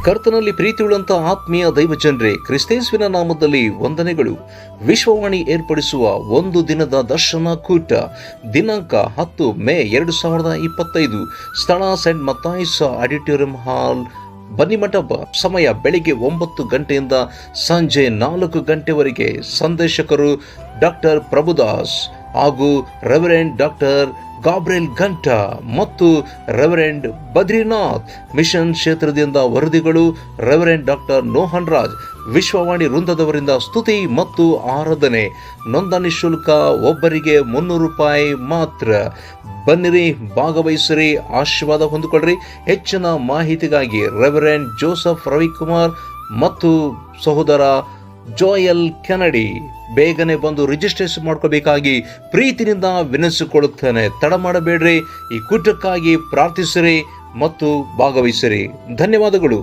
ಕರ್ತನಲ್ಲಿ ಪ್ರೀತಿಯುಳ್ಳಂತ ಆತ್ಮೀಯ ದೈವಜನರೇ, ಕ್ರಿಸ್ತೇಸುವಿನ ನಾಮದಲ್ಲಿ ವಂದನೆಗಳು. ವಿಶ್ವವಾಣಿ ಏರ್ಪಡಿಸುವ ಒಂದು ದಿನದ ದರ್ಶನ ಕೂಟ, ದಿನಾಂಕ 10 ಮೇ 2025, ಸ್ಥಳ ಸೆಂಟ್ ಮತ್ತಾಯಿಸ್ ಆಡಿಟೋರಿಯಂ ಹಾಲ್, ಬನ್ನಿಮಂಟಪ. ಸಮಯ ಬೆಳಿಗ್ಗೆ 9 ಗಂಟೆಯಿಂದ ಸಂಜೆ 4 ಗಂಟೆವರೆಗೆ. ಸಂದೇಶಕರು ಡಾಕ್ಟರ್ ಪ್ರಭುದಾಸ್ ಹಾಗೂ ರೆವರೆಂಡ್ ಡಾಕ್ಟರ್ ಗಾಬ್ರಿಯಲ್ ಘಂಟಾ ಮತ್ತು ರೆವರೆಂಡ್ ಬದ್ರಿನಾಥ್. ಮಿಷನ್ ಕ್ಷೇತ್ರದಿಂದ ವರದಿಗಳು ರೆವರೆಂಡ್ ಡಾಕ್ಟರ್ ಮೋಹನ್ ರಾಜ್. ವಿಶ್ವವಾಣಿ ವೃಂದದವರಿಂದ ಸ್ತುತಿ ಮತ್ತು ಆರಾಧನೆ. ನೋಂದಣಿ ಶುಲ್ಕ ಒಬ್ಬರಿಗೆ ₹300 ಮಾತ್ರ. ಬನ್ನಿರಿ, ಭಾಗವಹಿಸಿರಿ, ಆಶೀರ್ವಾದ ಹೊಂದಿಕೊಳ್ಳ್ರಿ. ಹೆಚ್ಚಿನ ಮಾಹಿತಿಗಾಗಿ ರೆವರೆಂಡ್ ಜೋಸೆಫ್ ರವಿಕುಮಾರ್ ಮತ್ತು ಸಹೋದರ ಜೋಯಲ್ ಕೆನಡಿ ಬೇಗನೆ ಬಂದು ರಿಜಿಸ್ಟ್ರೇಷನ್ ಮಾಡ್ಕೋಬೇಕಾಗಿ ಪ್ರೀತಿನಿಂದ ವಿನಂತಿಸಿಕೊಳ್ಳುತ್ತೇನೆ. ತಡ ಮಾಡಬೇಡ್ರಿ. ಈ ಕೂಟಕ್ಕಾಗಿ ಪ್ರಾರ್ಥಿಸಿರಿ ಮತ್ತು ಭಾಗವಹಿಸಿರಿ. ಧನ್ಯವಾದಗಳು.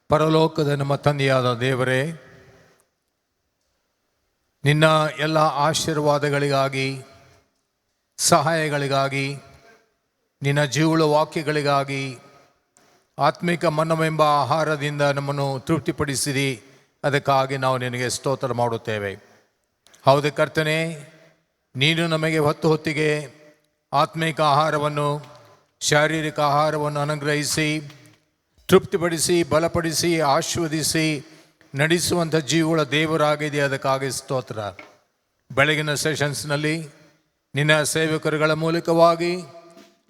ಪರಲೋಕದ ನಮ್ಮ ತಂದೆಯಾದ ದೇವರೇ, ನಿನ್ನ ಎಲ್ಲ ಆಶೀರ್ವಾದಗಳಿಗಾಗಿ, ಸಹಾಯಗಳಿಗಾಗಿ, ನಿನ್ನ ಜೀವಳ ವಾಕ್ಯಗಳಿಗಾಗಿ, ಆತ್ಮಿಕ ಮನ್ನವೆಂಬ ಆಹಾರದಿಂದ ನಮ್ಮನ್ನು ತೃಪ್ತಿಪಡಿಸಿರಿ. ಅದಕ್ಕಾಗಿ ನಾವು ನಿನಗೆ ಸ್ತೋತ್ರ ಮಾಡುತ್ತೇವೆ. ಹೌದು ಕರ್ತನೇ, ನೀನು ನಮಗೆ ಹೊತ್ತಿಗೆ ಆತ್ಮಿಕ ಆಹಾರವನ್ನು, ಶಾರೀರಿಕ ಆಹಾರವನ್ನು ಅನುಗ್ರಹಿಸಿ ತೃಪ್ತಿಪಡಿಸಿ, ಬಲಪಡಿಸಿ, ಆಶೀರ್ವದಿಸಿ ನಡೆಸುವಂಥ ಜೀವಗಳ ದೇವರಾಗಿದೆ. ಅದಕ್ಕಾಗಿ ಸ್ತೋತ್ರ. ಬೆಳಗಿನ ಸೆಷನ್ಸ್ನಲ್ಲಿ ನಿನ್ನ ಸೇವಕರುಗಳ ಮೂಲಕವಾಗಿ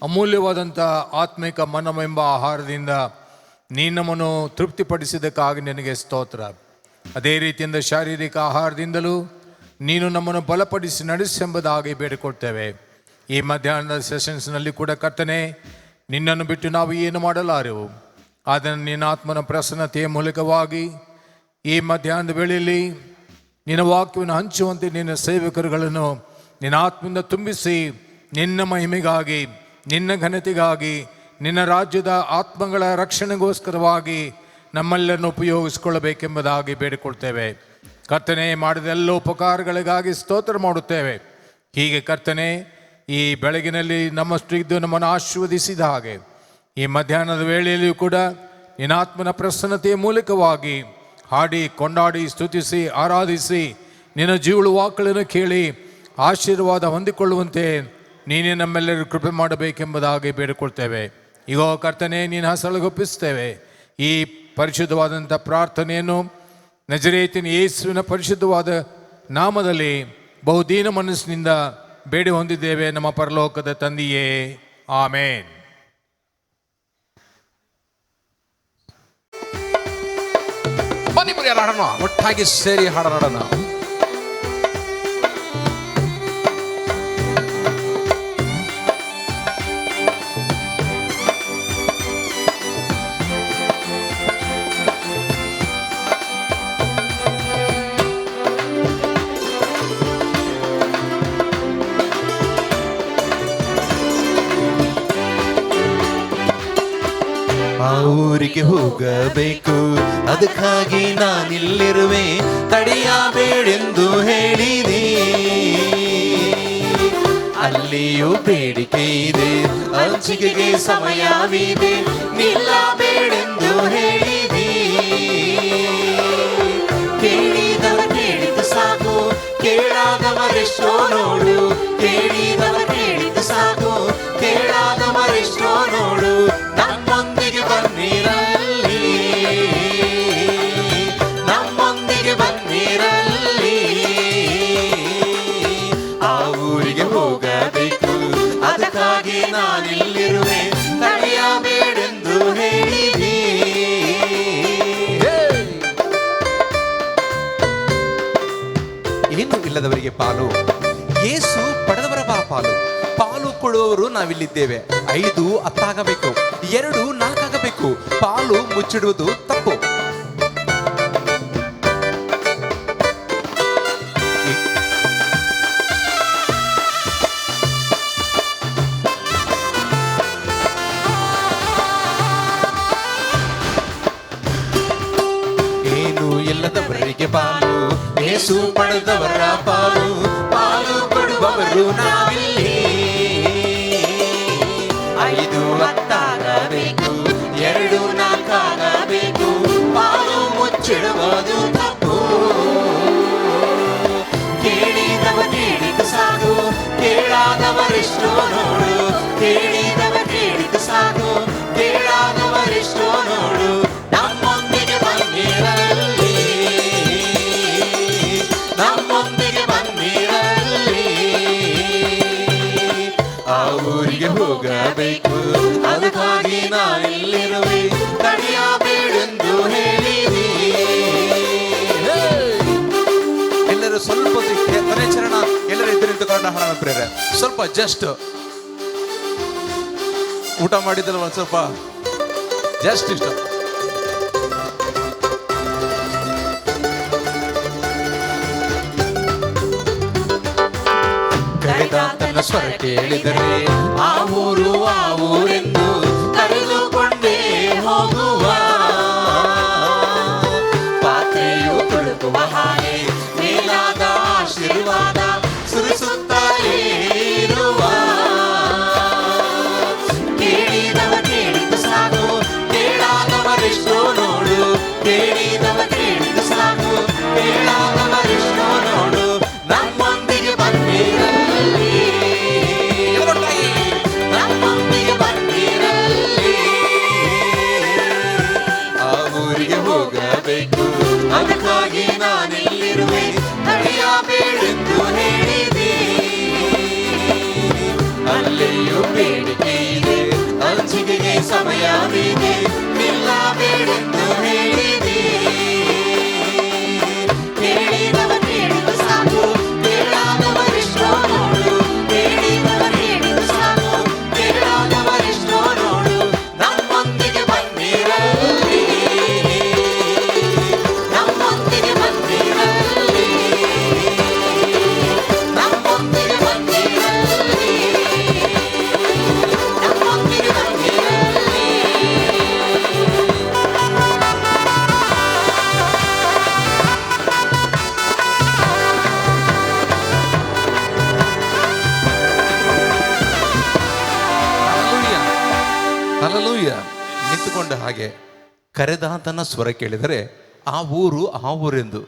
ಅಮೂಲ್ಯವಾದಂಥ ಆತ್ಮಿಕ ಮನವೆಂಬ ಆಹಾರದಿಂದ ನೀನು ನಮ್ಮನ್ನು ತೃಪ್ತಿಪಡಿಸಿದ್ದಕ್ಕಾಗಿ ನಿನಗೆ ಸ್ತೋತ್ರ. ಅದೇ ರೀತಿಯಿಂದ ಶಾರೀರಿಕ ಆಹಾರದಿಂದಲೂ ನೀನು ನಮ್ಮನ್ನು ಬಲಪಡಿಸಿ ನಡೆಸೆಂಬುದಾಗಿ ಬೇಡಿಕೊಳ್ತೇವೆ. ಈ ಮಧ್ಯಾಹ್ನದ ಸೆಷನ್ಸ್ನಲ್ಲಿ ಕೂಡ ಕರ್ತನೇ, ನಿನ್ನನ್ನು ಬಿಟ್ಟು ನಾವು ಏನು ಮಾಡಲಾರೆವು. ಆದರೆ ನಿನ್ನ ಆತ್ಮನ ಪ್ರಸನ್ನತೆಯ ಮೂಲಕವಾಗಿ ಈ ಮಧ್ಯಾಹ್ನದ ವೇಳೆಯಲ್ಲಿ ನಿನ್ನ ವಾಕ್ಯವನ್ನು ಹಂಚುವಂತೆ ನಿನ್ನ ಸೇವಕರುಗಳನ್ನು ನಿನ್ನ ಆತ್ಮದಿಂದ ತುಂಬಿಸಿ, ನಿನ್ನ ಮಹಿಮೆಗಾಗಿ, ನಿನ್ನ ಘನತೆಗಾಗಿ, ನಿನ್ನ ರಾಜ್ಯದ ಆತ್ಮಗಳ ರಕ್ಷಣೆಗೋಸ್ಕರವಾಗಿ ನಮ್ಮೆಲ್ಲರನ್ನು ಉಪಯೋಗಿಸಿಕೊಳ್ಳಬೇಕೆಂಬುದಾಗಿ ಬೇಡಿಕೊಳ್ತೇವೆ. ಕರ್ತನೆ, ಮಾಡಿದ ಎಲ್ಲ ಉಪಕಾರಗಳಿಗಾಗಿ ಸ್ತೋತ್ರ ಮಾಡುತ್ತೇವೆ. ಹೀಗೆ ಕರ್ತನೆ, ಈ ಬೆಳಗಿನಲ್ಲಿ ನಮ್ಮಷ್ಟು ಇದ್ದು ನಮ್ಮನ್ನು ಆಶೀರ್ವದಿಸಿದ ಹಾಗೆ ಈ ಮಧ್ಯಾಹ್ನದ ವೇಳೆಯಲ್ಲಿಯೂ ಕೂಡ ನಿನ್ನ ಆತ್ಮನ ಪ್ರಸನ್ನತೆಯ ಮೂಲಕವಾಗಿ ಹಾಡಿ ಕೊಂಡಾಡಿ ಸ್ತುತಿಸಿ ಆರಾಧಿಸಿ ನಿನ್ನ ಜೀವಳ ವಾಕ್ಗಳನ್ನು ಕೇಳಿ ಆಶೀರ್ವಾದ ಹೊಂದಿಕೊಳ್ಳುವಂತೆ ನೀನೇ ನಮ್ಮೆಲ್ಲರೂ ಕೃಪೆ ಮಾಡಬೇಕೆಂಬುದಾಗಿ ಬೇಡಿಕೊಳ್ತೇವೆ. ಈಗೋ ಕರ್ತನೆ, ನೀನು ಹಸಲಗೊಪ್ಪಿಸ್ತೇವೆ. ಈ ಪರಿಶುದ್ಧವಾದಂಥ ಪ್ರಾರ್ಥನೆಯನ್ನು ನಜರೇತಿನ ಯೇಸುವಿನ ಪರಿಶುದ್ಧವಾದ ನಾಮದಲ್ಲಿ ಬಹುದೀನ ಮನಸ್ಸಿನಿಂದ ಬೇಡಿ ಹೊಂದಿದ್ದೇವೆ ನಮ್ಮ ಪರಲೋಕದ ತಂದೆಯೇ, ಆಮೇನ್. ಬನ್ನಿ ಪ್ರಿಯರ, ಹಾಡೋಣ, ಒಟ್ಟಾಗಿ ಸೇರಿ ಹಾಡೋಣ. ಆ ಊರಿಗೆ ಹೋಗಬೇಕು, ಅದಕ್ಕಾಗಿ ನಾನಿಲ್ಲಿರುವೆ, ತಡೆಯಬೇಡೆಂದು ಹೇಳಿದೆ. ಅಲ್ಲಿಯೂ ಬೇಡಿಕೆ ಇದೆ, ಹಂಚಿಕೆಗೆ ಸಮಯವಿದೆ, ನಿಲ್ಲಬೇಡೆಂದು ಹೇಳಿದೆ. ಕೇಳಿದವ ಕೇಳಿದ ಸಾಕು, ಕೇಳಾದವರೆಷ್ಟೋ ನೋಡು. ಕೇಳಿದವ ಕೇಳಿದ ಸಾಕು, ಕೇಳಾದವರೆಷ್ಟೋ ನೋಡು. ನಮ್ಮೊಂದಿಗೆ ಬನ್ನಿರಲ್ಲಿ, ನಮ್ಮೊಂದಿಗೆ ಬನ್ನಿರಲ್ಲಿ. ಆ ಊರಿಗೆ ಹೋಗಬೇಕು, ಅದಕ್ಕಾಗಿ ನಾನಿಲ್ಲಿರುವೆ, ತಡೆಯಬೇಡೆಂದು ಹೇಳಿದೆ. ಏನು ಇಲ್ಲದವರಿಗೆ ಪಾಲು, ಯೇಸು ಪಡೆದವರ ಪಾಲು. ಪಾಲು ಕೊಡುವವರು ನಾವಿಲ್ಲಿದ್ದೇವೆ. 5 10 2 4 ಪಾಲು ಮುಚ್ಚಿಡುವುದು ತಪ್ಪು. ಏನು ಇಲ್ಲದವರಿಗೆ ಪಾಲು, ಯೇಸು ಪಡೆದವರ ಪಾಲು. ಪಾಲು ಕೊಡುವವರು ನಾವಿಲ್ಲಿ. 5 10 2 4 ಪಾಲು ಮುಚ್ಚಿಡುವುದು ತಪ್ಪು. ಕೇಳಿದವ ಕೇಳಿದ ಸಾಕು, ಕೇಳಾದವರೆಷ್ಟೋ ನೋಡು. ಕೇಳಿದವ ಕೇಳಿದ ಸಾಕು, ಕೇಳಾದವರೆಷ್ಟೋ ನೋಡು. ನಮ್ಮೊಂದಿಗೆ ಬನ್ನಿರಲ್ಲಿ, ನಮ್ಮೊಂದಿಗೆ ಬನ್ನಿರಲ್ಲಿ. ಆ ಊರಿಗೆ ಹೋಗಬೇಕು, ಅದಕ್ಕಾಗಿ ನಾನಿಲ್ಲಿರುವೆ, ತಡೆಯಬೇಡೆಂದು ಹೇಳಿದೆ. ಎಲ್ಲರೂ ಸ್ವಲ್ಪ ಕೊನೆ ಚರಣ ಎಲ್ಲರೂ ಎದ್ದು ನಿಂತುಕೊಂಡು ಹಾಡೋಣ ಪ್ರೇರೆ. ಸ್ವಲ್ಪ ಜಸ್ಟ್ ಊಟ ಮಾಡಿದ್ರೆ ಒಂದು ಸ್ವಲ್ಪ ಜಸ್ಟ್ ಇಷ್ಟ. ಕರೆದಾತನ ಸ್ವರ ಕೇಳಿದರೆ ಆ ಊರು ಆ ಊರೆಂದು ಕರೆದುಕೊಂಡೇ ಹೋಗುವ. ಪಾತ್ರೆಯು ತುಳುಕುವ ಹಾಗೆ ಮೇಲಾದ ಆಶೀರ್ವಾದ ಸುರಿಸುತ್ತಲೇ ಇರುವ. ಕೇಳಿದವ ಕೇಳಿದ ಸಾಕು, ಕೇಳಾದವರೆಷ್ಟೋ ನೋಡು. ಕೇಳಿದವ ಕೇಳಿದ ಸಾಕು, ಕೇಳಾದವರೆಷ್ಟೋ ನೋಡು. ನಮ್ಮೊಂದಿಗೆ ಬನ್ನಿರಲ್ಲಿ, ನಮ್ಮೊಂದಿಗೆ ಬನ್ನಿರಲ್ಲಿ. ಆ ಊರಿಗೆ ಹೋಗಬೇಕು, ಅದಕ್ಕಾಗಿ ನಾನಿಲ್ಲಿರುವೆ, ತಡೆಯಬೇಡೆಂದು ಹೇಳಿದೆ. ಅಲ್ಲಿಯೂ ಬೇಡಿಕೆ ಇದೆ, ಹಂಚಿಕೆಗೆ ಸಮಯವಿದೆ, ನಿಲ್ಲಬೇಡೆಂದು ಹೇಳಿದೆ. ಕೇಳಿದವ ಕೇಳಿದ ಸಾಕು, ಕೇಳಾದವರೆಷ್ಟೋ ನೋಡು. ಕೇಳಿದವ ಕೇಳಿದ ಸಾಕು, ಕೇಳಾದವರೆಷ್ಟೋ ನೋಡು. ನಮ್ಮೊಂದಿಗೆ ಬನ್ನಿರಲ್ಲಿ, ನಮ್ಮೊಂದಿಗೆ ಬನ್ನಿರಲ್ಲಿ, ನಮ್ಮೊಂದಿಗೆ ಬನ್ನಿರಲ್ಲಿ, ನಮ್ಮೊಂದಿಗೆ ಬನ್ನಿರಲ್ಲಿ. ಹಲ್ಲೆಲೂಯಾ. ನಿಂತುಕೊಂಡ ಹಾಗೆ ಕರೆದಾತನ ಸ್ವರ ಕೇಳಿದರೆ ಆ ಊರು ಆ ಊರೆಂದು.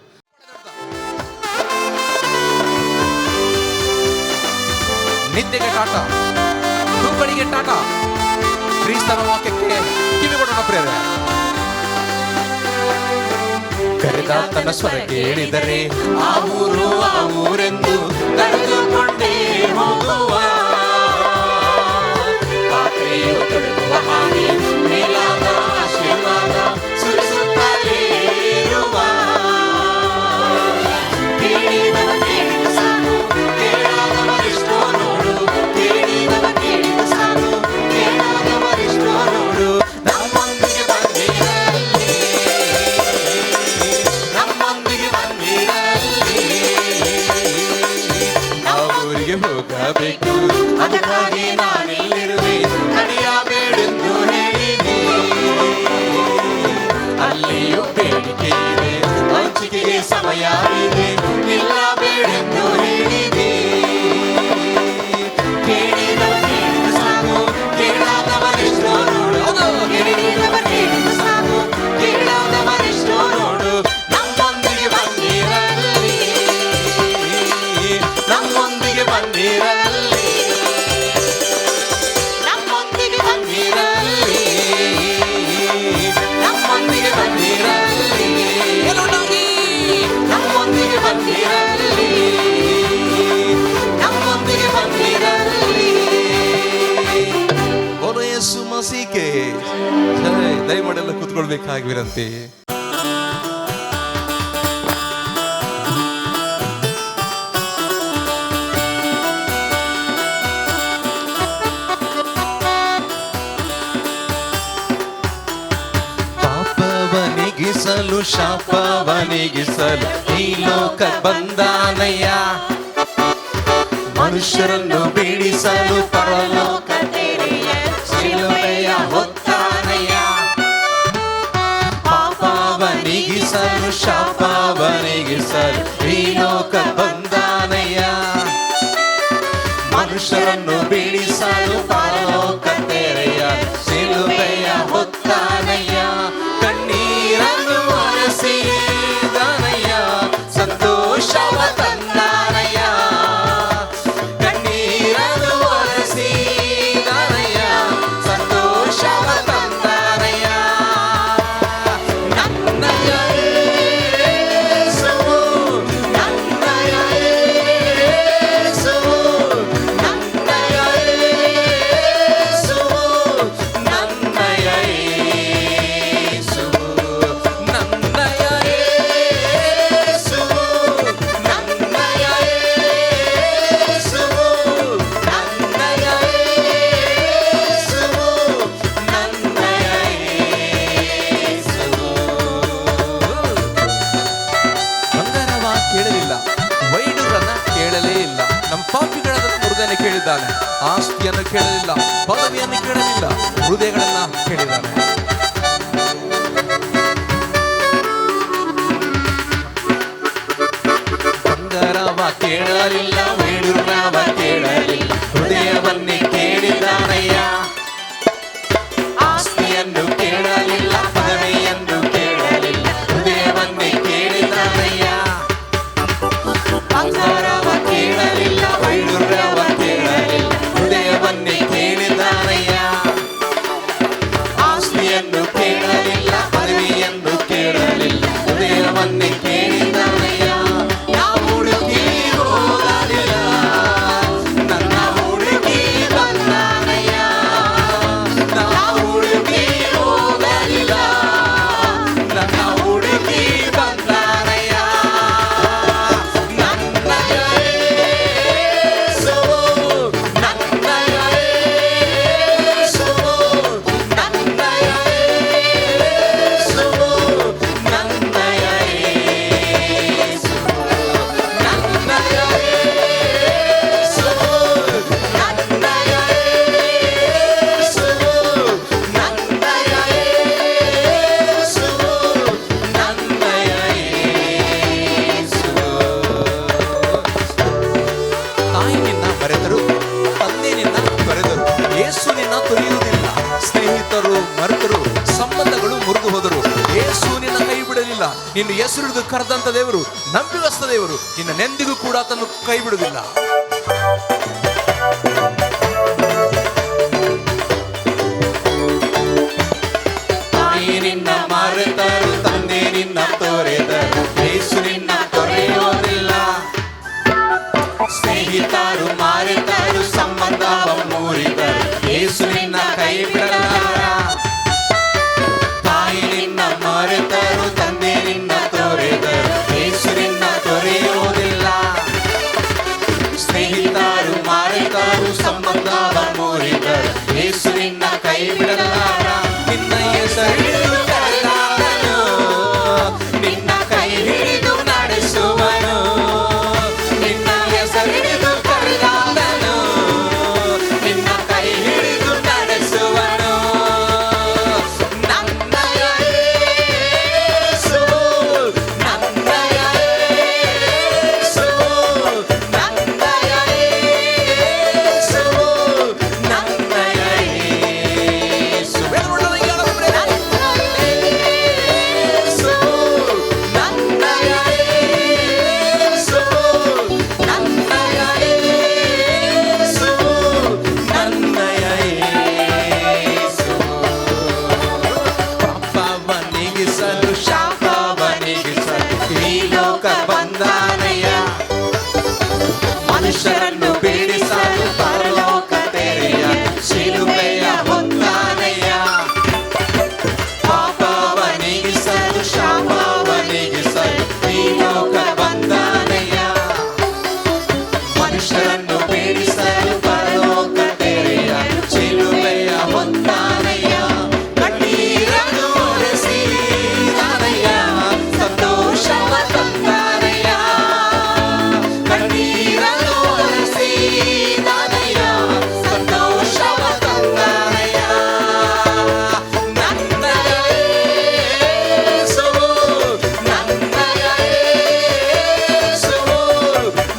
ನಿದ್ದೆಗೆ ಟಾಟ, ತೂಕಡಿಗೆ ಟಾಟ. ಕ್ರಿಸ್ತನ ವಾಕ್ಯಕ್ಕೆ ಕಿವಿಗೊಡೋಣ ಪ್ರೇರೆ. ಕರೆದಾತನ ಸ್ವರ ಕೇಳಿದರೆ ಆ ಊರು ಆ ಊರೆಂದು ಕರೆದುಕೊಂಡೇ ಹೋಗುವ. ಪಾತ್ರೆಯು ತುಳುಕುವ ಹಾಗೆ ಮೇಲಾದ ಆಶೀರ್ವಾದ ಸುರಿಸುತ್ತಲೇ ಇರುವ. ಕೇಳಿದವ ಕೇಳಿದ ಸಾಕು, ಕೇಳಾದವರಿಷ್ಟೋ ನೋಡು. ಕೇಳಿದವ ಕೇಳಿದ ಸಾಕು, ಕೇಳಾದವರಿಷ್ಟೋ ನೋಡು. ನಮ್ಮೊಂದಿಗೆ ಬಂದಿರಲಿ, ನಮ್ಮೊಂದಿಗೆ ಬಂದಿರಲಿ. ಆ ಊರಿಗೆ ಹೋಗಬೇಕು, ಅದಕ್ಕಾಗಿ ನಾನಿಲ್ಲಿರುವೆ, ನಡೆಯಬೇಡೆಂದು ಹೇಳಿದೆ. ಅಲ್ಲಿಯೂ ಬೇಡಿಕೆ ಇದೆ, ಹಂಚಿಕೆಗೆ ಸಮಯ ಇದೆ, ನಿಲ್ಲಬೇಡೆಂದು ಹೇಳಿದೆ. ಕೇಳಿದವ ಕೇಳಿದ ಸಾಕು, ಕೇಳಾದವರೆಷ್ಟೋ ನೋಡು. ಕೇಳಿದವ ಕೇಳಿದ ಸಾಕು, ಕೇಳಾದವರೆಷ್ಟೋ ನೋಡು. ನಮ್ಮೊಂದಿಗೆ ಬಂದಿರಲಿ, ನಮ್ಮೊಂದಿಗೆ ಬಂದಿರಲಿ, ನಮ್ಮೊಂದಿಗೆ ಬಂದಿರಲಿ, ನಮ್ಮೊಂದಿಗೆ ಬಂದಿರಲಿ, ನಮ್ಮೊಂದಿಗೆ ಬಂದಿರಲಿ, ನಮ್ಮೊಂದಿಗೆ ಬಂದಿರಲಿ. ಬೋಲೋ ಯೇಸು ಮಸೀಗೆ ಜೈ. ದಯಮಾಡೆಲ್ಲ ಕೂತ್ಕೊಳ್ಬೇಕಾಗಿ ವಿನಂತಿ. ಪಾಪವನಿಗಿಸಲು ಶಾಪವನಿಗಿಸಲು ಈ ಲೋಕ ಬಂದಾನಯ್ಯ. ಮನುಷ್ಯರನ್ನು ಬೀಳಿಸಲು ಪರಲೋಕ ಶಿಲುಬೆಯ ಹೊತ್ತಾನಯ್ಯ. ಪಾಪವನಿಗಿಸಲು ಶಾಪವನಿಗಿಸಲು ಈ ಲೋಕ ಬಂದಾನಯ್ಯ. ಮನುಷ್ಯರನ್ನು ಬೀಳಿಸಲು ಪರಲೋಕ ತೆರೆಯ ಶಿಲುಬೆಯ ಹೊತ್ತಾನಯ್ಯ. ಕಣ್ಣೀರನ್ನು ಒರೆಸಿದಾನಯ್ಯ, ಸಂತೋಷವ ತಂದಾನಯ್ಯ. ಕಣ್ಣೀರನ್ನು ಒರೆಸಿದಾನಯ್ಯ, ಸಂತೋಷವ ತಂದಾನಯ್ಯ. ನನ್ನಯ ಯೇಸುವು, ನನ್ನಯ ಯೇಸುವು, ನನ್ನಯ ಯೇಸುವು, ನನ್ನಯ ಯೇಸುವು, ನನ್ನಯ ಯೇಸುವು, ನನ್ನಯ ಯೇಸುವು, ನನ್ನಯ ಯೇಸುವು, ನನ್ನಯ ಯೇಸುವು. ಬಂಗಾರವ ಕೇಳಲಿಲ್ಲ, ವೈಡೂರನ್ನ ಕೇಳಲೇ ಇಲ್ಲ. ನಮ್ಮ ಪಾಪಿಗಳಾದ ಮುರುಗನೆ ಕೇಳಿದ್ದಾನೆ. ಆಸ್ತಿಯನ್ನು ಕೇಳಲಿಲ್ಲ, ಪದವಿಯನ್ನು ಕೇಳಲಿಲ್ಲ, ಹೃದಯಗಳನ್ನ ಕೇಳಿದ್ದಾನೆ. ಬಂಗಾರವ ಕೇಳಲಿಲ್ಲ, ವೈಡೂರವ ಕೇಳಲಿಲ್ಲ, ಹೃದಯವನ್ನೇ ಕೇಳಿದ್ದಾನಯ್ಯ. ಆಸ್ತಿಯನ್ನು ಕೇಳಲಿಲ್ಲ, ಪದವಿಯನ್ನು ಕೇಳಲಿಲ್ಲ, ಹೃದಯವನ್ನೇ ಕೇಳಿದ್ದಾನಯ್ಯ. ಬಂಗಾರವ ಕೇಳಲಿಲ್ಲ, ವೈಡೂರ್ಯವ ಕೇಳಲಿಲ್ಲ, ಹೃದಯವನ್ನೇ ಕೇಳಿದ್ದಾನಯ್ಯ. ಆಸ್ತಿಯನ್ನು ಕೇಳಲಿಲ್ಲ, ಪದವಿಯನ್ನು ಕೇಳಲಿಲ್ಲ, ಹೃದಯವನ್ನೇ ಕೇಳಿದ್ದಾನಯ್ಯ. ನಾವು ಹುಡುಕಿ ಹೋಗಲಿಲ್ಲ, ನನ್ನ ಹುಡುಕಿ ಬಂದಾನಯ್ಯ. ನಾವು ಹುಡುಕಿ ಹೋಗಲಿಲ್ಲ, ನನ್ನ ಹುಡುಕಿ ಬಂದಾನಯ್ಯ. ನನ್ನಯ ಯೇಸುವು, ನನ್ನಯ ಯೇಸುವು, ನನ್ನಯ ಸಂಬಂಧಗಳು ಮುರಿದು ಹೋದರು. ಯೇಸು ನಿನ್ನ ಕೈ ಬಿಡಲಿಲ್ಲ. ನಿನ್ನ ಹೆಸರು ಹಿಡಿದು ಕರೆದಂತ ದೇವರು ನಂಬಿಗಸ್ತ ದೇವರು. ನಿನ್ನ ನೆಂದಿಗೂ ಕೂಡ ತನ್ನ ಕೈ ಬಿಡುವುದಿಲ್ಲ. ತಾಯಿ ನಿನ್ನ ಮರೆತರು, ತಂದೆ ನಿನ್ನ ತೊರೆದರು, ಯೇಸು ನಿನ್ನ ತೊರೆಯೋದಿಲ್ಲ. ಸ್ನೇಹಿತರು ಮರೆತರು, ಸಂಬಂಧವ ಮುರಿದರು, ಯೇಸು ನಿನ್ನ ಕೈ ಬಿಡಲಾರ. ತಾಯಿ ನಿನ್ನ ಮರೆತರು, ತಂದೆ ನಿನ್ನ ತೊರೆದರು, ಯೇಸು ನಿನ್ನ ತೊರೆಯೋದಿಲ್ಲ. ಸ್ನೇಹಿತರು ಮರೆತರು, ಸಂಬಂಧವ ಮುರಿದರು, ಯೇಸು ನಿನ್ನ ಕೈ ಬಿಡಲಾರ. ನಿನ್ನ ಹೆಸರಿಡಿದು ಕರೆದಾತನು, ನಿನ್ನ ಕೈ ಹಿಡಿದು ನಡೆಸುವನು. ನಿನ್ನ ಹೆಸರಿಡಿದು ಕರೆದಾತನು, ನಿನ್ನ ಕೈ ಹಿಡಿದು ನಡೆಸುವನು. ನನ್ನಯ ಯೇಸು, ನನ್ನಯ ಯೇಸು, ನನ್ನಯ ಯೇಸು, ನನ್ನಯ ಯೇಸು. ಮನುಷ್ಯರನ್ನು ಪೀಡಿಸಲು ಪರಲೋಕ ತೆರೆಯ ಶಿಲುಬೆಯ ಹೊತ್ತಾನೆಯ. ಪಾಪವ ನೀಗಿಸಲು ಶಾಪವ ನೀಗಿಸಲು ಈ ಲೋಕ ಬಂದಾನೆಯ. ಮನುಷ್ಯರನ್ನು ಪೀಡಿಸಲು ಪರಲೋಕ ತೆರೆಯ ಶಿಲುಬೆಯ ಹೊತ್ತಾನೆಯ. ಕಣ್ಣೀರನ್ನು ಒರೆಸಿ ನಾನೆಯ ಸಂತೋಷವ ತಂದಾನೆಯ. ಕಣ್ಣೀರನ್ನು ಒರೆಸಿ ನಾನೆಯ ಸಂತೋಷವ ತಂದಾನೆಯ. ನನ್ನಯ ಯೇಸು, ನನ್ನಯ ಯೇಸು,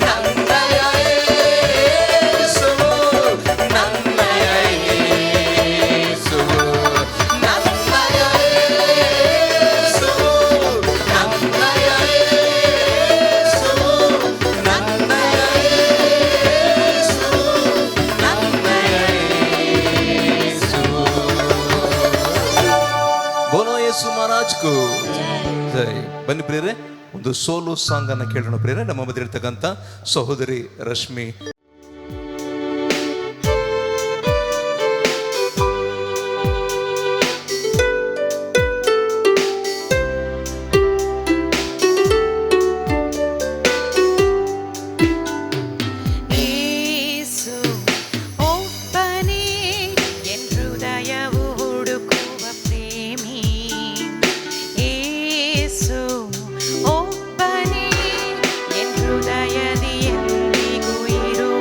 ನನ್ನಯ ಯೇಸು, ನನ್ನಯ ಯೇಸು, ನನ್ನಯ ಯೇಸು, ನನ್ನಯ ಯೇಸು, ನನ್ನಯ ಯೇಸು, ನನ್ನಯ ಯೇಸು. ಬೋಲೋ ಯೇಸು ಮಹಾರಾಜ್ಗೂ ಜೈ. ಬನ್ನಿ ಪ್ರಿಯರೇ, ಒಂದು ಸೋಲೋ ಸಾಂಗ್ ಅನ್ನ ಕೇಳೋಣ ಪ್ರಿಯರೇ. ನಮ್ಮ ಮಧ್ಯೆ ಇರ್ತಕ್ಕಂಥ ಸಹೋದರಿ ರಶ್ಮಿ ಯೇಸು ಒಬ್ಬನೇ ಎನ್ ಹೃದಯವು ಹುಡುಕುವ ಪ್ರೇಮಿ. ಯೇಸು ಒಬ್ಬನೇ ಎನ್ ಹೃದಯದಿ ಎಂದಿಗೂ ಇರುವ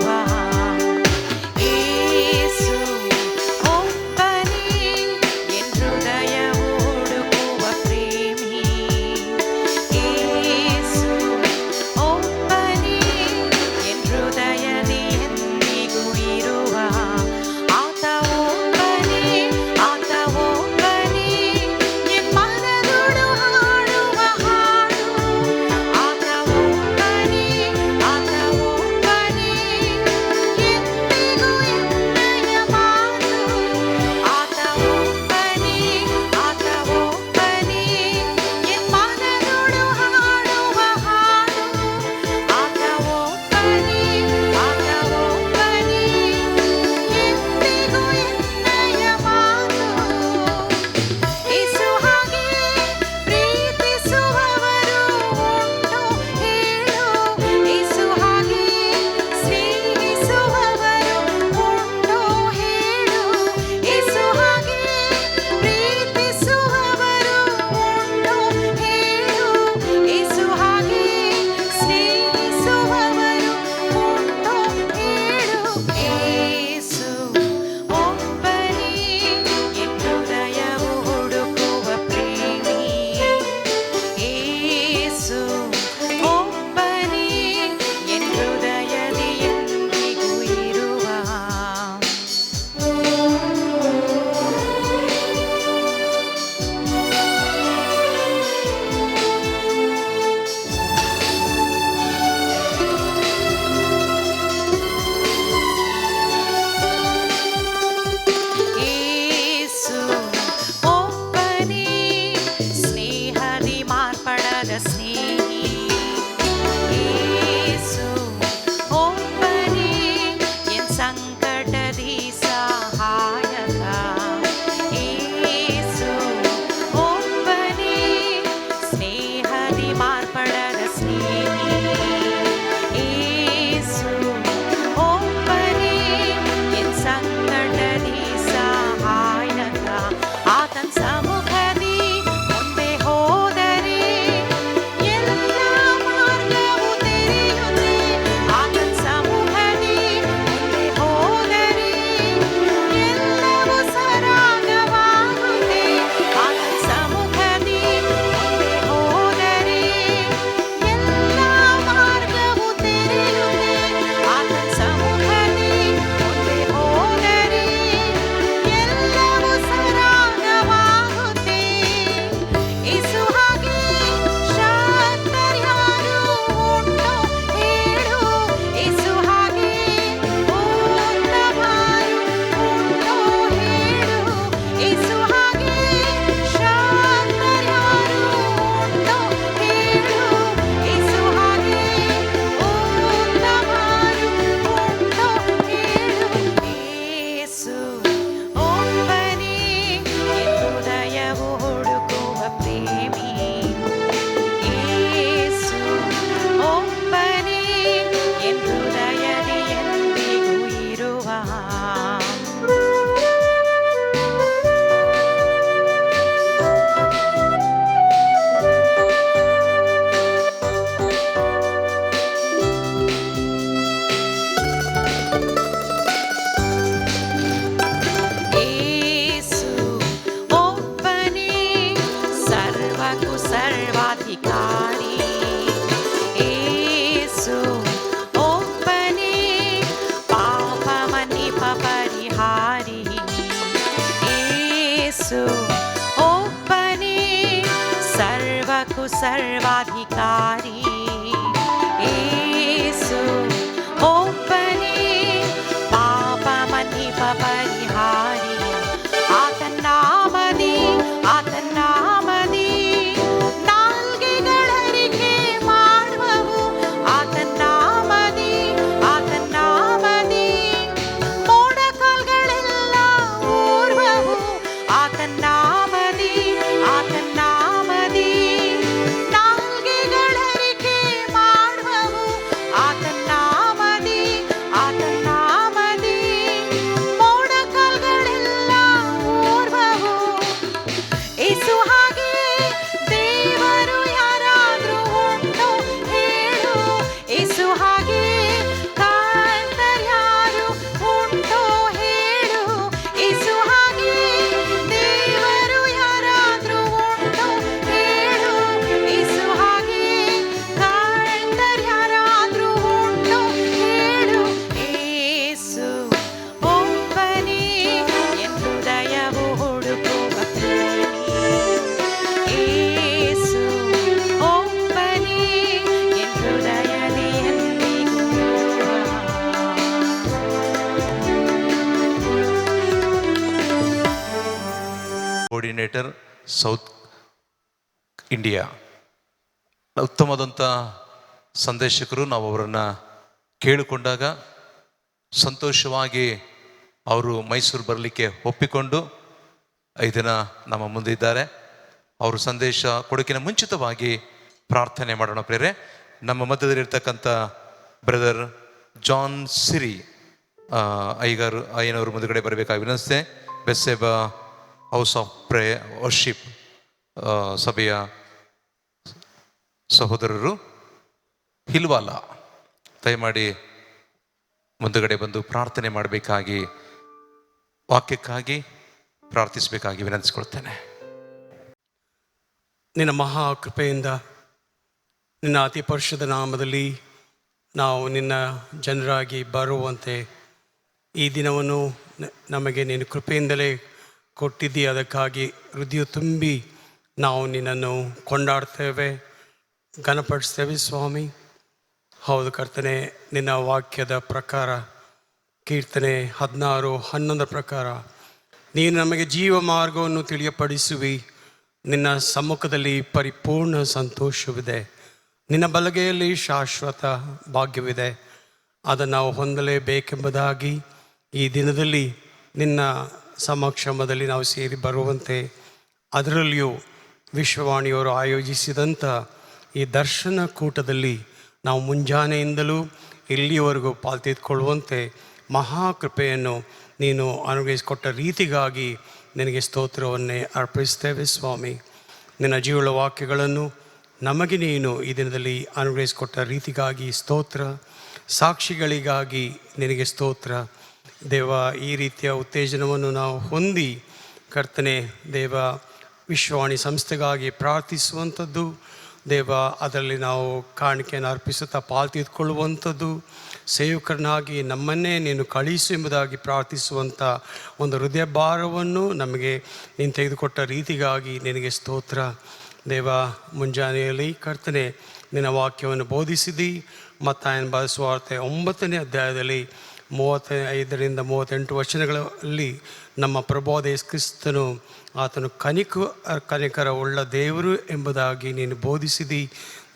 ಸರ್ವಕ್ಕೂ ಸರ್ವಾಧಿಕಾರಿ ಏಸು ಒಬ್ಬನೇ ಪಾಪ ಮನ್ನಿಪ ಪರಿಹಾರಿ ಏಸು ಒಬ್ಬನೇ ಸರ್ವಕ್ಕೂ ಸರ್ವಾಧಿಕಾರಿ ಏಸು ಒಬ್ಬನೇ ಪಾಪ ಮನ್ನಿಪ ಪರಿಹಾರಿ ಆತನ್ನಾಮದಿ ನಾಲ್ಗೆಗಳರಿಕೆ ಮಾಡುವವು ಆತನ್ನಾಮದಿ ಮೋಡಕಾಲ್ಗಳೆಲ್ಲ ಊರ್ವವು ಆತನ್ನಾಮದಿ ನಾಲ್ಗೆಗಳರಿಕೆ ಮಾಡುವವು ಆತನ್ನಾಮದಿ ಮೋಡಕಾಲ್ಗಳೆಲ್ಲ ಊರ್ವವು ಏಸು ಹಾಗೆ ದೇವರು ಯಾರಾದ್ರೂ ಉಂಟೋ ಹೇಳು ಏಸು ಹಾಗೆ ಕರ್ತರ್ಯಾರು ಉಂಟೋ ಹೇಳು ಏಸು ಹಾಗೆ ದೇವರು ಯಾರಾದ್ರೂ ಉಂಟೋ ಹೇಳು ಏಸು ಹಾಗೆ ಕರ್ತರ್ಯಾರಾದ್ರೂ ಉಂಟೋ ಹೇಳು ಏಸು ಒಬ್ಬನೇ ಎನ್ ಹೃದಯವು ಹುಡುಕುವ ಪ್ರೇಮಿ ಏಸು ಒಬ್ಬನೇ ಎನ್ ಹೃದಯದಿ ಎಂದಿಗೂ ಕೋಆರ್ಡಿನೇಟರ್ ಸೌತ್ ಇಂಡಿಯಾ ಉತ್ತಮವಾದಂಥ ಸಂದೇಶಕರು. ನಾವು ಅವರನ್ನು ಕೇಳಿಕೊಂಡಾಗ ಸಂತೋಷವಾಗಿ ಅವರು ಮೈಸೂರು ಬರಲಿಕ್ಕೆ ಒಪ್ಪಿಕೊಂಡು 5 ದಿನ ನಮ್ಮ ಮುಂದೆ ಇದ್ದಾರೆ. ಅವರು ಸಂದೇಶ ಕೊಡೋಕ್ಕಿಂತ ಮುಂಚಿತವಾಗಿ ಪ್ರಾರ್ಥನೆ ಮಾಡೋಣ ಪ್ರೇರೆ. ನಮ್ಮ ಮಧ್ಯದಲ್ಲಿರ್ತಕ್ಕಂಥ ಬ್ರದರ್ ಜಾನ್ ಸಿರಿ ಅಯ್ಯನವರು ಮುಂದುಗಡೆ ಬರಬೇಕಾಗಿ ವಿನಂತಿಸಿದೆ. ಬೆಸ್ಸೆಬ ಹೌಸ್ ಆಫ್ ಪ್ರೇ ವರ್ಷಿಪ್ ಸಭೆಯ ಸಹೋದರರು ಹಿಲ್ವಾಲ ದಯಮಾಡಿ ಮುಂದುಗಡೆ ಬಂದು ಪ್ರಾರ್ಥನೆ ಮಾಡಬೇಕಾಗಿ, ವಾಕ್ಯಕ್ಕಾಗಿ ಪ್ರಾರ್ಥಿಸಬೇಕಾಗಿ ವಿನಂತಿಸ್ಕೊಳ್ತೇನೆ. ನಿನ್ನ ಮಹಾ ಕೃಪೆಯಿಂದ ನಿನ್ನ ಅತಿ ಪರಿಶುದ್ಧ ನಾಮದಲ್ಲಿ ನಾವು ನಿನ್ನ ಜನರಾಗಿ ಬರುವಂತೆ ಈ ದಿನವನ್ನು ನಮಗೆ ನಿನ್ನ ಕೃಪೆಯಿಂದಲೇ ಕೊಟ್ಟಿದ್ದೀ. ಅದಕ್ಕಾಗಿ ಹೃದಯ ತುಂಬಿ ನಾವು ನಿನ್ನನ್ನು ಕೊಂಡಾಡ್ತೇವೆ, ಘನಪಡಿಸ್ತೇವೆ ಸ್ವಾಮಿ. ಹೌದು ಕರ್ತನೆ, ನಿನ್ನ ವಾಕ್ಯದ ಪ್ರಕಾರ ಕೀರ್ತನೆ 16:11 ಪ್ರಕಾರ ನೀನು ನಮಗೆ ಜೀವ ಮಾರ್ಗವನ್ನು ತಿಳಿಯಪಡಿಸುವಿ. ನಿನ್ನ ಸಮ್ಮುಖದಲ್ಲಿ ಪರಿಪೂರ್ಣ ಸಂತೋಷವಿದೆ, ನಿನ್ನ ಬಲಗೈಯಲ್ಲಿ ಶಾಶ್ವತ ಭಾಗ್ಯವಿದೆ. ಅದನ್ನು ನಾವು ಹೊಂದಲೇಬೇಕೆಂಬುದಾಗಿ ಈ ದಿನದಲ್ಲಿ ನಿನ್ನ ಸಮಕ್ಷಮದಲ್ಲಿ ನಾವು ಸೇರಿ ಬರುವಂತೆ, ಅದರಲ್ಲಿಯೂ ವಿಶ್ವವಾಣಿಯವರು ಆಯೋಜಿಸಿದಂಥ ಈ ದರ್ಶನ ಕೂಟದಲ್ಲಿ ನಾವು ಮುಂಜಾನೆಯಿಂದಲೂ ಇಲ್ಲಿಯವರೆಗೂ ಪಾಲ್ತೆದುಕೊಳ್ಳುವಂತೆ ಮಹಾಕೃಪೆಯನ್ನು ನೀನು ಅನುಗ್ರಹಿಸಿಕೊಟ್ಟ ರೀತಿಗಾಗಿ ನಿನಗೆ ಸ್ತೋತ್ರವನ್ನೇ ಅರ್ಪಿಸ್ತೇವೆ ಸ್ವಾಮಿ. ನಿನ್ನ ಜೀವಳ ವಾಕ್ಯಗಳನ್ನು ನಮಗೆ ನೀನು ಈ ದಿನದಲ್ಲಿ ಅನುಗ್ರಹಿಸಿಕೊಟ್ಟ ರೀತಿಗಾಗಿ ಸ್ತೋತ್ರ, ಸಾಕ್ಷಿಗಳಿಗಾಗಿ ನಿನಗೆ ಸ್ತೋತ್ರ ದೇವ. ಈ ರೀತಿಯ ಉತ್ತೇಜನವನ್ನು ನಾವು ಹೊಂದಿ ಕರ್ತನೆ ದೇವ, ವಿಶ್ವವಾಣಿ ಸಂಸ್ಥೆಗಾಗಿ ಪ್ರಾರ್ಥಿಸುವಂಥದ್ದು ದೇವ, ಅದರಲ್ಲಿ ನಾವು ಕಾಣಿಕೆಯನ್ನು ಅರ್ಪಿಸುತ್ತಾ ಪಾಲ್ತೆದುಕೊಳ್ಳುವಂಥದ್ದು, ಸೇವಕರನ್ನಾಗಿ ನಮ್ಮನ್ನೇ ನೀನು ಕಳಿಸು ಎಂಬುದಾಗಿ ಪ್ರಾರ್ಥಿಸುವಂಥ ಒಂದು ಹೃದಯ ಭಾರವನ್ನು ನಮಗೆ ನೀನು ತೆಗೆದುಕೊಟ್ಟ ರೀತಿಗಾಗಿ ನಿನಗೆ ಸ್ತೋತ್ರ ದೇವ. ಮುಂಜಾನೆಯಲ್ಲಿ ಕರ್ತನೆ ನಿನ್ನ ವಾಕ್ಯವನ್ನು ಬೋಧಿಸಿದಿ. ಮತ್ತಾಯನ ಬರೆದ ಸುವಾರ್ತೆ 9ನೇ ಅಧ್ಯಾಯದಲ್ಲಿ 35ರಿಂದ 38 ವಚನಗಳಲ್ಲಿ ನಮ್ಮ ಪ್ರಭುವಾದ ಯೇಸು ಕ್ರಿಸ್ತನು ಆತನು ಕನಿಕರ ಉಳ್ಳ ದೇವರು ಎಂಬುದಾಗಿ ನೀನು ಬೋಧಿಸಿದಿ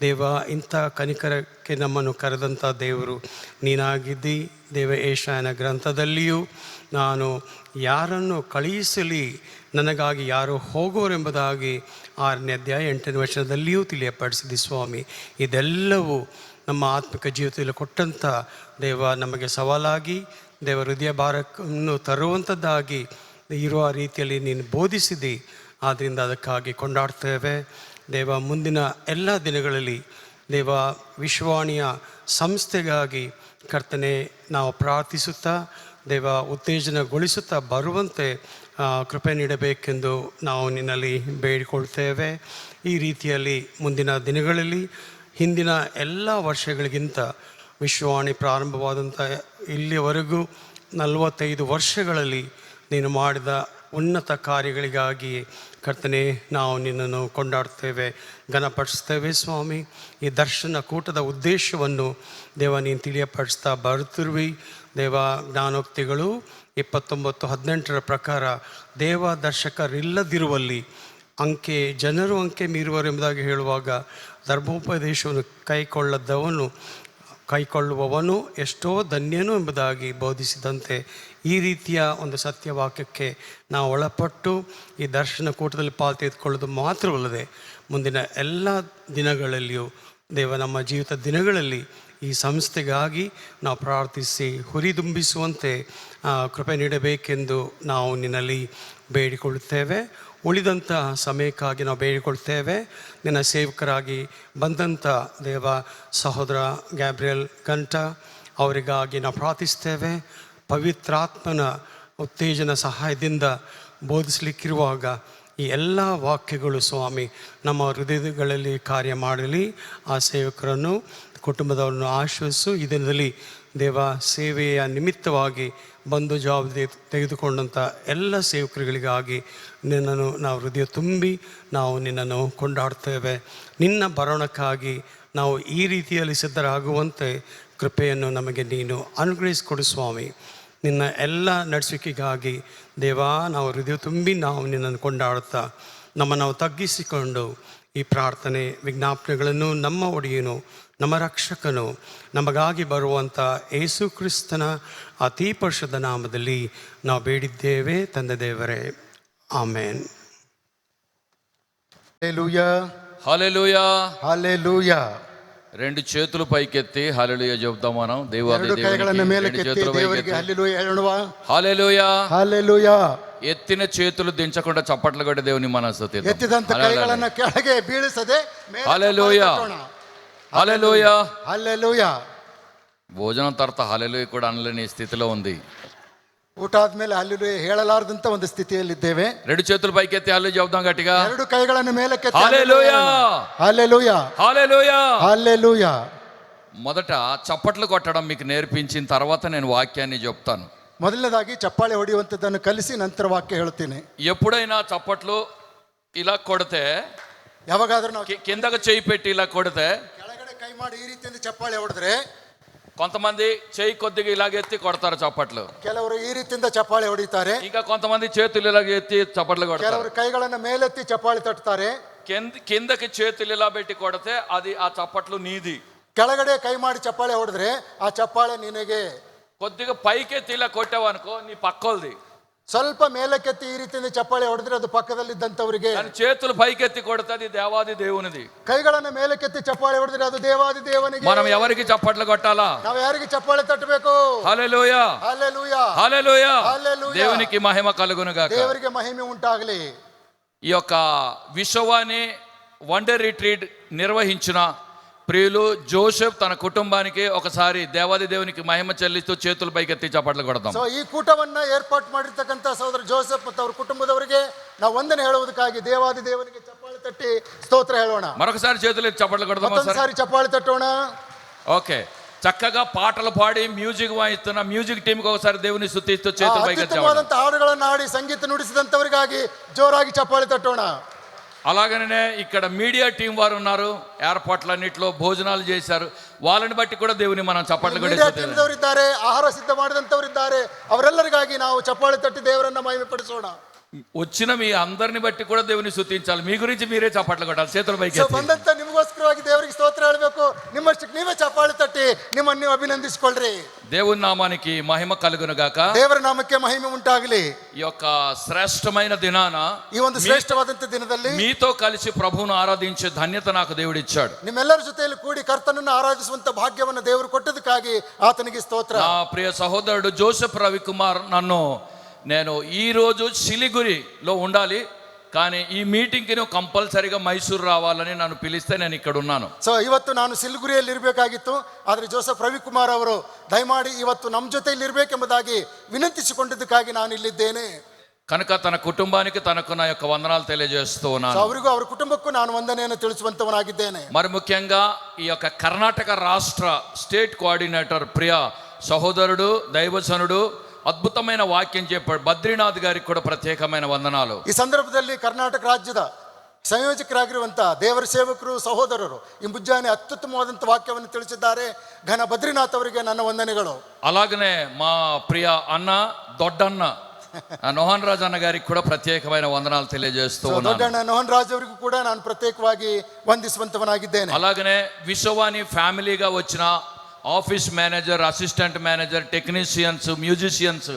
ದೇವ. ಇಂಥ ಕನಿಕರಕ್ಕೆ ನಮ್ಮನ್ನು ಕರೆದಂಥ ದೇವರು ನೀನಾಗಿದ್ದಿ ದೇವ. ಯೆಶಾಯನ ಗ್ರಂಥದಲ್ಲಿಯೂ ನಾನು ಯಾರನ್ನು ಕಳುಹಿಸಲಿ, ನನಗಾಗಿ ಯಾರು ಹೋಗೋರೆಂಬುದಾಗಿ 6ನೇ ಅಧ್ಯಾಯ 8ನೇ ವಚನದಲ್ಲಿಯೂ ತಿಳಿಯಪಡಿಸಿದಿ ಸ್ವಾಮಿ. ಇದೆಲ್ಲವೂ ನಮ್ಮ ಆತ್ಮಿಕ ಜೀವಿತದಲ್ಲಿ ಕೊಟ್ಟಂಥ ದೇವ ನಮಗೆ ಸವಾಲಾಗಿ ದೇವ ಹೃದಯ ಭಾರವನ್ನು ತರುವಂಥದ್ದಾಗಿ ಇರುವ ರೀತಿಯಲ್ಲಿ ನೀನು ಬೋಧಿಸಿದಿ. ಆದ್ದರಿಂದ ಅದಕ್ಕಾಗಿ ಕೊಂಡಾಡ್ತೇವೆ ದೇವ. ಮುಂದಿನ ಎಲ್ಲ ದಿನಗಳಲ್ಲಿ ದೇವ ವಿಶ್ವವಾಣಿಯ ಸಂಸ್ಥೆಗಾಗಿ ಕರ್ತನೆ ನಾವು ಪ್ರಾರ್ಥಿಸುತ್ತಾ ದೇವ ಉತ್ತೇಜನಗೊಳಿಸುತ್ತಾ ಬರುವಂತೆ ಕೃಪೆ ನೀಡಬೇಕೆಂದು ನಾವು ನಿನ್ನಲ್ಲಿ ಬೇಡಿಕೊಳ್ತೇವೆ. ಈ ರೀತಿಯಲ್ಲಿ ಮುಂದಿನ ದಿನಗಳಲ್ಲಿ ಹಿಂದಿನ ಎಲ್ಲ ವರ್ಷಗಳಿಗಿಂತ ವಿಶ್ವವಾಣಿ ಪ್ರಾರಂಭವಾದಂಥ ಇಲ್ಲಿಯವರೆಗೂ 45 ವರ್ಷಗಳಲ್ಲಿ ನೀನು ಮಾಡಿದ ಉನ್ನತ ಕಾರ್ಯಗಳಿಗಾಗಿ ಕರ್ತನೆ ನಾವು ನಿನ್ನನ್ನು ಕೊಂಡಾಡ್ತೇವೆ, ಘನಪಡಿಸ್ತೇವೆ ಸ್ವಾಮಿ. ಈ ದರ್ಶನ ಕೂಟದ ಉದ್ದೇಶವನ್ನು ದೇವ ನೀನು ತಿಳಿಯಪಡಿಸ್ತಾ ಬರುತ್ತಿರುವಿ. ದೇವ ಜ್ಞಾನೋಕ್ತಿಗಳು 29:18 ಪ್ರಕಾರ ದೇವ ದರ್ಶಕರಿಲ್ಲದಿರುವಲ್ಲಿ ಜನರು ಅಂಕೆ ಮೀರುವರು ಎಂಬುದಾಗಿ ಹೇಳುವಾಗ ಧರ್ಮೋಪದೇಶವನ್ನು ಕೈಕೊಳ್ಳುವವನು ಎಷ್ಟೋ ಧನ್ಯನು ಎಂಬುದಾಗಿ ಬೋಧಿಸಿದಂತೆ ಈ ರೀತಿಯ ಒಂದು ಸತ್ಯವಾಕ್ಯಕ್ಕೆ ನಾವು ಒಳಪಟ್ಟು ಈ ದರ್ಶನ ಕೂಟದಲ್ಲಿ ಪಾಲು ತೆಗೆದುಕೊಳ್ಳೋದು ಮಾತ್ರವಲ್ಲದೆ ಮುಂದಿನ ಎಲ್ಲ ದಿನಗಳಲ್ಲಿಯೂ ದೇವ ನಮ್ಮ ಜೀವಿತ ದಿನಗಳಲ್ಲಿ ಈ ಸಂಸ್ಥೆಗಾಗಿ ನಾವು ಪ್ರಾರ್ಥಿಸಿ ಹುರಿದುಂಬಿಸುವಂತೆ ಕೃಪೆ ನೀಡಬೇಕೆಂದು ನಾವು ನಿನ್ನಲ್ಲಿ ಬೇಡಿಕೊಳ್ಳುತ್ತೇವೆ. ಉಳಿದಂಥ ಸಮಯಕ್ಕಾಗಿ ನಾವು ಬೇಡಿಕೊಳ್ತೇವೆ. ನಿನ್ನ ಸೇವಕರಾಗಿ ಬಂದಂಥ ದೇವ ಸಹೋದರ ಗ್ಯಾಬ್ರಿಯಲ್ ಗಂಟ ಅವರಿಗಾಗಿ ನಾವು ಪ್ರಾರ್ಥಿಸ್ತೇವೆ. ಪವಿತ್ರಾತ್ಮನ ಉತ್ತೇಜನ ಸಹಾಯದಿಂದ ಬೋಧಿಸಲಿಕ್ಕಿರುವಾಗ ಈ ಎಲ್ಲ ವಾಕ್ಯಗಳು ಸ್ವಾಮಿ ನಮ್ಮ ಹೃದಯಗಳಲ್ಲಿ ಕಾರ್ಯ ಮಾಡಲಿ. ಆ ಸೇವಕರನ್ನು ಕುಟುಂಬದವರನ್ನು ಆಶ್ವಸಿಸು. ಈ ದಿನದಲ್ಲಿ ದೇವ ಸೇವೆಯ ನಿಮಿತ್ತವಾಗಿ ಬಂದು ಜವಾಬ್ದಾರಿ ತೆಗೆದುಕೊಂಡಂಥ ಎಲ್ಲ ಸೇವಕರುಗಳಿಗಾಗಿ ನಿನ್ನನ್ನು ನಾವು ಹೃದಯ ತುಂಬಿ ನಾವು ನಿನ್ನನ್ನು ಕೊಂಡಾಡ್ತೇವೆ. ನಿನ್ನ ಬರೋಣಕ್ಕಾಗಿ ನಾವು ಈ ರೀತಿಯಲ್ಲಿ ಸಿದ್ಧರಾಗುವಂತೆ ಕೃಪೆಯನ್ನು ನಮಗೆ ನೀನು ಅನುಗ್ರಹಿಸಿಕೊಡು ಸ್ವಾಮಿ. ನಿನ್ನ ಎಲ್ಲ ನಡೆಸುವಿಕೆಗಾಗಿ ದೇವಾ ನಾವು ಹೃದಯ ತುಂಬಿ ನಾವು ನಿನ್ನನ್ನು ಕೊಂಡಾಡುತ್ತಾ ನಾವು ತಗ್ಗಿಸಿಕೊಂಡು ಈ ಪ್ರಾರ್ಥನೆ ವಿಜ್ಞಾಪನೆಗಳನ್ನು ನಮ್ಮ ಒಡೆಯನು ನಮ್ಮ ರಕ್ಷಕನು ನಮಗಾಗಿ ಬರುವಂಥ ಯೇಸು ಕ್ರಿಸ್ತನ ಅತಿ ಪರಿಶುದ್ಧ ನಾಮದಲ್ಲಿ ನಾವು ಬೇಡಿದ್ದೇವೆ ತಂದೆ ದೇವರೇ, ಆಮೇನ್. హల్లెలూయా హల్లెలూయా హల్లెలూయా. రెండు చేతులు పైకెత్తి హల్లెలూయా చెప్తాం మనం. దేవాది ಎರಡು ಕೈಗಳನ್ನು ಮೇಲಕ್ಕೆತ್ತಿ ದೇವರಿಗೆ ಹల్లెలೂಯಾ ಹೇಳುವ. హల్లెలూయా హల్లెలూయా. ఎత్తిన చేతులు దించకుండా చప్పట్లు కొట్టి దేవుని మన స్తుతిద్దాం. ಎತ್ತಿದಂತ ಕೈಗಳನ್ನು ಕೆಳಗೆ ಬೀಳಿಸದೆ ಮೇಲೆ హల్లెలూయా హల్లెలూయా హల్లెలూయా. భోజనం తర్వాత హల్లెలూయా కూడా అనలేని స్థితిలో ఉంది. ಊಟ ಆದ್ಮೇಲೆ ಹల్లెలూయಾ ಹೇಳಲಾರದಂತ ಒಂದು ಸ್ಥಿತಿಯಲ್ಲಿದ್ದೇವೆ. రెండు చేతులు పైకెత్తి హల్లెలూయా చెప్దాం గట్టిగా. ಎರಡು ಕೈಗಳನ್ನು ಮೇಲಕ್ಕೆತ್ತಿ హల్లెలూయా హల్లెలూయా హల్లెలూయా హల్లెలూయా. మొదట చప్పట్లు కొట్టడం మీకు నేర్పించిన తర్వాత నేను వాక్యాన్ని చెప్తాను. ಮೊದಲನೇದಾಗಿ ಚಪ್ಪಾಳೆ ಹೊಡೆಯುವಂಥದ್ದನ್ನು ಕಲಿಸಿ ನಂತರ ವಾಕ್ಯ ಹೇಳ್ತೀನಿ. ఎప్పుడైనా చప్పట్లు ఇలా కొడితే ಯಾವಾಗಾದ್ರೂ ನಾವು కిందకు చేయి పెట్టి ఇలా కొడితే ಕೆಳಗಡೆ ಕೈ ಮಾಡಿ ಈ ರೀತಿಯಿಂದ ಚಪ್ಪಾಳೆ ಹೊಡೆದ್ರೆ కొంతమంది చేయి కొద్దిగా ఇలాగెత్తి కొడతారు చప్పట్లు. ಕೆಲವರು ಈ ರೀತಿಯಿಂದ ಚಪ್ಪಾಳೆ ಹೊಡಿತಾರೆ. ఇంకా కొంతమంది చేతులు ఇలాగ ఎత్తి చప్పట్లు కొడతారు. ಕೆಲವರು ಕೈಗಳನ್ನು ಮೇಲೆತ್ತಿ ಚಪ್ಪಾಳೆ ತಟ್ತಾರೆ. కిందకి చేతులు ఇలా పెట్టి కొడితే అది ఆ చప్పట్లు నీది. ಕೆಳಗಡೆ ಕೈ ಮಾಡಿ ಚಪ್ಪಾಳೆ ಹೊಡೆದ್ರೆ ಆ ಚಪ್ಪಾಳೆ ನಿನಗೆ. కొద్దిగా పైకెత్తి ఇలా కొట్టావనుకో నీ పక్కోల్ది. ಸ್ವಲ್ಪ ಮೇಲಕ್ಕೆತ್ತಿ ಈ ರೀತಿಯಿಂದ ಚಪ್ಪಾಳೆ ಹೊಡೆದ್ರೆ ಅದು ಪಕ್ಕದಲ್ಲಿದ್ದಂಥವರಿಗೆ. చేతులు పైకెత్తి కొడితే అది దేవాది దేవునిది. ಕೈಗಳನ್ನು ಮೇಲಕ್ಕೆತ್ತಿ ಚಪ್ಪಾಳೆ ಹೊಡೆದ್ರೆ ಅದು ದೇವಾದಿ ದೇವನಿಗೆ. మనం ఎవరికి చప్పట్లు కొట్టాలా? ನಾವು ಯಾರಿಗೆ ಚಪ್ಪಾಳೆ ತಟ್ಟಬೇಕು? హల్లెలూయా హల్లెలూయా హల్లెలూయా. హల్లెలూయా. దేవునికి మహిమ కలుగును గాక. ದೇವರಿಗೆ ಮಹಿಮೆ ಉಂಟಾಗಲಿ. ఈ యొక్క విశ్వవాణి వండర్ రిట్రీట్ నిర్వహించిన ప్రియులు జోసెఫ్ తన కుటుంబానికి ఒకసారి దేవాది దేవునికి మహిమ చెల్లిస్తూ చేతులు పైకెత్తి చప్పట్లు కొడతాం. ಸೊ ಈ ಕೂಟವನ್ನ ಏರ್ಪಾటు ಮಾಡಿರ್ತಕ್ಕಂಥ ಸಹೋದರ ಜೋಸೆಫ್ ಮತ್ತು ಅವರ ಕುಟುಂಬದವರಿಗೆ ನಾವು ವಂದನೆ ಹೇಳುವುದಕ್ಕಾಗಿ ದೇವಾದಿ ದೇವನಿಗೆ ಚಪ್ಪಾಳೆ ತಟ್ಟಿ ಸ್ತೋತ್ರ ಹೇಳೋಣ. మరొకసారి చేతులు ఎత్తి చప్పట్లు కొడదాం. ಮತ್ತೊಂದ್ಸಾರಿ ಚಪ್ಪಾಳೆ ತಟ್ಟೋಣ. ఓకే, చక్కగా పాటలు పాడి మ్యూజిక్ వాయిస్తున్న మ్యూజిక్ టీమ్ కి ఒకసారి దేవుని స్తుతిస్తూ చేతులు పైకెత్తి ಅತ್ಯುತ್ತಮವಾದಂತಹ ಹಾಡುಗಳನ್ನು ಹಾಡಿ ಸಂಗೀತ ನುಡಿಸಿದಂತವರಿಗಾಗಿ ಜೋರಾಗಿ ಚಪ್ಪಾಳೆ ತಟ್ಟೋಣ. అలాగనే ఇక్కడ మీడియా టీం వారు ఉన్నారు, ఏర్పాట్లన్నింటిలో భోజనాలు చేశారు. వాళ్ళని బట్టి కూడా దేవుని మనం చప్పట్లు ಕೊಟ್ಟಿದ್ದಾರೆ, ಆಹಾರ ಸಿದ್ಧ ಮಾಡಿದಂತವರಿದ್ದಾರೆ. ಅವರೆಲ್ಲರಿಗಾಗಿ ನಾವು ಚಪ್ಪಾಳೆ ತಟ್ಟಿ ದೇವರನ್ನ ಮಹಿಮೆ ಪಡಿಸೋಣ. వచ్చిన మీ అందరిని బట్టి కూడా దేవుని స్తుతించాలి. మీ గురించి మీరే చప్పట్లు కొట్టాలి. చేతుల పైకి ಬಂದಂತ ನಿಮಗೋಸ್ಕರವಾಗಿ ದೇವರಿಗೆ ಸ್ತೋತ್ರ ಹೇಳಬೇಕು. ನಿಮ್ಮಷ್ಟಕ್ಕೆ ನೀವೇ ಚಪ್ಪಾಳೆ ತಟ್ಟಿ ನಿಮ್ಮನ್ನು ನೀವು ಅಭಿನಂದಿಸಿಕೊಳ್ಳ್ರಿ. దేవుని నామానికి మహిమ కలుగును గాక. ದೇವರ ನಾಮಕ್ಕೆ ಮಹಿಮೆ ಉಂಟಾಗಲಿ. ఈ యొక్క శ్రేష్టమైన దినాన, ಈ ಒಂದು ಶ್ರೇಷ್ಠವಾದಂತ ದಿನದಲ್ಲಿ మీతో కలిసి ప్రభువును ఆరాధించే ధన్యత నాకు దేవుడు ఇచ్చాడు. ನಿಮ್ಮೆಲ್ಲರ ಜೊತೆಯಲ್ಲಿ ಕೂಡಿ ಕರ್ತನನ್ನು ಆರಾಧಿಸುವಂತ ಭಾಗ್ಯವನ್ನು ದೇವರು ಕೊಟ್ಟದಕ್ಕಾಗಿ ಆತನಿಗೆ ಸ್ತೋತ್ರ. నా ప్రియ సహోదరుడు జోసెఫ్ రవికుమార్ నేను ఈ రోజు సిలిగురిలో ఉండాలి, కానీ ఈ మీటింగ్కి నువ్వు కంపల్సరీగా ಮೈಸೂರು రావాలని నన్ను పిలిస్తే నేను ఇక్కడ ఉన్నాను. ಸೊ ಇವತ್ತು ನಾನು ಸಿಲ್ಗುರಿಯಲ್ಲಿ ಇರಬೇಕಾಗಿತ್ತು, ಆದರೆ ಜೋಸೆಫ್ ರವಿಕುಮಾರ್ ಅವರು ದಯಮಾಡಿ ಇವತ್ತು ನಮ್ಮ ಜೊತೆಯಲ್ಲಿ ಇರಬೇಕೆಂಬುದಾಗಿ ವಿನಂತಿಸಿಕೊಂಡಿದ್ದಕ್ಕಾಗಿ ನಾನು ಇಲ್ಲಿದ್ದೇನೆ. కనుక తన కుటుంబానికి తనకు నా యొక్క వందనాలు తెలియజేస్తూ ಸೊ ఉన్నాను. ಅವರಿಗೂ ಅವರ ಕುಟುಂಬಕ್ಕೂ ನಾನು ವಂದನೆಯನ್ನು ತಿಳಿಸುವಂತವನಾಗಿದ್ದೇನೆ. మరి ముఖ్యంగా ఈ యొక్క కర్ణాటక రాష్ట్ర స్టేట్ కోఆర్డినేటర్ ప్రియ సహోదరుడు దైవజనుడు అద్భుతమైన వాక్యం చెప్పాడు బద్రీనాథ్ గారికి కూడా ప్రత్యేకమైన వందనాలు. ಈ ಸಂದರ್ಭದಲ್ಲಿ ಕರ್ನಾಟಕ ರಾಜ್ಯದ ಸಂಯೋಜಕರಾಗಿರುವಂಥ ದೇವರ ಸೇವಕರು ಸಹೋದರರು ಈ ಮುಂಜಾನೆ ಅತ್ಯುತ್ತಮವಾದಂಥ ವಾಕ್ಯವನ್ನು ತಿಳಿಸಿದ್ದಾರೆ. ಘನ ಬದ್ರಿನಾಥ್ ಅವರಿಗೆ ನನ್ನ ವಂದನೆಗಳು. అలాగనే మా ప్రియ అన్న దొడ్డన్న నోహన్ రాజ్ అన్న గారికి కూడా ప్రత్యేకమైన వందనాలు తెలియజేస్తూ ఉన్నాను. ದೊಡ್ಡಣ್ಣ ಮೋಹನ್ ರಾಜ್ ಅವರಿಗೂ ಕೂಡ ನಾನು ಪ್ರತ್ಯೇಕವಾಗಿ ವಂದಿಸುವಂತವನಾಗಿದ್ದೇನೆ. అలాగనే విశ్వవాణి ఫ్యామిలీగా వచ్చిన office manager, assistant manager, technicians, musicians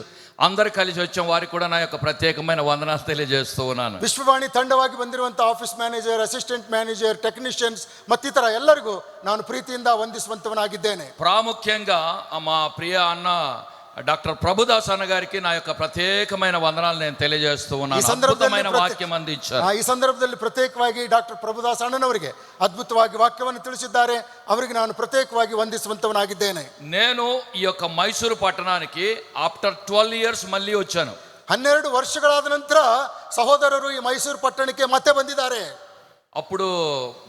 అందరు కలిసి వచ్చాం. వారికి కూడా నా యొక్క ప్రత్యేకమైన వందనాలు తెలియజేస్తూ ఉన్నాను. ವಿಶ್ವವಾಣಿ ತಂಡವಾಗಿ ಬಂದಿರುವಂಥ office manager, assistant manager, technicians ಮತ್ತಿತರ ಎಲ್ಲರಿಗೂ ನಾನು ಪ್ರೀತಿಯಿಂದ ವಂದಿಸುವಂತವನಾಗಿದ್ದೇನೆ. ప్రాముఖ్యంగా మా ప్రియ అన్న డాక్టర్ ప్రభుదాస్ అన్న గారికి నా యొక్క ప్రత్యేకమైన వందనాలు నేను తెలియజేస్తూ ఉన్నాను. అద్భుతమైన వాక్యం అందించారు. ಈ ಸಂದರ್ಭದಲ್ಲಿ ಪ್ರತ್ಯೇಕವಾಗಿ ಡಾಕ್ಟರ್ ಪ್ರಭುದಾಸ್ ಅಣ್ಣನವರಿಗೆ ಅದ್ಭುತವಾಗಿ ವಾಕ್ಯವನ್ನು ತಿಳಿಸಿದ್ದಾರೆ. ಅವರಿಗೆ ನಾನು ಪ್ರತ್ಯೇಕವಾಗಿ ವಂದಿಸುವಂತವನಾಗಿದ್ದೇನೆ. నేను ఈ యొక్క మైసూరు పట్టణానికి ఆఫ్టర్ 12 years మళ్ళీ వచ్చాను. 12 ವರ್ಷಗಳಾದ ನಂತರ ಸಹೋದರರು ಈ ಮೈಸೂರು ಪಟ್ಟಣಕ್ಕೆ ಮತ್ತೆ ಬಂದಿದ್ದಾರೆ. అప్పుడు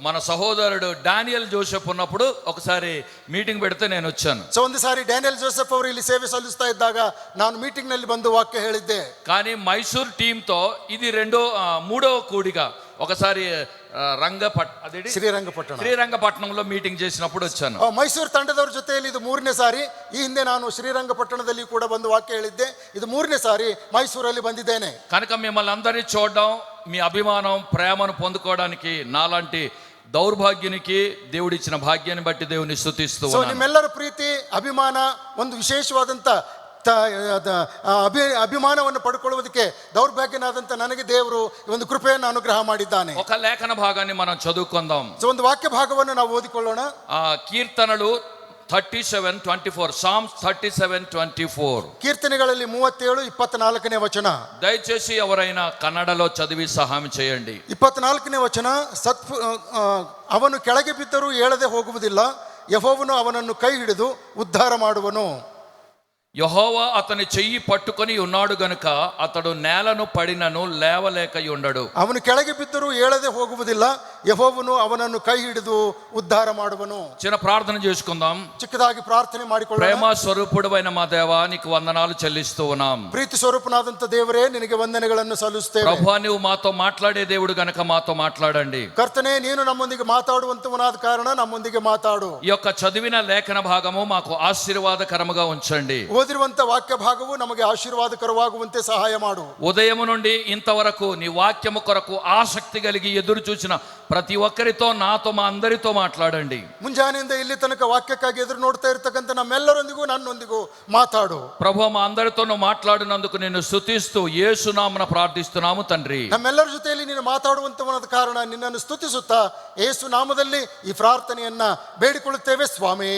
మన సహోదరుడు డానియల్ జోసెఫ్ ఉన్నప్పుడు ఒకసారి మీటింగ్ పెడితే నేను వచ్చాను. ಸೊ ಒಂದು ಸಾರಿ ಡ್ಯಾನಿಯಲ್ ಜೋಸೆಫ್ ಅವರು ಇಲ್ಲಿ ಸೇವೆ ಸಲ್ಲಿಸ್ತಾ ಇದ್ದಾಗ ನಾನು ಮೀಟಿಂಗ್ ನಲ್ಲಿ ಬಂದು ವಾಕ್ಯ ಹೇಳಿದ್ದೆ. కానీ మైసూర్ టీంతో ఇది మూడో కూడిక. ఒకసారి శ్రీరంగపట్నంలో మీటింగ్ చేసినప్పుడు వచ్చాను. ಮೈಸೂರು ತಂಡದವರ ಜೊತೆಯಲ್ಲಿ ಇದು 3ನೇ ಸಾರಿ. ಈ ಹಿಂದೆ ನಾನು ಶ್ರೀರಂಗಪಟ್ಟಣದಲ್ಲಿ ಕೂಡ ಬಂದು ವಾಕ್ಯ ಹೇಳಿದ್ದೆ. ಇದು 3ನೇ ಸಾರಿ ಮೈಸೂರಲ್ಲಿ ಬಂದಿದ್ದೇನೆ. కనుక మిమ్మల్ని అందరినీ చూడడం, మీ అభిమానం, ప్రేమను పొందుకోవడానికి నాలాంటి దౌర్భాగ్యునికి దేవుడిచ్చిన భాగ్యాన్ని బట్టి దేవుని స్తుతిస్తూ ಸೊ ఉన్నాను. ನಿಮ್ಮೆಲ್ಲರ ಪ್ರೀತಿ ಅಭಿಮಾನ ಒಂದು ವಿಶೇಷವಾದಂಥ ಅಭಿಮಾನವನ್ನು ಪಡ್ಕೊಳ್ಳುವುದಕ್ಕೆ ದೌರ್ಭಾಗ್ಯನಾದಂಥ ನನಗೆ ದೇವರು ಒಂದು ಕೃಪೆಯನ್ನು ಅನುಗ್ರಹ ಮಾಡಿದ್ದಾನೆ. ఒక లేఖన భాగాన్ని మనం చదువుకుందాం. ಸೊ ಒಂದು ವಾಕ್ಯ ಭಾಗವನ್ನು ನಾವು ಓದಿಕೊಳ್ಳೋಣ. కీర్తనలు 37:24, Psalms 37:24. ಕೀರ್ತನೆಗಳಲ್ಲಿ 37:24ನೇ ವಚನ. దయచేసి ఎవరైనా కన్నడలో చదివి సహాయం చేయండి. 24ನೇ ವಚನ. ಅವನು ಕೆಳಗೆ ಬಿದ್ದರೂ ಏಳದೆ ಹೋಗುವುದಿಲ್ಲ, ಯೆಹೋವನು ಅವನನ್ನು ಕೈ ಹಿಡಿದು ಉದ್ಧಾರ ಮಾಡುವನು. యెహోవా అతని చెయ్యి పట్టుకొని ఉన్నాడు గనుక అతడు నేలను పడినను లేవలేక ఉండడు. ಅವನು ಕೆಳಗೆ ಬಿದ್ದರೂ ಏಳದೆ ಹೋಗುವುದಿಲ್ಲ, ಯೆಹೋವನು ಅವನನ್ನು ಕೈ ಹಿಡಿದು ಉದ್ಧಾರ ಮಾಡುವನು. చిన్న ప్రార్థన చేసుకుందాం. ಚಿಕ್ಕದಾಗಿ ಪ್ರಾರ್ಥನೆ ಮಾಡಿಕೊಳ್ಳೋಣ. ప్రేమ స్వరూపుడైన మా దేవా, నీకు వందనాలు చెల్లిస్తూ ఉన్నాం. ಪ್ರೀತಿ ಸ್ವರೂಪನಾದಂಥ ದೇವರೇ, ನಿನಗೆ ವಂದನೆಗಳನ್ನು ಸಲ್ಲಿಸುತ್ತೇವೆ. ప్రభువా, నువ్వు మాతో మాట్లాడే దేవుడు గనుక మాతో మాట్లాడండి. ಕರ್ತನೇ, ನೀನು ನಮ್ಮೊಂದಿಗೆ ಮಾತಾಡುವಂತವನಾದ ಕಾರಣ ನಮ್ಮೊಂದಿಗೆ ಮಾತಾಡು. ఈ యొక్క చదివిన లేఖన భాగము మాకు ఆశీర్వాదకరముగా ఉంచండి. ಓದಿರುವಂತ ವಾಕ್ಯ ಭಾಗವು ನಮಗೆ ಆಶೀರ್ವಾದಕರವಾಗುವಂತೆ ಸಹಾಯ ಮಾಡು. ఉదయం నుండి ఇంతవరకు నీ వాక్యము కొరకు ఆసక్తి కలిగి ఎదురు చూసిన ప్రతి ఒక్కరితో, నాతో, మా అందరితో మాట్లాడండి. ಮುಂಜಾನೆಯಿಂದ ಇಲ್ಲಿ ತನಕ ವಾಕ್ಯಕ್ಕಾಗಿ ಎದುರು ನೋಡ್ತಾ ಇರತಕ್ಕಂಥ ನಮ್ಮೆಲ್ಲರೊಂದಿಗೂ ನನ್ನೊಂದಿಗೂ ಮಾತಾಡು. ప్రభువా, మా అందరితో నువ్వు మాట్లాడినందుకు నిన్ను స్తుతిస్తూ యేసు నామమున ప్రార్థిస్తున్నాము తండ్రి. ನಮ್ಮೆಲ್ಲರ ಜೊತೆಯಲ್ಲಿ ನೀನು ಮಾತಾಡುವಂತವನಾದ ಕಾರಣ ನಿನ್ನನ್ನು ಸ್ತುತಿಸುತ್ತಾ ಯೇಸು ನಾಮದಲ್ಲಿ ಈ ಪ್ರಾರ್ಥನೆಯನ್ನ ಬೇಡಿಕೊಳ್ಳುತ್ತೇವೆ ಸ್ವಾಮಿ.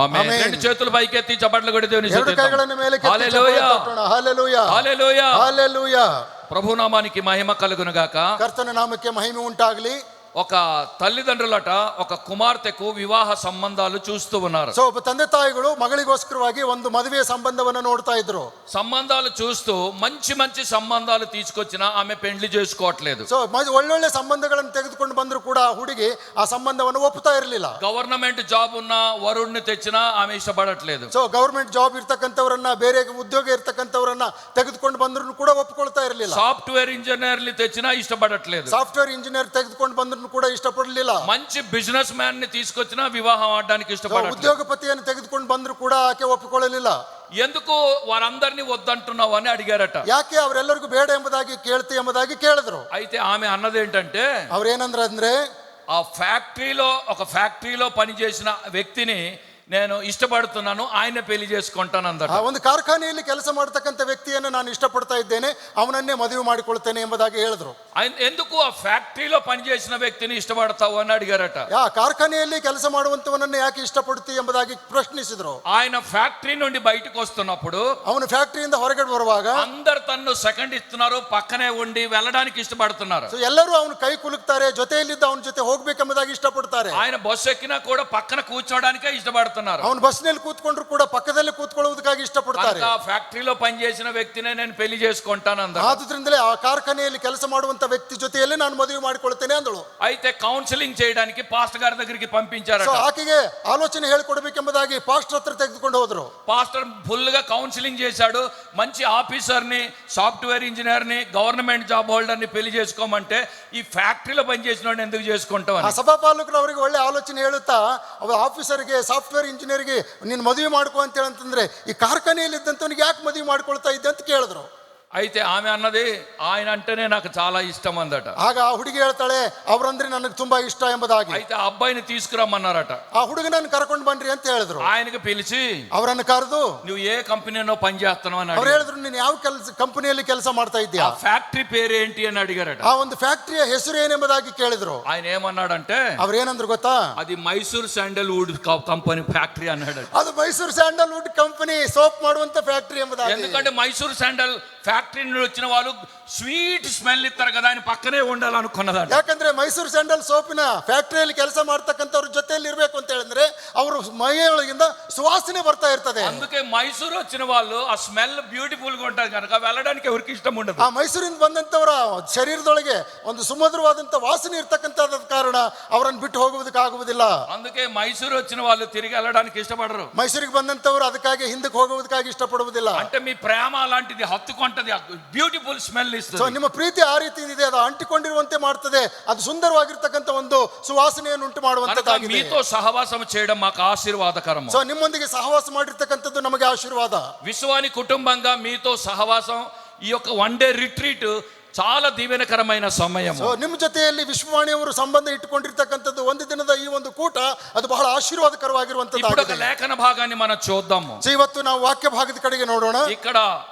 ఆమేన్. రెండు చేతులు పైకెత్తి చప్పట్లు కొట్టి దేవుని ಎರಡು ಕೈಗಳನ್ನು ಮೇಲೆ హల్లెలూయా, ಹಲ್ಲೆಲೂಯಾ, హల్లెలూయా, ಹಲ್ಲೆಲೂಯಾ. ప్రభు నామానికి మహిమ కలుగును గాక. ಕರ್ತನ ನಾಮಕ್ಕೆ ಮಹಿಮೆ ಉಂಟಾಗಲಿ. ఒక తల్లిదండ్రులట ఒక కుమార్తెకు వివాహ సంబంధాలు చూస్తూ ఉన్నారు. ಸೊ ಒಬ್ಬ ತಂದೆ ತಾಯಿಗಳು ಮಗಳಿಗೋಸ್ಕರವಾಗಿ ಒಂದು ಮದುವೆಯ ಸಂಬಂಧವನ್ನು ನೋಡ್ತಾ ಇದ್ರು. సంబంధాలు చూస్తూ మంచి మంచి సంబంధాలు తీసుకొచ్చినా ఆమె పెండ్లి చేసుకోవట్లేదు. ಸೊ ಒಳ್ಳೊಳ್ಳೆ ಸಂಬಂಧಗಳನ್ನು ತೆಗೆದುಕೊಂಡು ಬಂದ್ರು ಕೂಡ ಹುಡುಗಿ ಆ ಸಂಬಂಧವನ್ನು ಒಪ್ಪುತ್ತಾ ಇರಲಿಲ್ಲ. గవర్నమెంట్ జాబ్ ఉన్న వరుణ్ణి తెచ్చినా ఆమె ఇష్టపడట్లేదు. ಸೊ ಗವರ್ಮೆಂಟ್ ಜಾಬ್ ಇರ್ತಕ್ಕಂಥವರನ್ನ, ಬೇರೆ ಉದ್ಯೋಗ ಇರ್ತಕ್ಕಂಥವರನ್ನ ತೆಗೆದುಕೊಂಡು ಬಂದ್ರು ಕೂಡ ಒಪ್ಪಿಕೊಳ್ತಾ ಇರಲಿಲ್ಲ. సాఫ్ట్వేర్ ఇంజనీర్లు తెచ్చినా ఇష్టపడట్లేదు. ಸಾಫ್ಟ್ವೇರ್ ಇಂಜಿನಿಯರ್ ತೆಗೆದುಕೊಂಡು ಬಂದ್ರು ಕೂಡ ಇಷ್ಟಪಡಲಿಲ್ಲ. మంచి బిజినెస్ మ్యాన్ ని తీసుకొచ్చినా వివాహం ఆడడానికి ఇష్టపడట్లేదు. ಉದ್ಯೋಗಪತಿಯನ್ನು ತೆಗೆದುಕೊಂಡು ಬಂದ್ರು ಕೂಡ ಆಕೆ ಒಪ್ಪಿಕೊಳ್ಳಲಿಲ್ಲ. ఎందుకు వారందరినీ వద్దంటున్నావు అని అడిగారట. ಯಾಕೆ ಅವರೆಲ್ಲರಿಗೂ ಬೇಡ ಎಂಬುದಾಗಿ ಕೇಳ್ತಿ ಎಂಬುದಾಗಿ ಕೇಳಿದ್ರು. అయితే ఆమె అన్నదేంటంటే, ಅವ್ರೇನಂದ್ರೆ ఆ ఫ్యాక్టరీలో పనిచేసిన వ్యక్తిని నేను ఇష్టపడుతున్నాను, ఆయన పెళ్లి చేసుకుంటాను అందట. ಆ ಒಂದು ಕಾರ್ಖಾನೆಯಲ್ಲಿ ಕೆಲಸ ಮಾಡತಕ್ಕಂಥ ವ್ಯಕ್ತಿಯನ್ನು ನಾನು ಇಷ್ಟಪಡ್ತಾ ಇದ್ದೇನೆ, ಅವನನ್ನೇ ಮದುವೆ ಮಾಡಿಕೊಳ್ತೇನೆ ಎಂಬುದಾಗಿ ಹೇಳಿದ್ರು. ఎందుకు ఆ ఫ్యాక్టరీలో పనిచేసిన వ్యక్తిని ఇష్టపడతావు అని అడిగారట. ಆ ಕಾರ್ಖಾನೆಯಲ್ಲಿ ಕೆಲಸ ಮಾಡುವಂತವನನ್ನು ಯಾಕೆ ಇಷ್ಟಪಡ್ತಿ ಎಂಬುದಾಗಿ ಪ್ರಶ್ನಿಸಿದ್ರು. ఆయన ఫ్యాక్టరీ నుండి బయటకు వస్తున్నప్పుడు ಅವನು ಫ್ಯಾಕ್ಟರಿಯಿಂದ ಹೊರಗಡೆ ಬರುವಾಗ అందరు తన్ను సెకండ్ ఇస్తున్నారు, పక్కనే ఉండి వెళ్ళడానికి ఇష్టపడుతున్నారు. ಸೊ ಎಲ್ಲರೂ ಅವನು ಕೈ ಕುಲುಕ್ತಾರೆ, ಜೊತೆಯಲ್ಲಿದ್ದ ಅವನ ಜೊತೆ ಹೋಗ್ಬೇಕೆಂಬುದಾಗಿ ಇಷ್ಟಪಡ್ತಾರೆ. ఆయన బస్సు ఎక్కినా కూడా పక్కన కూర్చోవడానికే ఇష్టపడుతున్నారు. ಅವನು ಬಸ್ನಲ್ಲಿ ಕೂತ್ಕೊಂಡ್ರು ಕೂಡ ಪಕ್ಕದಲ್ಲಿ ಕೂತ್ಕೊಳ್ಳುವುದಕ್ಕಾಗಿ ಇಷ್ಟಪಡ್ತಾರೆ. ఆ ఫ్యాక్టరీలో పనిచేసిన వ్యక్తినే నేను పెళ్లి చేసుకుంటాను అంద. ಆದ್ರಿಂದಲೇ ಆ ಕಾರ್ಖಾನೆಯಲ್ಲಿ ಕೆಲಸ ಮಾಡುವಂತ ವ್ಯಕ್ತಿ ಜೊತೆಯಲ್ಲಿ ನಾನು ಮದುವೆ ಮಾಡಿಕೊಳ್ತೇನೆ ಅಂದಳು. అయితే కౌన్సిలింగ్ చేయడానికి పాస్టర్ గారి దగ్గరికి పంపించారట. ಸೊ ಆಕೆಗೆ ಆಲೋಚನೆ ಹೇಳಿಕೊಡ್ಬೇಕೆಂಬುದಾಗಿ ಪಾಸ್ಟರ್ ಹತ್ರ ತೆಗೆದುಕೊಂಡು ಹೋದ್ರು. పాస్టర్ ఫుల్ గా కౌన్సిలింగ్ చేశాడు. మంచి ఆఫీసర్ ని, సాఫ్ట్వేర్ ఇంజనీర్ ని, గవర్నమెంట్ జాబ్ హోల్డర్ ని పెళ్లి చేసుకోమంటే ఈ ఫ్యాక్టరీలో పనిచేసిన వాడిని ఎందుకు చేసుకుంటావు ಆ అని. ಸಭಾಪಾಲಕರು ಅವರಿಗೆ ಒಳ್ಳೆ ಆಲೋಚನೆ ಹೇಳುತ್ತಾ, ಅವ ಆಫೀಸರ್ಗೆ, ಸಾಫ್ಟ್ವೇರ್ ಇಂಜಿನಿಯರ್ಗೆ ನೀನು ಮದುವೆ ಮಾಡ್ಕೋ ಅಂತ ಹೇಳಂತಂದ್ರೆ ಈ ಕಾರ್ಖಾನೆಯಲ್ಲಿ ಇದ್ದಂತವನಿಗೆ ಯಾಕೆ ಮದುವೆ ಮಾಡ್ಕೊಳ್ತಾ ಇದ್ದೆ ಅಂತ ಕೇಳಿದ್ರು. అయితే ఆమె అన్నది ఆయన అంటేనే నాకు చాలా ఇష్టం అందట. ಆಗ ಆ ಹುಡುಗಿ ಹೇಳ್ತಾಳೆ, ಅವರಂದ್ರೆ ನನಗೆ ತುಂಬಾ ಇಷ್ಟ ಎಂಬುದಾಗಿ. అయితే ఆ అబ్బాయిని తీసుకురమ్మన్నారట. ಆ ಹುಡುಗನನ್ನು ಕರ್ಕೊಂಡು ಬನ್ರಿ ಅಂತ ಹೇಳಿದ್ರು. ఆయనకి పిలిచి ಅವರನ್ನು ಕರೆದು నువ్వు ఏ కంపెనీలో పని చేస్తున్నావు అని ಅವ್ರು అడిగారు. ಹೇಳಿದ್ರು, ನೀನು ಯಾವ ಕಂಪನಿಯಲ್ಲಿ ಕೆಲಸ ಮಾಡ್ತಾ ಇದ್ದೀಯಾ, ఆ ఫ్యాక్టరీ పేరు ఏంటి అని అడిగారట. ಆ ಒಂದು ಫ್ಯಾಕ್ಟರಿಯ ಹೆಸರು ಏನೆಂಬುದಾಗಿ ಕೇಳಿದ್ರು. ఆయన ఏమన్నాడంటే ಅವ್ರು ಏನಂದ್ರು ಗೊತ್ತಾ, అది మైసూర్ శాండల్వుడ్ కంపెనీ ఫ్యాక్టరీ అన్నాడు. ಅದು ಮೈಸೂರು ಸ್ಯಾಂಡಲ್ವುಡ್ ಕಂಪನಿ ಸೋಪ್ ಮಾಡುವಂತ ಫ್ಯಾಕ್ಟರಿ ಎಂಬುದಾಗಿ. ఎందుకంటే మైసూర్ శాండల్ ఫ్యాక్టరీ నుండి వచ్చిన వాళ్ళు స్వీట్ స్మెల్ ఇస్తారు కదా, ఆయన పక్కనే ఉండాలనుకున్నదాట. ಯಾಕಂದ್ರೆ ಮೈಸೂರು ಸ್ಯಾಂಡಲ್ ಸೋಪಿನ ಫ್ಯಾಕ್ಟರಿಯಲ್ಲಿ ಕೆಲಸ ಮಾಡ್ತಕ್ಕಂಥವ್ರ ಜೊತೆಯಲ್ಲಿ ಇರ್ಬೇಕು ಅಂತ ಹೇಳಿದ್ರೆ ಅವರು ಮೈಯೊಳಗಿಂದ ಸುವಾಸನೆ ಬರ್ತಾ ಇರ್ತದೆ. అందుకే మైసూర్ వచ్చిన వాళ్ళు ఆ స్మెల్ బ్యూటిఫుల్ గా ఉంటుంది కనుక వెళ్ళడానికి ఎవరికి ఇష్టం ఉండదు. ಆ ಮೈಸೂರಿಂದ ಬಂದಂತವರ ಶರೀರದೊಳಗೆ ಒಂದು ಸುಮಧುರವಾದಂತ ವಾಸನೆ ಇರ್ತಕ್ಕಂಥದ ಕಾರಣ ಅವರನ್ನು ಬಿಟ್ಟು ಹೋಗುವುದಕ್ಕಾಗುವುದಿಲ್ಲ. అందుకే మైసూర్ వచ్చిన వాళ్ళు తిరిగి వెళ్ళడానికి ఇష్టపడరు. ಮೈಸೂರಿಗೆ ಬಂದಂತವರು ಅದಕ್ಕಾಗಿ ಹಿಂದಕ್ಕೆ ಹೋಗುವುದಕ್ಕಾಗಿ ಇಷ್ಟಪಡುವುದಿಲ್ಲ. అంటే మీ ప్రేమ అలాంటిది, హత్తుకుంటది, బ్యూటిఫుల్ స్మెల్ ಸೊ ఇస్తుంది. ನಿಮ್ಮ ಪ್ರೀತಿ ಆ ರೀತಿ ಇದೆ, ಅದು ಅಂಟಿಕೊಂಡಿರುವಂತೆ ಮಾಡ್ತದೆ, ಅದು ಸುಂದರವಾಗಿರ್ತಕ್ಕಂಥ ಒಂದು ಸುವಾಸನೆಯನ್ನು ಉಂಟು కనుక ಮಾಡುವಂತದ್ದಾಗಿದೆ. మీతో సహవాసం చేయడం మాకు ఆశీర్వాదకరం. ಸೊ ನಿಮ್ಮೊಂದಿಗೆ ಸಹವಾಸ ಮಾಡಿರ್ತಕ್ಕಂಥದ್ದು ನಮಗೆ ಆಶೀರ್ವಾದ. విశ్వాని కుటుంబంగా మీతో సహవాసం, ఈ యొక్క వన్ డే రిట్రీట్ చాలా దీవెనకరమైన సమయం. ಸೊ ನಿಮ್ಮ ಜೊತೆಯಲ್ಲಿ ವಿಶ್ವವಾಣಿಯವರು ಸಂಬಂಧ ಇಟ್ಟುಕೊಂಡಿರ್ತಕ್ಕಂಥದ್ದು ಒಂದು ದಿನದ ಈ ಒಂದು ಕೂಟ ಅದು ಬಹಳ ఇప్పుడు ఒక ಆಶೀರ್ವಾದಕರವಾಗಿರುವಂತದ್ದಾಗಿದೆ. లేఖన భాగాన్ని మనం చూద్దాము. ಸೊ ಇವತ್ತು ನಾವು ವಾಕ್ಯ ಭಾಗದ ಕಡೆಗೆ ನೋಡೋಣ. ఇక్కడ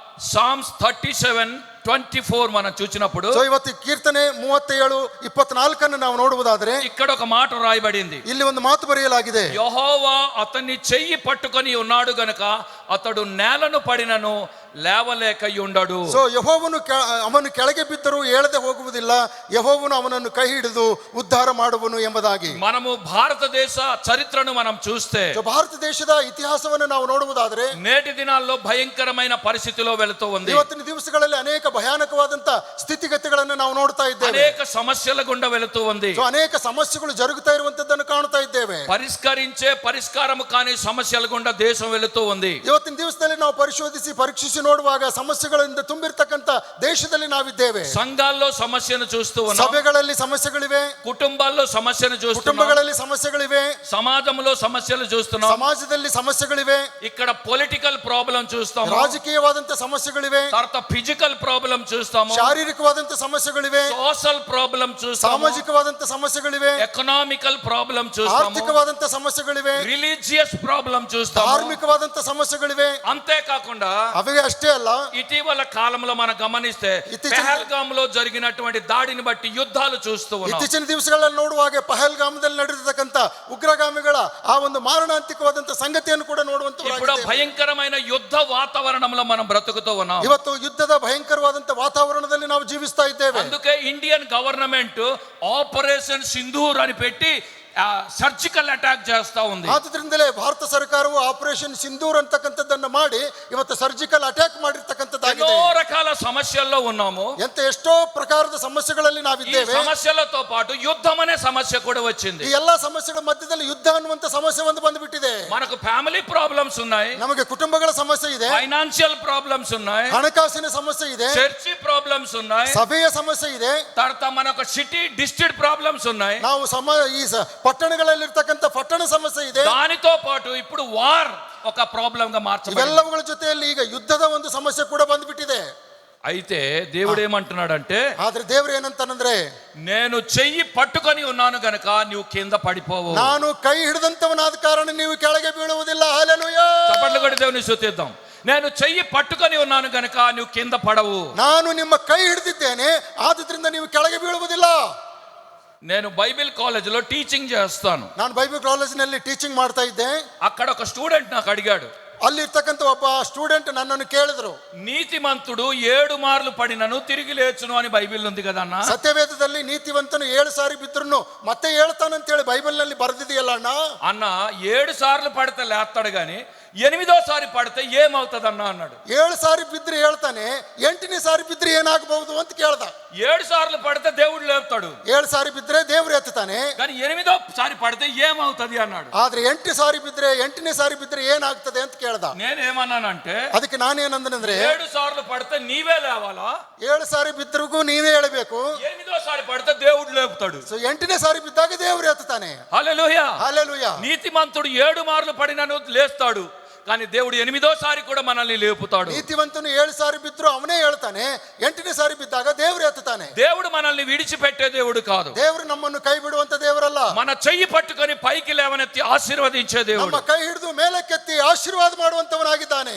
సామ్స్ 37:24 మనం చూసినప్పుడు ಸೊ ಇವತ್ತು ಕೀರ್ತನೆ 37:24 ನಾವು ನೋಡುವುದಾದರೆ ఇక్కడ ఒక మాట రాయబడింది. ಇಲ್ಲಿ ಒಂದು ಮಾತು ಬರೆಯಲಾಗಿದೆ. యెహోవా అతన్ని చెయ్యి పట్టుకొని ఉన్నాడు గనుక అతడు నేలను పడినను లేవలేక ఉండడు. ಸೊ ಯೆಹೋವನು ಅವನು ಕೆಳಗೆ ಬಿದ್ದರೂ ಏಳದೆ ಹೋಗುವುದಿಲ್ಲ, ಯೆಹೋವನು ಅವನನ್ನು ಕೈ ಹಿಡಿದು ಉದ್ಧಾರ ಮಾಡುವನು ಎಂಬುದಾಗಿ. మనము భారతదేశ చరిత్రను మనం చూస్తే ಸೊ ಭಾರತ ದೇಶದ ಇತಿಹಾಸವನ್ನು ನಾವು ನೋಡುವುದಾದರೆ నేటి దినాల్లో భయంకరమైన పరిస్థితిలో వెళుతూ ఉంది. ಇವತ್ತಿನ ದಿವಸಗಳಲ್ಲಿ ಅನೇಕ ಭಯಾನಕವಾದಂತ ಸ್ಥಿತಿಗತಿಗಳನ್ನು ನಾವು ನೋಡ್ತಾ ಇದ್ದೇವೆ. అనేక సమస్యల గుండా వెళుతూ ఉంది. ಸೊ ಅನೇಕ ಸಮಸ್ಯೆಗಳು ಜರುಗುತ್ತಾ ಇರುವಂತದ್ದನ್ನು ಕಾಣ್ತಾ ಇದ್ದೇವೆ. పరిష్కారం కాని సమస్యల గుండా దేశం వెళుతూ ఉంది. ಇವತ್ತಿನ ದಿವಸದಲ್ಲಿ ನಾವು ಪರೀಕ್ಷಿಸಿ ನೋಡುವಾಗ ಸಮಸ್ಯೆಗಳಿಂದ ತುಂಬಿರ್ತಕ್ಕಂಥ ದೇಶದಲ್ಲಿ ನಾವಿದ್ದೇವೆ. సంఘాల్లో సమస్యను చూస్తూ ఉన్నాం, ಸಭೆಗಳಲ್ಲಿ ಸಮಸ್ಯೆಗಳಿವೆ, కుటుంబాల్లో సమస్యను చూస్తున్నాం, ಕುಟುಂಬಗಳಲ್ಲಿ ಸಮಸ್ಯೆಗಳಿವೆ, సమాజంలో సమస్యలు చూస్తున్నాం, ಸಮಾಜದಲ್ಲಿ ಸಮಸ್ಯೆಗಳಿವೆ, ఇక్కడ పొలిటికల్ ప్రాబ్లం చూస్తాము, ರಾಜಕೀಯವಾದಂತ ಸಮಸ್ಯೆಗಳಿವೆ, తర్వాత ఫిజికల్ ప్రాబ్లం చూస్తాము, ಶಾರೀರಿಕವಾದಂತ ಸಮಸ್ಯೆಗಳಿವೆ, సోషల్ ప్రాబ్లం చూస్తాము, ಸಾಮಾಜಿಕವಾದಂತ ಸಮಸ್ಯೆಗಳಿವೆ, ఎకనామికల్ ప్రాబ్లం చూస్తాము, ಆರ್ಥಿಕವಾದಂತ ಸಮಸ್ಯೆಗಳಿವೆ, రిలీజియస్ ప్రాబ్లం చూస్తాము, ಧಾರ್ಮಿಕವಾದಂತ ಸಮಸ್ಯೆಗಳಿವೆ. అంతేకాకుండా ಅವೇ ಅಷ್ಟೇ ಅಲ್ಲ, ఇటీవల కాలంలో మనం గమనిస్తే పెహల్గామ్ లో జరిగినటువంటి దాడిని బట్టి యుద్ధాలు చూస్తూ ఉన్నాం. ಇತ್ತೀಚಿನ ದಿವಸಗಳಲ್ಲಿ ನೋಡುವಾಗ ಪಹಲ್ಗಾಮದಲ್ಲಿ ನಡೆದಿರ್ತಕ್ಕಂಥ ಉಗ್ರಗಾಮಿಗಳ ಆ ಒಂದು ಮಾರಣಾಂತಿಕವಾದಂತ ಸಂಗತಿಯನ್ನು ಕೂಡ ఇప్పుడు ನೋಡುವಂತ భయంకరమైన యుద్ధ వాతావరణంలో మనం బ్రతుకుతూ ఉన్నాం. ಇವತ್ತು ಯುದ್ಧದ ಭಯಂಕರವಾದಂತ ವಾತಾವರಣದಲ್ಲಿ ನಾವು ಜೀವಿಸ್ತಾ ಇದ್ದೇವೆ. అందుకే ఇండియన్ గవర్నమెంట్ ఆపరేషన్ సింధూర్ అని పెట్టి ಸರ್ಜಿಕಲ್ ಅಟ್ಯಾಕ್ చేస్తా ఉంది. ಆದ್ರಿಂದಲೇ ಭಾರತ ಸರ್ಕಾರವು ಆಪರೇಷನ್ ಸಿಂಧೂರ್ ಅಂತಕ್ಕಂಥದ್ದನ್ನು ಮಾಡಿ ಇವತ್ತು ಸರ್ಜಿಕಲ್ ಅಟ್ಯಾಕ್ ಮಾಡಿರ್ತಕ್ಕಂಥದ್ದಾಗಿದೆ. ఎన్నో రకాల సమస్యల్లో ఉన్నాము, ಎಷ್ಟೋ ಪ್ರಕಾರದ ಸಮಸ್ಯೆಗಳಲ್ಲಿ ఈ ನಾವಿದ್ದೇವೆ. సమస్యలతో పాటు యుద్ధం అనే సమస్య కూడా వచ్చింది. ಈ ಎಲ್ಲಾ ಸಮಸ್ಯೆಗಳ ಮಧ್ಯದಲ್ಲಿ ಯುದ್ಧ ಅನ್ನುವಂತ ಸಮಸ್ಯೆ ಒಂದು ಬಂದ್ಬಿಟ್ಟಿದೆ. మనకు ఫ్యామిలీ ప్రాబ్లమ్స్ ఉన్నాయి, ನಮಗೆ ಕುಟುಂಬಗಳ ಸಮಸ್ಯೆ ಇದೆ, ఫైనాన్షియల్ ప్రాబ్లమ్స్ ఉన్నాయి, ಹಣಕಾಸಿನ ಸಮಸ್ಯೆ ಇದೆ, చర్చి ప్రాబ్లమ్స్ ఉన్నాయి, ಸಭೆಯ ಸಮಸ್ಯೆ ಇದೆ, తర్వాత మనకు సిటీ డిస్ట్రిక్ట్ ప్రాబ్లమ్స్ ఉన్నాయి, ನಾವು ಈ ಪಟ್ಟಣಗಳಲ್ಲಿರ್ತಕ್ಕಂಥ ಪಟ್ಟಣ ಸಮಸ್ಯೆ ಇದೆ. దానితో పాటు ఇప్పుడు వార్ ఒక ప్రాబ్లం గా మార్చబడింది. ಇವೆಲ್ಲವುಗಳ ಜೊತೆಯಲ್ಲಿ ಈಗ ಯುದ್ಧದ ಒಂದು ಸಮಸ್ಯೆ ಕೂಡ ಬಂದ್ಬಿಟ್ಟಿದೆ. అయితే దేవుడు ఏమంటున్నాడంటే, ಆದ್ರೆ ದೇವ್ರು ಏನಂತಾನಂದ್ರೆ, నేను చెయ్యి పట్టుకొని ఉన్నాను గనక నువ్వు కింద పడిపోవు. ನಾನು ಕೈ ಹಿಡಿದಂತವನಾದ ಕಾರಣ ನೀವು ಕೆಳಗೆ ಬೀಳುವುದಿಲ್ಲ. ಹಲ್ಲೆಲೂಯಾ. చప్పట్లు కొట్టి దేవుని స్తుతిద్దాం. నేను చెయ్యి పట్టుకొని ఉన్నాను గనక నువ్వు కింద పడవు. ನಾನು ನಿಮ್ಮ ಕೈ ಹಿಡಿದಿದ್ದೇನೆ, ಆದುದರಿಂದ ನೀವು ಕೆಳಗೆ ಬೀಳುವುದಿಲ್ಲ. నేను బైబిల్ కాలేజీలో టీచింగ్ చేస్తాను. ನಾನು ಬೈಬಲ್ ಕಾಲೇಜಿನಲ್ಲಿ ಟೀಚಿಂಗ್ ಮಾಡ್ತಾ ಇದ್ದೆ. అక్కడ ఒక స్టూడెంట్ నాకు అడిగాడు, ಅಲ್ಲಿರ್ತಕ್ಕಂಥ ಒಬ್ಬ ಸ್ಟೂಡೆಂಟ್ ನನ್ನನ್ನು ಕೇಳಿದ್ರು, నీతిమంతుడు 7 మార్లు పడినను తిరిగి లేచును అని బైబిల్ ఉంది కదన్న. ಸತ್ಯವೇದದಲ್ಲಿ ನೀತಿವಂತನು 7 ಸಾರಿ ಬಿದ್ರೂ ಮತ್ತೆ ಹೇಳ್ತಾನಂತೇಳಿ ಬೈಬಲ್ ನಲ್ಲಿ ಬರೆದಿದೆಯಲ್ಲ ಅಣ್ಣ. అన్న 7 సార్లు పడితే లేస్తాడు గాని 8వ సారి పడితే ఏమవుతుందన్న అన్నాడు. 7 ಸಾರಿ ಬಿದ್ರೆ ಹೇಳ್ತಾನೆ, 8ನೇ ಸಾರಿ ಬಿದ್ರೆ ಏನಾಗಬಹುದು ಅಂತ ಕೇಳ್ದ. 7 సార్లు పడితే దేవుడు లేపుతాడు, 7 ಸಾರಿ ಬಿದ್ರೆ ದೇವ್ರು ಎತ್ತಾನೆ. కానీ 8వ సారి పడితే ఏమవుతుంది అన్నాడు. ಆದ್ರೆ 8 ಸಾರಿ ಬಿದ್ರೆ 8ನೇ ಸಾರಿ ಬಿದ್ರೆ ಏನಾಗ್ತದೆ ಅಂತ ಕೇಳ್ದ. నేనేమన్నానంటే, ಅದಕ್ಕೆ ನಾನೇನಂದ್ರೆ, 7 సార్లు పడితే నీవే లేవాలా, 7 ಸಾರಿ ಬಿದ್ರಿಗೂ ನೀವೇ ಹೇಳಬೇಕು. 8వ సారి పడితే దేవుడు లేపుతాడు. ಸೊ 8ನೇ ಸಾರಿ ಬಿದ್ದಾಗ ದೇವ್ರು ಎತ್ತಾನೆ. హల్లెలూయా. హల్లెలూయా. నీతిమంతుడు 7 మార్లు పడినను లేస్తాడు, కానీ దేవుడు 8వ సారి కూడా మనల్ని లేపుతాడు. ನೀತಿವಂತನು 7 ಸಾರಿ ಬಿದ್ರು ಅವನೇ ಹೇಳ್ತಾನೆ, 8ನೇ ಸಾರಿ ಬಿದ್ದಾಗ ದೇವ್ರು ಎತ್ತಾನೆ. దేవుడు మనల్ని విడిచిపెట్టే దేవుడు కాదు. ದೇವ್ರು ನಮ್ಮನ್ನು ಕೈ ಬಿಡುವಂತ ದೇವರಲ್ಲ. మన చెయ్యి పట్టుకొని పైకి లేవనెత్తి ఆశీర్వదించే దేవుడు. ನಮ್ಮ ಕೈ ಹಿಡಿದು ಮೇಲಕ್ಕೆತ್ತಿ ಆಶೀರ್ವಾದ ಮಾಡುವಂತವನಾಗಿದ್ದಾನೆ.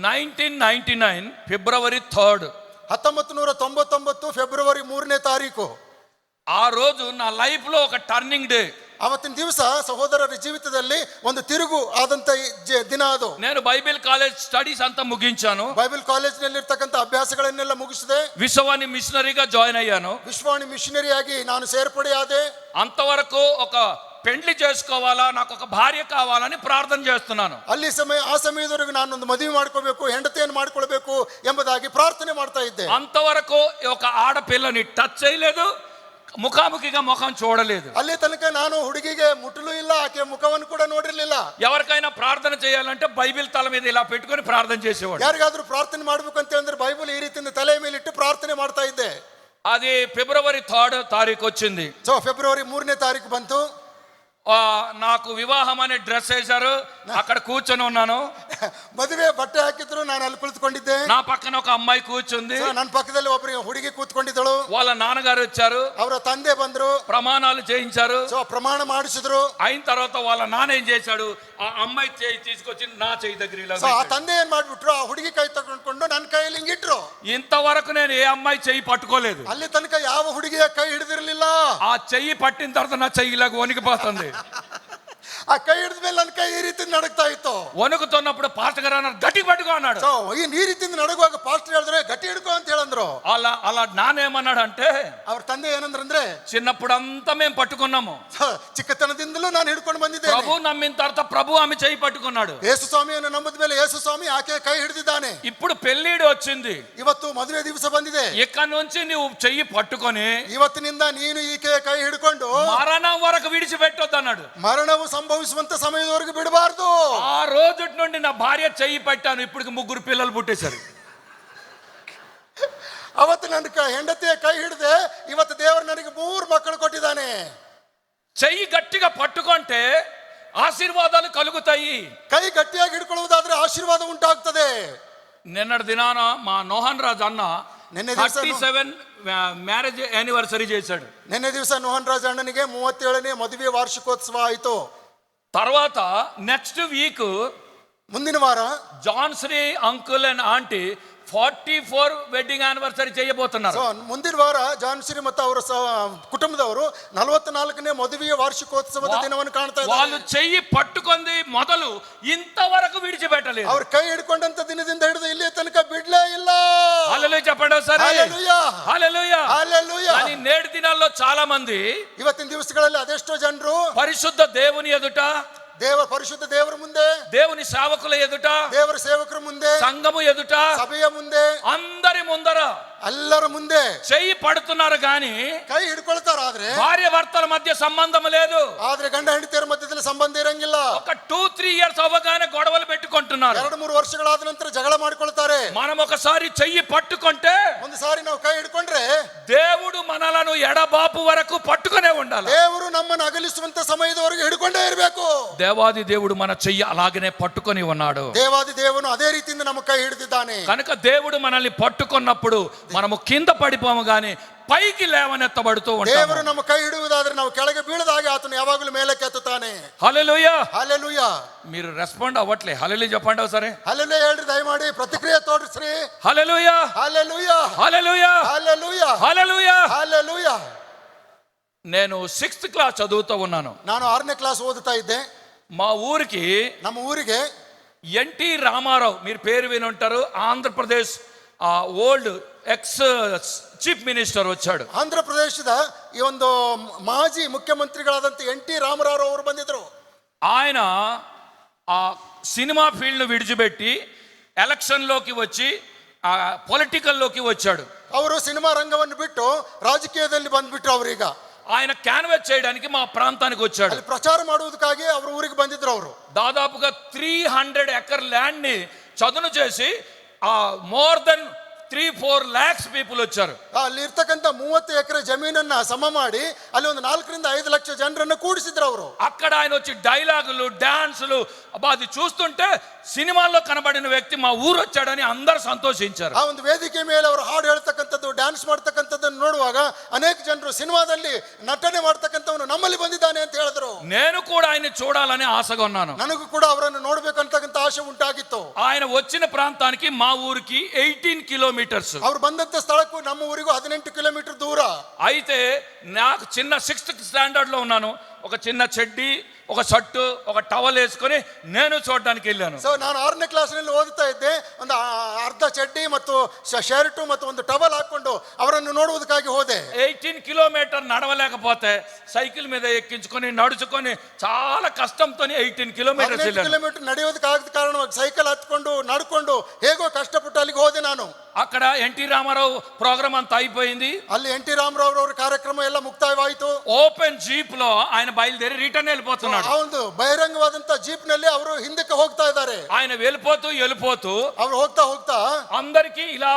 1999 ಫೆಬ್ರವರಿ 3 1999 ಫೆಬ್ರವರಿ 3ನೇ ತಾರೀಕು. ఆ రోజు నా లైఫ్ లో ఒక టర్నింగ్ డే. ಅವತ್ತಿನ ದಿವಸ ಸಹೋದರರ ಜೀವಿತದಲ್ಲಿ ಒಂದು ತಿರುಗು ಆದಂತ ದಿನ ಅದು. నేను బైబిల్ కాలేజ్ స్టడీస్ అంతా ముగించాను. ಬೈಬಲ್ ಕಾಲೇಜಿನಲ್ಲಿ ಇರ್ತಕ್ಕಂಥ ಅಭ್ಯಾಸಗಳನ್ನೆಲ್ಲ ಮುಗಿಸಿದೆ. విశ్వవాణి మిషనరీగా జాయిన్ అయ్యాను. ವಿಶ್ವವಾಣಿ ಮಿಷನರಿ ಆಗಿ ನಾನು ಸೇರ್ಪಡೆಯಾದೆ. అంతవరకు ఒక పెండ్లి చేసుకోవాలా, నాకు ఒక భార్య కావాలని ప్రార్థన చేస్తున్నాను. ಅಲ್ಲಿ ಆ ಸಮಯದವರೆಗೂ ನಾನೊಂದು ಮದುವೆ ಮಾಡ್ಕೋಬೇಕು, ಹೆಂಡತಿಯನ್ನು ಮಾಡ್ಕೊಳ್ಬೇಕು ಎಂಬುದಾಗಿ ಪ್ರಾರ್ಥನೆ ಮಾಡ್ತಾ ಇದ್ದೆ. అంతవరకు ఒక ఆడపిల్లని టచ్ చేయలేదు, ముఖాముఖిగా ముఖం చూడలేదు. ಅಲ್ಲಿ ತನಕ ನಾನು ಹುಡುಗಿಗೆ ಮುಟ್ಟಲು ಇಲ್ಲ, ಆಕೆ ಮುಖವನ್ನು ಕೂಡ ನೋಡಿರ್ಲಿಲ್ಲ. ఎవరికైనా ప్రార్థన చేయాలంటే బైబిల్ తల మీద ఇలా పెట్టుకొని ప్రార్థన చేసేవాడు. ಯಾರಿಗಾದ್ರೂ ಪ್ರಾರ್ಥನೆ ಮಾಡ್ಬೇಕು ಅಂತ ಹೇಳಿದ್ರೆ ಬೈಬಲ್ ಈ ರೀತಿಯಿಂದ ತಲೆ ಮೇಲೆ ಇಟ್ಟು ಪ್ರಾರ್ಥನೆ ಮಾಡ್ತಾ ಇದ್ದೆ. అది ఫిబ్రవరి 3 తారీఖు వచ్చింది. ಸೊ ಫೆಬ್ರವರಿ 3ನೇ ತಾರೀಕು ಬಂತು. నాకు వివాహం అనే డ్రెస్ వేశారు, అక్కడ కూర్చొని ఉన్నాను. ಮದುವೆ ಬಟ್ಟೆ ಹಾಕಿದ್ರು, ನಾನು ಅಲ್ಲಿ ಕುಳಿತುಕೊಂಡಿದ್ದೆ. నా పక్కన ఒక అమ్మాయి కూర్చుంది, ನನ್ನ పಕ್ಕದಲ್ಲಿ ಒಬ್ಬರು ಹುಡುಗಿ ಕೂತ್ಕೊಂಡಿದ್ದಳು. వాళ్ళ నాన్నగారు వచ్చారు, ಅವರ ತಂದೆ ಬಂದ್ರು, ప్రమాణాలు చేయించారు. ಸೊ ಪ್ರಮಾಣ ಮಾಡಿಸಿದ್ರು. అయిన తర్వాత వాళ్ళ నాన్న ఏం చేశాడు, ఆ అమ్మాయి చేయి తీసుకొచ్చి నా చేయి దగ్గర ఇలా ಸೊ ಆ ತಂದೆ ಏನ್ ಮಾಡ್ಬಿಟ್ರು, ಆ ಹುಡುಗಿ ಕೈ ತಗೊಂಡ್ಕೊಂಡು ನನ್ನ ಕೈಯಲ್ಲಿ ಹಿಂಗಿಟ್ರು. ఇంతవరకు నేను ఏ అమ్మాయి చెయ్యి పట్టుకోలేదు. ಅಲ್ಲಿ ತನಕ ಯಾವ ಹುಡುಗಿಯ ಕೈ ಹಿಡಿದಿರ್ಲಿಲ್ಲ. ఆ చెయ్యి పట్టిన తర్వాత నా చెయ్యి ఇలాగ వణికిపోతుంది. ಆ ಕೈ ಹಿಡಿದ ಮೇಲೆ ನನ್ನ ಕೈ ಈ ರೀತಿ ನಡಕ್ತಾ ಇತ್ತು. వణుకుతున్నప్పుడు పాస్టర్ గారు అన్నారు, గట్టి పట్టుకో అన్నాడు. ಸೊ ಈ ರೀತಿಯಿಂದ ನಡುವಾಗ ಪಾಸ್ಟರ್ ಹೇಳಿದ್ರೆ ಗಟ್ಟಿ ಹಿಡ್ಕೋ ಅಂತ ಹೇಳಂದ್ರು. అలా నానేమన్నాడు అంటే, ಅವ್ರ ತಂದೆ ಏನಂದ್ರೆ, చిన్నప్పుడంతా మేము పట్టుకున్నాము, ಚಿಕ್ಕತನದಿಂದಲೂ ನಾನು ಹಿಡ್ಕೊಂಡು ಬಂದಿದ್ದೇನೆ. ప్రభు నమ్మిన తర్వాత ప్రభు ఆమె చెయ్యి పట్టుకున్నాడు. ಯೇಸು ಸ್ವಾಮಿಯನ್ನು ನಂಬಿದ ಮೇಲೆ ಯೇಸು ಸ್ವಾಮಿ ಆಕೆ ಕೈ ಹಿಡಿದಿದ್ದಾನೆ. ఇప్పుడు పెళ్లిడు వచ్చింది, ಇವತ್ತು ಮದುವೆ ದಿವಸ ಬಂದಿದೆ. ఇక్కడ నుంచి నువ్వు చెయ్యి పట్టుకొని ಇವತ್ತಿನಿಂದ ನೀನು ಈಕೆಯ ಕೈ ಹಿಡ್ಕೊಂಡು మరణం వరకు విడిచిపెట్టొద్దు అన్నాడు. ಮರಣವು ಸಂಭವಿಸುವಂತ ಸಮಯದವರೆಗೂ ಬಿಡಬಾರ್ದು. ఆ రోజు నుండి నా భార్య చెయ్యి పట్టాను, ఇప్పుడు 3 పిల్లలు పుట్టేశారు. ಅವತ್ತು ನನ್ನ ಹೆಂಡತಿಯ ಕೈ ಹಿಡಿದೆ, ಇವತ್ತು ದೇವರು ನನಗೆ 3 ಮಕ್ಕಳು ಕೊಟ್ಟಿದ್ದಾನೆ. చెయ్యి గట్టిగా పట్టుకుంటే ఆశీర్వాదాలు కలుగుతాయి. ಕೈ ಗಟ್ಟಿಯಾಗಿ ಹಿಡ್ಕೊಳ್ಳುವುದಾದ್ರೆ ಆಶೀರ್ವಾದ ಉಂಟಾಗ್ತದೆ. నిన్నటి దినాన మా నోహన్ రాజ్ అన్న నిన్న దివಸ 37 మ్యారేజ్ యానివర్సరీ చేశాడు. ನಿನ್ನೆ ದಿವಸ ಮೋಹನ್ ರಾಜ್ ಅಣ್ಣನಿಗೆ 37ನೇ ಮದುವೆ ವಾರ್ಷಿಕೋತ್ಸವ ಆಯಿತು. తర్వాత నెక్స్ట్ వీక్ ಮುಂದಿನ ವಾರ Janshree uncle and aunty 44 wedding anniversary చేయబోతున్నారు. ಸೊ ಮುಂದಿನ ವಾರ ಜಾನ್ಶ್ರೀ ಮತ್ತು ಅವರ ಕುಟುಂಬದವರು 44ನೇ ಮದುವೆಯ ವಾರ್ಷಿಕೋತ್ಸವದ ದಿನವನ್ನು ಕಾಣ್ತಾ ಇದ್ದಾರೆ. వాళ్ళు చెయ్యి పట్టుకుంది మొదలు ఇంతవరకు విడిచిపెట్టలేదు. ಅವ್ರ ಕೈ ಹಿಡ್ಕೊಂಡಂತ ದಿನದಿಂದ ಹಿಡಿದು ಇಲ್ಲಿ ತನಕ ಬಿಡ್ಲೇ ಇಲ್ಲ. హల్లెలూయా చెప్పండి ఒకసారి. హల్లెలూయా. హల్లెలూయా. హల్లెలూయా. కానీ నేటి దినాల్లో చాలా మంది ಇವತ್ತಿನ ದಿವಸಗಳಲ್ಲಿ ಅದೆಷ್ಟೋ ಜನರು పరిశుద్ధ దేవుని ఎదుట, ಪರಿಶುದ್ಧ ದೇವರ ಮುಂದೆ, దేవుని సేవకుల ఎదుట, ದೇವರ ಸೇವಕರ ಮುಂದೆ, సంఘము ఎదుట, ಸಭೆಯ ಮುಂದೆ, అందరి ముందర ಎಲ್ಲರ ಮುಂದೆ చెయ్యి పడుతున్నారు గాని ಕೈ ಹಿಡ್ಕೊಳ್ತಾರ. ಆದ್ರೆ భార్య భర్తల మధ్య సంబంధం లేదు. ಆದ್ರೆ ಗಂಡ ಹೆಂಡತಿಯರ ಮಧ್ಯದಲ್ಲಿ ಸಂಬಂಧ ಇರಂಗಿಲ್ಲ. ఒక 2-3 ఇయర్స్ అవ్వగానే గొడవలు పెట్టుకుంటున్నారు. 2-3 ವರ್ಷಗಳಾದ ನಂತರ ಜಗಳ ಮಾಡ್ಕೊಳ್ತಾರೆ. మనం ఒకసారి చెయ్యి పట్టుకుంటే ಒಂದು ಸಾರಿ ನಾವು ಕೈ ಹಿಡ್ಕೊಂಡ್ರೆ దేవుడు మనలను ఎడబాపు వరకు పట్టుకునే ఉండాలి. ದೇವರು ನಮ್ಮನ್ನು ಅಗಲಿಸುವಂತ ಸಮಯದವರೆಗೆ ಹಿಡ್ಕೊಂಡೇ ಇರಬೇಕು. దేవాది దేవుడు మన చెయ్యి అలాగనే పట్టుకొని ఉన్నాడు. ದೇವಾದಿ ದೇವನು ಅದೇ ರೀತಿಯಿಂದ ನಮ್ಮ ಕೈ ಹಿಡಿದಿದ್ದಾನೆ. కనుక దేవుడు మనల్ని పట్టుకున్నప్పుడు మనము కింద పడిపోము గాని పైకి లేవనెత్తబడుతూ ఉంటాము. ದೇವರು ನಮ್ಮ ಕೈ ಹಿಡಿಯುವುದಾದ್ರೆ ನಾವು ಕೆಳಗೆ ಬೀಳದಾಗೆ ಆತನು ಯಾವಾಗಲೂ ಮೇಲಕ್ಕೆ ಎತ್ತುತ್ತಾನೆ. హల్లెలూయా. ಹಲ್ಲೆಲೂಯಾ. మీరు రెస్పాండ్ అవ్వట్లే. హల్లెలూయా చెప్పండి ఒకసారి. ಹಲ್ಲೆಲೂಯಾ ಹೇಳ್ರಿ ದಯಮಾಡಿ, ಪ್ರತಿಕ್ರಿಯೆ ತೋರಿಸ್ರಿ. హల్లెలూయా. ಹಲ್ಲೆಲೂಯಾ. హల్లెలూయా. ಹಲ್ಲೆಲೂಯಾ. హల్లెలూయా. ಹಲ್ಲೆಲೂಯಾ. నేను 6th క్లాస్ చదువుతూ ఉన్నాను. ನಾನು 6ನೇ ಕ್ಲಾಸ್ ಓದುತ್ತಾ ಇದ್ದೆ. మా ఊరికి ನಮ್ಮ ಊರಿಗೆ ఎన్టీ రామారావు, మీరు పేరు విని ఉంటారు, Andhra Pradesh old ex chief minister వచ్చాడు. ಆಂಧ್ರ ಪ್ರದೇಶದ ಈ ಒಂದು ಮಾಜಿ ಮುಖ್ಯಮಂತ್ರಿಗಳಾದಂತ NT ರಾಮರಾವ್ ಅವರು ಬಂದಿದ್ರು. ఆయన ఆ సినిమా ఫీల్డ్ను విడిచిపెట్టి ఎలక్షన్లోకి వచ్చి పొలిటికల్లోకి వచ్చాడు. ಅವರು ಸಿನಿಮಾ ರಂಗವನ್ನು ಬಿಟ್ಟು ರಾಜಕೀಯದಲ್ಲಿ ಬಂದ್ಬಿಟ್ರು. ಅವರೀಗ ఆయన క్యాన్వాస్ చేయడానికి మా ప్రాంతానికి వచ్చాడు. ಅಲ್ಲಿ ಪ್ರಚಾರ ಮಾಡುವುದಕ್ಕಾಗಿ ಅವರು ಊರಿಗೆ ಬಂದಿದ್ರು. ಅವರು దాదాపుగా 300 ఎకర్ ల్యాండ్ ని చదును చేసి మోర్ దెన్ 3-4 lakhs పీపుల్ వచ్చారు. ಅಲ್ಲಿ ಇರ್ತಕ್ಕಂಥ 30 ಎಕರೆ ಜಮೀನನ್ನ ಸಮ ಮಾಡಿ ಅಲ್ಲಿ ಒಂದು 4-5 ಲಕ್ಷ ಜನರನ್ನು ಕೂಡಿಸಿದ್ರು ಅವರು. అక్కడ ఆయన వచ్చి డైలాగులు, డాన్సులు, అది చూస్తుంటే సినిమాల్లో కనబడిన వ్యక్తి మా ఊరు వచ్చాడని అందరూ సంతోషించారు. ಆ ಒಂದು ವೇದಿಕೆ ಮೇಲೆ ಅವರು ಹಾಡು ಹೇಳ್ತಕ್ಕಂಥದ್ದು, ಡ್ಯಾನ್ಸ್ ಮಾಡ್ತಕ್ಕಂಥದ್ದನ್ನು ನೋಡುವಾಗ ಅನೇಕ ಜನರು ಸಿನಿಮಾದಲ್ಲಿ ನಟನೆ ಮಾಡ್ತಕ್ಕಂಥವನು ನಮ್ಮಲ್ಲಿ ಬಂದಿದ್ದಾನೆ ಅಂತ ಹೇಳಿದ್ರು. నేను కూడా ఆయన్ని చూడాలని ఆశగా ఉన్నాను. ನನಗೂ ಕೂಡ ಅವರನ್ನು ನೋಡ್ಬೇಕಂತಕ್ಕಂಥ ಆಸೆ ಉಂಟಾಗಿತ್ತು. ఆయన వచ్చిన ప్రాంతానికి మా ఊరికి 18 కిలోమీటర్స్. ಅವ್ರು ಬಂದಂತ ಸ್ಥಳಕ್ಕೂ ನಮ್ಮ ಊರಿಗೂ 18 ಕಿಲೋಮೀಟರ್ ದೂರ. అయితే నాకు చిన్న 6th స్టాండర్డ్ లో ఉన్నాను. ఒక చిన్న చెడ్డీ, ఒక షర్టు, ఒక టవల్ వేసుకొని నేను చూడడానికి వెళ్ళాను. ಸೊ ನಾನು 6ನೇ ಕ್ಲಾಸ್ನಲ್ಲಿ ಓದುತ್ತಾ ಇದ್ದೆ. ಒಂದು ಅರ್ಧ ಚಡ್ಡಿ ಮತ್ತು ಶರ್ಟ್ ಮತ್ತು ಒಂದು ಟವಲ್ ಹಾಕೊಂಡು ಅವರನ್ನು ನೋಡುವುದಕ್ಕಾಗಿ ಹೋದೆ. 18 కిలోమీటర్ నడవలేకపోతే సైకిల్ మీద ఎక్కించుకొని నడుచుకొని చాలా కష్టంతో 18 కిలోమీటర్స్ 18 వెళ్ళాను. ಕಿಲೋಮೀಟರ್ ನಡೆಯೋದಕ್ಕಾಗದ ಕಾರಣವಾಗಿ ಸೈಕಲ್ ಹತ್ಕೊಂಡು ನಡ್ಕೊಂಡು ಹೇಗೋ ಕಷ್ಟಪಟ್ಟು ಅಲ್ಲಿಗೆ ಹೋದೆ ನಾನು. అక్కడ ఎన్టీ రామారావు ప్రోగ్రామ్ అంతా అయిపోయింది. ಅಲ್ಲಿ NT ರಾಮರಾವ್ ಅವರ ಕಾರ್ಯಕ್ರಮ ಎಲ್ಲ ಮುಕ್ತಾಯವಾಯಿತು. ఓపెన్ జీప్ లో ఆయన బయలుదేరి రిటర్న్ వెళ్ళిపోతున్నాడు. ಆ ಒಂದು ಬಹಿರಂಗವಾದಂತ ಜೀಪ್ ನಲ್ಲಿ ಅವರು ಹಿಂದಕ್ಕೆ ಹೋಗ್ತಾ ಇದ್ದಾರೆ. ఆయన వెళ్ళిపోతూ ಅವ್ರು ಹೋಗ್ತಾ ಹೋಗ್ತಾ అందరికి ఇలా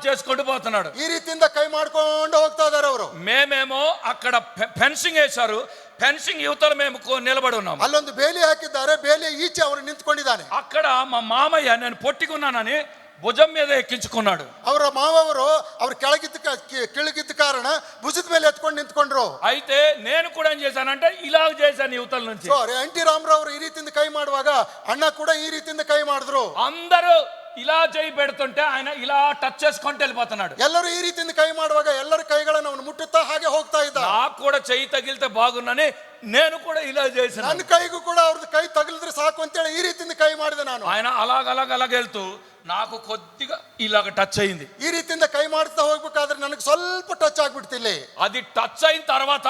చేసుకుంటూ పోతున్నాడు. ಈ ರೀತಿಯಿಂದ ಕೈ ಮಾಡ್ಕೊಂಡು ಹೋಗ್ತಾ ಇದ್ದಾರೆ ಅವರು. మేమేమో అక్కడ ఫెన్సింగ్ వేశారు. ఫెన్సింగ్ యువతలు మేము నిలబడి ఉన్నాము. ಅಲ್ಲೊಂದು ಬೇಲಿ ಹಾಕಿದ್ದಾರೆ. ಬೇಲಿ ಈಚೆ ಅವರು ನಿಂತ್ಕೊಂಡಿದ್ದಾನೆ. అక్కడ మా మామయ్య నేను పొట్టికున్నానని భుజం మీద ఎక్కించుకున్నాడు. ಅವರ ಮಾವವರು ಅವ್ರು ಕೆಳಗಿದ್ದ ಕಾರಣ ಭುಜದ ಮೇಲೆ ಎತ್ಕೊಂಡು ನಿಂತ್ಕೊಂಡ್ರು. అయితే నేను కూడా ఏం చేశానంటే ఇలా చేశాను యువతల నుంచి. NT ರಾಮರಾವ್ ಅವರು ಈ ರೀತಿಯಿಂದ ಕೈ ಮಾಡುವಾಗ ಅಣ್ಣ ಕೂಡ ಈ ರೀತಿಯಿಂದ ಕೈ ಮಾಡಿದ್ರು. అందరూ ఇలా చేయి పెడుతుంటే ఆయన ఇలా టచ్ చేసుకుంటూ వెళ్ళిపోతున్నాడు. ಎಲ್ಲರೂ ಈ ರೀತಿಯಿಂದ ಕೈ ಮಾಡುವಾಗ ಎಲ್ಲರ ಕೈಗಳನ್ನು ಅವನು ಮುಟ್ಟುತ್ತಾ ಹಾಗೆ ಹೋಗ್ತಾ ಇದ್ದ. నాకు కూడా చెయ్యి తగిలితే బాగున్నని నేను కూడా ఇలా చేశాను. ನನ್ನ ಕೈಗೂ ಕೂಡ ಅವ್ರದ್ದು ಕೈ ತಗಲಿದ್ರೆ ಸಾಕು ಅಂತೇಳಿ ಈ ರೀತಿಯಿಂದ ಕೈ ಮಾಡಿದೆ ನಾನು. ఆయన అలాగ వెళ్తూ నాకు కొద్దిగా ఇలాగ టచ్ అయింది. ಈ ರೀತಿಯಿಂದ ಕೈ ಮಾಡ್ತಾ ಹೋಗ್ಬೇಕಾದ್ರೆ ನನಗೆ ಸ್ವಲ್ಪ ಟಚ್ ಆಗ್ಬಿಡ್ತಿಲ್ಲ. అది టచ్ అయిన తర్వాత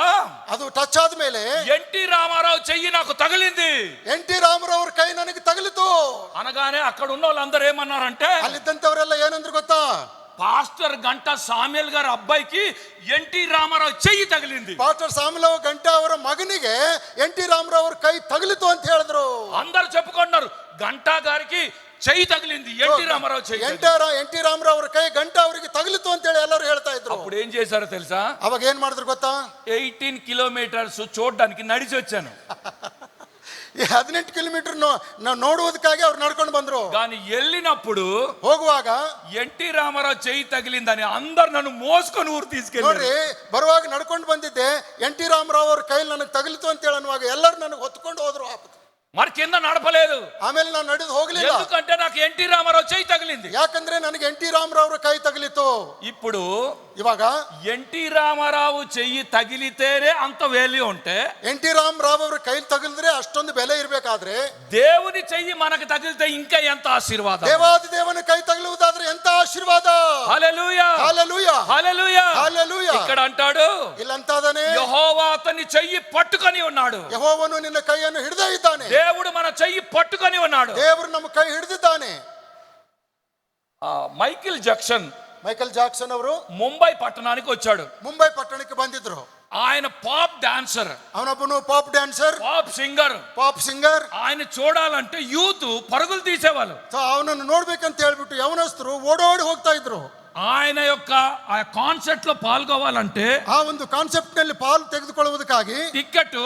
ಅದು ಟಚ್ ಆದ್ಮೇಲೆ ఎన్టీ రామారావు చెయ్యి నాకు తగిలింది. NT ರಾಮರಾವ್ ಅವ್ರ ಕೈ ನನಗೆ ತಗಲಿತು. అనగానే అక్కడ ఉన్న వాళ్ళందరూ ఏమన్నారంటే, ಅಲ್ಲಿದ್ದಂತವರೆಲ್ಲ ಏನಂದ್ರು ಗೊತ್ತಾ? పాస్టర్ గంటా సామ్యుల్ గారి అబ్బాయికి ఎన్టీ రామారావు చెయ్యి తగిలింది. ಪಾಸ್ಟರ್ ಸಾಮುಲ್ ಗಂಟಾ ಅವರ ಮಗನಿಗೆ NT ರಾಮರಾವ್ ಅವ್ರ ಕೈ ತಗಲಿತು ಅಂತ ಹೇಳಿದ್ರು. అందరూ చెప్పుకుంటున్నారు గంటా గారికి చెయ్యి తగిలింది, ఎన్టీ రామారావు చెయ్యి. NT ರಾಮರಾವ್ ಅವ್ರ ಕೈ ಗಂಟಾ ಅವರಿಗೆ ತಗಲಿತು ಅಂತ ಹೇಳಿ ಎಲ್ಲರೂ ಹೇಳ್ತಾ ಇದ್ರು. అప్పుడు ఏం చేశారో తెలుసా? ಅವಾಗ ಏನ್ ಮಾಡಿದ್ರು ಗೊತ್ತಾ? 18 కిలోమీటర్స్ చూడడానికి నడిచి వచ్చాను. ಈ 18 ಕಿಲೋಮೀಟರ್ ನೋಡುವುದಕ್ಕಾಗಿ ಅವ್ರು ನಡ್ಕೊಂಡು ಬಂದ್ರು. కానీ వెళ్ళినప్పుడు ಹೋಗುವಾಗ ఎన్టీ రామారావు చెయ్యి తగిలిందని అందరు నన్ను మోసుకొని ఊరు తీసుకెళ్ళారు. ನೋಡ್ರಿ, ಬರುವಾಗ ನಡ್ಕೊಂಡು ಬಂದಿದ್ದೆ. NT ರಾಮರಾವ್ ಅವ್ರ ಕೈಲಿ ನನಗೆ ತಗಲಿತು ಅಂತ ಹೇಳಿ ಅನ್ನುವಾಗ ಎಲ್ಲರೂ ನನಗೆ ಹೊತ್ಕೊಂಡು ಹೋದ್ರು. మరి కింద నడపలేదు. ಆಮೇಲೆ ನಾನು ನಡೆದು ಹೋಗ್ಲಿಲ್ಲ. ఎందుకంటే నాకు ఎన్టీ రామారావు చెయ్యి తగిలింది. ಯಾಕಂದ್ರೆ ನನಗೆ NT ರಾಮರಾವ್ ಅವ್ರ ಕೈ ತಗಲಿತು. ఇప్పుడు ಇವಾಗ ఎన్టీ రామారావు చెయ్యి తగిలితేనే అంత వేల్యూ ఉంటే, NT ರಾಮರಾವ್ ಅವ್ರ ಕೈ ತಗಲಿದ್ರೆ ಅಷ್ಟೊಂದು ಬೆಲೆ ಇರಬೇಕಾದ್ರೆ, దేవుని చెయ్యి మనకు తగిలితే ఇంకా ఎంత ఆశీర్వాదం. ದೇವಾದಿ ದೇವನ ಕೈ ತಗಲುವುದಾದ್ರೆ ಎಂತ ಆಶೀರ್ವಾದ. హల్లెలూయా, హల్లెలూయా, హల్లెలూయా, హల్లెలూయా. ఇక్కడ అంటాడు, ಇಲ್ಲಂತಾದನೆ యెహోవా అతని చెయ్యి పట్టుకొని ఉన్నాడు. ಯೆಹೋವನು ನಿನ್ನ ಕೈಯನ್ನು ಹಿಡಿದೇ ಇದ್ದಾನೆ. దేవుడు మన చెయ్యి పట్టుకొని ఉన్నాడు. ದೇವರು ನಮ್ಮ ಕೈ ಹಿಡಿದಿದ್ದಾನೆ. మైకిల్ జాక్సన్ ಮೈಕಲ್ ಜಾಕ್ಸನ್ ಅವರು ముంబై పట్టణానికి వచ్చాడు. ಮುಂಬೈ ಪಟ್ಟಣಕ್ಕೆ ಬಂದಿದ್ರು. ఆయన పాప్ డాన్సర్, ಅವನೊಬ್ಬನು pop dancer, pop singer. Pop singer. ఆయన చూడాలంటే యూత్ పరుగులు తీసేవాళ్ళు. ಅವನನ್ನು ನೋಡ್ಬೇಕಂತ ಹೇಳ್ಬಿಟ್ಟು ಯವನಸ್ಥರು ಓಡೋಡಿ ಹೋಗ್ತಾ ಇದ್ರು. ఆయన యొక్క ఆ కాన్సెప్ట్ లో పాల్గొవాలంటే ಆ ಒಂದು ಕಾನ್ಸೆಪ್ಟ್ ನಲ್ಲಿ ಪಾಲು ತೆಗೆದುಕೊಳ್ಳುವುದಕ್ಕಾಗಿ టికెట్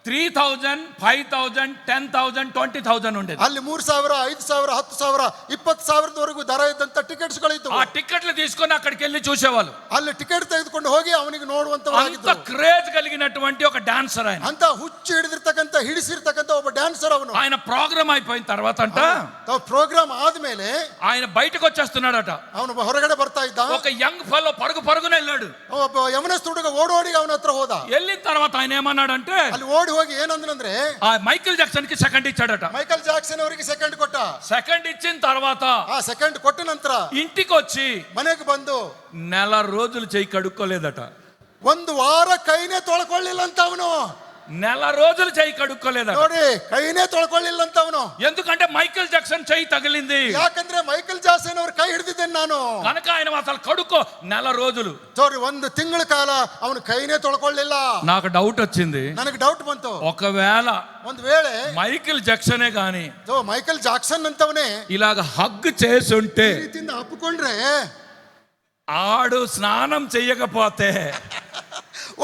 3,000, 5,000, 10,000, 20,000 ఉండేది. ಅಲ್ಲಿ 3,000, 5,000, 10,000, 20,000 ದರ ಇದ್ದಂತ ಟಿಕೆಟ್ಸ್ಗಳಿದ್ದವು. ఆ టికెట్లు తీసుకొని అక్కడికి వెళ్ళి చూసేవాళ్ళు. ಅಲ್ಲಿ ಟಿಕೆಟ್ ತೆಗೆದುಕೊಂಡು ಹೋಗಿ ಅವನಿಗೆ అంత ನೋಡುವಂತ క్రేజ్ కలిగినటువంటి ఒక డాన్సర్ ఆయన. ಅಂತ ಹುಚ್ಚು ಹಿಡಿಸಿರ್ತಕ್ಕಂತ ಒಬ್ಬ ಡ್ಯಾನ್ಸರ್ ಅವನು. ఆయన ప్రోగ్రామ్ అయిపోయిన తర్వాత అంట ಪ್ರೋಗ್ರಾಮ್ ಆದ್ಮೇಲೆ ఆయన బయటకు వచ్చేస్తున్నాడట. ಅವನು ಹೊರಗಡೆ ಬರ್ತಾ ಇದ್ದ. ఒక యంగ్ ఫెలో పరుగున వెళ్ళాడు. ಒಬ್ಬ ಯಮನಸ್ಥ ಹುಡುಗ ಓಡೋಡಿ ಅವನ ಹತ್ರ ಹೋದ. వెళ్ళిన తర్వాత ఆయన ఏమన్నాడంటే ಅಲ್ಲಿ ಓಡಿ ಹೋಗಿ ಏನಂದ್ರೆ ఆ మైకేల్ జాక్సన్ కి సెకండ్ ఇచ్చాడట. ಮೈಕಲ್ ಜಾಕ್ಸನ್ ಅವರಿಗೆ ಸೆಕೆಂಡ್ ಕೊಟ್ಟ. సెకండ్ ఇచ్చిన తర్వాత ಆ ಸೆಕೆಂಡ್ ಕೊಟ್ಟ ನಂತರ ఇంటికి వచ్చి ಮನೆಗೆ ಬಂದು నెల రోజులు చెయ్యి కడుక్కోలేదట. ಒಂದು ವಾರ ಕೈನೇ ತೊಳ್ಕೊಳ್ಳಿಲ್ಲ ಅಂತ ಅವನು. నెల రోజులు చెయ్యి కడుక్కోలేదట. ನೋಡಿ, ಕೈನೇ ತೊಳ್ಕೊಳ್ಳಿಲ್ಲ ಅಂತ ಅವನು. ఎందుకంటే మైకేల్ జాక్సన్ చెయ్యి తగిలింది. ಯಾಕಂದ್ರೆ ಮೈಕಲ್ ಜಾಕ್ಸನ್ ಅವ್ರ ಕೈ ಹಿಡಿದಿದ್ದೇನೆ ನಾನು. కనుక ఆయన అసలు కడుక్కో నెల రోజులు. ನೋಡಿ, ಒಂದು ತಿಂಗಳ ಕಾಲ ಅವನು ಕೈನೇ ತೊಳ್ಕೊಳ್ಳಿಲ್ಲ. నాకు డౌట్ వచ్చింది. ನನಗೆ ಡೌಟ್ ಬಂತು, ఒకవేళ ಒಂದು ವೇಳೆ మైకేల్ జాక్సనే గాని ಮೈಕಲ್ ಜಾಕ್ಸನ್ ಅಂತವನೇ ఇలాగ హగ్ చేసి ఉంటే ಈ ರೀತಿಯಿಂದ ಅಪ್ಪಿಕೊಂಡ್ರೆ, ఆడు స్నానం చెయ్యకపోతే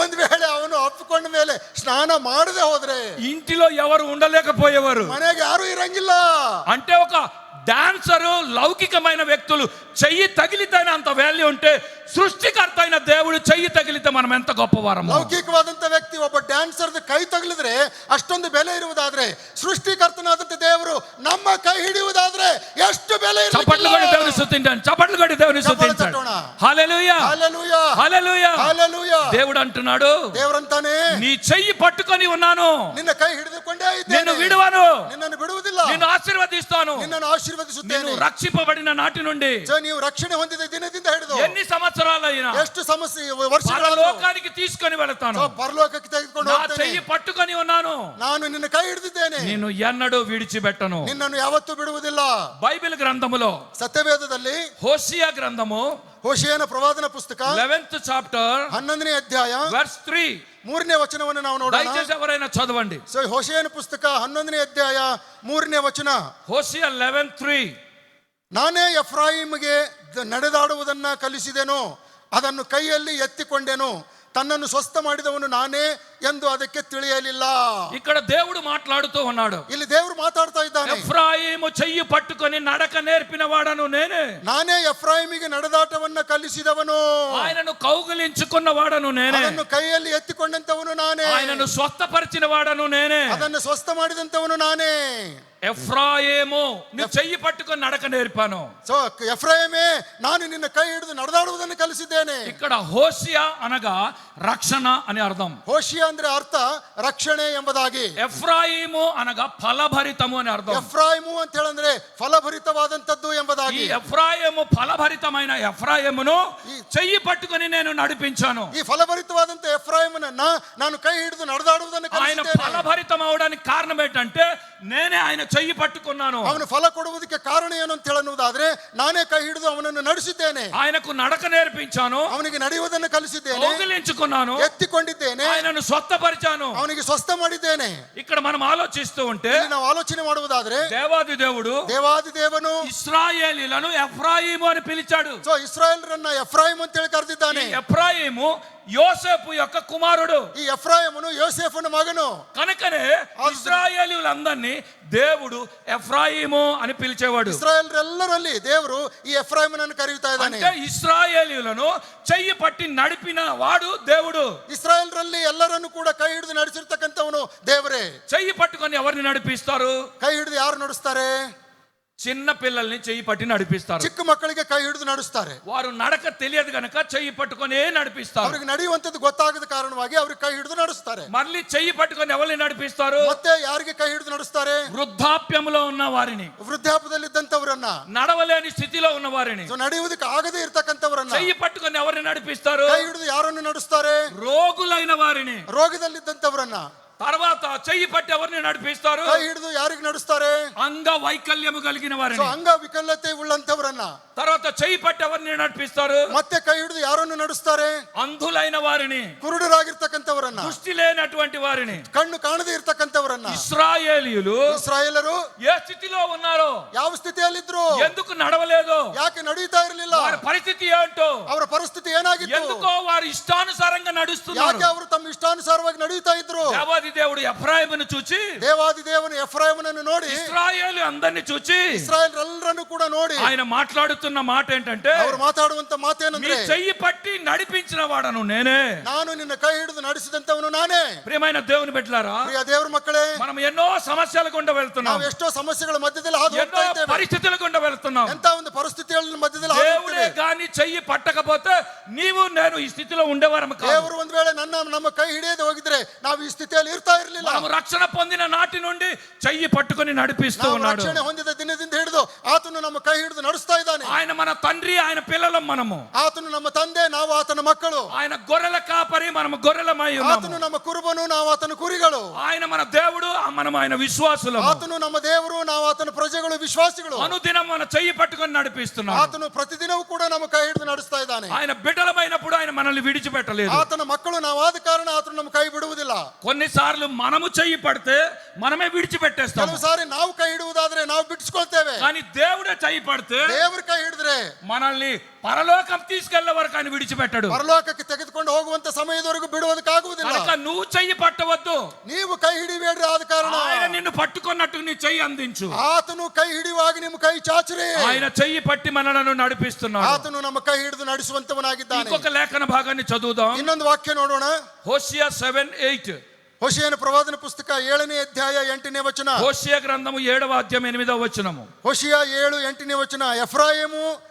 ಒಂದ್ ವೇಳೆ ಅವನು ಅಪ್ಪಿಕೊಂಡ ಮೇಲೆ ಸ್ನಾನ ಮಾಡದೆ ಹೋದ್ರೆ ఇంటిలో ఎవరు ఉండలేకపోయేవారు. ಮನೆಗೆ ಯಾರು ಇರಂಗಿಲ್ಲ. అంటే ఒక డాన్సరు లౌకికమైన వ్యక్తులు చెయ్యి తగిలితే అంత వాల్యూ ఉంటే సృష్టికర్త అయిన దేవుడు చెయ్యి తగిలితే మనం ఎంత గొప్పవారము. ಲೌಕಿಕವಾದಂತ ವ್ಯಕ್ತಿ ಒಬ್ಬ ಡ್ಯಾನ್ಸರ್ ಕೈ ತಗಲಿದ್ರೆ ಅಷ್ಟೊಂದು ಬೆಲೆ ಇರುವುದಾದ್ರೆ, ಸೃಷ್ಟಿಕರ್ತನಾದಂತ ದೇವರು ನಮ್ಮ ಕೈ ಹಿಡಿಯುವುದಾದ್ರೆ ಎಷ್ಟು ಬೆಲೆ ಇರಲಿಕ್ಕಿಲ್ಲ. చప్పట్లు కొట్టి దేవుని స్తుతించండి. చప్పట్లు కొట్టి దేవుని స్తుతించండి. హల్లెలూయా, హల్లెలూయా, హల్లెలూయా, హల్లెలూయా. దేవుడు అంటున్నాడు, ದೇವರಂತಾನೆ, నీ చెయ్యి పట్టుకొని ఉన్నాను, ನಿನ್ನ ಕೈ ಹಿಡಿದುಕೊಂಡೇ నిన్ను ಇದ್ದೇನೆ, విడువను, ನಿನ್ನನ್ನು ಬಿಡುವುದಿಲ್ಲ, నిన్ను ఆశీర్వదిస్తాను, ನಿನ್ನನ್ನು ಆಶೀರ್ವದಿಸುತ್ತೇನೆ. నిన్ను రక్షింపబడిన నాటి నుండి ನೀವು ರಕ್ಷಣೆ ಹೊಂದಿದ ದಿನದಿಂದ ಹಿಡಿದು ఎన్ని సంవత్సరాలైనా ಎಷ್ಟು ಸಮಸ್ಯೆ ವರ್ಷಗಳ పరలోకానికి తీసుకొని వెళతాను. ಪರಲೋಕಕ್ಕೆ ತೆಗೆದುಕೊಂಡು నా ಹೋಗ್ತೇನೆ. చెయ్యి పట్టుకొని ఉన్నాను, ನಾನು ನಿನ್ನ ಕೈ ಹಿಡಿದಿದ್ದೇನೆ, నిన్ను ఎన్నడూ విడిచిపెట్టను. ನಿನ್ನನ್ನು ಯಾವತ್ತೂ ಬಿಡುವುದಿಲ್ಲ. బైబిల్ గ్రంథములో ಸತ್ಯವೇದದಲ್ಲಿ హోషియా గ్రంథము ಹೋಶೇಯನ ಪ್ರವಾದನ ಪುಸ್ತಕ 11th చాప్టర్ 11ನೇ ಅಧ್ಯಾಯ verse 3. 3ನೇ ವಚನವನ್ನು ನಾವು ನೋಡೋಣ. దయచేసి ఎవరైనా చదవండి. ಸೊ ಹೋಶೇಯನ ಪುಸ್ತಕ 11ನೇ ಅಧ್ಯಾಯ 3ನೇ ವಚನ. హోషియా 11:3. ನಾನೇ ಎಫ್ರಾಯಿಮ್ಗೆ ನಡೆದಾಡುವುದನ್ನ ಕಲಿಸಿದೆನು, ಅದನ್ನು ಕೈಯಲ್ಲಿ ಎತ್ತಿಕೊಂಡೆನು, ತನ್ನನ್ನು ಸ್ವಸ್ಥ ಮಾಡಿದವನು ನಾನೇ ಎಂದು ಅದಕ್ಕೆ ತಿಳಿಯಲಿಲ್ಲ. ఇక్కడ దేవుడు మాట్లాడుతూ ఉన్నాడు. ಇಲ್ಲಿ ದೇವರು ಮಾತಾಡ್ತಾ ಇದ್ದಾನೆ. ఎఫ్రాయిము చెయ్యి పట్టుకొని నడక నేర్పిన వాడను నేనే, ನಾನೇ ಎಫ್ರಾಯಿಮಿಗೆ ನಡೆದಾಟವನ್ನ ಕಲಿಸಿದವನು, ఆయనను కౌగిలించుకున్న వాడను నేనే, ಅದನ್ನು ಕೈಯಲ್ಲಿ ಎತ್ತಿಕೊಂಡಂತವನು ನಾನೇ, ఆయనను స్వస్థపరిచిన వాడను నేనే. ಅದನ್ನು ಸ್ವಸ್ಥ ಮಾಡಿದಂತವನು ನಾನೇ. ఎఫ్రాయిము నువ్వు చెయ్యి పట్టుకొని నడక నేర్పాను. ಸೊ ಎಫ್ರಾಯಿಮೇ, ನಾನು ನಿನ್ನ ಕೈ ಹಿಡಿದು ನಡೆದಾಡುವುದನ್ನು ಕಲಿಸಿದ್ದೇನೆ. ఇక్కడ హోషియా అనగా రక్షణ అని అర్థం. ಹೋಶಿಯಾ ಅಂದ್ರೆ ಅರ್ಥ ರಕ್ಷಣೆ ಎಂಬುದಾಗಿ. ఎఫ్రాయిము అనగా ఫలభరితము అని అర్థం. ಎಫ್ರಾಯಿಮು ಅಂತ ಹೇಳಂದ್ರೆ ಫಲಭರಿತವಾದಂತದ್ದು ఈ ಎಂಬುದಾಗಿ. ఎఫ్రాయిము ఫలభరితమైన ఎఫ్రాయిమును చెయ్యి పట్టుకొని నేను నడిపించాను. ಈ ಫಲಭರಿತವಾದಂತ ಎಫ್ರಾಯಿಮನನ್ನ ನಾನು ಕೈ ಹಿಡಿದು ನಡೆದಾಡುವುದನ್ನು ఆయన ಕಲಿಸಿದ್ದೇನೆ. ఫలభరితం అవడానికి కారణం ఏంటంటే నేనే ఆయన చెయ్యి పట్టుకున్నాను. ಅವನು ಫಲ ಕೊಡುವುದಕ್ಕೆ ಕಾರಣ ಏನು ಅಂತ ಹೇಳುವುದಾದ್ರೆ, ನಾನೇ ಕೈ ಹಿಡಿದು ಅವನನ್ನು ನಡೆಸಿದ್ದೇನೆ, ఆయనకు నడక నేర్పించాను, ಅವನಿಗೆ ನಡೆಯುವುದನ್ನು ಕಲಿಸಿದ್ದೇನೆ, కౌగిలించుకున్నాను, ಎತ್ತಿಕೊಂಡಿದ್ದೇನೆ, ఆయనను స్వస్థపరిచాను. ಅವನಿಗೆ ಸ್ವಸ್ಥ ಮಾಡಿದ್ದೇನೆ. ఇక్కడ మనం ఆలోచిస్తూ ఉంటే ಇಲ್ಲಿ ನಾವು ಆಲೋಚನೆ ಮಾಡುವುದಾದ್ರೆ, దేవాది దేవుడు ದೇವಾದಿ ದೇವನು ఇశ్రాయేలీలను ఎఫ్రాయిము అని పిలిచాడు. ಸೊ ಇಸ್ರಾಯೇಲರನ್ನ ಎಫ್ರಾಯಿಮ್ ಅಂತ ಹೇಳಿ ಕರೆದಿದ್ದಾನೆ. ఈ ఎఫ్రాయిము యోసేపు యొక్క కుమారుడు. ಈ ಎಫ್ರಾಯಿಮನು ಯೋಸೇಫನ ಮಗನು. కనుకనే ఇశ్రాయేలీలందరినీ దేవుడు ఎఫ్రాయిము అని పిలిచేవాడు. ಇಸ್ರಾಯೇಲರೆಲ್ಲರಲ್ಲಿ ದೇವರು ಈ ಎಫ್ರಾಯಿಮನನ್ನು ಕರೆಯುತ್ತಾ ಇದ್ದಾನೆ. అంటే ఇశ్రాయేలీలను చెయ్యి పట్టి నడిపిన వాడు దేవుడు. ಇಸ್ರಾಯೇಲರಲ್ಲಿ ಎಲ್ಲರನ್ನು ಕೂಡ ಕೈ ಹಿಡಿದು ನಡೆಸಿರ್ತಕ್ಕಂಥವನು ದೇವರೇ. చెయ్యి పట్టుకొని ఎవరిని నడిపిస్తారు? ಕೈ ಹಿಡಿದು ಯಾರು ನಡೆಸ್ತಾರೆ? చిన్న పిల్లల్ని చెయ్యి పట్టి నడిపిస్తారు. ಚಿಕ್ಕ ಮಕ್ಕಳಿಗೆ ಕೈ ಹಿಡಿದು ನಡೆಸ್ತಾರೆ. వారు నడక తెలియదు గనక చెయ్యి పట్టుకొని నడిపిస్తారు. ಅವ್ರಿಗೆ ನಡೆಯುವಂತದ್ದು ಗೊತ್ತಾಗದ ಕಾರಣವಾಗಿ ಅವ್ರಿಗೆ ಕೈ ಹಿಡಿದು ನಡೆಸ್ತಾರೆ. మళ్ళీ చెయ్యి పట్టుకొని ఎవరిని నడిపిస్తారు? ಮತ್ತೆ ಯಾರಿಗೆ ಕೈ ಹಿಡಿದು ನಡೆಸ್ತಾರೆ? వృద్ధాప్యంలో ఉన్న వారిని, ವೃದ್ಧಾಪ್ಯದಲ್ಲಿದ್ದಂಥವರನ್ನ, నడవలేని స్థితిలో ఉన్న వారిని ಸೊ ನಡೆಯುವುದಕ್ಕೆ ಆಗದೇ ಇರ್ತಕ್ಕಂಥವರನ್ನ చెయ్యి పట్టుకొని ఎవరిని నడిపిస్తారు? ಕೈ ಹಿಡಿದು ಯಾರನ್ನು ನಡೆಸ್ತಾರೆ? రోగులైన వారిని. ರೋಗದಲ್ಲಿದ್ದಂಥವರನ್ನ. తర్వాత చెయ్యి పట్టి ఎవరిని నడిపిస్తారు? ಕೈ ಹಿಡಿದು ಯಾರಿಗೆ ನಡೆಸ್ತಾರೆ? అంగ వైకల్యము కలిగిన ಸೊ వారిని. ಅಂಗವಿಕಲತೆ ಉಳ್ಳಂತವರನ್ನ. తర్వాత చెయ్యి పట్టి ఎవరిని నడిపిస్తారు? ಮತ್ತೆ కై ಹಿಡಿದು ಯಾರನ್ನು ನಡೆಸ್ತಾರೆ? అంధులైన వారిని, ಕುರುಡರಾಗಿರ್ತಕ್ಕಂಥವರನ್ನ, దృష్టి లేనటువంటి వారిని. ಕಣ್ಣು ಕಾಣದೇ ಇರ್ತಕ್ಕಂಥವರನ್ನ. ఇశ్రాయేలీయులు ಇಸ್ರಾಯೇಲರು ఏ స్థితిలో ఉన్నారో, ಯಾವ ಸ್ಥಿತಿಯಲ್ಲಿದ್ರು, ఎందుకు నడవలేదు, ಯಾಕೆ ನಡೆಯುತ್ತಾ ಇರಲಿಲ್ಲ, వారి పరిస్థితి ఏంటో, ಅವರ ಪರಿಸ್ಥಿತಿ ಏನಾಗಿತ್ತು, ఎందుకో వారు ఇష్టానుసారంగా నడుస్తున్నారు. ಯಾಕೆ ಅವರು ತಮ್ಮ ಇಷ್ಟಾನುಸಾರವಾಗಿ ನಡೆಯುತ್ತಾ ಇದ್ರು? దేవాది దేవాది దేవుడు ఎఫ్రాయిమును చూచి, ದೇವಾದಿ ದೇವನು ಎಫ್ರಾಯಮನನ್ನು ನೋಡಿ, ఇశ్రాయేలు అందరిని చూచి, ಇಸ್ರಾಯೇಲರೆಲ್ಲರನ್ನು ಕೂಡ ನೋಡಿ ఆయన మాట్లాడుతున్న మాట ఏంటంటే, ಅವರು ಮಾತಾಡುವಂತ మీ ಮಾತೇನಂದ್ರೆ, చెయ్యి పట్టి నడిపించిన వాడను నేనే. ನಾನು ನಿನ್ನ ಕೈ ಹಿಡಿದು ನಡೆಸಿದಂತವನು ನಾನೇ. ప్రియమైన దేవుని బిడ్డలారా, ಪ್ರಿಯ ದೇವರ ಮಕ್ಕಳೇ, మనం ఎన్నో సమస్యల గుండా వెళ్తున్నాం, ನಾವು ಎಷ್ಟೋ ಸಮಸ್ಯೆಗಳ ಮಧ್ಯದಲ್ಲಿ ಹಾದು ఎన్నో ಹೋಗ್ತಾ ಇದ್ದೇವೆ. పరిస్థితుల గుండా వెళ్తున్నాం. ಎಂತ ಒಂದು ಪರಿಸ್ಥಿತಿಗಳ ಮಧ್ಯದಲ್ಲಿ ಹಾದು దేవుడే ಹೋಗ್ತೇವೆ. గాని చెయ్యి పట్టకపోతే నీవు నేను ఈ స్థితిలో ఉండేవారం కాదు. ದೇವರು ಒಂದ್ ವೇಳೆ ನಮ್ಮ ಕೈ ಹಿಡಿಯದೆ ಹೋಗಿದ್ರೆ ನಾವು ಈ ಸ್ಥಿತಿಯಲ್ಲಿ ಇರ್ತಾ ಇರಲಿಲ್ಲ. మనం రక్షణ పొందిన నాటి నుండి చెయ్యి పట్టుకొని నడిపిస్తూ ನಾವು ఉన్నాడు. ರಕ್ಷಣೆ ಹೊಂದಿದ ದಿನದಿಂದ ಹಿಡಿದು ಆತನು ನಮ್ಮ ಕೈ ಹಿಡಿದು ನಡೆಸ್ತಾ ಇದ್ದಾನೆ. ఆయన మన తండ్రి, ఆయన పిల్లలం మనము. ಆತನು ನಮ್ಮ ತಂದೆ, ನಾವು ಆತನ ಮಕ್ಕಳು. ఆయన గొర్రెల కాపరి, మనము గొర్రెలమై ಆತನು ఉన్నాము. ನಮ್ಮ ಕುರುಬನು, ನಾವು ಆತನ ಕುರಿಗಳು. ఆయన మన దేవుడు, మనం ఆయన విశ్వాసులము. ಆತನು ನಮ್ಮ ದೇವರು, ನಾವು ಆತನ ಪ್ರಜೆಗಳು, ವಿಶ್ವಾಸಿಗಳು. అనుదినం మన చెయ్యి పట్టుకొని నడిపిస్తున్నాడు. ಆತನು ಪ್ರತಿದಿನವೂ ಕೂಡ ನಮ್ಮ ಕೈ ಹಿಡಿದು ನಡೆಸ್ತಾ ಇದ್ದಾನೆ. ఆయన బిడ్డలమైనప్పుడు ఆయన మనల్ని విడిచిపెట్టలేదు. ಆತನ ಮಕ್ಕಳು ನಾವು ಆದ ಕಾರಣ ಆತನು ನಮ್ಮ ಕೈ ಬಿಡುವುದಿಲ್ಲ. కొన్నిసార్లు మనము చెయ్యి పడితే మనమే విడిచిపెట్టేస్తాము. ಕೆಲವು ಸಾರಿ ನಾವು ಕೈ ಹಿಡುವುದಾದ್ರೆ ನಾವು ಬಿಡಿಸ್ಕೊಳ್ತೇವೆ. కానీ దేవుడే చెయ్యి పడితే ದೇವರ ಕೈ ಹಿಡಿದ್ರೆ మనల్ని పరలోకం తీసుకెళ్లే వరకు ఆయన విడిచిపెట్టడు. ಪರಲೋಕಕ್ಕೆ ತೆಗೆದುಕೊಂಡು ಹೋಗುವಂತ ಸಮಯದವರೆಗೂ ಬಿಡುವುದಕ್ಕಾಗುವುದಿಲ್ಲ. కనుక నువ్వు చెయ్యి పట్టవద్దు, ನೀವು ಕೈ ಹಿಡಿಬೇಡ್ರಿ. ಆದ ಕಾರಣ ఆయన నిన్ను పట్టుకున్నట్టు నీ చెయ్యి అందించు. ಆತನು ಕೈ ಹಿಡಿಯುವಾಗ ನಿಮ್ಮ ಕೈ ಚಾಚ್ರಿ. ఆయన చెయ్యి పట్టి మనలను నడిపిస్తున్నాడు. ಆತನು ನಮ್ಮ ಕೈ ಹಿಡಿದು ನಡೆಸುವಂತವನಾಗಿದ್ದಾನೆ. ఇంకొక లేఖన భాగాన్ని చదువుదాం. ಇನ್ನೊಂದು ವಾಕ್ಯ ನೋಡೋಣ. హోషియా 7:8. ಹೋಶಿಯನ ಪ್ರವಾದನ ಪುಸ್ತಕ 7ನೇ ಅಧ್ಯಾಯ 8ನೇ ವಚನ. హోషియా గ్రంథము 7వ అధ్యాయం 8వ వచనము. ಹೋಶಿಯ 7:8ನೇ ವಚನ. ಎಫ್ರಾಯೀಮು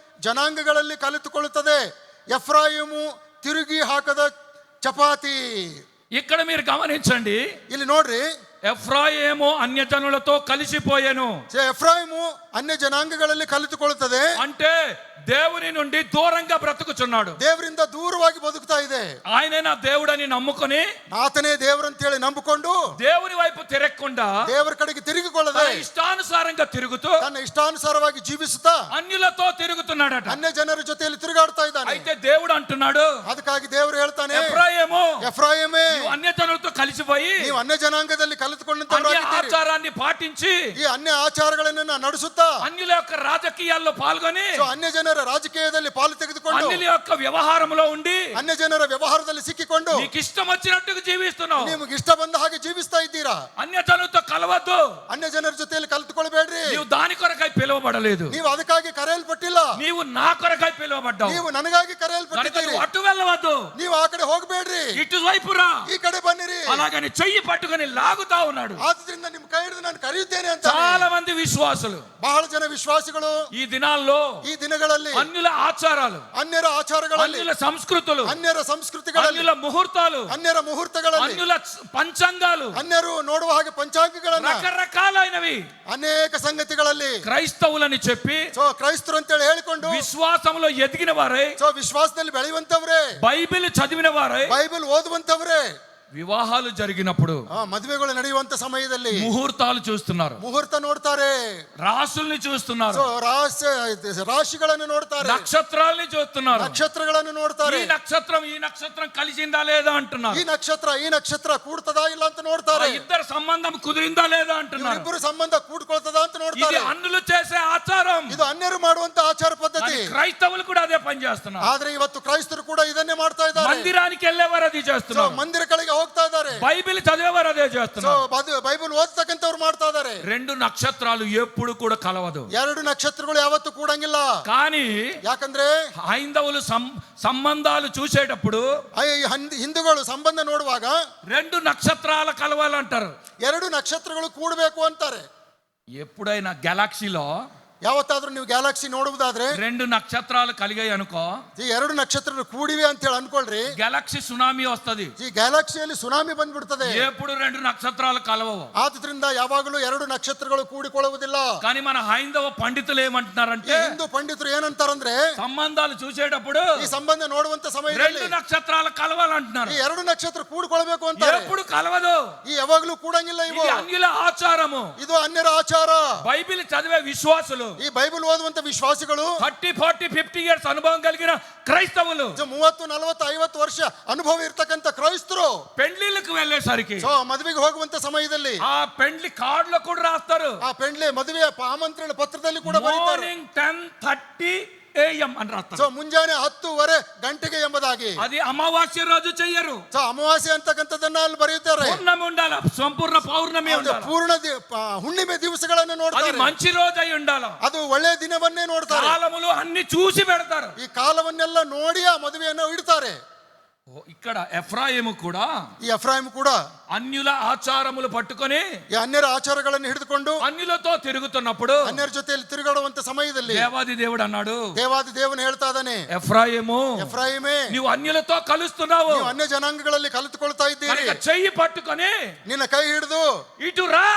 ಜನಾಂಗಗಳಲ್ಲಿ ಕಲಿತುಕೊಳ್ಳುತ್ತದೆ, ಎಫ್ರಾಯೀಮು ತಿರುಗಿ ಹಾಕದ ಚಪಾತಿ. ఇక్కడ మీరు గమనించండి, ಇಲ್ಲಿ ನೋಡ್ರಿ, ఎఫ్రాయిము అన్యజనులతో కలిసిపోయాను. ಎಫ್ರಾಯೀಮು ಅನ್ಯ ಜನಾಂಗಗಳಲ್ಲಿ ಕಲಿತುಕೊಳ್ಳುತ್ತದೆ అంటే దేవుని నుండి దూరంగా బ్రతుకుచున్నాడు. ದೇವರಿಂದ ದೂರವಾಗಿ ಬದುಕ್ತಾ ಇದೆ. ఆయనే నా దేవుడని నమ్ముకొని ಆತನೇ ದೇವರಂತ ಹೇಳಿ ನಂಬಿಕೊಂಡು దేవుని వైపు తిరగకుండా ದೇವರ ಕಡೆಗೆ ತಿರುಗಿಕೊಳ್ಳದೆ తన ఇష్టానుసారంగా తిరుగుతూ ತನ್ನ ಇಷ್ಟಾನುಸಾರವಾಗಿ ಜೀವಿಸುತ್ತಾ అన్యులతో తిరుగుతున్నాడట. ಅನ್ಯ ಜನರ ಜೊತೆಯಲ್ಲಿ ತಿರುಗಾಡ್ತಾ ಇದ್ದಾನೆ. అయితే దేవుడు అంటున్నాడు, ಅದಕ್ಕಾಗಿ ದೇವರು ಹೇಳ್ತಾನೆ, ఎఫ్రాయిము, ಎಫ್ರಾಯೀಮೇ, నీవు అన్యజనులతో కలిసిపోయి ನೀವು ಅನ್ಯ ಜನಾಂಗದಲ್ಲಿ అన్య ಕಲಿತುಕೊಂಡಂತವರಾಗಿದ್ದೀರಿ. ఆచారాన్ని పాటించి ಈ ಅನ್ಯ ಆಚಾರಗಳನ್ನ ನಡೆಸುತ್ತಾ అన్యుల యొక్క రాజకీయాల్లో పాల్గొని ಅನ್ಯ ಜನರ ರಾಜಕೀಯದಲ್ಲಿ ಪಾಲು ತೆಗೆದುಕೊಂಡು అన్యుల యొక్క వ్యవహారంలో ఉండి ಅನ್ಯ ಜನರ ವ್ಯವಹಾರದಲ್ಲಿ ಸಿಕ್ಕಿಕೊಂಡು నీకు ఇష్టం వచ్చినట్టుగా జీవిస్తున్నావు. ನಿಮಗೆ ಇಷ್ಟ ಬಂದ ಹಾಗೆ ಜೀವಿಸ್ತಾ ಇದ್ದೀರಾ. అన్యజనులతో కలవద్దు. ಅನ್ಯ ಜನರ ಜೊತೆಯಲ್ಲಿ ಕಲಿತುಕೊಳ್ಬೇಡ್ರಿ. నీవు దాని కొరకై పిలువబడలేదు, ನೀವು ಅದಕ್ಕಾಗಿ ಕರೆಯಲ್ಪಟ್ಟಿಲ್ಲ, నీవు నా కొరకై పిలువబడ్డావు. ನೀವು ನನಗಾಗಿ కనుక ಕರೆಯಲ್ಪಟ್ಟಿದ್ದೀರಿ. నువ్వు అటు వెళ్ళవద్దు, ನೀವು ಆ ಕಡೆ ಹೋಗಬೇಡ್ರಿ, ఇటువైపు రా. ಈ ಕಡೆ ಬನ್ನಿರಿ. అలాగని చెయ్యి పట్టుకొని లాగుతా ఉన్నాడు. ಆದ್ರಿಂದ ನಿಮ್ ಕೈ ಹಿಡಿದು ನಾನು ಕರೆಯುತ್ತೇನೆ ಅಂತ చాలా మంది విశ్వాసులు ಬಹಳ ಜನ ವಿಶ್ವಾಸಿಗಳು ఈ దినాల్లో ಈ ದಿನಗಳಲ್ಲಿ అన్యుల ఆచారాలు, ಅನ್ಯರ ಆಚಾರಗಳಲ್ಲಿ, అన్యుల సంస్కృతులు, ಅನ್ಯರ ಸಂಸ್ಕೃತಿಗಳಲ್ಲಿ, అన్యుల ముహూర్తాలు, ಅನ್ಯರ ಮುಹೂರ್ತಗಳಲ್ಲಿ, అన్యుల పంచాంగాలు, ಅನ್ಯರು ನೋಡುವ ಹಾಗೆ ಪಂಚಾಂಗಗಳನ್ನ, రకరకాలైనవి ಅನೇಕ ಸಂಗತಿಗಳಲ್ಲಿ క్రైస్తవులని చెప్పి ಕ್ರೈಸ್ತರು ಅಂತೇಳಿ ಹೇಳಿಕೊಂಡು విశ్వాసంలో ఎదిగిన వారై, ವಿಶ್ವಾಸದಲ್ಲಿ ಬೆಳೆಯುವಂತವ್ರೆ, బైబిల్ చదివిన వారై, ಬೈಬಲ್ ಓದುವಂತವ್ರೆ, వివాహాలు జరిగినప్పుడు ಮದುವೆಗಳು ನಡೆಯುವಂತ ಸಮಯದಲ್ಲಿ ముహూర్తాలు చూస్తున్నారు, ಮುಹೂರ್ತ ನೋಡ್ತಾರೆ, రాసుల్ని చూస్తున్నారు, ರಾಶಿಗಳನ್ನು ನೋಡ್ತಾರೆ, నక్షత్రాల్ని చూస్తున్నారు. ನಕ್ಷತ್ರಗಳನ್ನು ನೋಡ್ತಾರೆ. ఈ నక్షత్రం కలిసిందా లేదా అంటున్నారు. ಈ ನಕ್ಷತ್ರ ಕೂಡ್ತದಾ ಇಲ್ಲ ಅಂತ ನೋಡ್ತಾರೆ. ఇద్దరు సంబంధం కుదిరిందా లేదా అంటున్నారు. ಇಬ್ಬರು ಸಂಬಂಧ ಕೂಡ್ಕೊಳ್ತದ ಅಂತ ఇది ನೋಡ್ತಾರೆ. అన్నులు చేసే ఆచారం. ಇದು ಅನ್ಯರು ಮಾಡುವಂತ ಆಚಾರ ಪದ್ಧತಿ. కానీ క్రైస్తవులు కూడా అదే పని చేస్తున్నారు. ಆದ್ರೆ ಇವತ್ತು ಕ್ರೈಸ್ತರು ಕೂಡ ಇದನ್ನೇ ಮಾಡ್ತಾ ಇದ್ದಾರೆ. మందిరానికి వెళ్ళేవారు అది చేస్తున్నారు, ಮಂದಿರಗಳಿಗೆ ಹೋಗ್ತಾ ಇದ್ದಾರೆ, బైబిల్ చదివేవారు అదే చేస్తున్నారు. ಬೈಬಲ್ ಓದ್ತಕ್ಕಂಥವ್ರು ಮಾಡ್ತಾ ಇದ್ದಾರೆ. రెండు నక్షత్రాలు ఎప్పుడు కూడా కలవదు. ಎರಡು ನಕ್ಷತ್ರಗಳು ಯಾವತ್ತೂ ಕೂಡಂಗಿಲ್ಲ. కానీ ಯಾಕಂದ್ರೆ హైందవులు సంబంధాలు చూసేటప్పుడు ಹಿಂದೂಗಳು ಸಂಬಂಧ ನೋಡುವಾಗ రెండు నక్షత్రాల కలవాలంటారు. ಎರಡು ನಕ್ಷತ್ರಗಳು ಕೂಡಬೇಕು ಅಂತಾರೆ. ఎప్పుడైనా గెలాక్సీలో ಯಾವತ್ತಾದ್ರೂ ನೀವು ಗ್ಯಾಲಕ್ಸಿ ನೋಡುವುದಾದ್ರೆ రెండు నక్షత్రాలు కలిగాయి అనుకో, ಈ ಎರಡು ನಕ್ಷತ್ರಗಳು ಕೂಡಿವೆ ಅಂತ ಹೇಳಿ ಅನ್ಕೊಳ್ರಿ, గెలాక్సీ సునామీ వస్తది. ಈ ಗ್ಯಾಲಕ್ಸಿಯಲ್ಲಿ ಸುನಾಮಿ ಬಂದ್ಬಿಡ್ತದೆ. ఎప్పుడు రెండు నక్షత్రాలు కలవవు. ಆದ್ರಿಂದ ಯಾವಾಗಲೂ ಎರಡು ನಕ್ಷತ್ರಗಳು ಕೂಡಿಕೊಳ್ಳುವುದಿಲ್ಲ. కానీ మన హైందవ పండితులు ಈ ఏమంటున్నారంటే, ಹಿಂದೂ ಪಂಡಿತರು ಏನಂತಾರಂದ್ರೆ, సంబంధాలు చూసేటప్పుడు ಈ ಸಂಬಂಧ ನೋಡುವಂತ ಸಮಯದಲ್ಲಿ రెండు నక్షత్రాలు కలవాలంటున్నారు. ಈ ಎರಡು ನಕ್ಷತ್ರ ಕೂಡಿಕೊಳ್ಬೇಕು ಅಂತಾರೆ. ఎప్పుడు కలవదు. ಈ ಯಾವಾಗಲೂ ಕೂಡಂಗಿಲ್ಲ. ಇವು ఇది అన్యుల ఆచారము. ಇದು ಅನ್ಯರ ಆಚಾರ. బైబిల్ చదివే విశ్వాసులు, ಈ ಬೈಬಲ್ ಓದುವಂತ ವಿಶ್ವಾಸಿಗಳು, 30, 40, 50 ఇయర్స్ అనుభవం కలిగిన క్రైస్తవులు, 30, 40, 50 ವರ್ಷ ಅನುಭವ ಇರ್ತಕ್ಕಂಥ ಕ್ರೈಸ್ತರು పెళ్లిళ్ళకు వెళ్ళేసరికి ಮದುವೆಗೆ ಹೋಗುವಂತ ಸಮಯದಲ್ಲಿ ఆ పెళ్లి కార్డులో కూడా రాస్తారు, ಆ ಪೆಂಡ್ಲೆ ಮದುವೆಯ ಆಮಂತ್ರಣ ಪತ್ರದಲ್ಲಿ ಕೂಡ ಬರೀತಾರೆ. మార్నింగ్ 10:30 AM అని సో రాస్తారు. ಮುಂಜಾನೆ 10:30 ಗಂಟೆಗೆ ಎಂಬುದಾಗಿ. అది అమావాస్య రోజు చెయ్యరు. ಸೊ ಅಮಾವಾಸ್ಯೆ ಅಂತಕ್ಕಂಥದ್ದನ್ನ ಅಲ್ಲಿ ಬರೆಯುತ್ತಾರೆ. పౌర్ణమి ఉండాల, సంపూర్ణ పౌర్ణమి ಅದು ఉండాల. ಪೂರ್ಣ ಹುಣ್ಣಿಮೆ ದಿವಸಗಳನ್ನು అది ನೋಡ್ತಾರೆ. మంచి రోజు అయి ఉండాల. ಅದು ಒಳ್ಳೆ ದಿನವನ್ನೇ ನೋಡ್ತಾರೆ. కాలములు అన్ని చూసి పెడతారు. ಈ ಕಾಲವನ್ನೆಲ್ಲ ನೋಡಿ ಆ ಮದುವೆಯನ್ನು ಇಡ್ತಾರೆ. ఇక్కడ ఎఫ్రాయిము కూడా ಈ ಎಫ್ರಾಯಿಮ್ ಕೂಡ అన్యుల ఆచారములు పట్టుకొని ಈ ಅನ್ಯರ ಆಚಾರಗಳನ್ನು ಹಿಡಿದುಕೊಂಡು అన్యులతో తిరుగుతున్నప్పుడు ಅನ್ಯರ ಜೊತೆಯಲ್ಲಿ ತಿರುಗಾಡುವಂತ ಸಮಯದಲ್ಲಿ దేవాది దేవుడు అన్నాడు, ದೇವಾದಿ ದೇವನು ಹೇಳ್ತಾ ಇದ್ದಾನೆ, ఎఫ్రాయిము ಎಫ್ರಾಯಿಮೇ, నీవు అన్యులతో కలుస్తున్నావు ನೀವು ಅನ್ಯ ಜನಾಂಗಗಳಲ್ಲಿ ಕಲಿತುಕೊಳ್ತಾ ಇದ್ದೀರಿ. కనుక చెయ్యి పట్టుకొని ನಿನ್ನ ಕೈ ಹಿಡಿದು ఇటు రా,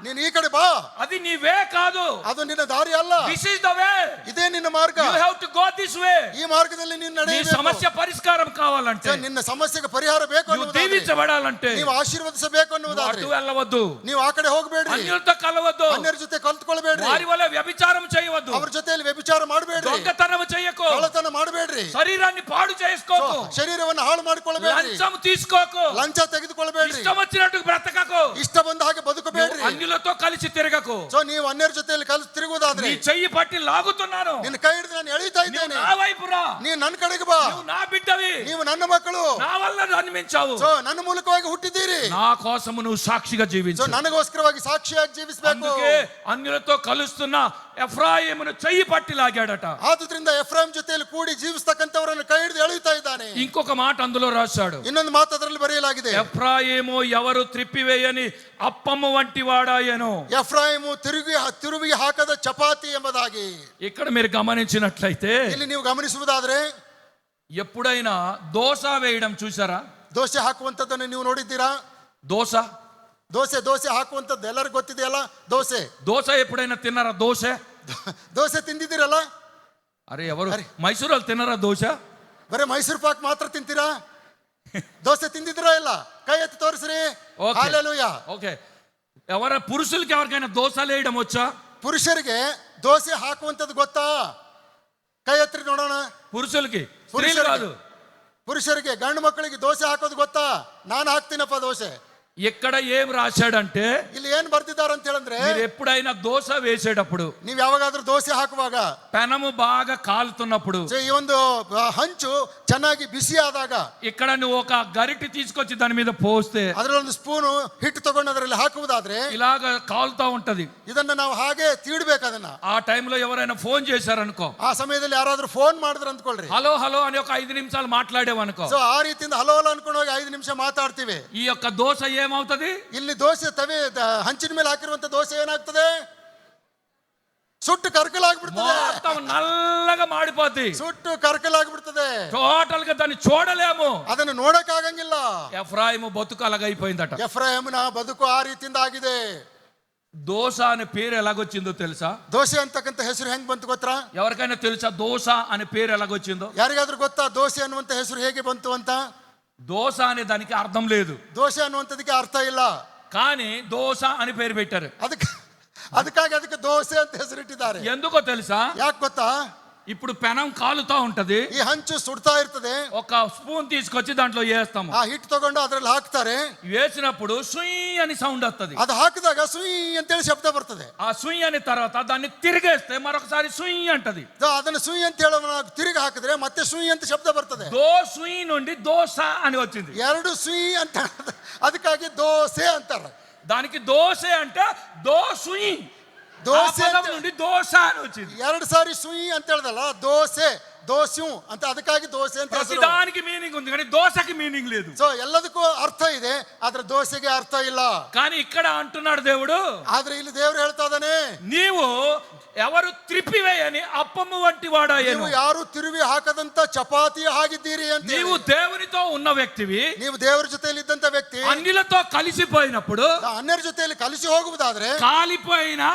ನೀನು ಈ ಕಡೆ ಬಾ. అది నీ వే కాదు, ಅದು ನಿನ್ನ ದಾರಿ ಅಲ್ಲ. దిస్ ఇస్ ద వే, ಇದೇ ನಿನ್ನ ಮಾರ್ಗ. You have to go this way. ಈ ಮಾರ್ಗದಲ್ಲಿ ನೀನು నీ ನಡೆಯಬೇಕು. సమస్య పరిష్కారం కావాలంటే, ನಿನ್ನ ಸಮಸ್ಯೆಗೆ ಪರಿಹಾರ ಬೇಕು నువ్వు ಅನ್ನುವುದಾದ್ರೆ, దీవించబడాలంటే ನೀವು ಆಶೀರ್ವದಿಸಬೇಕು నువ్వు ಅನ್ನುವುದಾದ್ರೆ అటు వెళ్ళవద్దు, ನೀವು ಆ ಕಡೆ ಹೋಗಬೇಡ್ರಿ. అన్యులతో కలవద్దు, ಅನ್ಯರ ಜೊತೆ ಕಲ್ತ್ಕೊಳ್ಬೇಡ್ರಿ. వారి వల్ల వ్యభిచారం చేయవద్దు, ಅವ್ರ ಜೊತೆಯಲ್ಲಿ ವ್ಯಭಿಚಾರ ಮಾಡಬೇಡ್ರಿ. దొంగతనం చేయకు, ಕಳ್ಳತನ ಮಾಡಬೇಡ್ರಿ. శరీరాన్ని పాడు చేసుకోకు, ಶರೀರವನ್ನು ಹಾಳು ಮಾಡಿಕೊಳ್ಳಬೇಡ್ರಿ. లంచం తీసుకోకు, ಲಂಚ ತೆಗೆದುಕೊಳ್ಳಬೇಡ್ರಿ. ఇష్టం వచ్చినట్టు బ్రతకకు, ಇಷ್ಟ ಬಂದ ಹಾಗೆ ಬದುಕಬೇಡ್ರಿ. అన్యులతో కలిసి తిరగకు. ಸೊ ನೀವು ಅನ್ಯರ ಜೊತೆಯಲ್ಲಿ ಕಲಿತು ತಿರುಗುವುದಾದ್ರೆ, నీ చెయ్యి పట్టి లాగుతున్నాను, ನಿನ್ನ ಕೈ ಹಿಡಿದು ನಾನು ಎಳಿತಾ నువ్వు ಇದ್ದೇನೆ, నా వైపు రా, ನೀನು ನನ್ನ ಕಡೆಗೆ ಬಾ. నువ్వు నా బిడ్డవి, ನೀವು ನನ್ನ మಕ್ಕಳು. నా వల్ల జన్మించావు, ಸೊ ನನ್ನ ಮೂಲಕವಾಗಿ ಹುಟ್ಟಿದ್ದೀರಿ. నా కోసము నువ్వు సాక్షిగా ಸೊ జీవించు. ನನಗೋಸ್ಕರವಾಗಿ ಸಾಕ್ಷಿಯಾಗಿ ಜೀವಿಸಬೇಕು. అందుకే అన్యులతో కలుస్తున్న ఎఫ్రాయిమును చెయ్యి పట్టి లాగాడట. ಆದುದರಿಂದ ಎಫ್ರಾಯಿಮ್ ಜೊತೆಯಲ್ಲಿ ಕೂಡಿ ಜೀವಿಸ್ತಕ್ಕಂಥವರನ್ನು ಕೈ ಹಿಡಿದು ಎಳೆಯುತ್ತಾ ಇದ್ದಾನೆ. ఇంకొక మాట అందులో రాశాడు, ಇನ್ನೊಂದು ಮಾತು ಅದರಲ್ಲಿ ಬರೆಯಲಾಗಿದೆ, ఎఫ్రాయిము ఎవరు త్రిప్పివేయని అప్పము వంటి వాడాయను. ಎಫ್ರಾಯಿಮು ತಿರುಗಿ ಹಾಕದ ಚಪಾತಿ ಎಂಬುದಾಗಿ. ఇక్కడ మీరు గమనించినట్లయితే, ಇಲ್ಲಿ ನೀವು ಗಮನಿಸುವುದಾದ್ರೆ, ఎప్పుడైనా దోస వేయడం చూసారా? ದೋಸೆ ಹಾಕುವಂಥದ್ದನ್ನು ನೀವು ನೋಡಿದ್ದೀರಾ? దోస ದೋಸೆ ಹಾಕುವಂಥದ್ದು ಎಲ್ಲರಿಗೂ ಗೊತ್ತಿದೆಯಲ್ಲ. దోస ఎప్పుడైనా తిన్నారా? ದೋಸೆ ತಿಂದಿದ್ದೀರಲ್ಲ? అరే ఎవరు మైసూರಲ್ಲಿ తిన్నారా దోశ? ಬರೀ ಮೈಸೂರು ಪಾಕ್ ಮಾತ್ರ ತಿಂತೀರಾ? ದೋಸೆ ತಿಂದಿದ್ದೀರಾ? ಇಲ್ಲ, ಕೈ ಎತ್ತಿ ತೋರಿಸ್ರಿ. ಹಲ್ಲೆಲೂಯಾ. ఓకే, పురుషులకి ఎవరికైనా దోసలు వేయడం వచ్చా? ಪುರುಷರಿಗೆ ದೋಸೆ ಹಾಕುವಂಥದ್ದು ಗೊತ್ತಾ? ಕೈ ಎತ್ತಿ ನೋಡೋಣ. పురుషులకి, స్త్రీలు కాదు. ಪುರುಷರಿಗೆ, ಗಂಡು ಮಕ್ಕಳಿಗೆ ದೋಸೆ ಹಾಕೋದು ಗೊತ್ತಾ? ನಾನು ಹಾಕ್ತೀನಪ್ಪ ದೋಸೆ. ఇక్కడ ఏం రాశాడంటే, ಇಲ್ಲಿ ಏನ್ ಬರ್ತಿದ್ದಾರೆ ಅಂತ ಹೇಳಿದ್ರೆ, మీరు ఎప్పుడైనా దోశ వేసేటప్పుడు, ನೀವ್ ಯಾವಾಗಾದ್ರೂ ದೋಸೆ ಹಾಕುವಾಗ, పెనము బాగా కాలుతున్నప్పుడు, ಈ ಒಂದು ಹಂಚು ಚೆನ್ನಾಗಿ ಬಿಸಿ ಆದಾಗ, ఇక్కడ నువ్వు ఒక గరిటె తీసుకొచ్చి దాని మీద పోస్తే, ಅದರಲ್ಲಿ ಒಂದು ಸ್ಪೂನು ಹಿಟ್ಟು ತಗೊಂಡು ಅದರಲ್ಲಿ ಹಾಕುವುದಾದ್ರೆ ఇలాగ కాలుతా ఉంటది. ಇದನ್ನ ನಾವು ಹಾಗೆ ತೀಡ್ಬೇಕು. ಅದನ್ನ ఆ టైంలో ఎవరైనా ఫోన్ చేశారనుకో, ಆ ಸಮಯದಲ್ಲಿ ಯಾರಾದ್ರೂ ಫೋನ್ ಮಾಡಿದ್ರು ಅಂದ್ಕೊಳ್ರಿ, హలో హలో అని ఒక 5 నిమిషాలు మాట్లాడేవనుకో, ಸೊ ಆ ರೀತಿಯಿಂದ ಹಲೋ ಅನ್ಕೊಂಡು ಹೋಗಿ 5 ನಿಮಿಷ ಮಾತಾಡ್ತೀವಿ. ఈ యొక్క దోశ ఏమవుతుంది? ಇಲ್ಲಿ ದೋಸೆ ಹಂಚಿನ ಮೇಲೆ ಹಾಕಿರುವಂತ ದೋಸೆ ಏನಾಗ್ತದೆ? ಸುಟ್ಟು ಕರ್ಕಲಾಗ್ಬಿಡ್ತದೆ. మొత్తం నల్లగా మాడిపోద్ది, ಸುಟ್ಟು ಕರ್ಕಲಾಗ್ಬಿಡ್ತದೆ. టోటల్ గా దాన్ని చూడలేము. ಅದನ್ನು ನೋಡಕ್ ಆಗಂಗಿಲ್ಲ. ఎఫ్రాయిము బతుకు అలాగైపోయిందట. ಎಫ್ರಾಯಿಮನ ಬದುಕು ಆ ರೀತಿಯಿಂದ ಆಗಿದೆ. దోశ అనే పేరు ఎలాగొచ్చిందో తెలుసా? ದೋಸೆ ಅಂತಕ್ಕಂಥ ಹೆಸರು ಹೆಂಗ್ ಬಂತು ಗೊತ್ತಾ? ఎవరికైనా తెలుసా దోశ అనే పేరు ఎలాగొచ్చిందో? ಯಾರಿಗಾದ್ರೂ ಗೊತ್ತಾ ದೋಸೆ ಅನ್ನುವಂತ ಹೆಸರು ಹೇಗೆ ಬಂತು ಅಂತ? దోశ అనే దానికి అర్థం లేదు, ದೋಸೆ ಅನ್ನುವಂಥದಕ್ಕೆ ಅರ್ಥ ಇಲ್ಲ. కానీ దోశ అని పేరు పెట్టారు. ಅದಕ್ಕಾಗಿ ಅದಕ್ಕೆ ದೋಸೆ ಅಂತ ಹೆಸರಿಟ್ಟಿದ್ದಾರೆ. ఎందుకో తెలుసా? ಯಾಕೆ ಗೊತ್ತಾ? ఇప్పుడు పెనం కాలుతా ఉంటది, ಈ ಹಂಚು ಸುಡ್ತಾ ಇರ್ತದೆ. ఒక స్పూన్ తీసుకొచ్చి దాంట్లో వేస్తాము, ಆ ಹಿಟ್ಟು ತಗೊಂಡು ಅದ್ರಲ್ಲಿ ಹಾಕ್ತಾರೆ. వేసినప్పుడు సుయ్ అని సౌండ్ వస్తుంది. ಅದು ಹಾಕಿದಾಗ ಸುಯಿ ಅಂತೇಳಿ ಶಬ್ದ ಬರ್ತದೆ. ఆ సుయ్ అనే తర్వాత దాన్ని తిరిగేస్తే మరొకసారి సుయ్ అంటది. ಅದನ್ನ ಸುಯಿ ಅಂತ ಹೇಳೋ ತಿರುಗಿ ಹಾಕಿದ್ರೆ ಮತ್ತೆ ಸುಯಿ ಅಂತ ಶಬ್ದ ಬರ್ತದೆ. దో సుయ్ నుండి దోశ అని వచ్చింది. ಎರಡು ಸುಯಿ ಅಂತ, ಅದಕ್ಕಾಗಿ ದೋಸೆ ಅಂತಾರೆ. దానికి దోశ అంటే దో సుయ్, ದೋಸೆ నుండి దోశ అని వచ్చింది. ಎರಡು ಸಾರಿ ಸುಯಿ ಅಂತ ಹೇಳ್ದಲ್ಲ, ದೋಸೆ ದೋಸೆ ಅಂತ, ಅದಕ್ಕಾಗಿ ದೋಸೆ ಅಂತ ಹೆಸರು. ప్రతిదానికి మీనింగ్ ఉంది కానీ దోశకి మీనింగ్ లేదు. ಸೊ ಎಲ್ಲದಕ್ಕೂ ಅರ್ಥ ಇದೆ, ಆದ್ರೆ ದೋಸೆಗೆ ಅರ್ಥ ಇಲ್ಲ. కానీ ఇక్కడ అంటున్నాడు దేవుడు, ಆದ್ರೆ ಇಲ್ಲಿ ದೇವರು ಹೇಳ್ತಾ ಇದ್ದಾನೆ, నీవు ఎవరు త్రిప్పివేయని అప్పము వంటి వాడాయను. ನೀವು ಯಾರು ತಿರುವಿ ಹಾಕದಂತ ಚಪಾತಿ ಆಗಿದ್ದೀರಿ ಅಂತ. నీవు దేవునితో ఉన్న వ్యక్తివి, ನೀವು ದೇವರ ಜೊತೆಯಲ್ಲಿ ಇದ್ದಂತ ವ್ಯಕ್ತಿ అన్యులతో కలిసిపోయినప్పుడు ಅನ್ಯರ ಜೊತೆಯಲ್ಲಿ ಕಲಿಸಿ ಹೋಗುವುದಾದ್ರೆ కాలిపోయిన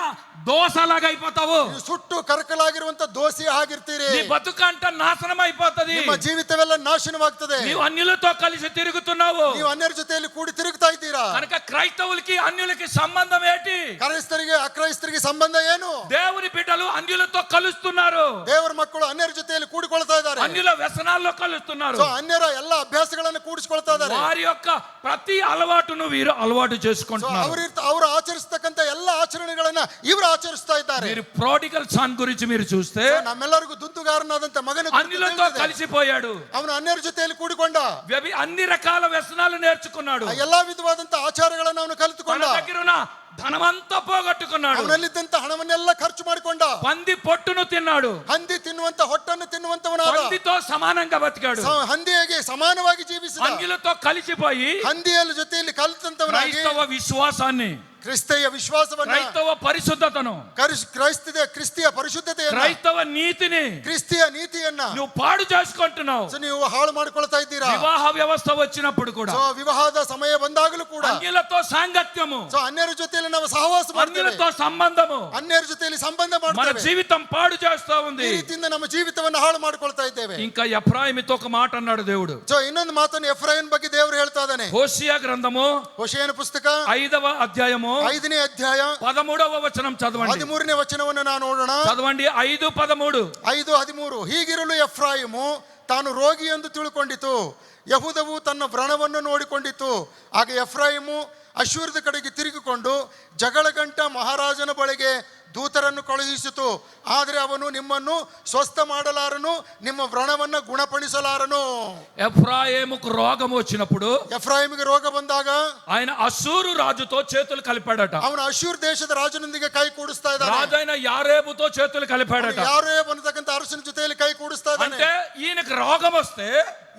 దోశలాగా అయిపోతావు. ಸುಟ್ಟು ಕರಕಲಾಗಿರುವಂತ ದೋಸೆ ಆಗಿರ್ತೀರಿ. నీ బతుకంటే అంతా నాశనం అయిపోతది. ನಿಮ್ಮ ಜೀವಿತವೆಲ್ಲ ನಾಶನವಾಗ್ತದೆ. నీవు అన్యులతో కలిసి తిరుగుతున్నావు ನೀವು ಅನ್ಯರ ಜೊತೆಯಲ್ಲಿ ಕೂಡಿ ತಿರುಗ್ತಾ ಇದ್ದೀರಾ. కనుక క్రైస్తవులకి అన్యులకి సంబంధం ఏంటి? ಕ್ರೈಸ್ತರಿಗೆ ಅಕ್ರೈಸ್ತರಿಗೆ ಸಂಬಂಧ ಏನು? దేవుని బిడ్డలు అన్యులతో కలుస్తున్నారు. ದೇವರ ಮಕ್ಕಳು ಅನ್ಯರ ಜೊತೆಯಲ್ಲಿ ಕೂಡಿಕೊಳ್ತಾ ಇದ್ದಾರೆ. అన్యుల వ్యసనాల్లో కలుస్తున్నారు. ಸೊ ಅನ್ಯರ ಎಲ್ಲ ಅಭ್ಯಾಸಗಳನ್ನು ಕೂಡಿಸಿಕೊಳ್ತಾ ಇದ್ದಾರೆ. వారి యొక్క ప్రతి అలవాటును వీరు అలవాటు చేసుకుంటున్నారు. ಅವರು ಆಚರಿಸತಕ್ಕಂತ ಎಲ್ಲ ಆಚರಣೆಗಳನ್ನ ಇವರು ಆಚರಿಸ್ತಾ ಇದ್ದಾರೆ. మీరు ప్రోడిగల్ సన్ గురించి మీరు చూస్తే ನಮ್ಮೆಲ್ಲರಿಗೂ ದುಂದುಗಾರನಾದಂತ ಮಗನ అన్యులతో కలిసిపోయాడు. ಅವನು ಅನ್ಯರ ಜೊತೆಯಲ್ಲಿ ಕೂಡಿಕೊಂಡ. అన్ని రకాల వ్యసనాలు నేర్చుకున్నాడు. ಎಲ್ಲಾ ವಿಧವಾದಂತ ಆಚಾರಗಳನ್ನು ಅವನು ಕಲಿತುಕೊಂಡ. తన దగ్గర ఉన్న ధనమంతా పోగొట్టుకున్నాడు. ಅವನಲ್ಲಿದ್ದಂತ ಹಣವನ್ನೆಲ್ಲ ಖರ್ಚು ಮಾಡಿಕೊಂಡ. పంది పొట్టును తిన్నాడు. ಹಂದಿ ತಿನ್ನುವಂತ ಹೊಟ್ಟನ್ನು ತಿನ್ನುವಂತವನಾದ. పందితో సమానంగా బతికాడు. ಹಂದಿಗೆ ಸಮಾನವಾಗಿ ಜೀವಿಸಿದ. అన్యులతో కలిసిపోయి ಹಂದಿಯ ಜೊತೆಯಲ್ಲಿ ಕಲಿತಂತವನಾಗಿ క్రైస్తవ విశ్వాసాన్ని, ಕ್ರಿಸ್ತಿಯ ವಿಶ್ವಾಸವನ್ನ, క్రైస్తవ పరిశుద్ధతను, ಕ್ರಿಸ್ತಿಯ ಪರಿಶುದ್ಧತೆಯನ್ನು, క్రైస్తవ నీతిని ಕ್ರಿಸ್ತಿಯ ನೀತಿಯನ್ನ నువ్వు పాడు చేసుకుంటున్నావు. ನೀವು ಹಾಳು ಮಾಡಿಕೊಳ್ತಾ ಇದ್ದೀರಾ. వివాహ వ్యవస్థ వచ్చినప్పుడు కూడా, ವಿವಾಹದ ಸಮಯ ಬಂದಾಗಲೂ ಕೂಡ అన్యులతో సాంగత్యము, ಅನ್ಯರ ಜೊತೆಯಲ್ಲಿ ನಾವು ಸಹವಾಸ ಮಾಡ್ತೇವೆ. అన్యులతో సంబంధము, ಅನ್ಯರ ಜೊತೆಯಲ್ಲಿ ಸಂಬಂಧ మన ಮಾಡ್ತೇವೆ. జీవితం పాడు చేస్తా ಈ ఉంది. ರೀತಿಯಿಂದ ನಮ್ಮ ಜೀವಿತವನ್ನು ಹಾಳು ಮಾಡ್ಕೊಳ್ತಾ ಇದ್ದೇವೆ. ఇంకా ఎఫ్రాయిముతో ఒక మాట అన్నాడు దేవుడు. ಇನ್ನೊಂದು ಮಾತನ್ನು ಎಫ್ರಾಯಿಮ್ ಬಗ್ಗೆ ದೇವರು ಹೇಳ್ತಾ ಇದ್ದಾನೆ. హోషియా గ్రంథము ಹೋಶೇಯನ ಪುಸ್ತಕ 5వ అధ్యాయము 5ನೇ ಅಧ್ಯಾಯ 13వ వచనం చదవండి. 13ನೇ ವಚನವನ್ನು ನಾವು ನೋಡೋಣ. చదవండి 5:13. 5:13. ಹೀಗಿರಲು ಎಫ್ರಾಯಿಮು ತಾನು ರೋಗಿ ಎಂದು ತಿಳ್ಕೊಂಡಿತು, ಯಹೂದವು ತನ್ನ ವ್ರಣವನ್ನು ನೋಡಿಕೊಂಡಿತು. ಆಗ ಎಫ್ರಾಯಿಮು ಅಶ್ಶೂರದ ಕಡೆಗೆ ತಿರುಗಿಕೊಂಡು ಜಗಳಗಂಟ ಮಹಾರಾಜನ ಬಳಿಗೆ ದೂತರನ್ನು ಕಳುಹಿಸಿತು. ಆದರೆ ಅವನು ನಿಮ್ಮನ್ನು ಸ್ವಸ್ಥ ಮಾಡಲಾರನು, ನಿಮ್ಮ ವ್ರಣವನ್ನು ಗುಣಪಡಿಸಲಾರನು. ఎఫ్రాయిముకు రోగం వచ్చినప్పుడు ಎಫ್ರಾಯಿಮಿಗೆ ರೋಗ ಬಂದಾಗ ఆయన అశ్షూరు రాజుతో చేతులు కలిపాడట. ಅವನು ಅಶ್ಶೂರ್ ದೇಶದ ರಾಜನೊಂದಿಗೆ ಕೈ ಕೂಡಿಸ್ತಾ ಇದ್ದಾನೆ. రాజైన యారేబుతో చేతులు కలిపాడట. ಯಾರೇ ಬಂದತಕ್ಕಂತ ಅರಸನ ಜೊತೆಯಲ್ಲಿ ಕೈ ಕೂಡಿಸ್ತಾ ಇದ್ದಾನೆ. అంటే ఈయనకు రోగం వస్తే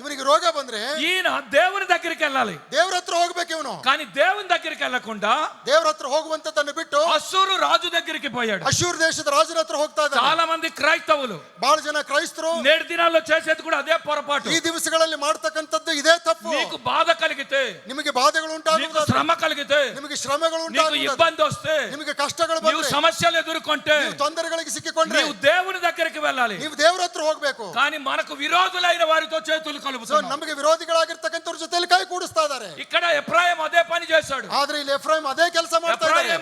ಇವನಿಗೆ ರೋಗ ಬಂದ್ರೆ ఈయన దేవుని దగ్గరికి వెళ్ళాలి. ದೇವ್ರ ಹತ್ರ ಹೋಗ್ಬೇಕು ಇವನು. కానీ దేవుని దగ్గరికి వెళ్ళకుండా ದೇವ್ರ ಹತ್ರ ಹೋಗುವಂತದನ್ನು ಬಿಟ್ಟು అశ్షూరు రాజు దగ్గరికి పోయాడు. ಅಶ್ಶೂರ್ ದೇಶದ ರಾಜನ ಹತ್ರ ಹೋಗ್ತಾ ಇದ್ದಾನೆ. చాలా మంది క్రైస్తవులు ಬಹಳ ಜನ ಕ್ರೈಸ್ತರು నేటి దినాల్లో చేసేది కూడా అదే పొరపాటు. ಈ ದಿವಸಗಳಲ್ಲಿ ಮಾಡ್ತಕ್ಕಂಥದ್ದು ಇದೇ ತಪ್ಪು. నీకు బాధ కలిగితే, ನಿಮಗೆ ಬಾಧೆಗಳು నీకు ಉಂಟಾಗುವುದು, శ్రమ కలిగితే, ನಿಮಗೆ ಶ್ರಮಗಳು నీకు ಉಂಟಾಗುವುದು, ఇబ్బంది వస్తే, ನಿಮಗೆ ಕಷ್ಟಗಳು నీవు ಬಂದ್ರೆ, సమస్యలు ఎదుర్కొంటే ನೀವು ತೊಂದರೆಗಳಿಗೆ సిక్కిಕೊಂಡ್ರೆ నీవు దేవుని దగ్గరికి వెళ్ళాలి. ನೀವು ದೇವ್ರ ಹತ್ರ ಹೋಗ್ಬೇಕು. కానీ మనకు విరోధులైన వారితో చేతులు ಸೊ కలుపుతున్నాం. ನಮಗೆ ವಿರೋಧಿಗಳಾಗಿರ್ತಕ್ಕಂಥವ್ರ ಜೊತೆಲಿ ಕೈ ಕೂಡಿಸ್ತಾ ಇದ್ದಾರೆ. ఇక్కడ ఎఫ్రాయిం అదే పని చేశాడు. ಆದ್ರೆ ಇಲ್ಲಿ ಎಫ್ರಾಯಿಮ್ ಅದೇ ಕೆಲಸ ಮಾಡ್ತಾ ಇದ್ದಾರೆ.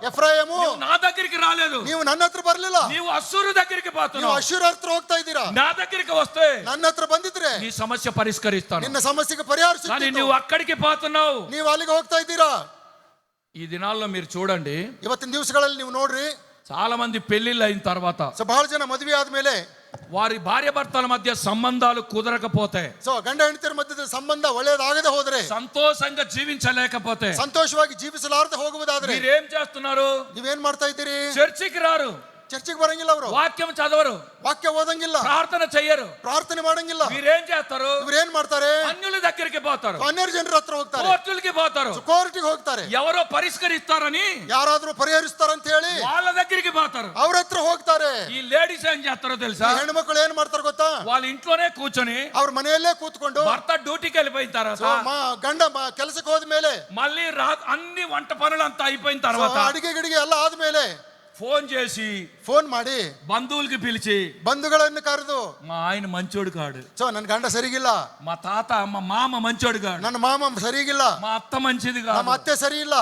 ಎಫ್ರಾಯಿಮು నువ్వు నా దగ్గరికి రాలేదు, ನೀವು ನನ್ನ ಹತ್ರ ಬರ್ಲಿಲ್ಲ, నీవు అశ్షూరు దగ్గరికి ನೀವು పోతున్నావు. ಅಶ್ಶೂರ್ ಹತ್ರ ಹೋಗ್ತಾ ಇದ್ದೀರಾ. నా దగ్గరికి వస్తే ನನ್ನ ಹತ್ರ ಬಂದಿದ್ರೆ నీ సమస్య పరిష్కరిస్తాను. ನಿನ್ನ ಸಮಸ್ಯೆಗೆ ಪರಿಹಾರ కానీ ಸಿಕ್ಕಿತ್ತು. నువ్వు అక్కడికి పోతున్నావు. ನೀವು ಅಲ್ಲಿಗೆ ಹೋಗ್ತಾ ಇದ್ದೀರಾ. ఈ దినాల్లో మీరు చూడండి, ಇವತ್ತಿನ ದಿವಸಗಳಲ್ಲಿ ನೀವು ನೋಡ್ರಿ, చాలా మంది పెళ్లిళ్ళు అయిన తర్వాత ಸೊ ಬಹಳ ಜನ ಮದುವೆ ಆದ್ಮೇಲೆ వారి భార్య భర్తల మధ్య సంబంధాలు కుదరకపోతే, ಸೊ ಗಂಡ ಹೆಂಡತಿಯರ ಮಧ್ಯದ ಸಂಬಂಧ ಒಳ್ಳೆಯದಾಗದೆ ಹೋದ್ರೆ, సంతోషంగా జీవించలేకపోతే ಸಂತೋಷವಾಗಿ ಜೀವಿಸಲಾರದೆ ಹೋಗುವುದಾದ್ರೆ మీరేం చేస్తున్నారు? ನೀವೇನ್ ಮಾಡ್ತಾ ಇದ್ದೀರಿ? చర్చికి రారు, ಚರ್ಚಿಗೆ ಬರಂಗಿಲ್ಲ, ಅವರು వాక్యం చదవరు, ವಾಕ್ಯ ಓದಂಗಿಲ್ಲ, ప్రార్థన చెయ్యరు. ಪ್ರಾರ್ಥನೆ ಮಾಡಂಗಿಲ್ಲ. మీరేం చేస్తారు? ಇವ್ರೇನ್ ಮಾಡ್ತಾರೆ? అన్యుల దగ్గరికి పోతారు, ಅನ್ಯರ ಜನರ ಹತ್ರ ಹೋಗ್ತಾರೆ, కోర్టులకి పోతారు. ಕೋರ್ಟಿಗೆ ಹೋಗ್ತಾರೆ. ఎవరో పరిష్కరిస్తారని ಯಾರಾದ್ರೂ ಪರಿಹರಿಸ್ತಾರಂತ ಹೇಳಿ వాళ్ళ దగ్గరికి పోతారు. ಅವ್ರ ಹತ್ರ ಹೋಗ್ತಾರೆ. ఈ లేడీస్ ఏం చేస్తారో తెలుసా? ಈ ಹೆಣ್ಣು ಮಕ್ಕಳು ಏನ್ ಮಾಡ್ತಾರೆ ಗೊತ್ತಾ? వాళ్ళ ఇంట్లోనే కూర్చొని ಅವ್ರ ಮನೆಯಲ್ಲೇ ಕೂತ್ಕೊಂಡು భర్త డ్యూటీకి వెళ్ళిపోయిన తర్వాత, ಗಂಡ ಕೆಲಸಕ್ಕೆ ಹೋದ್ಮೇಲೆ, మళ్ళీ అన్ని వంట పనులంతా అయిపోయిన తర్వాత ಅಡಿಗೆ ಗಿಡಿಗೆ ಎಲ್ಲ ಆದ್ಮೇಲೆ ఫోన్ చేసి, ಫೋನ್ ಮಾಡಿ బంధువులకి పిలిచి, ಬಂಧುಗಳನ್ನು ಕರೆದು, మా ఆయన మంచోడు కాడు, ಸೊ ನನ್ ಗಂಡ ಸರಿಗಿಲ್ಲ, మా తాత మా మామ మంచోడు కాడు, ನನ್ನ ಮಾಮ ಸರಿಗಿಲ್ಲ, మా అత్త మంచిది కాదు, ನಮ್ಮ ಅತ್ತೆ ಸರಿ ಇಲ್ಲ.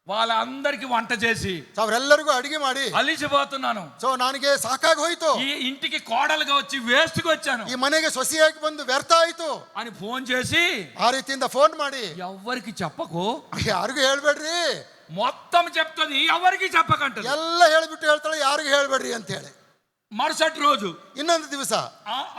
వాళ్ళందరికి వంట చేసి ಅವರೆಲ್ಲರಿಗೂ ಅಡಿಗೆ ಮಾಡಿ అలిసిపోతున్నాను. ಸೊ ನನಗೆ ಸಾಕಾಗಿ ಹೋಯ್ತು, ఈ ఇంటికి కోడలుగా వచ్చి వేస్ట్ గా వచ్చాను ಈ ಮನೆಗೆ ಸೊಸೆಯಾಗಿ ಬಂದು ವ್ಯರ್ಥ ಆಯ್ತು అని ఫోన్ చేసి, ಆ ರೀತಿಯಿಂದ ಫೋನ್ ಮಾಡಿ, ఎవ్వరికి చెప్పకు, ಯಾರಿಗೂ ಹೇಳ್ಬೇಡ್ರಿ, మొత్తం చెప్తుంది, ఎవరికి చెప్పకంటది. ಎಲ್ಲ ಹೇಳ್ಬಿಟ್ಟು ಹೇಳ್ತಾಳೆ, ಯಾರಿಗೂ ಹೇಳ್ಬೇಡ್ರಿ ಅಂತ ಹೇಳಿ. మరుసటి రోజు ಇನ್ನೊಂದು ದಿವಸ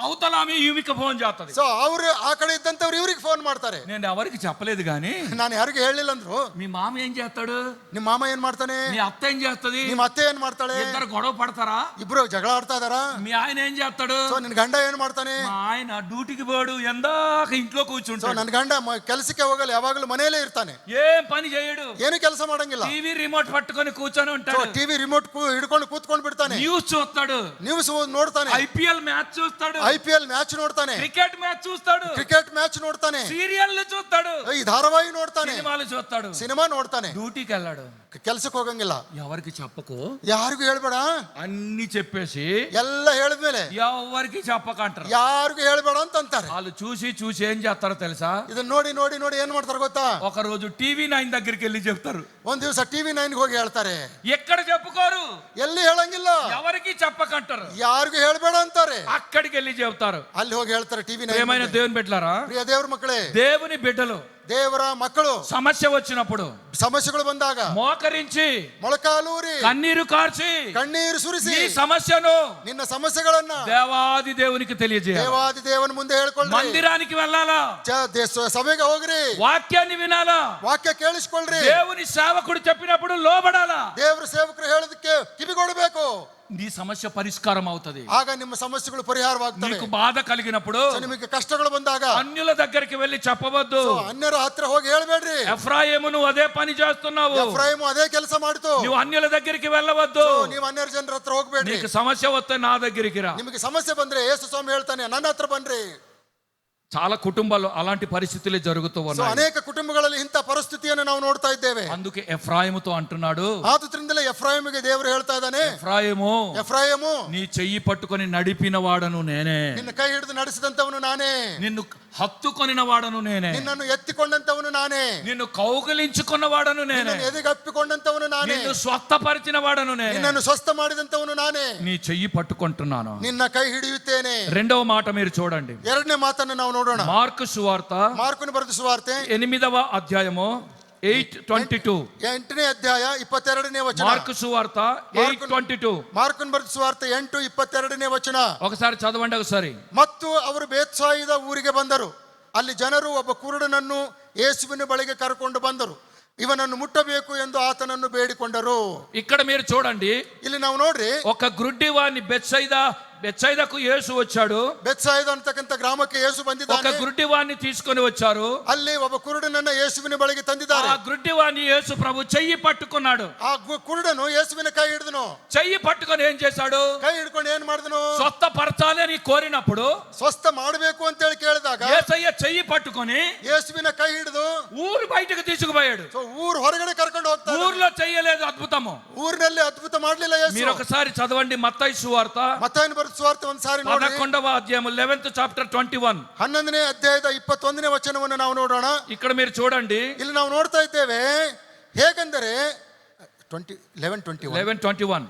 అవతల ఆమె ఈమెకి ఫోన్ చేస్తుంది. ಸೊ ಅವ್ರು ಆ ಕಡೆ ಇದ್ದಂತವ್ರು ಇವ್ರಿಗೆ ಫೋನ್ ಮಾಡ್ತಾರೆ. నేను ఎవరికి చెప్పలేదు గాని ನಾನು ಯಾರಿಗೂ ಹೇಳಿಲ್ಲ ಅಂದ್ರು. మీ మామ ఏం చేస్తాడు? ನಿಮ್ಮ ಮಾಮ ಏನ್ ಮಾಡ್ತಾನೆ? మీ అత్త ఏం చేస్తుంది? ನಿಮ್ಮ ಅತ್ತೆ ಏನ್ ಮಾಡ್ತಾಳೆ? ఇద్దరు గొడవ పడతారా? ಇಬ್ರು ಜಗಳ ಆಡ್ತಾ ಇದಾರ? మీ ఆయన ఏం చేస్తాడు? ಸೊ ನಿನ್ ಗಂಡ ಏನ್ ಮಾಡ್ತಾನೆ? మా ఆయన డ్యూటీకి పోడు, ఎందాక ఇంట్లో ಸೊ కూర్చుంటాడు. ನನ್ ಗಂಡ ಕೆಲಸಕ್ಕೆ ಹೋಗಲ್ಲ, ಯಾವಾಗಲೂ ಮನೆಯಲ್ಲೇ ಇರ್ತಾನೆ, ఏం పని చేయడు, ಏನು ಕೆಲಸ ಮಾಡಂಗಿಲ್ಲ. టీవీ రిమోట్ పట్టుకొని కూర్చొని ಸೊ ఉంటాడు, ಟಿವಿ ರಿಮೋಟ್ ಹಿಡ್ಕೊಂಡು ಕೂತ್ಕೊಂಡು ಬಿಡ್ತಾನೆ, న్యూస్ చూస్తాడు, ನ್ಯೂಸ್ ನೋಡ್ತಾನೆ, IPL మ్యాచ్ చూస్తాడు, IPL ಮ್ಯಾಚ್ ನೋಡ್ತಾನೆ, క్రికెట్ మ్యాచ్ చూస్తాడు, ಕ್ರಿಕೆಟ್ ಮ್ಯಾಚ್ ನೋಡ್ತಾನೆ, సీరియల్ చూస్తాడు, ಈ ಧಾರಾವಾಹಿ ನೋಡ್ತಾನೆ, సినిమాలు చూస్తాడు, ಸಿನಿಮಾ ನೋಡ್ತಾನೆ. డ్యూటీకి వెళ్ళాడు. ಕೆಲ್ಸಕ್ಕೆ ಹೋಗಂಗಿಲ್ಲ, ఎవరికి చెప్పకు, ಯಾರಿಗೂ ಹೇಳ್ಬೇಡ, అన్ని చెప్పేసి ಎಲ್ಲ ಹೇಳಿದ್ಮೇಲೆ ఎవరికి చెప్పకంటారు. ಯಾರಿಗೂ ಹೇಳ್ಬೇಡ ಅಂತ ಅಂತಾರೆ. వాళ్ళు చూసి చూసి ఏం చేస్తారో తెలుసా? ಇದನ್ನ ನೋಡಿ ನೋಡಿ ನೋಡಿ ಏನ್ ಮಾಡ್ತಾರೆ ಗೊತ್ತಾ? ఒక రోజు TV9 దగ్గరికి వెళ్ళి చెప్తారు. ಒಂದ್ ದಿವಸ TV9 ಹೋಗಿ ಹೇಳ್ತಾರೆ. ఎక్కడ చెప్పుకోరు, ಎಲ್ಲಿ ಹೇಳಂಗಿಲ್ಲ, ఎవరికి చెప్పకంటారు, ಯಾರಿಗೂ ಹೇಳ್ಬೇಡ ಅಂತಾರೆ. అక్కడికి వెళ్ళి చెప్తారు. ಅಲ್ಲಿ ಹೋಗಿ ಹೇಳ್ತಾರೆ TV9. ఏమైనా దేవుని బిడ్డలారా, ಪ್ರಿಯ ದೇವ್ರ ಮಕ್ಕಳೇ, దేవుని బిడ్డలు ದೇವರ ಮಕ್ಕಳು సమస్య వచ్చినప్పుడు ಸಮಸ್ಯೆಗಳು ಬಂದಾಗ మోకరించి ಮೊಳಕಾಲೂರಿ కన్నీరు కార్చి ಕಣ್ಣೀರು ಸುರಿಸಿ ఈ సమస్యను ನಿನ್ನ ಸಮಸ್ಯೆಗಳನ್ನ దేవాది దేవునికి తెలియజేయాలి. ದೇವಾದಿ ದೇವನ ಮುಂದೆ ಹೇಳ್ಕೊಳ್ರಿ. మందిరానికి వెళ్ళాలా, ಸಭೆಗೆ ಹೋಗ್ರಿ, వాక్యాన్ని వినాలా, ವಾಕ್ಯ ಕೇಳಿಸ್ಕೊಳ್ರಿ. దేవుని సేవకుడు చెప్పినప్పుడు లోబడాలా. ದೇವರ ಸೇವಕರು ಹೇಳೋದಕ್ಕೆ ಕಿವಿಗೊಡಬೇಕು. నీ సమస్య పరిష్కారం అవుతది. ಆಗ ನಿಮ್ಮ ಸಮಸ್ಯೆಗಳು ಪರಿಹಾರವಾಗ್ತವೆ. నీకు బాధ కలిగినప్పుడు ನಿಮಗೆ ಕಷ್ಟಗಳು ಬಂದಾಗ అన్యుల దగ్గరికి వెళ్ళి చెప్పవద్దు. ಅನ್ಯರ ಹತ್ರ ಹೋಗಿ ಹೇಳ್ಬೇಡ್ರಿ. ఎఫ్రాయిము నువ్వు అదే పని చేస్తున్నావు, ಎಫ್ರಾయిಮು ಅದೇ ಕೆಲಸ ಮಾಡ್ತು. నువ్వు అన్యుల దగ్గరికి వెళ్ళవద్దు. ನೀವು ಅನ್ಯರ ಜನರ ಹತ್ರ ಹೋಗ್ಬೇಡ್ರಿ. నీకు సమస్య వస్తే నా దగ్గరికి రా. ನಿಮಗೆ ಸಮಸ್ಯೆ ಬಂದ್ರೆ ಯೇಸು ಸ್ವಾಮಿ ಹೇಳ್ತಾನೆ, ನನ್ನ ಹತ್ರ ಬನ್ರಿ. చాలా కుటుంబాల్లో అలాంటి పరిస్థితులే జరుగుతూ ఉన్నాయి. ಅನೇಕ ಕುಟುಂಬಗಳಲ್ಲಿ ಇಂಥ ಪರಿಸ್ಥಿತಿಯನ್ನು ನಾವು ನೋಡ್ತಾ ಇದ್ದೇವೆ. అందుకే ఎఫ్రాయిముతో అంటున్నాడు, ಆದುದರಿಂದಲೇ ಎಫ್ರಾಯಿಮಿಗೆ ದೇವರು ಹೇಳ್ತಾ ಇದ್ದಾನೆ, ಎಫ್ರಾಯಿಮು నీ చెయ్యి పట్టుకొని నడిపిన వాడను నేనే, ನಿನ್ನ ಕೈ ಹಿಡಿದು ನಡೆಸಿದಂತವನು ನಾನೇ, నిన్ను హత్తుకొనిన వాడను నేనే, ನಿನ್ನನ್ನು ಎತ್ತಿಕೊಂಡಂತವನು ನಾನೇ, నిన్ను కౌగిలించుకున్న వాడను నేనే, ನಿನ್ನನ್ನು ಎದೆಗಪ್ಪಿಕೊಂಡಂತವನು ನಾನೇ, నిన్ను స్వస్థపరిచిన వాడను నేనే, ನಿನ್ನನ್ನು ಸ್ವಸ್ಥ ಮಾಡಿದಂತವನು ನಾನೇ, నీ చెయ్యి పట్టుకుంటున్నాను, ನಿನ್ನ ಕೈ ಹಿಡಿಯುತ್ತೇನೆ. రెండవ మాట మీరు చూడండి, ಎರಡನೇ ಮಾತನ್ನು ನಾವು ನೋಡೋಣ. మార్కు సువార్త ಮಾರ್ಕನು ಬರೆದ ಸುವಾರ್ತೆ 8వ అధ్యాయము 8:22. 8ನೇ ಅಧ್ಯಾಯ 22ನೇ ವಚನ. మార్కు సువార్త 8:22. ಮಾರ್ಕನು ಬರೆದ ಸುವಾರ್ತೆ 8:22ನೇ ವಚನ. ఒకసారి చదవండి ఒకసారి. ಮತ್ತು ಅವರು ಬೇತ್ಸಾಯಿದ ಊರಿಗೆ ಬಂದರು. ಅಲ್ಲಿ ಜನರು ಒಬ್ಬ ಕುರುಡನನ್ನು ಯೇಸುವಿನ ಬಳಿಗೆ ಕರೆಕೊಂಡು ಬಂದರು. ಇವನನ್ನು ಮುಟ್ಟಬೇಕು ಎಂದು ಆತನನ್ನು ಬೇಡಿಕೊಂಡರು. ఇక్కడ మీరు చూడండి, ಇಲ್ಲಿ ನಾವು ನೋಡ್ರಿ, ఒక గుడ్డివాని బెత్సైదాకు యేసు వచ్చాడు. ಬೆತ್ಸಾಯಿದ ಅಂತಕ್ಕಂಥ ಗ್ರಾಮಕ್ಕೆ ಯೇಸು ఒక ಬಂದಿದ್ದಾನೆ. గుడ్డివాన్ని తీసుకొని వచ్చారు. ಅಲ್ಲಿ ಒಬ್ಬ ಕುರುಡನನ್ನ ಯೇಸುವಿನ ಬಳಿಗೆ ತಂದಿದ್ದಾರೆ. ఆ గుడ్డివాన్ని యేసు ప్రభు చెయ్యి పట్టుకున్నాడు. ಆ ಕುರುಡನು ಯೇಸುವಿನ ಕೈ ಹಿಡಿದನು. చెయ్యి పట్టుకొని ఏం చేశాడు? ಕೈ ಹಿಡ್ಕೊಂಡು ಏನ್ ಮಾಡಿದನು? స్వస్థపరచాలి అని కోరినప్పుడు ಸ್ವಸ್ಥ ಮಾಡಬೇಕು ಅಂತ ಹೇಳಿ ಕೇಳಿದಾಗ యేసయ్య చెయ్యి పట్టుకొని ಯೇಸುವಿನ ಕೈ ಹಿಡಿದು ఊరు బయటకు తీసుకుపోయాడు. ಊರು ಹೊರಗಡೆ ಕರ್ಕೊಂಡು ಹೋಗ್ತಾರೆ. ఊర్లో చెయ్యలేదు అద్భుతము. ಊರಿನಲ್ಲಿ ಅದ್ಭುತ ಮಾಡ್ಲಿಲ್ಲ ಯೇಸು. మీరు ఒకసారి చదవండి మత్తయి సువార్త ಮತ್ತಾಯನ ಬರೆದ ಸುವಾರ್ತೆ ಒಂದ್ಸಾರಿ ನೋಡಿ. 11వ అధ్యాయం 11th చాప్టర్ 21. 11ನೇ ಅಧ್ಯಾಯದ 21ನೇ ವಚನವನ್ನು ನಾವು ನೋಡೋಣ. ఇక్కడ మీరు చూడండి, ಇಲ್ಲಿ ನಾವು ನೋಡ್ತಾ ಇದ್ದೇವೆ. ಹೇಗೆಂದರೆ 11:21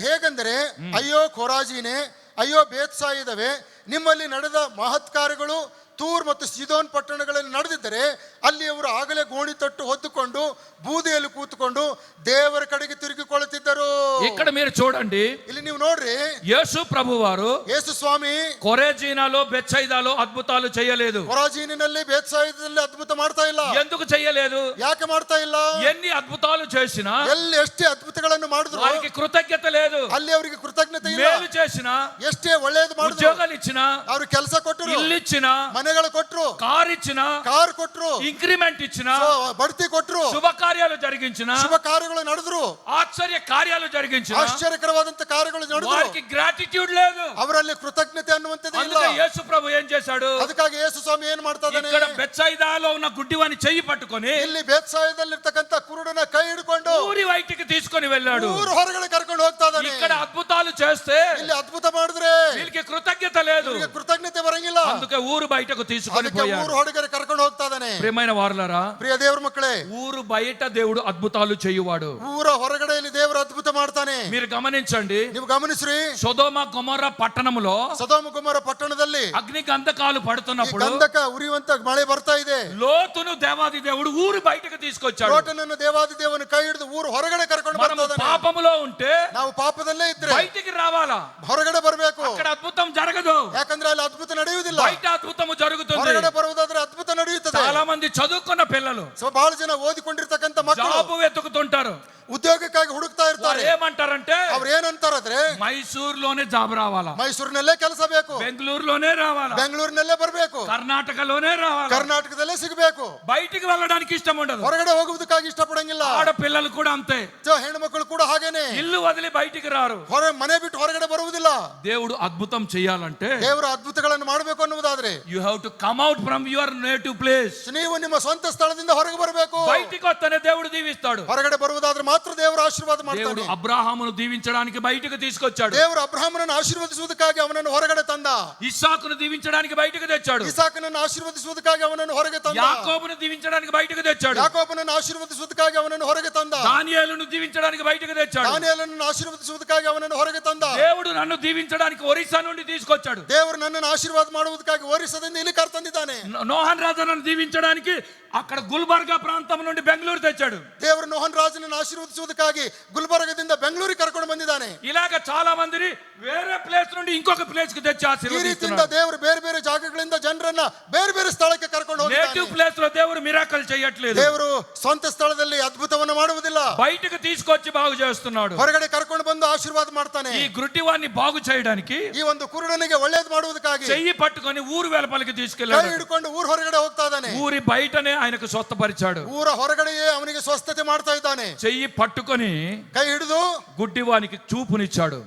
ಹೇಗೆಂದರೆ, ಅಯ್ಯೋ ಖೋರಾಜಿನೇ, ಅಯ್ಯೋ ಬೇತ್ಸಾಯಿದವೇ, ನಿಮ್ಮಲ್ಲಿ ನಡೆದ ಮಹತ್ಕಾರ್ಯಗಳು ತೂರ್ ಮತ್ತು ಸಿದೋನ್ ಪಟ್ಟಣಗಳಲ್ಲಿ ನಡೆದಿದ್ದರೆ ಅಲ್ಲಿ ಅವರು ಆಗಲೇ ಗೋಣಿ ತೊಟ್ಟು ಹೊತ್ತುಕೊಂಡು ಬೂದಿಯಲ್ಲಿ ಕೂತ್ಕೊಂಡು ದೇವರ ಕಡೆಗೆ ತಿರುಗಿಕೊಳ್ಳುತ್ತಿದ್ದರು. ఇక్కడ మీరు చూడండి, ಇಲ್ಲಿ ನೀವು ನೋಡ್ರಿ, యేసు ప్రభువారు ಯೇಸು ಸ್ವಾಮಿ కొరేజీనాలో బెత్సైదాలో అద్భుతాలు చేయలేదు. ಕೊರಾಜೀನಿನಲ್ಲಿ ಬೇತ್ಸಾಯಿದಲ್ಲಿ ಅದ್ಭುತ ಮಾಡ್ತಾ ಇಲ್ಲ. ఎందుకు చేయలేదు? ಯಾಕೆ ಮಾಡ್ತಾ ಇಲ್ಲ? ఎన్ని అద్భుతాలు చేసినా ಎಲ್ಲಿ ಎಷ್ಟೇ ಅದ್ಭುತಗಳನ್ನು ಮಾಡಿದ್ರು వారికి కృతజ్ఞత లేదు. ಅಲ್ಲಿ ಅವರಿಗೆ ಕೃತಜ್ಞತೆ ಇಲ್ಲ. మేలు చేసినా, ಎಷ್ಟೇ ಒಳ್ಳೇದು ಮಾಡಿದ್ರು, ఉద్యోగాలు ఇచ్చినా, ಅವ್ರು ಕೆಲಸ ಕೊಟ್ಟರು, ఇల్లు ఇచ్చినా, ಮನೆಗಳು ಕೊಟ್ರು, కారు ఇచ్చినా, ಕಾರ್ ಕೊಟ್ರು, ఇంక్రిమెంట్ ఇచ్చినా, ಬಡ್ತಿ ಕೊಟ್ರು, శుభకార్యాలు జరిగించిన, ಶುಭ ಕಾರ್ಯಗಳು ನಡೆದ್ರು, ఆశ్చర్య కార్యాలు జరిగించిన, ಆಶ್ಚರ್ಯಕರವಾದಂತ ಕಾರ್ಯಗಳು ನಡೆದ್ರು, వారికి గ్రాటిట్యూడ్ లేదు. ಅವರಲ್ಲಿ ಕೃತಜ್ಞತೆ ಅನ್ನುವಂಥದ್ದು ಇಲ್ಲ. అందుకే యేసు ప్రభు ఏం చేశాడు? ಅದಕ್ಕಾಗಿ ಯೇಸು ಸ್ವಾಮಿ ಏನ್ ಮಾಡ್ತಾ ಇದ್ದಾನೆ? ఇక్కడ బెత్సైదాలో ఉన్న గుడ్డివాని చెయ్యి పట్టుకొని ಇಲ್ಲಿ ಬೇತ್ಸಾಯದಲ್ಲಿರ್ತಕ್ಕಂಥ ಕುರುಡನ ಕೈ ಹಿಡ್ಕೊಂಡು ఊరి బయటికి తీసుకొని వెళ్ళాడు. ಊರು ಹೊರಗಡೆ ಕರ್ಕೊಂಡು ಹೋಗ್ತಾ ಇದ್ದಾನೆ. ఇక్కడ అద్భుతాలు చేస్తే ಇಲ್ಲಿ ಅದ್ಭುತ ಮಾಡಿದ್ರೆ వీళ్ళకి కృతజ్ఞత లేదు. ಇವರಿಗೆ ಕೃತಜ್ಞತೆ ಬರಂಗಿಲ್ಲ. అందుకే ఊరు బయటకు తీసుకొని ಅದಕ್ಕೆ పోయాడు. ಊರು ಹೊರಗಡೆ ಕರ್ಕೊಂಡು ಹೋಗ್ತಾ ಇದ್ದಾನೆ. ప్రియమైన వారలారా, ಪ್ರಿಯ ದೇವ್ರ ಮಕ್ಕಳೇ, ఊరు బయట దేవుడు అద్భుతాలు చేయువాడు. ಊರ ಹೊರಗಡೆಯಲ್ಲಿ ದೇವರು ಅದ್ಭುತ ಮಾಡ್ತಾನೆ. మీరు గమనించండి, ನೀವು ಗಮನಿಸ್ರಿ, సొదొమ గొమొర్ర పట్టణములో ಸೊದೋಮ ಗೊಮೊರ್ರ ಪಟ್ಟಣದಲ್ಲಿ అగ్ని గంధకాలు ಈ పడుతున్నప్పుడు ಗಂಧಕ ಉರಿಯುವಂತ ಮಳೆ ಬರ್ತಾ ಇದೆ. లోతును దేవాది దేవుడు ఊరు బయటకు తీసుకొచ్చాడు. ಲೋಟನನ್ನು ದೇವಾದಿ ದೇವನ ಕೈ ಹಿಡಿದು ಊರು ಹೊರಗಡೆ ಕರ್ಕೊಂಡು మనం ಬರ್ತಾ ಇದ್ದಾನೆ. పాపములో ఉంటే ನಾವು ಪಾಪದಲ್ಲೇ ಇದ್ರೆ బయటికి రావాలా? ಹೊರಗಡೆ ಬರಬೇಕು. అక్కడ అద్భుతం జరగదు. ಯಾಕಂದ್ರೆ ಅಲ್ಲಿ ಅದ್ಭುತ ನಡೆಯುವುದಿಲ್ಲ. బయట అద్భుతము జరుగుతుంది. ಹೊರಗಡೆ ಬರುವುದಾದ್ರೆ ಅದ್ಭುತ ನಡೆಯುತ್ತದೆ. చాలా మంది చదువుకున్న పిల్లలు ಬಹಳ ಜನ ಓದಿಕೊಂಡಿರ್ತಕ್ಕಂಥ ಮಕ್ಕಳು జాబు వెతుకుతుంటారు. ಉದ್ಯೋಗಕ್ಕಾಗಿ ಹುಡುಕ್ತಾ వాళ్ళు ಇರ್ತಾರೆ. ఏమంటారంటే ಅವ್ರು ಏನಂತಾರಂದ್ರೆ మైసూర్లోనే జాబ్ రావాలా, ಮೈಸೂರಿನಲ್ಲೇ ಕೆಲಸ ಬೇಕು, బెంగళూరులోనే రావాలా, ಬೆಂಗಳೂರಿನಲ್ಲೇ ಬರಬೇಕು, కర్ణాటకలోనే రావాలా, ಕರ್ನಾಟಕದಲ್ಲೇ ಸಿಗಬೇಕು. బయటికి వెళ్ళడానికి ఇష్టం ఉండదు. ಹೊರಗಡೆ ಹೋಗುವುದಕ್ಕಾಗಿ ಇಷ್ಟಪಡಂಗಿಲ್ಲ. ఆడపిల్లలు కూడా అంతే, ಹೆಣ್ಣು ಮಕ್ಕಳು ಕೂಡ ಹಾಗೇನೆ ఇల్లు వదిలి బయటికి రారు. ಮನೆ ಬಿಟ್ಟು ಹೊರಗಡೆ ಬರುವುದಿಲ್ಲ. దేవుడు అద్భుతం చేయాలంటే ದೇವರ ಅದ್ಭುತಗಳನ್ನು ಮಾಡಬೇಕು ಅನ್ನುವುದಾದ್ರೆ you have to come out from your native place. ನೀವು ನಿಮ್ಮ ಸ್ವಂತ ಸ್ಥಳದಿಂದ ಹೊರಗೆ ಬರಬೇಕು. బయటికి వస్తేనే దేవుడు దీవిస్తాడు. ಹೊರಗಡೆ ಬರುವುದಾದ್ರೆ ಮಾತ್ರ ದೇವರ ಆಶೀರ್ವಾದ దేవుడు ಮಾಡ್ತಾನೆ. అబ్రాహామును దీవించడానికి బయటికి తీసుకొచ్చాడు. ದೇವರು ಅಬ್ರಹಾಮನನ್ನು ಆಶೀರ್ವದಿಸುವುದಕ್ಕಾಗಿ ಅವನನ್ನು ಹೊರಗಡೆ ತಂದ. ఇస్సాకును దీవించడానికి బయటికి తెచ్చాడు. ಇಸಾಕನನ್ನು ಆಶೀರ್ವದಿಸುವುದಕ್ಕಾಗಿ ಅವನನ್ನು ಹೊರಗೆ ತಂದ. యాకోబును దీవించడానికి బయటికి తెచ్చాడు. ಯಾಕೋಬನನ್ನು ಆಶೀರ್ವದಿಸುವುದಕ್ಕಾಗಿ ಅವನನ್ನು ಹೊರಗೆ ತಂದ. దానియేలును దీవించడానికి బయటికి తెచ్చాడు. ದಾನಿಯೇಲನನ್ನು ಆಶೀರ್ವದಿಸುವುದಕ್ಕಾಗಿ ಅವನನ್ನು ಹೊರಗೆ ತಂದ. దేవుడు నన్ను దీవించడానికి ఒరిస్సా నుండి తీసుకొచ్చాడు. ದೇವರು ನನ್ನನ್ನು ಆಶೀರ್ವಾದ ಮಾಡುವುದಕ್ಕಾಗಿ ಒರಿಸ್ಸಾದಿಂದ ಇಲ್ಲಿ ಕರ್ತಂದಿದ್ದಾನೆ. నోహన్ రాజాను దీవించడానికి అక్కడ గుల్బర్గా ప్రాంతం నుండి బెంగళూరు తెచ్చాడు. ದೇವರು ನೋಹನ್ ರಾಜನನ್ನು ಆಶೀರ್ವದಿಸುವುದಕ್ಕಾಗಿ ಗುಲ್ಬರ್ಗದಿಂದ ಬೆಂಗಳೂರಿಗೆ ಕರ್ಕೊಂಡು ಬಂದಿದ್ದಾನೆ. ఇలాగ చాలా మందిని వేరే ప్లేస్ నుండి ఇంకొక ప్లేస్ కి తెచ్చి ಈ ರೀತಿಯಿಂದ ఆశీర్వదిస్తున్నాడు. ದೇವರು ಬೇರೆ ಬೇರೆ ಜಾಗಗಳಿಂದ ಜನರನ್ನ ಬೇರೆ ಬೇರೆ ಸ್ಥಳಕ್ಕೆ ಕರ್ಕೊಂಡು నేటివ్ ಹೋಗಿದ್ದಾನೆ. ప్లేస్ లో దేవుడు మిరాకల్ చేయట్లేదు. ದೇವರು ಸ್ವಂತ ಸ್ಥಳದಲ್ಲಿ ಅದ್ಭುತವನ್ನು ಮಾಡುವುದಿಲ್ಲ. బయటకు తీసుకొచ్చి బాగు చేస్తున్నాడు. ಹೊರಗಡೆ ಕರ್ಕೊಂಡು ಬಂದು ಆಶೀರ್ವಾದ ಮಾಡ್ತಾನೆ. ఈ గుడ్డివాన్ని బాగు చేయడానికి ಈ ಒಂದು ಕುರುಡನಿಗೆ ಒಳ್ಳೇದು ಮಾಡುವುದಕ್ಕಾಗಿ చెయ్యి పట్టుకొని ఊరు వెలుపలికి ಕೈ తీసుకెళ్ళాడు. ಹಿಡ್ಕೊಂಡು ಊರ್ ಹೊರಗಡೆ ಹೋಗ್ತಾ ಇದ್ದಾನೆ. ఊరి బయటనే ఆయనకు స్వస్థపరిచాడు. ಊರ ಹೊರಗಡೆಯೇ ಅವನಿಗೆ ಸ್ವಸ್ಥತೆ ಮಾಡ್ತಾ ಇದ್ದಾನೆ. చెయ్యి పట్టుకొని ಕೈ ಹಿಡಿದು గుడ్డివానికి చూపునిచ్చాడు.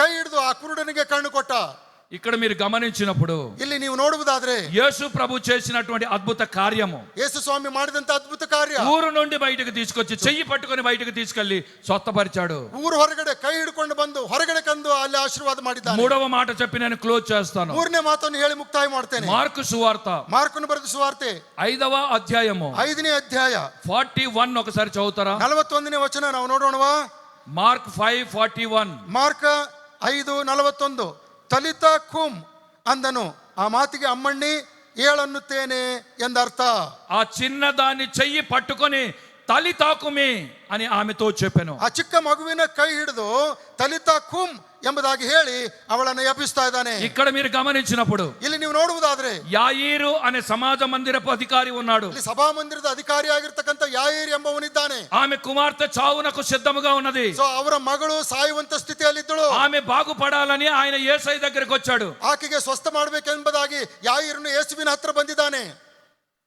ಕೈ ಹಿಡಿದು ಆ ಕುರುಡನಿಗೆ ಕಣ್ಣು ಕೊಟ್ಟ. ఇక్కడ మీరు గమనించినప్పుడు ಇಲ್ಲಿ ನೀವು ನೋಡುವುದಾದ್ರೆ యేసు ప్రభు చేసినటువంటి అద్భుత కార్యము, ಯೇಸು ಸ್ವಾಮಿ ಮಾಡಿದಂತ ಅದ್ಭುತ ಕಾರ್ಯ, ఊరు నుండి బయటకు తీసుకొచ్చి చెయ్యి పట్టుకొని బయటకు తీసుకెళ్లి స్వస్థపరిచాడు. ಊರು ಹೊರಗಡೆ ಕೈ ಹಿಡ್ಕೊಂಡು ಬಂದು ಹೊರಗಡೆ ಕಂದು ಅಲ್ಲಿ ಆಶೀರ್ವಾದ ಮಾಡಿದ್ದಾನೆ. మూడవ మాట చెప్పి నేను క్లోజ్ చేస్తాను. ಮೂರನೇ ಮಾತನ್ನು ಹೇಳಿ ಮುಕ್ತಾಯ ಮಾಡ್ತೇನೆ. మార్కు సువార్త ಮಾರ್ಕನು ಬರೆದ ಸುವಾರ್ತೆ 5వ అధ్యాయము 5ನೇ ಅಧ್ಯಾಯ 41 ఒకసారి చదువుతారా? 41ನೇ ವಚನ ನಾವು ನೋಡೋಣವಾ? మార్క్ 5:41. ಮಾರ್ಕ 5:41. ತಲಿತ ಕುಂ ಅಂದನು. ಆ ಮಾತಿಗೆ ಅಮ್ಮಣ್ಣಿ ಏಳನ್ನುತ್ತೇನೆ ಎಂದರ್ಥ. ఆ చిన్నదాన్ని చెయ్యి పట్టుకొని తలి తాకుమి అని ఆమెతో చెప్పాను. ಆ ಚಿಕ್ಕ ಮಗುವಿನ ಕೈ ಹಿಡಿದು ತಲಿತ ಕುಂ ಎಂಬುದಾಗಿ ಹೇಳಿ ಅವಳನ್ನು ಎಬ್ಬಿಸ್ತಾ ಇದ್ದಾನೆ. ఇక్కడ మీరు గమనించినప్పుడు ಇಲ್ಲಿ ನೀವು ನೋಡುವುದಾದ್ರೆ యాయీరు అనే సమాజ మందిరపు అధికారి ఉన్నాడు. ಇಲ್ಲಿ ಸಭಾ ಮಂದಿರದ ಅಧಿಕಾರಿಯಾಗಿರ್ತಕ್ಕಂಥ ಯಾಯೀರ್ ಎಂಬವನಿದ್ದಾನೆ. ఆమె కుమార్తె చావునకు సిద్ధముగా ఉన్నది. ಸೊ ಅವರ ಮಗಳು ಸಾಯುವಂತ ಸ್ಥಿತಿಯಲ್ಲಿದ್ದಳು. ఆమె బాగుపడాలని ఆయన యేసయ్య దగ్గరికి వచ్చాడు. ಆಕೆಗೆ ಸ್ವಸ್ಥ ಮಾಡಬೇಕೆಂಬುದಾಗಿ ಯಾಯೀರನು ಯೇಸುವಿನ ಹತ್ರ ಬಂದಿದ್ದಾನೆ.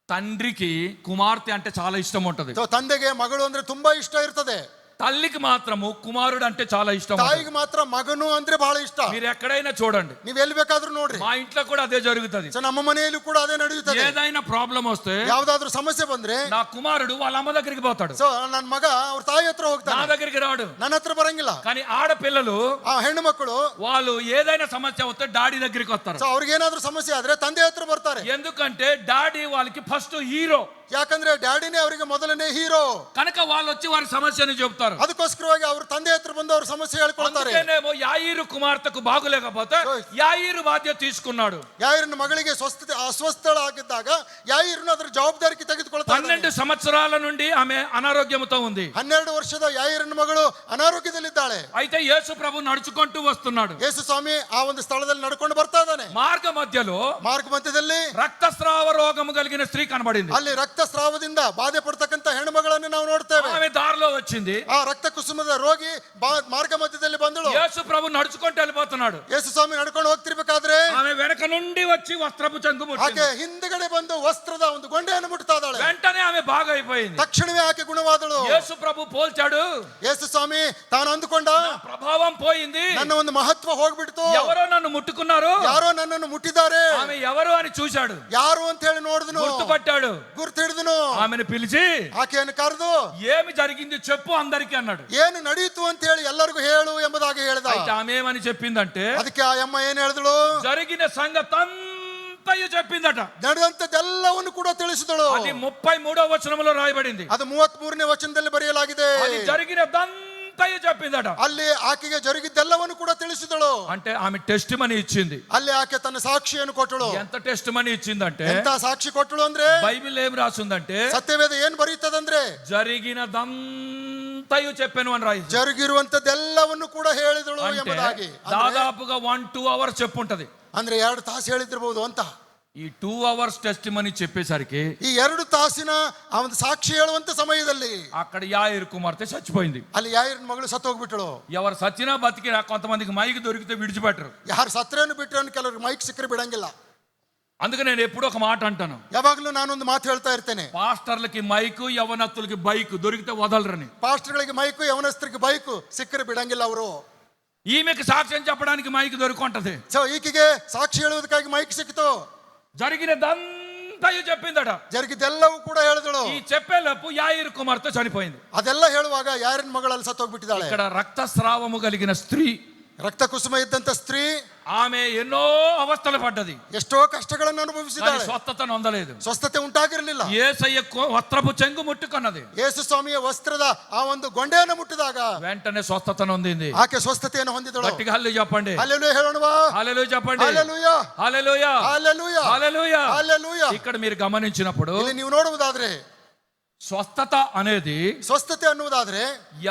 తండ్రికి కుమార్తె అంటే చాలా ఇష్టం ఉంటది. ಸೊ ತಂದೆಗೆ ಮಗಳು ಅಂದ್ರೆ ತುಂಬಾ ಇಷ್ಟ ಇರ್ತದೆ. తల్లికి మాత్రము కుమారుడు అంటే చాలా ఇష్టం. ತಾಯಿಗೆ ಮಾತ್ರ ಮಗನು ಅಂದ್ರೆ ಬಹಳ ಇಷ್ಟ. మీరు ఎక్కడైనా చూడండి, ನೀವ್ ಎಲ್ಲಿ ಬೇಕಾದ್ರೂ ನೋಡ್ರಿ. మా ఇంట్లో కూడా అదే జరుగుతుంది. ಸೊ ನಮ್ಮ ಮನೆಯಲ್ಲೂ ಕೂಡ ಅದೇ ನಡೆಯುತ್ತದೆ. ఏదైనా ప్రాబ్లం వస్తే ಯಾವ್ದಾದ್ರು ಸಮಸ್ಯೆ ಬಂದ್ರೆ నా కుమారుడు వాళ్ళ అమ్మ దగ్గరికి పోతాడు. ಸೊ ನನ್ನ ಮಗ ಅವ್ರ ತಾಯಿ ಹತ್ರ నా ಹೋಗ್ತಾನೆ, దగ్గరికి రాడు. ನನ್ನ ಹತ್ರ ಬರಂಗಿಲ್ಲ. కానీ ఆడపిల్లలు ಆ ಹೆಣ್ಣು ಮಕ್ಕಳು వాళ్ళు ఏదైనా సమస్య వస్తే డాడీ దగ్గరికి వస్తారు. ಸೊ ಅವ್ರಿಗೇನಾದ್ರೂ ಸಮಸ್ಯೆ ಆದ್ರೆ ತಂದೆ ಹತ್ರ ಬರ್ತಾರೆ. ఎందుకంటే డాడీ వాళ్ళకి ఫస్ట్ హీరో ಯಾಕಂದ್ರೆ ಡ್ಯಾಡಿನೇ ಅವರಿಗೆ ಮೊದಲನೇ ಹೀರೋ. కనుక వాళ్ళు వచ్చి వారి సమస్యని చెబుతారు. ಅದಕ್ಕೋಸ್ಕರವಾಗಿ ಅವ್ರ ತಂದೆ ಹತ್ರ ಬಂದು ಅವ್ರ ಸಮಸ್ಯೆ ಹೇಳ್ಕೊಳ್ತಾರೆ. అందుకేనేమో యాయీరు కుమార్తెకు బాగులేకపోతే యాయీరు బాధ్యత తీసుకున్నాడు. ಯಾಯೀರನ ಮಗಳಿಗೆ ಅಸ್ವಸ್ಥಳಾಗಿದ್ದಾಗ ಯಾಯೀರನು ಅದರ ಜವಾಬ್ದಾರಿ ತೆಗೆದುಕೊಳ್ತಾನೆ. 12 సంవత్సరాల నుండి ఆమె అనారోగ్యంతో ఉంది. 12 ವರ್ಷದ ಯಾಯೀರನ ಮಗಳು ಅನಾರೋಗ್ಯದಲ್ಲಿದ್ದಾಳೆ. అయితే యేసు ప్రభు నడుచుకుంటూ వస్తున్నాడు. ಯೇಸು ಸ್ವಾಮಿ ಆ ಒಂದು ಸ್ಥಳದಲ್ಲಿ ನಡ್ಕೊಂಡು ಬರ್ತಾ ಇದ್ದಾನೆ. మార్గ మధ్యలో ಮಾರ್ಗ ಮಧ್ಯದಲ್ಲಿ రక్తస్రావ రోగము కలిగిన స్త్రీ కనబడింది. ಅಲ್ಲಿ ರಕ್ತಸ್ರಾವದಿಂದ ಬಾಧೆ ಪಡ್ತಕ್ಕಂತ ಹೆಣ್ಣು ಮಗಳನ್ನು ನಾವು ನೋಡ್ತೇವೆ. ఆమె దారిలో వచ్చింది. ಆ ರಕ್ತ ಕುಸುಮದ ರೋಗಿ ಮಾರ್ಗ ಮಧ್ಯದಲ್ಲಿ ಬಂದಳು. యేసు ప్రభు నడుచుకుంటూ వెళ్ళిపోతున్నాడు. ಯೇಸು ಸ್ವಾಮಿ ನಡ್ಕೊಂಡು ಹೋಗ್ತಿರ್ಬೇಕಾದ್ರೆ ఆమె వెనక నుండి వచ్చి వస్త్రపు చంగు ముట్టింది. ಆಕೆ ಹಿಂದ್ಗಡೆ ಬಂದು ವಸ್ತ್ರದ ಒಂದು ಗೊಂಡೆಯನ್ನು ಮುಟ್ತಾ ಇದ್ದಾಳೆ. వెంటనే ఆమె బాగా అయిపోయింది. ತಕ್ಷಣವೇ ಆಕೆ ಗುಣವಾದಳು. యేసు ప్రభు పోల్చాడు. ಯೇಸು ಸ್ವಾಮಿ ತಾನು ಅಂದುಕೊಂಡ నా ప్రభావం పోయింది, ನನ್ನ ಒಂದು ಮಹತ್ವ ಹೋಗ್ಬಿಡ್ತು, ఎవరో నన్ను ముట్టుకున్నారు, ಯಾರೋ ನನ್ನನ್ನು ಮುಟ್ಟಿದ್ದಾರೆ, ఆమె ఎవరు అని చూశాడు. ಯಾರು ಅಂತ ಹೇಳಿ ನೋಡಿದನು, గుర్తుపట్టాడు. ಗುರ್ತು ಹಿಡಿದನು. ఆమెను పిలిచి ಆಕೆಯನ್ನು ಕರೆದು ఏమి జరిగింది చెప్పు అందరికి అన్నాడు. ಏನು ನಡೆಯಿತು ಅಂತ ಹೇಳಿ ಎಲ್ಲರಿಗೂ ಹೇಳು ಎಂಬುದಾಗಿ ಹೇಳಿದ. అయితే ఆమె ఏమని చెప్పిందంటే ಅದಕ್ಕೆ ಆ ಅಮ್ಮ ಏನ್ ಹೇಳಿದಳು, జరిగిన సంగతంతయు చెప్పిందట. ನಡೆದಂತದೆಲ್ಲವನ್ನು ಕೂಡ ತಿಳಿಸಿದಳು. అది 33వ వచనంలో రాయబడింది. ಅದು 33ನೇ ವಚನದಲ್ಲಿ ಬರೆಯಲಾಗಿದೆ. అది జరిగినదంతయు చెప్పిందట. ಅಲ್ಲಿ ಆಕೆಗೆ ಜರುಗಿದ್ದೆಲ್ಲವನ್ನು ಕೂಡ ತಿಳಿಸಿದಳು. అంటే ఆమె టెస్ట్ మనీ ఇచ్చింది. ಅಲ್ಲಿ ಆಕೆ ತನ್ನ ಸಾಕ್ಷಿಯನ್ನು ಕೊಟ್ಟಳು. ఎంత టెస్ట్ మనీ ఇచ్చిందంటే, ಎಂತ ಸಾಕ್ಷಿ ಕೊಟ್ಟಳು ಅಂದ್ರೆ, బైబిల్ ఏం రాసిందంటే ಸತ್ಯವೇದ ಏನ್ ಬರೀತದಂದ್ರೆ, జరిగినదంతయు చెప్పాను అని రాయి. ಜರುಗಿರುವಂತದ್ದೆಲ್ಲವನ್ನು ಕೂಡ ಹೇಳಿದಳು అంటే ಎಂಬುದಾಗಿ. దాదాపుగా 1-2 hours చెప్పుంటది. ಅಂದ್ರೆ 2 ತಾಸು ಹೇಳಿದಿರಬಹುದು ಅಂತ. ఈ 2 hours ಟೆಸ್ಟ್ ಮನಿ చెప్పేసరికి ಈ 2 ತಾಸಿನ ಆ ಒಂದು ಸಾಕ್ಷಿ ಹೇಳುವಂತ ಸಮಯದಲ್ಲಿ అక్కడ యాయిరు కుమార్తె చచ్చిపోయింది. ಅಲ್ಲಿ ಯಾಯಿರನ ಮಗಳು ಸತ್ತು ಹೋಗ್ಬಿಟ್ಟಳು. ఎవరు సచ్చినా బతికినా కొంతమందికి మైక్ దొరికితే విడిచిపెట్టరు. ಯಾರು ಸತ್ರೇನು ಬಿಟ್ರೇನು ಕೆಲವ್ರಿಗೆ ಮೈಕ್ ಸಿಕ್ಕರೆ ಬಿಡಂಗಿಲ್ಲ. అందుకే నేను ఎప్పుడూ ఒక మాట అంటాను, ಯಾವಾಗಲೂ ನಾನೊಂದು ಮಾತು ಹೇಳ್ತಾ ಇರ್ತೇನೆ, పాస్టర్లకి మైకు యవనస్తులకి బైక్ దొరికితే వదలరని. ಪಾಸ್ಟರ್ಗಳಿಗೆ ಮೈಕು ಯವನಸ್ಥರಿಗೆ ಬೈಕು ಸಿಕ್ಕರೆ ಬಿಡಂಗಿಲ್ಲ ಅವರು. ఈమెకి సాక్ష్యం చెప్పడానికి మైక్ దొరికొంటది. ಸೊ ಈಕೆಗೆ ಸಾಕ್ಷಿ ಹೇಳುವುದಕ್ಕಾಗಿ ಮೈಕ್ ಸಿಕ್ಕಿತು. జరిగినదంతయు చెప్పిందట. జరిಗಿದ್ದೆಲ್ಲವೂ ಕೂಡ ಹೇಳಿದಳು. ఈ చెప్పేలోపు యాయిరు కుమార్తె చనిపోయింది. ಅದೆಲ್ಲ ಹೇಳುವಾಗ ಯಾರಿನ ಮಗಳಲ್ಲಿ ಸತ್ತೋಗ್ಬಿಟ್ಟಿದ್ದಾಳೆ. ఇక్కడ రక్తస్రావము కలిగిన స్త్రీ, ರಕ್ತ ಕುಸುಮ ಇದ್ದಂತ ಸ್ತ್ರೀ, ఆమె ఎన్నో అవస్థలు పడ్డది. ಎಷ್ಟೋ ಕಷ್ಟಗಳನ್ನು ಅನುಭವಿಸಿದ್ದಾಳೆ. స్వస్థత నొందలేదు. ಸ್ವಸ್ಥತೆ ಉಂಟಾಗಿರಲಿಲ್ಲ. యేసయ్య వస్త్రపు చెంగు ముట్టుకున్నది. ಯೇಸು ಸ್ವಾಮಿಯ ವಸ್ತ್ರದ ಆ ಒಂದು ಗೊಂಡೆಯನ್ನು ಮುಟ್ಟಿದಾಗ వెంటనే స్వస్థత నొందింది. ಆಕೆ ಸ್ವಸ್ಥತೆಯನ್ನು ಹೊಂದಿದಳು. గట్టిగా హల్లెలూయా చెప్పండి. హల్లెలూయా ಹೇಳೋಣವಾ? హల్లెలూయా చెప్పండి. హల్లెలూయా, హల్లెలూయా, హల్లెలూయా, హల్లెలూయా. హల్లెలూయా. ఇక్కడ మీరు గమనించినప్పుడు ಇಲ್ಲಿ ನೀವು ನೋಡುವುದಾದ್ರೆ స్వస్థత అనేది ಸ್ವಸ್ಥತೆ ಅನ್ನುವುದಾದ್ರೆ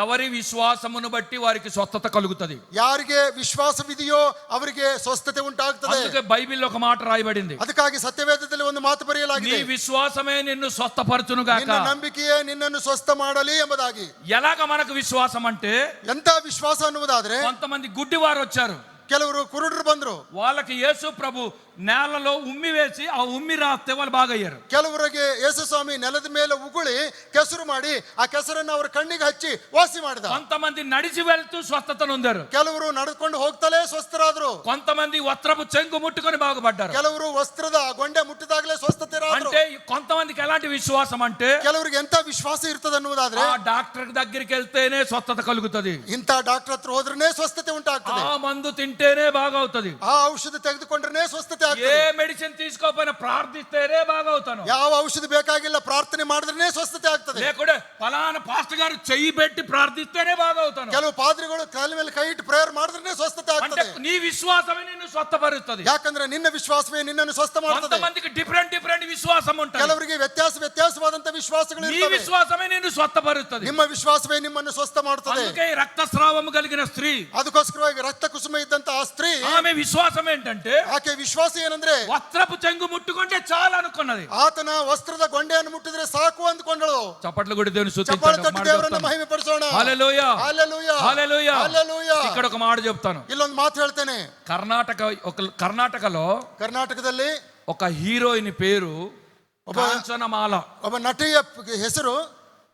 ఎవరి విశ్వాసమును బట్టి వారికి స్వస్థత కలుగుతది. ಯಾರಿಗೆ ವಿಶ್ವಾಸವಿದೆಯೋ ಅವರಿಗೆ ಸ್ವಸ್ಥತೆ ಉಂಟಾಗುತ್ತದೆ. అందుకే బైబిల్లో ఒక మాట రాయబడింది, ಅದಕ್ಕಾಗಿ ಸತ್ಯವೇದದಲ್ಲಿ ಒಂದು ಮಾತು నీ ಬರೆಯಲಾಗಿದೆ, విశ్వాసమే నిన్ను స్వస్థపరచును గాక. ನಿನ್ನ ನಂಬಿಕೆಯೇ ನಿನ್ನನ್ನು ಸ್ವಸ್ಥ ಮಾಡಲಿ ಎಂಬುದಾಗಿ. ఎలాగ మనకు విశ్వాసం అంటే, ಎಂತ ವಿಶ್ವಾಸ ಅನ್ನುವುದಾದ್ರೆ కొంతమంది గుడ్డివారు వచ్చారు, ಕೆಲವರು ಕುರುಡರು ಬಂದ್ರು, వాళ్ళకి యేసు ప్రభు నేలలో ఉమ్మి వేసి ఆ ఉమ్మి రాస్తే వాళ్ళు బాగయ్యారు. ಕೆಲವರಿಗೆ ಯೇಸು ಸ್ವಾಮಿ ನೆಲದ ಮೇಲೆ ಉಗುಳಿ ಕೆಸರು ಮಾಡಿ ಆ ಕೆಸರನ್ನು ಅವರ ಕಣ್ಣಿಗೆ ಹಚ್ಚಿ ವಾಸಿ ಮಾಡಿದ. కొంతమంది నడిచి వెళ్తూ స్వస్థత నొందారు. ಕೆಲವರು ನಡೆದುಕೊಂಡು ಹೋಗ್ತಲೇ ಸ್ವಸ್ಥರಾದ್ರು. కొంతమంది వస్త్రపు చెంగు ముట్టుకొని బాగుపడ్డారు. ಕೆಲವರು ವಸ್ತ್ರದ ಗೊಂಡೆ ಮುಟ್ಟಿದಾಗಲೇ ಸ್ವಸ್ಥತೆ ರಾದ್ರು. అంటే కొంతమందికి ఎలాంటి విశ్వాసం అంటే, ಕೆಲವರಿಗೆ ಎಂತ ವಿಶ್ವಾಸ ಇರ್ತದೆ ಅನ್ನುವುದಾದ್ರೆ ఆ డాక్టర్ దగ్గరికి వెళ్తేనే స్వస్థత కలుగుతది, ಇಂಥ ಡಾಕ್ಟರ್ ಹತ್ರ ಹೋದ್ರೇನೆ ಸ್ವಸ್ಥತೆ ಉಂಟಾಗ್ತದೆ, ఆ మందు తింటేనే బాగవుతది, ಆ ಔಷಧ ತೆಗೆದುಕೊಂಡ್ರೆ ಸ್ವಸ್ಥತೆ ఏ ಆಗ್ತದೆ, మెడిసిన్ తీసుకోకపోయినా ప్రార్థిస్తేనే బాగవుతాను, ಯಾವ ಔಷಧ ಬೇಕಾಗಿಲ್ಲ ಪ್ರಾರ್ಥನೆ ಮಾಡಿದ್ರೆ ಸ್ವಸ್ಥತೆ ಆಗ್ತದೆ. లేకుంటే ఫలానా పాస్టర్ గారు చెయ్యి పెట్టి ప్రార్థిస్తేనే బాగవుతాను. ಕೆಲವು ಪಾದ್ರಿಗಳು ಕಾಲ ಮೇಲೆ ಕೈ ಇಟ್ಟು ಪ್ರೇಯರ್ ಮಾಡಿದ್ರೆ ಸ್ವಸ್ಥತೆ అంటే ಆಗ್ತದೆ. నీ విశ్వాసమే నిన్ను స్వస్థపరుస్తుంది. ಯಾಕಂದ್ರೆ ನಿನ್ನ ವಿಶ್ವಾಸವೇ ನಿನ್ನನ್ನು ಸ್ವಸ್ಥ ಮಾಡ್ತದೆ. కొంతమందికి డిఫరెంట్ విశ్వాసం ఉంటుంది. ಕೆಲವರಿಗೆ ವ್ಯತ್ಯಾಸವಾದಂತ ವಿಶ್ವಾಸಗಳು నీ ಇರ್ತವೆ. విశ్వాసమే నిన్ను స్వస్థపరుస్తుంది. ನಿಮ್ಮ ವಿಶ್ವಾಸವೇ ನಿಮ್ಮನ್ನು ಸ್ವಸ್ಥ ಮಾಡ್ತದೆ. అందుకే ఈ రక్తస్రావము కలిగిన స్త్రీ, ಅದಕ್ಕೋಸ್ಕರವಾಗಿ ರಕ್ತ ಕುಸುಮ ಇದ್ದಂತ ಆ ಸ್ತ್ರೀ, ఆమె విశ్వాసం ఏంటంటే, ಆಕೆ ವಿಶ್ವಾಸ ಏನಂದ್ರೆ వస్త్రపు చెంగు ముట్టుకుంటే చాలు అనుకున్నది. ಆತನ ವಸ್ತ್ರದ ಗೊಂಡೆಯನ್ನು ಮುಟ್ಟಿದ್ರೆ ಸಾಕು ಅಂದ್ಕೊಂಡಳು. చప్పట్లు కొట్టి దేవుని ಚಪ್ಪಾಳೆ ತಟ್ಟಿ స్తుతించండి. ದೇವರನ್ನ ಮಹಿಮೆ ಪಡಿಸೋಣ. హల్లెలూయా, హల్లెలూయా, హల్లెలూయా. హల్లెలూయా. ఇక్కడ ఒక మాట చెప్తాను. ಇಲ್ಲೊಂದು ಮಾತು ಹೇಳ್ತೇನೆ. కర్ణాటకలో ಕರ್ನಾಟಕದಲ್ಲಿ ఒక హీరోయిన్ పేరు కాంచనమాల. ಒಬ್ಬ ನಟಿಯ ಹೆಸರು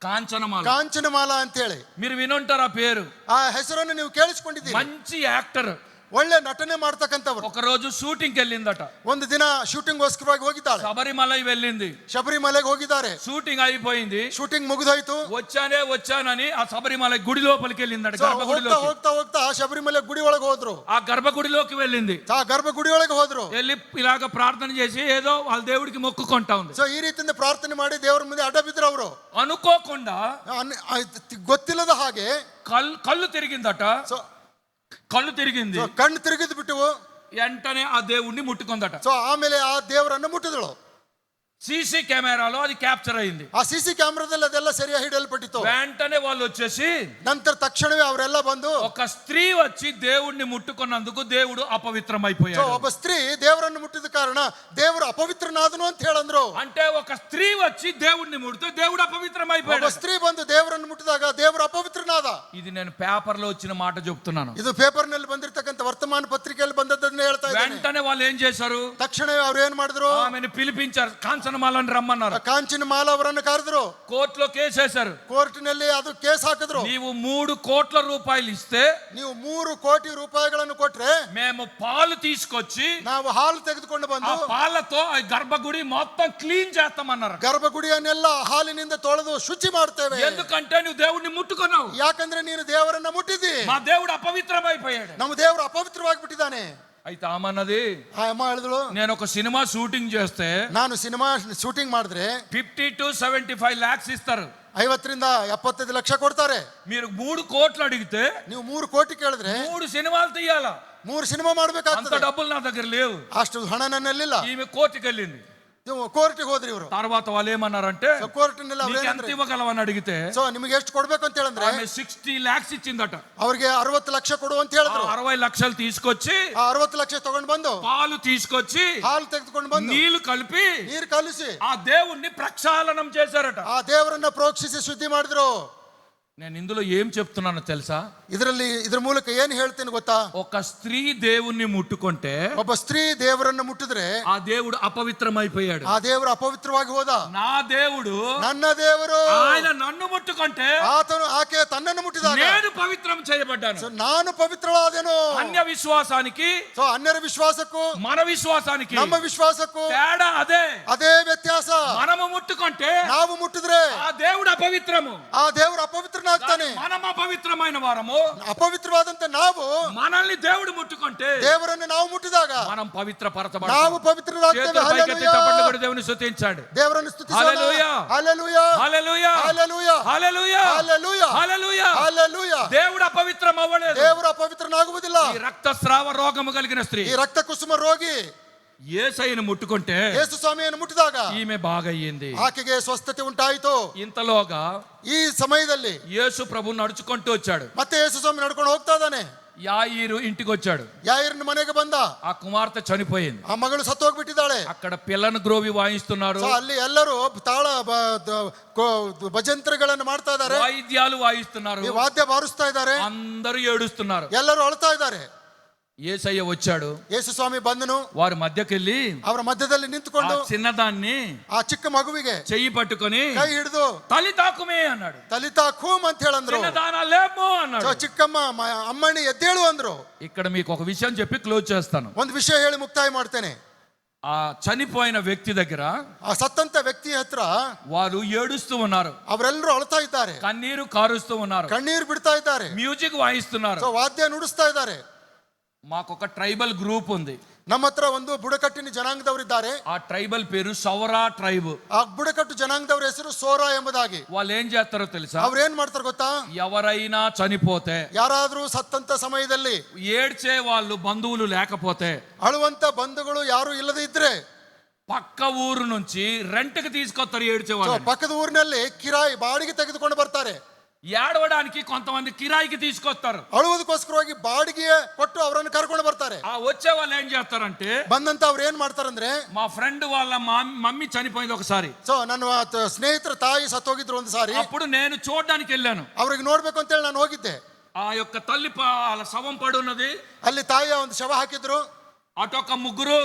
కాంచనమాల. ಕಾಂಚನಮಾಲ ಅಂತ ಹೇಳಿ. మీరు వినుంటారు ఆ పేరు. ಆ ಹೆಸರನ್ನು ನೀವು ಕೇಳಿಸ್ಕೊಂಡಿದ್ದೀರಿ. మంచి యాక్టర్. ಒಳ್ಳೆ ನಟನೆ ಮಾಡ್ತಕ್ಕಂಥವ್ರು. ఒక రోజు షూటింగ్ వెళ్ళిందట. ಒಂದು ದಿನ ಶೂಟಿಂಗ್ಗೋಸ್ಕರವಾಗಿ ಹೋಗಿದ್ದಾಳೆ. శబరిమలై వెళ్ళింది. ಶಬರಿಮಲೆಗೆ ಹೋಗಿದ್ದಾರೆ. షూటింగ్ అయిపోయింది. ಶೂಟಿಂಗ್ ಮುಗಿದೋಯ್ತು. వచ్చానని ఆ శబరిమలై గుడి లోపలికి వెళ్ళిందట. ಹೋಗ್ತಾ గర్భగుడిలోకి. ಹೋಗ್ತಾ ಹೋಗ್ತಾ ಶಬರಿಮಲೆ ಗುಡಿ ಒಳಗೆ ಹೋದ್ರು. ఆ గర్భగుడిలోకి వెళ్ళింది. ಆ ಗರ್ಭಗುಡಿ ಒಳಗೆ ಹೋದ್ರು. వెళ్ళి ఇలాగ ప్రార్థన చేసి ఏదో వాళ్ళ దేవుడికి మొక్కుకుంటా ఉంది. ಸೊ ಈ ರೀತಿಯಿಂದ ಪ್ರಾರ್ಥನೆ ಮಾಡಿ ದೇವರ ಮುಂದೆ ಅಡ್ಡ ಬಿದ್ರು ಅವರು. అనుకోకుండా ಗೊತ್ತಿಲ್ಲದ ಹಾಗೆ కళ్ళు తిరిగిందట. ಸೊ కళ్ళు తిరిగింది. ಕಣ್ಣು ತಿರುಗಿದ್ ಬಿಟ್ಟು వెంటనే ఆ దేవుడిని ముట్టుకుందట. ಸೊ ಆಮೇಲೆ ಆ ದೇವರನ್ನು ಮುಟ್ಟಿದಳು. సీసీ కెమెరాలో అది క్యాప్చర్ అయింది. ಆ ಸಿಸಿ ಕ್ಯಾಮ್ರಾದಲ್ಲಿ ಅದೆಲ್ಲ ಸರಿಯಾಗಿ ಹಿಡಿಯಲ್ಪಟ್ಟಿತ್ತು. వెంటనే వాళ్ళు వచ్చేసి ನಂತರ ತಕ್ಷಣವೇ ಅವರೆಲ್ಲ ಬಂದು ఒక స్త్రీ వచ్చి దేవుడిని ముట్టుకున్నందుకు దేవుడు అపవిత్రమైపోయాడు. ಒಬ್ಬ ಸ್ತ್ರೀ ದೇವರನ್ನು ಮುಟ್ಟಿದ ಕಾರಣ ದೇವರು ಅಪವಿತ್ರನಾದನು ಅಂತ ಹೇಳಂದ್ರು. అంటే ఒక స్త్రీ వచ్చి దేవుడిని ముడితే దేవుడు అపవిత్రమైపోయాడు. ಒಬ್ಬ ಸ್ತ್ರೀ ಬಂದು ದೇವರನ್ನು ಮುಟ್ಟಿದಾಗ ದೇವರು ಅಪವಿತ್ರನಾದ. ఇది నేను పేపర్ లో వచ్చిన మాట చెప్తున్నాను. ಇದು ಪೇಪರ್ ನಲ್ಲಿ ಬಂದಿರತಕ್ಕಂತ ವರ್ತಮಾನ ಪತ್ರಿಕೆಯಲ್ಲಿ ಬಂದದ್ದನ್ನೇ ಹೇಳ್ತಾ ಇದ್ದೀನಿ. వెంటనే వాళ్ళు ఏం చేశారు? ತಕ್ಷಣವೇ ಅವ್ರು ಏನ್ ಮಾಡಿದ್ರು? ఆమెను పిలిపించారు. కాంచనమాలని రమ్మన్నారు. ಕಾಂಚನಮಾಲ ಅವರನ್ನು ಕರೆದ್ರು. కోర్టులో కేసు వేశారు. ಕೋರ್ಟಿನಲ್ಲಿ ಅದು ಕೇಸ್ ಹಾಕಿದ್ರು. నీవు 3 కోట్ల రూపాయలు ఇస్తే, ನೀವು 3 ಕೋಟಿ ರೂಪಾಯಿಗಳನ್ನು ಕೊಟ್ರೆ మేము పాలు తీసుకొచ్చి ನಾವು ಹಾಲು ತೆಗೆದುಕೊಂಡು ఆ ಬಂದು పాలతో ఆ గర్భగుడి మొత్తం క్లీన్ చేస్తామన్నారు. ಗರ್ಭಗುಡಿಯನ್ನೆಲ್ಲ ಹಾಲಿನಿಂದ ತೊಳೆದು ಶುಚಿ ಮಾಡ್ತೇವೆ. ఎందుకంటే నువ్వు దేవుడిని ముట్టుకున్నావు. ಯಾಕಂದ್ರೆ ನೀನು ದೇವರನ್ನ ಮುಟ್ಟಿದ್ದಿ. మా దేవుడు అపవిత్రమైపోయాడు. ನಮ್ಮ ದೇವರು ಅಪವಿತ್ರವಾಗಿಬಿಟ್ಟಿದ್ದಾನೆ. అయితే ఆమన్నది, ಆ ಅಮ್ಮ ಹೇಳಿದಳು, నేను ఒక సినిమా షూటింగ్ చేస్తే ನಾನು ಸಿನಿಮಾ ಶೂಟಿಂಗ್ ಮಾಡಿದ್ರೆ 50 to 75 lakhs ఇస్తారు. 50 ರಿಂದ 75 ಲಕ್ಷ ಕೊಡ್ತಾರೆ. మీరు 3 కోట్లు అడిగితే ನೀವು 3 ಕೋಟಿ ಕೇಳಿದ್ರೆ 3 సినిమాలు తీయాలా. 3 ಸಿನಿಮಾ అంత ಮಾಡ್ಬೇಕಾಗ್ತದೆ. డబ్బులు నా దగ్గర లేవు. ಅಷ್ಟು ಹಣ ನನ್ನಲ್ಲಿಲ್ಲ. ఈమె కోర్టుకి వెళ్ళింది. ಕೋರ್ಟಿಗೆ ಹೋದ್ರಿ ಇವರು. తర్వాత వాళ్ళు ఏమన్నారంటే ಕೋರ್ಟಿನೆಲ್ಲ నీకు ఎంత ఇవ్వగలవని అడిగితే ಸೊ ನಿಮಗೆ ಎಷ್ಟು ಕೊಡ್ಬೇಕು ಅಂತ ಹೇಳಿದ್ರೆ ఆమె 60 lakhs ಇచ్చిందట. ಅವ್ರಿಗೆ 60 ಲಕ್ಷ ಕೊಡು ಅಂತ ಹೇಳಿದ್ರು. 60 లక్షలు తీసుకొచ్చి ಆ 60 ಲಕ್ಷ ತಗೊಂಡು ಬಂದು పాలు తీసుకొచ్చి ಹಾಲು ತೆಗೆದುಕೊಂಡು ಬಂದು నీళ్లు కలిపి ನೀರು ಕಲಿಸಿ ఆ దేవుణ్ణి ప్రక్షాళనం చేశారట. ಆ ದೇವರನ್ನ ಪ್ರೋಕ್ಷಿಸಿ ಶುದ್ಧಿ ಮಾಡಿದ್ರು. నేను ఇందులో ఏం చెప్తున్నానో తెలుసా? ಇದ್ರ ಮೂಲಕ ಏನ್ ಹೇಳ್ತೇನೆ ಗೊತ್ತಾ? ఒక స్త్రీ దేవుణ్ణి ముట్టుకుంటే ಒಬ್ಬ ಸ್ತ್ರೀ ದೇವರನ್ನ ಮುಟ್ಟಿದ್ರೆ ఆ దేవుడు అపవిత్రమైపోయాడు. ಆ ದೇವರು ಅಪವಿತ್ರವಾಗಿ ಹೋದ. నా దేవుడు ನನ್ನ ದೇವರು ఆయన నన్ను ముట్టుకుంటే ಆಕೆ ತನ್ನನ್ನು ಮುಟ್ಟಿದಾಗ నేను పవిత్రం చేయబడ్డాను. ಸೊ ನಾನು ಪವಿತ್ರಳಾದೆನು. అన్య విశ్వాసానికి ಸೊ ಅನ್ಯರ ವಿಶ್ವಾಸಕ್ಕೂ మన విశ్వాసానికి ನಮ್ಮ ವಿಶ್ವಾಸಕ್ಕೂ తేడా అదే. ಅದೇ ವ್ಯತ್ಯಾಸ. మనము ముట్టుకుంటే ನಾವು ಮುಟ್ಟಿದ್ರೆ ఆ దేవుడు అపవిత్రము, ಆ ದೇವರು ಅಪವಿತ್ರನಾಗ್ತಾನೆ. మనం అపవిత్రమైన వారము. ಅಪವಿತ್ರವಾದಂತ ನಾವು మనల్ని దేవుడు ముట్టుకుంటే ದೇವರನ್ನು ನಾವು ಮುಟ್ಟಿದಾಗ మనం పవిత్ర ನಾವು పವಿತ್ರರಾಗ್ತೇವೆ. పరచబడతాము. దేవుని స్తుతించాడు. ದೇವರನ್ನು ಸ್ತುತಿಸೋಣ. హల్లెలూయా, ಹಲ್ಲೆಲೂಯಾ, హల్లెలూయా, ಹಲ್ಲೆಲೂಯಾ, హల్లెలూయా, ಹಲ್ಲೆಲೂಯಾ, హల్లెలూయా. ಹಲ್ಲೆಲೂಯಾ. దేవుడు అపవిత్రం అవ్వలేదు. ದೇವರು ಅಪವಿತ್ರನಾಗುವುದಿಲ್ಲ. ఈ రక్తస్రావ రోగము కలిగిన స్త్రీ ಈ ರಕ್ತ ಕುಸುಮ ರೋಗಿ యేసయ్యను ముట్టుకుంటే ಯೇಸು ಸ್ವಾಮಿಯನ್ನು ಮುಟ್ಟಿದಾಗ ఈమె బాగయ్యింది. ಆಕೆಗೆ ಸ್ವಸ್ಥತೆ ಉಂಟಾಯಿತು. ఇంతలోగా ಈ ಸಮಯದಲ್ಲಿ యేసు ప్రభు నడుచుకుంటూ వచ్చాడు. ಮತ್ತೆ ಯೇಸು ಸ್ವಾಮಿ ನಡ್ಕೊಂಡು ಹೋಗ್ತಾ ಇದ್ದಾನೆ. యాయిరు ఇంటికి వచ్చాడు. ಯಾಯಿರನ ಮನೆಗೆ ಬಂದ. ఆ కుమార్తె చనిపోయింది. ಆ ಮಗಳು ಸತ್ತೋಗ್ಬಿಟ್ಟಿದ್ದಾಳೆ. అక్కడ పిల్లను గ్రోవి వాయిస్తున్నారు. ಸೊ ಅಲ್ಲಿ ಎಲ್ಲರೂ ತಾಳ ಭಜಂತ್ರಿಗಳನ್ನು ಮಾಡ್ತಾ ಇದ್ದಾರೆ. వాయిద్యాలు వాయిస్తున్నారు. ಈ ವಾದ್ಯ ಬಾರಿಸ್ತಾ ಇದ್ದಾರೆ. అందరూ ఏడుస్తున్నారు. ಎಲ್ಲರೂ ಅಳ್ತಾ ಇದ್ದಾರೆ. యేసయ్య వచ్చాడు. ಯೇಸು ಸ್ವಾಮಿ ಬಂದನು. వారి మధ్యకెళ్ళి ಅವರ ಮಧ್ಯದಲ್ಲಿ ನಿಂತುಕೊಂಡು చిన్నదాన్ని ಆ ಚಿಕ್ಕ ಮಗುವಿಗೆ చెయ్యి పట్టుకొని ಕೈ ಹಿಡಿದು తల్లి తాకుమే అన్నాడు. ತಲಿತಾ ಖೂಮ್ ಅಂತ ಹೇಳಂದ್ರು. చిన్నదానా లేము అన్నాడు. ಚಿಕ್ಕಮ್ಮ ಅಮ್ಮಣ್ಣಿ ಎದ್ದೇಳು ಅಂದ್ರು. ఇక్కడ మీకు ఒక విషయం చెప్పి క్లోజ్ చేస్తాను. ಒಂದು ವಿಷಯ ಹೇಳಿ ಮುಕ್ತಾಯ ಮಾಡ್ತೇನೆ. ఆ చనిపోయిన వ్యక్తి దగ్గర ಆ ಸತ್ತಂತ ವ್ಯಕ್ತಿ ಹತ್ರ వారు ఏడుస్తూ ఉన్నారు. ಅವರೆಲ್ಲರೂ ಅಳ್ತಾ ಇದ್ದಾರೆ. కన్నీరు కారుస్తూ ఉన్నారు. ಕಣ್ಣೀರು ಬಿಡ್ತಾ ಇದ್ದಾರೆ. మ్యూజిక్ వాయిస్తున్నారు. ಸೊ ವಾದ್ಯ ನುಡಿಸ್ತಾ ಇದ್ದಾರೆ. మాకొక ట్రైబల్ గ్రూప్ ఉంది. ನಮ್ಮ ಹತ್ರ ಒಂದು ಬುಡಕಟ್ಟಿನ ಜನಾಂಗದವರಿದ್ದಾರೆ. ఆ ట్రైబల్ పేరు సౌరా ట్రైబ్. ಆ ಬುಡಕಟ್ಟು ಜನಾಂಗದವರ ಹೆಸರು ಸೋರಾ ಎಂಬುದಾಗಿ. వాళ్ళు ఏం చేస్తారో తెలుసా? ಅವ್ರು ಏನ್ ಮಾಡ್ತಾರೆ ಗೊತ್ತಾ? ఎవరైనా చనిపోతే ಯಾರಾದ್ರೂ ಸತ್ತಂತ ಸಮಯದಲ್ಲಿ ఏడ్చే వాళ్ళు బంధువులు లేకపోతే ಅಳುವಂತ ಬಂಧುಗಳು ಯಾರು ಇಲ್ಲದೆ ಇದ್ರೆ పక్క ఊరు నుంచి రెంట్కి తీసుకొస్తారు ఏడ్చే వాళ్ళు. ಪಕ್ಕದ ಊರಿನಲ್ಲಿ ಕಿರಾಯಿ ಬಾಡಿಗೆ ತೆಗೆದುಕೊಂಡು ಬರ್ತಾರೆ. ఏడవడానికి కొంతమంది కిరాయికి తీసుకొస్తారు. ಅಳುವುದಕ್ಕೋಸ್ಕರವಾಗಿ ಬಾಡಿಗೆ ಕೊಟ್ಟು ಅವರನ್ನು ಕರ್ಕೊಂಡು ಬರ್ತಾರೆ. ఆ వచ్చే వాళ్ళు ఏం చేస్తారంటే ಬಂದಂತ ಅವ್ರು ಏನ್ ಮಾಡ್ತಾರಂದ್ರೆ, మా ఫ్రెండ్ వాళ్ళ మమ్మీ చనిపోయింది ఒకసారి. ಸೊ ನನ್ನ ಸ್ನೇಹಿತರ ತಾಯಿ ಸತ್ತೋಗಿದ್ರು ಒಂದು ಸಾರಿ. అప్పుడు నేను చూడడానికి వెళ్ళాను. ಅವ್ರಿಗೆ ನೋಡ್ಬೇಕು ಅಂತ ಹೇಳಿ ನಾನು ಹೋಗಿದ್ದೆ. ఆ యొక్క తల్లి వాళ్ళ శవం పడి ఉన్నది. ಅಲ್ಲಿ ತಾಯಿಯ ಒಂದು ಶವ ಹಾಕಿದ್ರು. అటొక ముగ్గురు,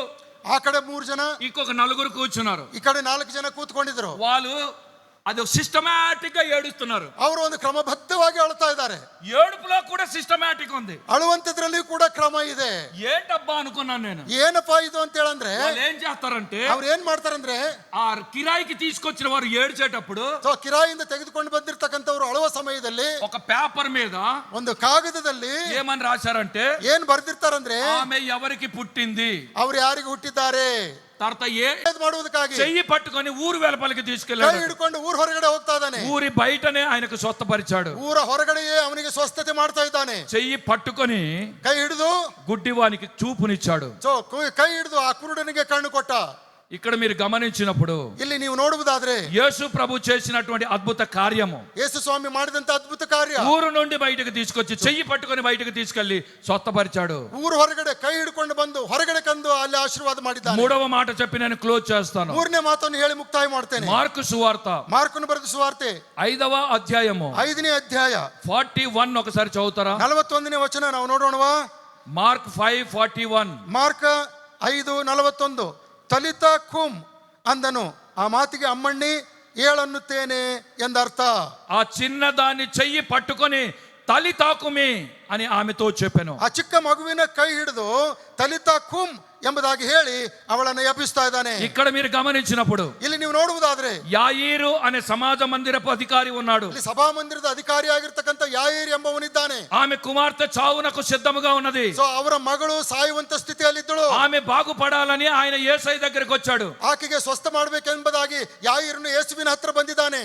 ಆ ಕಡೆ 3 ಜನ, ఇంకొక నలుగురు కూర్చున్నారు. ಈ ಕಡೆ 4 ಜನ ಕೂತ್ಕೊಂಡಿದ್ರು. వాళ్ళు అది సిస్టమాటిక్ గా ఏడుస్తున్నారు. ಅವರು ಒಂದು ಕ್ರಮಬದ್ಧವಾಗಿ ಅಳ್ತಾ ಇದ್ದಾರೆ. ఏడుపులో కూడా సిస్టమాటిక్ ఉంది. ಅಳುವಂತದ್ರಲ್ಲಿ ಕೂಡ ಕ್ರಮ ಇದೆ. ఏంటబ్బా అనుకున్నాను నేను. ಏನಪ್ಪಾ ಇದು ಅಂತ ಹೇಳಂದ್ರೆ, వాళ్ళు ఏం చేస్తారంటే ಅವ್ರು ಏನ್ ಮಾಡ್ತಾರಂದ್ರೆ, ఆ కిరాయికి తీసుకొచ్చిన వారు ఏడ్చేటప్పుడు ಸೊ ಕಿರಾಯಿಯಿಂದ ತೆಗೆದುಕೊಂಡು ಬಂದಿರತಕ್ಕಂಥವ್ರು ಅಳುವ ಸಮಯದಲ್ಲಿ ఒక పేపర్ మీద ಒಂದು ಕಾಗದದಲ್ಲಿ ఏమని రాశారంటే, ಏನ್ ಬರ್ದಿರ್ತಾರಂದ್ರೆ, ఆమె ఎవరికి పుట్టింది, ಅವ್ರು ಯಾರಿಗೆ ಹುಟ್ಟಿದ್ದಾರೆ తర్వాత ಮಾಡುವುದಕ್ಕಾಗಿ చెయ్యి పట్టుకొని ఊరు వెలుపలికి ಕೈ తీసుకెళ్ళాడు. ಹಿಡ್ಕೊಂಡು ಊರ್ ಹೊರಗಡೆ ಹೋಗ್ತಾ ಇದ್ದಾನೆ. ఊరి బయటనే ఆయనకు స్వస్థపరిచాడు. ಊರ ಹೊರಗಡೆಯೇ ಅವನಿಗೆ ಸ್ವಸ್ಥತೆ ಮಾಡ್ತಾ ಇದ್ದಾನೆ. చెయ్యి పట్టుకొని ಕೈ ಹಿಡಿದು గుడ్డివానికి చూపునిచ్చాడు. ಸೊ ಕೈ ಹಿಡಿದು ಆ ಕುರುಡನಿಗೆ ಕಣ್ಣು ಕೊಟ್ಟ. ఇక్కడ మీరు గమనించినప్పుడు ಇಲ್ಲಿ ನೀವು ನೋಡುವುದಾದ್ರೆ యేసు ప్రభు చేసినటువంటి అద్భుత కార్యము, ಯೇಸು ಸ್ವಾಮಿ ಮಾಡಿದಂತ ಅದ್ಭುತ ಕಾರ್ಯ, ఊరు నుండి బయటకు తీసుకొచ్చి చెయ్యి పట్టుకొని బయటకు తీసుకెళ్లి స్వస్థపరిచాడు. ಊರು ಹೊರಗಡೆ ಕೈ ಹಿಡ್ಕೊಂಡು ಬಂದು ಹೊರಗಡೆ ಕಂದು ಅಲ್ಲಿ ಆಶೀರ್ವಾದ ಮಾಡಿದ್ದಾನೆ. మూడవ మాట చెప్పి నేను క్లోజ్ చేస్తాను. 3ನೇ ಮಾತನ್ನು ಹೇಳಿ ಮುಕ್ತಾಯ ಮಾಡ್ತೇನೆ. మార్కు సువార్త ಮಾರ್ಕನು ಬರೆದ ಸುವಾರ್ತೆ 5వ అధ్యాయము 5ನೇ ಅಧ್ಯಾಯ 41 ఒకసారి చదువుతారా? 41ನೇ ವಚನ ನಾವು ನೋಡೋಣವಾ? మార్క్ 5:41. ಮಾರ್ಕ 5:41. ತಲಿತ ಕುಮ್ ಅಂದನು. ಆ ಮಾತಿಗೆ ಅಮ್ಮಣ್ಣಿ ಏಳನ್ನುತ್ತೇನೆ ಎಂದರ್ಥ. ఆ చిన్నదాన్ని చెయ్యి పట్టుకొని తలి తాకుమి అని ఆమెతో చెప్పాను. ಆ ಚಿಕ್ಕ ಮಗುವಿನ ಕೈ ಹಿಡಿದು ತಲಿತ ಕುಮ್ ಎಂಬುದಾಗಿ ಹೇಳಿ ಅವಳನ್ನು ಎಬ್ಬಿಸ್ತಾ ಇದ್ದಾನೆ. ఇక్కడ మీరు గమనించినప్పుడు ಇಲ್ಲಿ ನೀವು ನೋಡುವುದಾದ್ರೆ, యాయీరు అనే సమాజ మందిరపు అధికారి ఉన్నాడు. ಇಲ್ಲಿ ಸಭಾ ಮಂದಿರದ ಅಧಿಕಾರಿಯಾಗಿರ್ತಕ್ಕಂಥ ಯಾಯೀರ್ ಎಂಬವನಿದ್ದಾನೆ. ఆమె కుమార్తె చావునకు సిద్ధముగా ఉన్నది. ಸೊ ಅವರ ಮಗಳು ಸಾಯುವಂತ ಸ್ಥಿತಿಯಲ್ಲಿದ್ದಳು. ఆమె బాగుపడాలని ఆయన యేసయ్య దగ్గరికి వచ్చాడు. ಆಕೆಗೆ ಸ್ವಸ್ಥ ಮಾಡಬೇಕೆಂಬುದಾಗಿ ಯಾಯೀರನು ಯೇಸುವಿನ ಹತ್ರ ಬಂದಿದ್ದಾನೆ.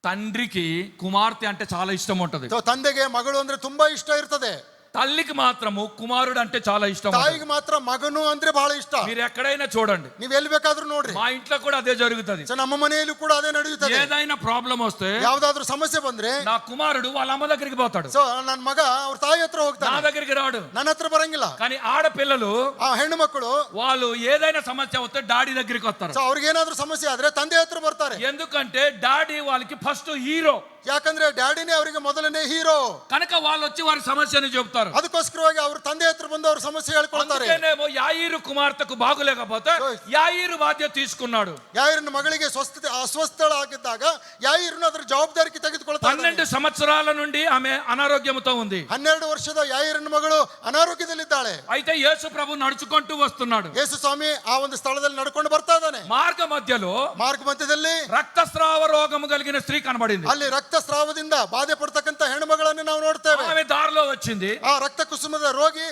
తండ్రికి కుమార్తె అంటే చాలా ఇష్టం ఉంటది. ತಂದೆಗೆ ಮಗಳು ಅಂದ್ರೆ ತುಂಬಾ ಇಷ್ಟ ಇರ್ತದೆ. తల్లికి మాత్రము కుమారుడు అంటే చాలా ఇష్టం ఉంటుంది. ತಾಯಿಗೆ ಮಾತ್ರ ಮಗನು ಅಂದ್ರೆ ಬಹಳ ಇಷ್ಟ. మీరు ఎక్కడైనా చూడండి, ನೀವ್ ಎಲ್ಲಿ ಬೇಕಾದ್ರೂ ನೋಡ್ರಿ, మా ఇంట్లో కూడా అదే జరుగుతుంది. ಸೊ ನಮ್ಮ ಮನೆಯಲ್ಲೂ ಕೂಡ ಅದೇ ನಡೆಯುತ್ತದೆ. ఏదైనా ప్రాబ్లం వస్తే ಯಾವ್ದಾದ್ರು ಸಮಸ್ಯೆ ಬಂದ್ರೆ నా కుమారుడు వాళ్ళ అమ్మ దగ్గరికి పోతాడు, ಸೊ ನನ್ನ ಮಗ ಅವ್ರ ತಾಯಿ ಹತ್ರ నా ಹೋಗ್ತಾನೆ, దగ్గరికి రాడు. ನನ್ನ ಹತ್ರ ಬರಂಗಿಲ್ಲ. కానీ ఆడపిల్లలు ಆ ಹೆಣ್ಣು ಮಕ್ಕಳು వాళ్ళు ఏదైనా సమస్య వస్తే డాడీ దగ్గరికి వస్తారు. ಸೊ ಅವ್ರಿಗೇನಾದ್ರೂ ಸಮಸ್ಯೆ ಆದ್ರೆ ತಂದೆ ಹತ್ರ ಬರ್ತಾರೆ. ఎందుకంటే డాడీ వాళ్ళకి ఫస్ట్ హీరో ಯಾಕಂದ್ರೆ ಡ್ಯಾಡಿನೇ ಅವರಿಗೆ ಮೊದಲನೇ ಹೀರೋ. కనుక వాళ్ళు వచ్చి వారి సమస్యను చెప్తారు. ಅದಕ್ಕೋಸ್ಕರವಾಗಿ ಅವ್ರ ತಂದೆ ಹತ್ರ ಬಂದು ಅವ್ರ ಸಮಸ್ಯೆ ಹೇಳ್ಕೊಳ್ತಾರೆ. అందుకేనేమో యాయిరు కుమార్తెకు బాగులేకపోతే యాయిరు బాధ్యత తీసుకున్నాడు. ಯಾಯಿರನ ಮಗಳಿಗೆ ಅಸ್ವಸ್ಥಳಾಗಿದ್ದಾಗ ಯಾಯಿರನು ಅದರ ಜವಾಬ್ದಾರಿ ತೆಗೆದುಕೊಳ್ತಾನೆ. 12 సంవత్సరాల నుండి ఆమె అనారోగ్యంతో ఉంది. 12 ವರ್ಷದ ಯಾಯಿರನ ಮಗಳು ಅನಾರೋಗ್ಯದಲ್ಲಿದ್ದಾಳೆ. అయితే యేసు ప్రభు నడుచుకుంటూ వస్తున్నాడు. ಯೇಸು ಸ್ವಾಮಿ ಆ ಒಂದು ಸ್ಥಳದಲ್ಲಿ ನಡ್ಕೊಂಡು ಬರ್ತಾ ಇದ್ದಾನೆ. మార్గ మధ్యದಲ್ಲಿ రక్తస్రావ రోగము కలిగిన స్త్రీ కనబడింది. ಅಲ್ಲಿ ರಕ್ತಸ್ರಾವದಿಂದ ಬಾಧೆ ಪಡ್ತಕ್ಕಂತ ಹೆಣ್ಣುಮಗಳನ್ನು ನಾವು ನೋಡ್ತೇವೆ. ఆమె దారిలో వచ్చింది. ಆ ರಕ್ತ ಕುಸುಮದ ರೋಗಿ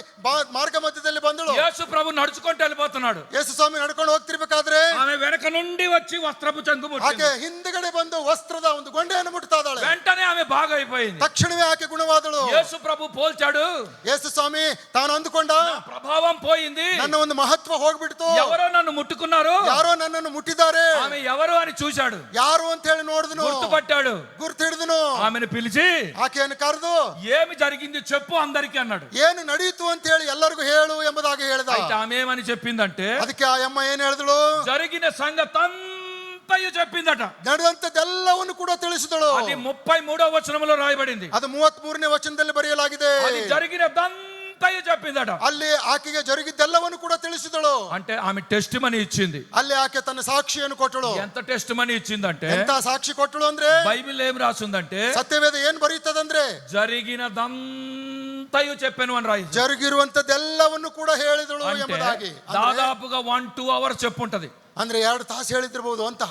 ಮಾರ್ಗ ಮಧ್ಯದಲ್ಲಿ ಬಂದಳು. యేసు ప్రభు నడుచుకుంటూ వెళ్ళిపోతున్నాడు. ಯೇಸು ಸ್ವಾಮಿ ನಡ್ಕೊಂಡು ಹೋಗ್ತಿರ್ಬೇಕಾದ್ರೆ ఆమె వెనక నుండి వచ్చి వస్త్రపు చెంగు ముట్టింది. ಆಕೆ ಹಿಂದ್ಗಡೆ ಬಂದು ವಸ್ತ್ರದ ಒಂದು ಗೊಂಡೆಯನ್ನು ಮುಟ್ತಾ ಇದ್ದಾಳೆ. వెంటనే ఆమె బాగా అయిపోయింది. ತಕ್ಷಣವೇ ಆಕೆ ಗುಣವಾದಳು. యేసు ప్రభు పోల్చాడు. ಯೇಸು ಸ್ವಾಮಿ ತಾನು ಅಂದುಕೊಂಡ, ప్రభావం పోయింది, ನನ್ನ ಒಂದು ಮಹತ್ವ ಹೋಗ್ಬಿಡ್ತು, ఎవరో నన్ను ముట్టుకున్నారు, ಯಾರೋ ನನ್ನನ್ನು ಮುಟ್ಟಿದ್ದಾರೆ, ఆమె ఎవరు అని చూశాడు, ಯಾರು ಅಂತ ಹೇಳಿ ನೋಡಿದನು, గుర్తుపట్టాడు, ಗುರ್ತಿಡಿದನು. ఆమెను పిలిచి ಆಕೆಯನ್ನು ಕರೆದು ఏమి జరిగింది చెప్పు అందరికి అన్నాడు. ಏನು ನಡೆಯಿತು ಅಂತ ಹೇಳಿ ಎಲ್ಲರಿಗೂ ಹೇಳು ಎಂಬುದಾಗಿ ಹೇಳಿದ. అయితే ఆమె ఏమని చెప్పిందంటే, ಅದಕ್ಕೆ ಆ ಅಮ್ಮ ಏನ್ ಹೇಳಿದಳು, జరిగిన సంగతంతయు చెప్పిందట. ನಡೆದಂತದೆಲ್ಲವನ್ನು ಕೂಡ ತಿಳಿಸಿದಳು. అది 33వ వచనంలో రాయబడింది. ಅದು 33ನೇ ವಚನದಲ್ಲಿ ಬರೆಯಲಾಗಿದೆ. అది జరిగినదంతయు చెప్పిందట. ಅಲ್ಲಿ ಆಕೆಗೆ ಜರುಗಿದ್ದೆಲ್ಲವನ್ನು ಕೂಡ ತಿಳಿಸಿದಳು. అంటే ఆమె టెస్ట్ మనీ ఇచ్చింది. ಅಲ್ಲಿ ಆಕೆ ತನ್ನ ಸಾಕ್ಷಿಯನ್ನು ಕೊಟ್ಟಳು. ఎంత టెస్ట్ మనీ ఇచ్చిందంటే, ಎಂತ ಸಾಕ್ಷಿ ಕೊಟ್ಟಳು ಅಂದ್ರೆ, బైబిల్ ఏం రాసిందంటే, ಸತ್ಯವೇದ ಏನ್ ಬರೀತದಂದ್ರೆ, జరిగినదంతయు చెప్పాను అని రాయి. ಜರುಗಿರುವಂತದ್ದೆಲ್ಲವನ್ನು ಕೂಡ ಹೇಳಿದಳು అంటే ಎಂಬುದಾಗಿ. దాదాపుగా 1-2 అవర్స్ చెప్పుంటది. ಅಂದ್ರೆ 2 ತಾಸು ಹೇಳಿದಿರಬಹುದು ಅಂತ.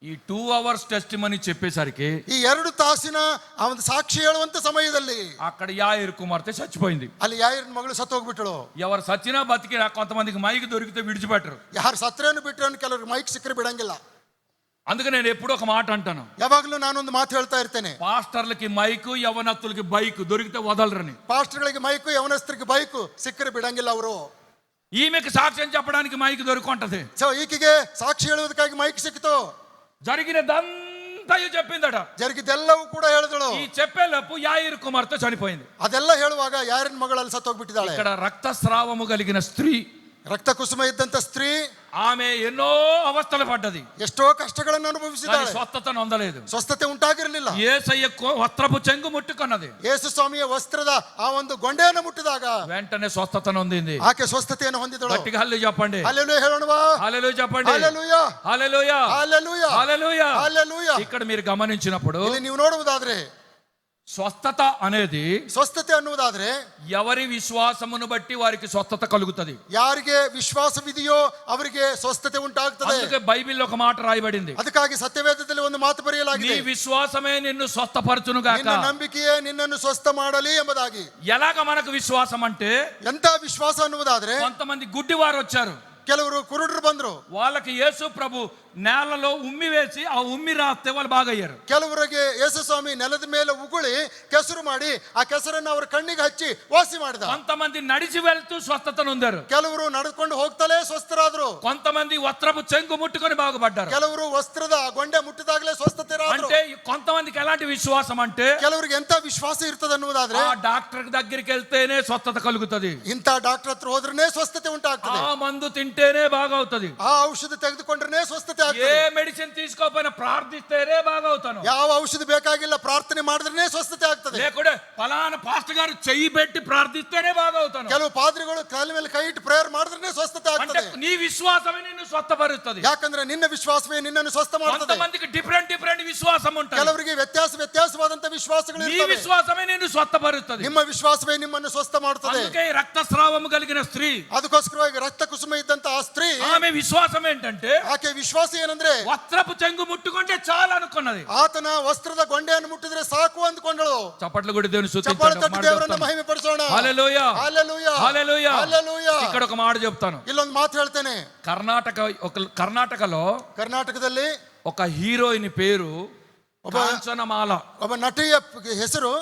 ఈ 2 అవర్స్ టెస్ట్ మనీ చెప్పేసరికి ಈ 2 ತಾಸಿನ ಆ ಒಂದು ಸಾಕ್ಷಿ ಹೇಳುವಂತ ಸಮಯದಲ್ಲಿ అక్కడ యాయిరు కుమార్తె చచ్చిపోయింది. ಅಲ್ಲಿ ಯಾಯಿರನ ಮಗಳು ಸತ್ತು ಹೋಗ್ಬಿಟ್ಟಳು. ఎవరు సచ్చినా బతికినా కొంతమందికి మైక్ దొరికితే విడిచిపెట్టరు. ಯಾರು ಸತ್ರೇನು ಬಿಟ್ಟರು ಕೆಲವರು ಮೈಕ್ ಸಿಕ್ಕರೆ ಬಿಡಂಗಿಲ್ಲ. అందుకే నేను ఎప్పుడూ ఒక మాట అంటాను, ಯಾವಾಗಲೂ ನಾನೊಂದು ಮಾತು ಹೇಳ್ತಾ ಇರ್ತೇನೆ, పాస్టర్లకి మైకు, యవనస్తులకి బైక్ దొరికితే వదలరని. ಪಾಸ್ಟರ್ಗಳಿಗೆ ಮೈಕು, ಯವನಸ್ಥರಿಗೆ ಬೈಕು ಸಿಕ್ಕರೆ ಬಿಡಂಗಿಲ್ಲ ಅವರು. ఈమెకి సాక్ష్యం చెప్పడానికి మైక్ దొరికొంటది. ಸೊ ಈಕೆಗೆ ಸಾಕ್ಷಿ ಹೇಳುವುದಕ್ಕಾಗಿ ಮೈಕ್ ಸಿಕ್ಕಿತು. జరిగినదంతయు చెప్పిందట. ಜರುಗಿದ್ದೆಲ್ಲವೂ ಕೂಡ ಹೇಳಿದಳು. ఈ చెప్పేలోపు యాయిరు కుమార్తె చనిపోయింది. ಅದೆಲ್ಲ ಹೇಳುವಾಗ ಯಾರಿನ ಮಗಳಲ್ಲಿ ಸತ್ತು ಹೋಗ್ಬಿಟ್ಟಿದ್ದಾಳೆ. ఇక్కడ రక్తస్రావము కలిగిన స్త్రీ, ರಕ್ತ ಕುಸುಮ ಇದ್ದಂತ ಸ್ತ್ರೀ, ఆమె ఎన్నో అవస్థలు పడ్డది, ಎಷ್ಟೋ ಕಷ್ಟಗಳನ್ನು ಅನುಭವಿಸಿದ್ದಾಳೆ. స్వస్థత నొందలేదు. ಸ್ವಸ್ಥತೆ ಉಂಟಾಗಿರಲಿಲ್ಲ. యేసయ్య వస్త్రపు చెంగు ముట్టుకున్నది. ಯೇಸು ಸ್ವಾಮಿಯ ವಸ್ತ್ರದ ಆ ಒಂದು ಗೊಂಡೆಯನ್ನು ಮುಟ್ಟಿದಾಗ వెంటనే స్వస్థత నొందింది. ಆಕೆ ಸ್ವಸ್ಥತೆಯನ್ನು ಹೊಂದಿದಳು. గట్టిగా హల్లెలూయా చెప్పండి. ಹಲ್ಲೆಲೂಯಾ ಹೇಳೋಣವಾ? హల్లెలూయా చెప్పండి. ಹಲ್ಲೆಲೂಯಾ, హల్లెలూయా, ಹಲ್ಲೆಲೂಯಾ, హల్లెలూయా. ಹಲ್ಲೆಲೂಯಾ. ఇక్కడ మీరు గమనించినప్పుడు ಇಲ್ಲಿ ನೀವು ನೋಡುವುದಾದ್ರೆ, స్వస్థత అనేది ಸ್ವಸ್ಥತೆ ಅನ್ನುವುದಾದ್ರೆ ఎవరి విశ్వాసమును బట్టి వారికి స్వస్థత కలుగుతది. ಯಾರಿಗೆ ವಿಶ್ವಾಸವಿದೆಯೋ ಅವರಿಗೆ ಸ್ವಸ್ಥತೆ ಉಂಟಾಗ್ತದೆ. అందుకే బైబిల్లో ఒక మాట రాయబడింది, ಅದಕ್ಕಾಗಿ ಸತ್ಯವೇದದಲ್ಲಿ ಒಂದು ಮಾತು నీ ಬರೆಯಲಾಗಿದೆ, విశ్వాసమే నిన్ను స్వస్థపరచును గాక. ನಿನ್ನ ನಂಬಿಕೆಯೇ ನಿನ್ನನ್ನು ಸ್ವಸ್ಥ ಮಾಡಲಿ ಎಂಬುದಾಗಿ. ఎలాగ మనకు విశ్వాసం అంటే, ಎಂತ ವಿಶ್ವಾಸ ಅನ್ನುವುದಾದ್ರೆ, కొంతమంది గుడ్డివారు వచ్చారు, ಕೆಲವರು ಕುರುಡರು ಬಂದ್ರು, వాళ్ళకి యేసు ప్రభు నేలలో ఉమ్మి వేసి ఆ ఉమ్మి రాస్తే వాళ్ళు బాగయ్యారు. ಕೆಲವರಿಗೆ ಯೇಸು ಸ್ವಾಮಿ ನೆಲದ ಮೇಲೆ ಉಗುಳಿ ಕೆಸರು ಮಾಡಿ ಆ ಕೆಸರನ್ನು ಅವರ ಕಣ್ಣಿಗೆ ಹಚ್ಚಿ ವಾಸಿ ಮಾಡಿದ. కొంతమంది నడిచి వెళ్తూ స్వస్థత నొందారు, ಕೆಲವರು ನಡೆದುಕೊಂಡು ಹೋಗ್ತಲೇ ಸ್ವಸ್ಥರಾದ್ರು, కొంతమంది వస్త్రపు చెంగు ముట్టుకొని బాగుపడ్డారు. ಕೆಲವರು ವಸ್ತ್ರದ ಗೊಂಡೆ ಮುಟ್ಟಿದಾಗಲೇ ಸ್ವಸ್ಥತೆ అంటే కొంతమందికి ఎలాంటి విశ్వాసం అంటే, ಕೆಲವರಿಗೆ ಎಂತ ವಿಶ್ವಾಸ ಇರ್ತದೆ ಅನ್ನುವುದಾದ್ರೆ, ఆ డాక్టర్ దగ్గరికి వెళ్తేనే స్వస్థత కలుగుతది, ಇಂತ ಡಾಕ್ಟರ್ ಹತ್ರ ಹೋದ್ರೇ ಸ್ವಸ್ಥತೆ ಉಂಟಾಗ್ತದೆ, ఆ మందు తింటేనే బాగవుతది, ಆ ಔಷಧ ತೆಗೆದುಕೊಂಡ್ರೆ ಸ್ವಸ್ಥತೆ ఏ ಆಗ್ತದೆ, మెడిసిన్ తీసుకోకపోయినా ప్రార్థిస్తేనే బాగవుతాను, ಯಾವ ಔಷಧ ಬೇಕಾಗಿಲ್ಲ ಪ್ರಾರ್ಥನೆ ಮಾಡಿದ್ರೆ ಸ್ವಸ್ಥತೆ ಆಗ್ತದೆ, లేకుంటే ఫలానా పాస్టర్ గారు చెయ్యి పెట్టి ప్రార్థిస్తేనే బాగవుతాను. ಕೆಲವು ಪಾದ್ರಿಗಳು ಕಾಲ ಮೇಲೆ ಕೈ ಇಟ್ಟು ಪ್ರೇಯರ್ ಮಾಡಿದ್ರೆ ಸ್ವಸ್ಥತೆ అంటే ಆಗ್ತದೆ. నీ విశ్వాసమే నిన్ను స్వస్థపరుస్తుంది. ಯಾಕಂದ್ರೆ ನಿನ್ನ ವಿಶ್ವಾಸವೇ ನಿನ್ನನ್ನು ಸ್ವಸ್ಥ ಮಾಡ್ತದೆ. కొంతమందికి డిఫరెంట్ విశ్వాసం ఉంటుంది, ಕೆಲವರಿಗೆ ವ್ಯತ್ಯಾಸವಾದಂತ ವಿಶ್ವಾಸಗಳು నీ ಇರ್ತವೆ. విశ్వాసమే నిన్ను స్వస్థపరుస్తుంది. ನಿಮ್ಮ ವಿಶ್ವಾಸವೇ ನಿಮ್ಮನ್ನು ಸ್ವಸ್ಥ ಮಾಡ್ತದೆ. అందుకే ఈ రక్తస్రావము కలిగిన స్త్రీ, ಅದಕ್ಕೋಸ್ಕರವಾಗಿ ರಕ್ತ ಕುಸುಮ ಇದ್ದಂತ ಆ ಸ್ತ್ರೀ, ఆమె విశ్వాసం ఏంటంటే, ಆಕೆ ವಿಶ್ವಾಸ ಏನಂದ್ರೆ వస్త్రపు చెంగు ముట్టుకుంటే చాలు అనుకున్నది. ಆತನ ವಸ್ತ್ರದ ಗೊಂಡೆಯನ್ನು ಮುಟ್ಟಿದ್ರೆ ಸಾಕು ಅಂದ್ಕೊಂಡಳು. చప్పట్లు కొట్టి దేవుని ಚಪ್ಪಾಳೆ స్తుతించండి. ತಟ್ಟಿ ದೇವರನ್ನ ಮಹಿಮೆ ಪಡಿಸೋಣ. హల్లెలూయా, ಹಲ್ಲೆಲೂಯಾ, హల్లెలూయా. ಹಲ್ಲೆಲೂಯಾ. ఇక్కడ ఒక మాట చెప్తాను. ಇಲ್ಲೊಂದು ಮಾತು ಹೇಳ್ತೇನೆ. కర్ణాటకలో ಕರ್ನಾಟಕದಲ್ಲಿ ఒక హీరోయిన్ పేరు కాంచనమాల. ಒಬ್ಬ ನಟಿಯ ಹೆಸರು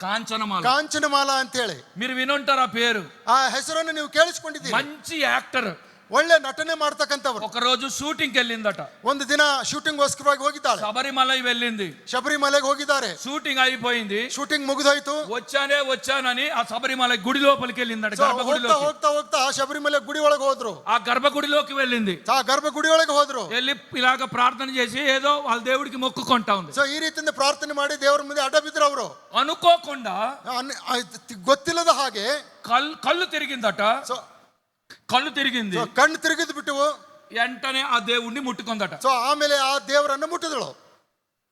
కాంచనమాల. ಕಾಂಚನಮಾಲ ಅಂತೇಳಿ. మీరు వినుంటారు ఆ పేరు. ಆ ಹೆಸರನ್ನು ನೀವು ಕೇಳಿಸ್ಕೊಂಡಿದ್ದೀರಿ. మంచి యాక్టర్. ಒಳ್ಳೆ ನಟನೆ ಮಾಡ್ತಕ್ಕಂಥವ್ರು. ఒక రోజు షూటింగ్ వెళ్ళిందట. ಒಂದು ದಿನ ಶೂಟಿಂಗ್ ಗೋಸ್ಕರವಾಗಿ ಹೋಗಿದ್ದಾಳೆ. శబరిమల వెళ్ళింది. ಶಬರಿಮಲೆಗೆ ಹೋಗಿದ್ದಾರೆ. షూటింగ్ అయిపోయింది. ಶೂಟಿಂಗ್ ಮುಗಿದೋಯ್ತು. వచ్చానని ఆ శబరిమల గుడి లోపలికి వెళ్ళిందట. గర్భగుడిలోకి ಹೋಗ್ತಾ ಹೋಗ್ತಾ ಶಬರಿಮಲೆ ಗುಡಿ ಒಳಗೆ ಹೋದ್ರು. ఆ గర్భగుడిలోకి వెళ్ళింది. ಆ ಗರ್ಭಗುಡಿ ಒಳಗೆ ಹೋದ್ರು. వెళ్ళి ఇలాగ ప్రార్థన చేసి ఏదో వాళ్ళ దేవుడికి మొక్కుకుంటా ఉంది. ಸೊ ಈ ರೀತಿಯಿಂದ ಪ್ರಾರ್ಥನೆ ಮಾಡಿ ದೇವರ ಮುಂದೆ ಅಡ್ಡ ಬಿದ್ರು ಅವರು. అనుకోకుండా ಗೊತ್ತಿಲ್ಲದ ಹಾಗೆ కళ్ళు తిరిగిందట. కళ్ళు తిరిగింది. ಕಣ್ಣು ತಿರುಗಿದ್ ಬಿಟ್ಟು వెంటనే ఆ దేవుణ్ణి ముట్టుకుందట. ಸೊ ಆಮೇಲೆ ಆ ದೇವರನ್ನು ಮುಟ್ಟಿದಳು.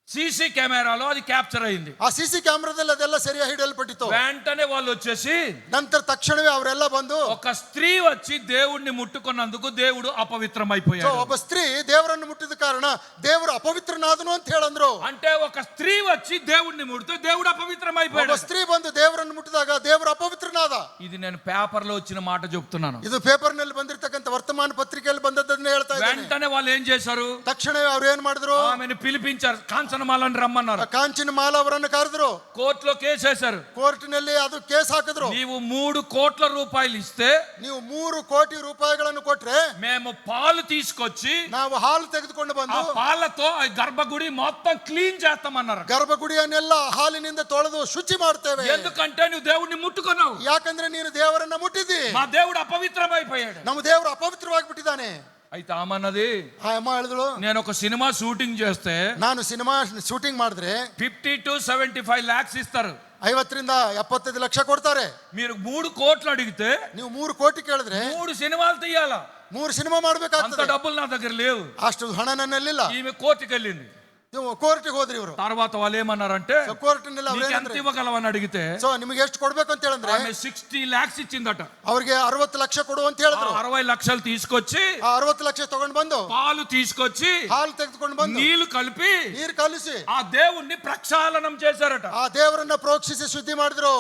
సీసీ కెమెరాలో అది క్యాప్చర్ అయింది. ಆ ಸಿಸಿ ಕ್ಯಾಮೆರಾದಲ್ಲಿ ಅದೆಲ್ಲ ಸರಿಯಾಗಿ ಹಿಡಿಯಲ್ಪಟ್ಟಿತ್ತು. వెంటనే వాళ్ళు వచ్చేసి ನಂತರ ತಕ್ಷಣವೇ ಅವರೆಲ್ಲ ಬಂದು ఒక స్త్రీ వచ్చి దేవుణ్ణి ముట్టుకున్నందుకు దేవుడు అపవిత్రమైపోయాడు. ಒಬ್ಬ ಸ್ತ್ರೀ ದೇವರನ್ನು ಮುಟ್ಟಿದ ಕಾರಣ ದೇವರು ಅಪವಿತ್ರನಾದನು ಅಂತ ಹೇಳಂದ್ರು. అంటే ఒక స్త్రీ వచ్చి దేవుణ్ణి ముడితే దేవుడు అపవిత్రమైపోయాడు. ಒಬ್ಬ ಸ್ತ್ರೀ ಬಂದು ದೇವರನ್ನು ಮುಟ್ಟಿದಾಗ ದೇವರು ಅಪವಿತ್ರನಾದ. ఇది నేను పేపర్ లో వచ్చిన మాట చెప్తున్నాను. ಇದು ಪೇಪರ್ ನಲ್ಲಿ ಬಂದಿರತಕ್ಕಂತ ವರ್ತಮಾನ ಪತ್ರಿಕೆಯಲ್ಲಿ ಬಂದದ್ದನ್ನ ಹೇಳ್ತಾ ಇದ್ದೇನೆ. వెంటనే వాళ్ళు ఏం చేశారు? ತಕ್ಷಣವೇ ಅವ್ರು ಏನ್ ಮಾಡಿದ್ರು? ఆమెను పిలిపించారు. కాంచనమాలని రమ్మన్నారు. ಕಾಂಚನಮಾಲ ಅವರನ್ನು ಕರೆದ್ರು. కోర్టులో కేసు వేశారు. ಕೋರ್ಟಿನಲ್ಲಿ ಅದು ಕೇಸ್ ಹಾಕಿದ್ರು. నీవు 3 కోట్ల రూపాయలు ఇస్తే ನೀವು 3 ಕೋಟಿ ರೂಪಾಯಿಗಳನ್ನು ಕೊಟ್ರೆ మేము పాలు తీసుకొచ్చి ನಾವು ಹಾಲು ತೆಗೆದುಕೊಂಡು ఆ ಬಂದು పాలతో ఆ గర్భగుడి మొత్తం క్లీన్ చేస్తామన్నారు. ಗರ್ಭಗುಡಿಯನ್ನೆಲ್ಲ ಹಾಲಿನಿಂದ ತೊಳೆದು ಶುಚಿ ಮಾಡ್ತೇವೆ. ఎందుకంటే నువ్వు దేవుడిని ముట్టుకున్నావు. ಯಾಕಂದ್ರೆ ನೀನು ದೇವರನ್ನ ಮುಟ್ಟಿದ್ದಿ. మా దేవుడు అపవిత్రమైపోయాడు. ನಮ್ಮ ದೇವರು ಅಪವಿತ್ರವಾಗಿ ಬಿಟ್ಟಿದ್ದಾನೆ. అయితే ఆమన్నది, ಆ ಅಮ್ಮ ಹೇಳಿದಳು, నేను ఒక సినిమా షూటింగ్ చేస్తే ನಾನು ಸಿನಿಮಾ ಶೂಟಿಂಗ್ ಮಾಡಿದ್ರೆ 50 to 75 lakhs ఇస్తారు. 50 ರಿಂದ 75 ಲಕ್ಷ ಕೊಡ್ತಾರೆ. మీరు 3 కోట్లు అడిగితే ನೀವು 3 ಕೋಟಿ ಕೇಳಿದ್ರೆ 3 సినిమాలు తీయాలా. 3 ಸಿನಿಮಾ అంత ಮಾಡ್ಬೇಕಾಗ್ತದೆ. డబ్బులు నా దగ్గర లేవు. ಅಷ್ಟು ಹಣ ನನ್ನಲ್ಲಿಲ್ಲ. ఈమె కోర్టుకి వెళ్ళింది. ನೀವು ಕೋರ್ಟಿಗೆ ಹೋದ್ರಿ ಇವರು. తర్వాత వాళ్ళు ఏమన్నారంటే, ಕೋರ್ಟಿನೆಲ್ಲ నీకు ఎంత ఇవ్వగలవని అడిగితే ಸೊ ನಿಮಗೆ ಎಷ್ಟು ಕೊಡ್ಬೇಕು ಅಂತ ಹೇಳಿದ್ರೆ ఆమె 60 lakhs ఇచ్చిందట. ಅವ್ರಿಗೆ 60 ಲಕ್ಷ ಕೊಡು ಅಂತ ಹೇಳಿದ್ರು. 60 లక్షలు తీసుకొచ్చి ಆ 60 ಲಕ್ಷ ತಗೊಂಡು ಬಂದು పాలు తీసుకొచ్చి ಹಾಲು ತೆಗೆದುಕೊಂಡು ಬಂದು నీళ్లు కలిపి ನೀರು ಕಲಿಸಿ ఆ దేవుణ్ణి ప్రక్షాళనం చేశారట. ಆ ದೇವರನ್ನ ಪ್ರೋಕ್ಷಿಸಿ ಶುದ್ಧಿ ಮಾಡಿದ್ರು.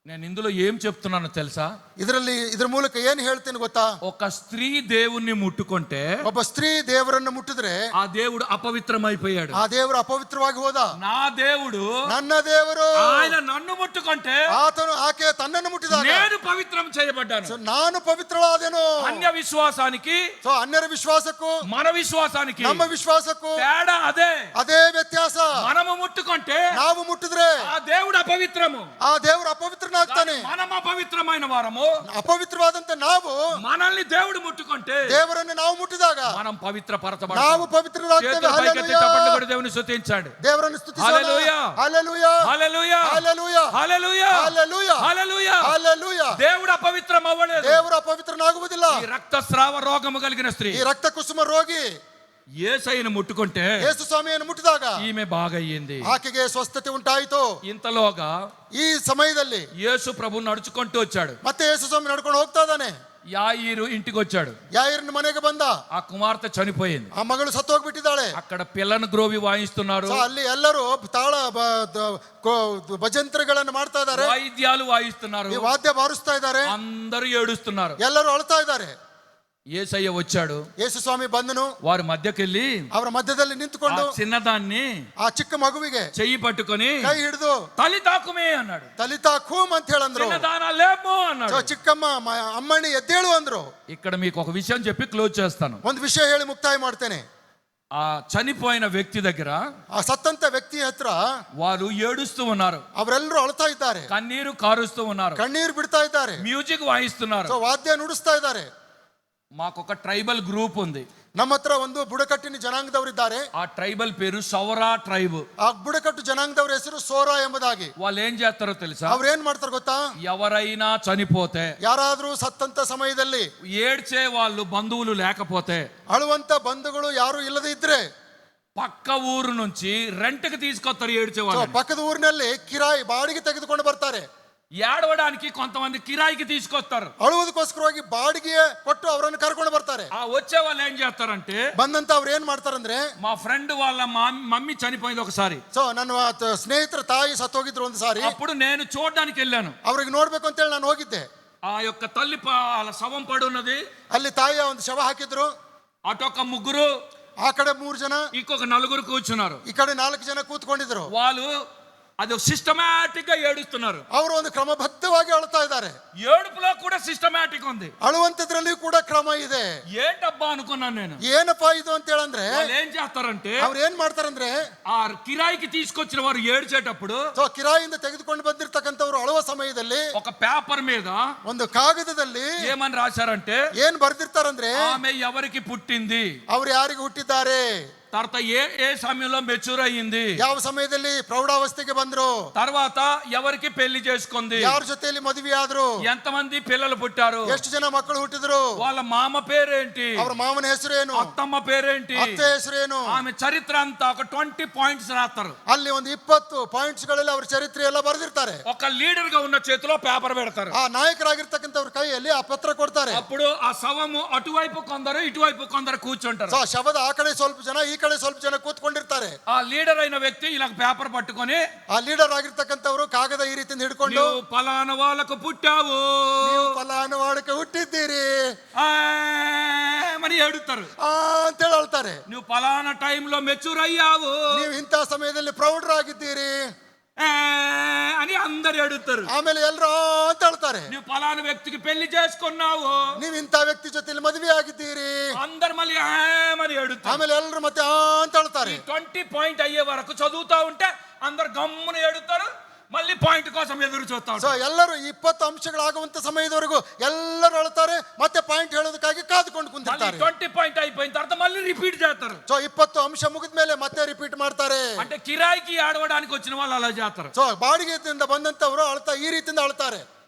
నేను ఇందులో ఏం చెప్తున్నానో తెలుసా? ಇದ್ರ ಮೂಲಕ ಏನ್ ಹೇಳ್ತೀನಿ ಗೊತ್ತಾ? ఒక స్త్రీ దేవుణ్ణి ముట్టుకుంటే ಒಬ್ಬ ಸ್ತ್ರೀ ದೇವರನ್ನು ಮುಟ್ಟಿದ್ರೆ ఆ దేవుడు అపవిత్రమైపోయాడు. ಆ ದೇವರು ಅಪವಿತ್ರವಾಗಿ ಹೋದ. నా దేవుడు, ನನ್ನ ದೇವರು, ఆయన నన్ను ముట్టుకుంటే ಆತನು ಆಕೆ ತನ್ನನ್ನು ಮುಟ್ಟಿದಾಗ నేను పవిత్రం చేయబడ్డాను. ಸೊ ನಾನು ಪವಿತ್ರಳಾದೆನು. అన్య విశ్వాసానికి ಸೊ ಅನ್ಯರ ವಿಶ್ವಾಸಕ್ಕೂ మన విశ్వాసానికి ನಮ್ಮ ವಿಶ್ವಾಸಕ್ಕೂ తేడా అదే. ಅದೇ ವ್ಯತ್ಯಾಸ. మనము ముట్టుకుంటే ನಾವು ಮುಟ್ಟಿದ್ರೆ ఆ దేవుడు అపవిత్రము, ಆ ದೇವರು ಅಪವಿತ್ರನಾಗ್ತಾನೆ. మనం అపవిత్రమైన వారము. ಅಪವಿತ್ರವಾದಂತ ನಾವು మనల్ని దేవుడు ముట్టుకుంటే ದೇವರನ್ನು ನಾವು ಮುಟ್ಟಿದಾಗ మనం పవిత్రపరచబడతాం. ನಾವು ಪವಿತ್ರರಾಗ್ತೇವೆ. పైకెత్తి చప్పట్లు కొట్టి దేవుని స్తుతించండి. ದೇವರನ್ನು ಸ್ತುತಿಸೋಣ. హల్లెలూయా, ಹಲ್ಲೆಲೂಯಾ, హల్లెలూయా, ಹಲ್ಲೆಲೂಯಾ, హల్లెలూయా, ಹಲ್ಲೆಲೂಯಾ, హల్లెలూయా. ಹಲ್ಲೆಲೂಯಾ. దేవుడు అపవిత్రం అవ్వలేదు. ದೇವರು ಅಪವಿತ್ರನಾಗುವುದಿಲ್ಲ. ఈ రక్తస్రావ రోగము కలిగిన స్త్రీ ಈ ರಕ್ತ ಕುಸುಮ ರೋಗಿ యేసయ్యను ముట్టుకుంటే ಯೇಸು ಸ್ವಾಮಿಯನ್ನು ಮುಟ್ಟಿದಾಗ ఈమె బాగయ్యింది. ಆಕೆಗೆ ಸ್ವಸ್ಥತೆ ಉಂಟಾಯಿತು. ఇంతలోగా ಈ ಸಮಯದಲ್ಲಿ యేసు ప్రభు నడుచుకుంటూ వచ్చాడు. ಮತ್ತೆ ಯೇಸು ಸ್ವಾಮಿ ನಡ್ಕೊಂಡು ಹೋಗ್ತಾ ಇದ್ದಾನೆ. యాయిరు ఇంటికి వచ్చాడు. ಯಾಯಿರನ ಮನೆಗೆ ಬಂದ. ఆ కుమార్తె చనిపోయింది. ಆ ಮಗಳು ಸತ್ತು ಹೋಗ್ಬಿಟ್ಟಿದ್ದಾಳೆ. అక్కడ పిల్లను గ్రోవి వాయిస్తున్నారు. ಸೊ ಅಲ್ಲಿ ಎಲ್ಲರೂ ತಾಳ ಭಜಂತ್ರಿಗಳನ್ನು ಮಾಡ್ತಾ ಇದ್ದಾರೆ. వాయిద్యాలు వాయిస్తున్నారు. ಈ ವಾದ್ಯ ಬಾರಿಸ್ತಾ ಇದ್ದಾರೆ. అందరూ ఏడుస్తున్నారు. ಎಲ್ಲರೂ ಅಳ್ತಾ ಇದ್ದಾರೆ. యేసయ్య వచ్చాడు. ಯೇಸು ಸ್ವಾಮಿ ಬಂದನು. వారి మధ్యకెళ్ళి ಅವರ ಮಧ್ಯದಲ್ಲಿ ನಿಂತುಕೊಂಡು చిన్నదాన్ని ಆ ಚಿಕ್ಕ ಮಗುವಿಗೆ చెయ్యి పట్టుకొని ಕೈ ಹಿಡಿದು తల్లి తాకుమే అన్నాడు. ತಲಿತಾ ಖೂಮ್ ಅಂತ ಹೇಳಂದ್ರು. చిన్నదానా లేమో ಸೊ అన్నాడు. ಚಿಕ್ಕಮ್ಮ ಅಮ್ಮಣ್ಣಿ ಎದ್ದೇಳು ಅಂದ್ರು. ఇక్కడ మీకు ఒక విషయం చెప్పి క్లోజ్ చేస్తాను. ಒಂದು ವಿಷಯ ಹೇಳಿ ಮುಕ್ತಾಯ ಮಾಡ್ತೇನೆ. ఆ చనిపోయిన వ్యక్తి దగ్గర ಆ ಸತ್ತಂತ ವ್ಯಕ್ತಿ ಹತ್ರ వారు ఏడుస్తూ ఉన్నారు. ಅವರೆಲ್ಲರೂ ಅಳ್ತಾ ಇದ್ದಾರೆ. కన్నీరు కారుస్తూ ఉన్నారు. ಕಣ್ಣೀರು ಬಿಡ್ತಾ ಇದ್ದಾರೆ. మ్యూజిక్ వాయిస్తున్నారు. ಸೊ ವಾದ್ಯ ನುಡಿಸ್ತಾ ಇದ್ದಾರೆ. మాకొక ట్రైబల్ గ్రూప్ ఉంది. ನಮ್ಮ ಹತ್ರ ಒಂದು ಬುಡಕಟ್ಟಿನ ಜನಾಂಗದವರಿದ್ದಾರೆ. ఆ ట్రైబల్ పేరు సౌరా ట్రైబ్. ಆ ಬುಡಕಟ್ಟು ಜನಾಂಗದವರ ಹೆಸರು ಸೋರಾ ಎಂಬುದಾಗಿ. వాళ్ళు ఏం చేస్తారో తెలుసా? ಅವ್ರು ಏನ್ ಮಾಡ್ತಾರೆ ಗೊತ್ತಾ? ఎవరైనా చనిపోతే, ಯಾರಾದ್ರೂ ಸತ್ತಂತ ಸಮಯದಲ್ಲಿ ఏడ్చే వాళ్ళు బంధువులు లేకపోతే, ಅಳುವಂತ ಬಂಧುಗಳು ಯಾರು ಇಲ್ಲದೆ ಇದ್ರೆ పక్క ఊరు నుంచి రెంట్కి తీసుకొస్తారు ఏడ్చే ಸೊ వాళ్ళు. ಪಕ್ಕದ ಊರಿನಲ್ಲಿ ಕಿರಾಯಿ ಬಾಡಿಗೆ ತೆಗೆದುಕೊಂಡು ಬರ್ತಾರೆ. ఏడవడానికి కొంతమంది కిరాయికి తీసుకొస్తారు. ಅಳುವುದಕ್ಕೋಸ್ಕರವಾಗಿ ಬಾಡಿಗೆ ಕೊಟ್ಟು ಅವರನ್ನು ಕರ್ಕೊಂಡು ಬರ್ತಾರೆ. ఆ వచ్చే వాళ్ళు ఏం చేస్తారంటే, ಬಂದಂತ ಅವ್ರು ಏನ್ ಮಾಡ್ತಾರಂದ್ರೆ, మా ఫ్రెండ్ వాళ్ళ మమ్మీ చనిపోయింది ఒకసారి. ಸೊ ನನ್ನ ಸ್ನೇಹಿತರ ತಾಯಿ ಸತ್ತೋಗಿದ್ರು ಒಂದು ಸಾರಿ. అప్పుడు నేను చూడడానికి వెళ్ళాను. ಅವ್ರಿಗೆ ನೋಡ್ಬೇಕು ಅಂತ ಹೇಳಿ ನಾನು ಹೋಗಿದ್ದೆ. ఆ యొక్క తల్లి వాళ్ళ శవం పడి ఉన్నది. ಅಲ್ಲಿ ತಾಯಿಯ ಒಂದು ಶವ ಹಾಕಿದ್ರು. అటొక ముగ్గురు, ಆ ಕಡೆ 3 ಜನ, ఇంకొక 4 కూర్చున్నారు. ಈ ಕಡೆ 4 ಜನ ಕೂತ್ಕೊಂಡಿದ್ರು. వాళ్ళు అది సిస్టమాటిక్ గా ఏడుస్తున్నారు. ಅವರು ಒಂದು ಕ್ರಮಬದ್ಧವಾಗಿ ಅಳ್ತಾ ಇದ್ದಾರೆ. ఏడుపులో కూడా సిస్టమాటిక్ ఉంది. ಅಳುವಂತದ್ರಲ್ಲಿ ಕೂಡ ಕ್ರಮ ಇದೆ. ఏంటబ్బా అనుకున్నాను నేను. ಏನಪ್ಪಾ ಇದು ಅಂತ ಹೇಳಂದ್ರೆ వాళ్ళు ఏం చేస్తారంటే ಅವ್ರು ಏನ್ ಮಾಡ್ತಾರಂದ್ರೆ ఆ కిరాయికి తీసుకొచ్చిన వారు ఏడ్చేటప్పుడు ಕಿರಾಯಿಂದ ತೆಗೆದುಕೊಂಡು ಬಂದಿರ್ತಕ್ಕಂಥವ್ರು ಅಳುವ ಸಮಯದಲ್ಲಿ ఒక పేపర్ మీద ಒಂದು ಕಾಗದದಲ್ಲಿ ఏమని రాశారంటే ಏನ್ ಬರ್ದಿರ್ತಾರಂದ್ರೆ ఆమె ఎవరికి పుట్టింది, ಅವ್ರು ಯಾರಿಗೆ ಹುಟ್ಟಿದ್ದಾರೆ, తర్వాత ఏ సమయంలో మెచ్యూర్ అయ్యింది, ಯಾವ ಸಮಯದಲ್ಲಿ ಪ್ರೌಢಾವಸ್ಥೆಗೆ ಬಂದ್ರು, తర్వాత ఎవరికి పెళ్లి చేసుకుంది, ಯಾರ ಜೊತೆಯಲ್ಲಿ ಮದುವೆ ಆದ್ರು, ఎంతమంది పిల్లలు పుట్టారు, ಎಷ್ಟು ಜನ ಮಕ್ಕಳು ಹುಟ್ಟಿದ್ರು, వాళ్ళ మామ పేరేంటి, ಅವ್ರ ಮಾವನ ಹೆಸರು ಏನು, అత్తమ్మ పేరేంటి, ಅತ್ತೆ ಹೆಸರು ಏನು, ఆమె చరిత్ర అంతా ఒక 20 పాయింట్స్ రాస్తారు. ಅಲ್ಲಿ ಒಂದು 20 ಪಾಯಿಂಟ್ಸ್ ಗಳಲ್ಲಿ ಅವ್ರ ಚರಿತ್ರೆ ಎಲ್ಲ ಬರೆದಿರ್ತಾರೆ. ఒక లీడర్ గా ఉన్న చేతిలో పేపర్ పెడతారు. ಆ ನಾಯಕರಾಗಿರ್ತಕ್ಕಂಥವ್ರ ಕೈಯಲ್ಲಿ ಆ ಪತ್ರ ಕೊಡ್ತಾರೆ. అప్పుడు ఆ శవము అటువైపు కొందరు ఇటువైపు కొందరు కూర్చుంటారు. ಸೊ ಶವದ ಆ ಕಡೆ ಸ್ವಲ್ಪ ಜನ, ಈ ಕಡೆ ಸ್ವಲ್ಪ ಜನ ಕೂತ್ಕೊಂಡಿರ್ತಾರೆ. ఆ లీడర్ అయిన వ్యక్తి ఇలా పేపర్ పట్టుకొని ಆ ಲೀಡರ್ ಆಗಿರ್ತಕ್ಕಂಥವ್ರು ಕಾಗದ ಈ ರೀತಿಯಿಂದ ಹಿಡ್ಕೊಂಡು, నువ్వు పలానా వాళ్ళకు పుట్టావు, ನೀವು ಫಲಾನುವಾಡಕ್ಕೆ ಹುಟ್ಟಿದ್ದೀರಿ అని ఏడుతారు. ಅಂತೇಳಿ ಹೇಳ್ತಾರೆ. నువ్వు పలానా టైంలో మెచ్యూర్ అయ్యావు ನೀವು ಇಂಥ ಸಮಯದಲ್ಲಿ ಪ್ರೌಢರಾಗಿದ್ದೀರಿ అని అందరు ఏడుతారు. ಆಮೇಲೆ ಎಲ್ರು ಅಂತ ಹೇಳ್ತಾರೆ. నువ్వు పలానా వ్యక్తికి పెళ్లి చేసుకున్నావు, ನೀವು ಇಂಥ ವ್ಯಕ್ತಿ ಜೊತೆಲಿ ಮದುವೆ ಆಗಿದ್ದೀರಿ, అందరు మళ్ళీ అని ఏడుతారు. ಆಮೇಲೆ ಎಲ್ರು ಮತ್ತೆ ಅಂತ ಹೇಳ್ತಾರೆ. 20 పాయింట్ అయ్యే వరకు చదువుతా ఉంటే అందరు గమ్మున ఏడుతారు, మళ్ళీ పాయింట్ కోసం ఎదురు చూస్తా ಸೊ ఉంటారు. ಎಲ್ಲರೂ 20 ಅಂಶಗಳಾಗುವಂತ ಸಮಯದವರೆಗೂ ಎಲ್ಲರೂ ಹೇಳ್ತಾರೆ, ಮತ್ತೆ ಪಾಯಿಂಟ್ ಹೇಳೋದಕ್ಕಾಗಿ ಕಾದುಕೊಂಡು మళ్ళీ ಕುಂತಿರ್ತಾರೆ. 20 పాయింట్ అయిపోయిన తర్వాత మళ్ళీ రిపీట్ చేస్తారు. ಸೊ 20 ಅಂಶ ಮುಗಿದ ಮೇಲೆ ಮತ್ತೆ ರಿಪೀಟ್ ಮಾಡ್ತಾರೆ. అంటే కిరాయికి ఆడవడానికి వచ్చిన వాళ్ళు అలా చేస్తారు. ಸೊ ಬಾಡಿಗೆಯಿಂದ ಬಂದಂತವರು ಅಳ್ತಾ ಈ ರೀತಿಯಿಂದ ಅಳ್ತಾರೆ.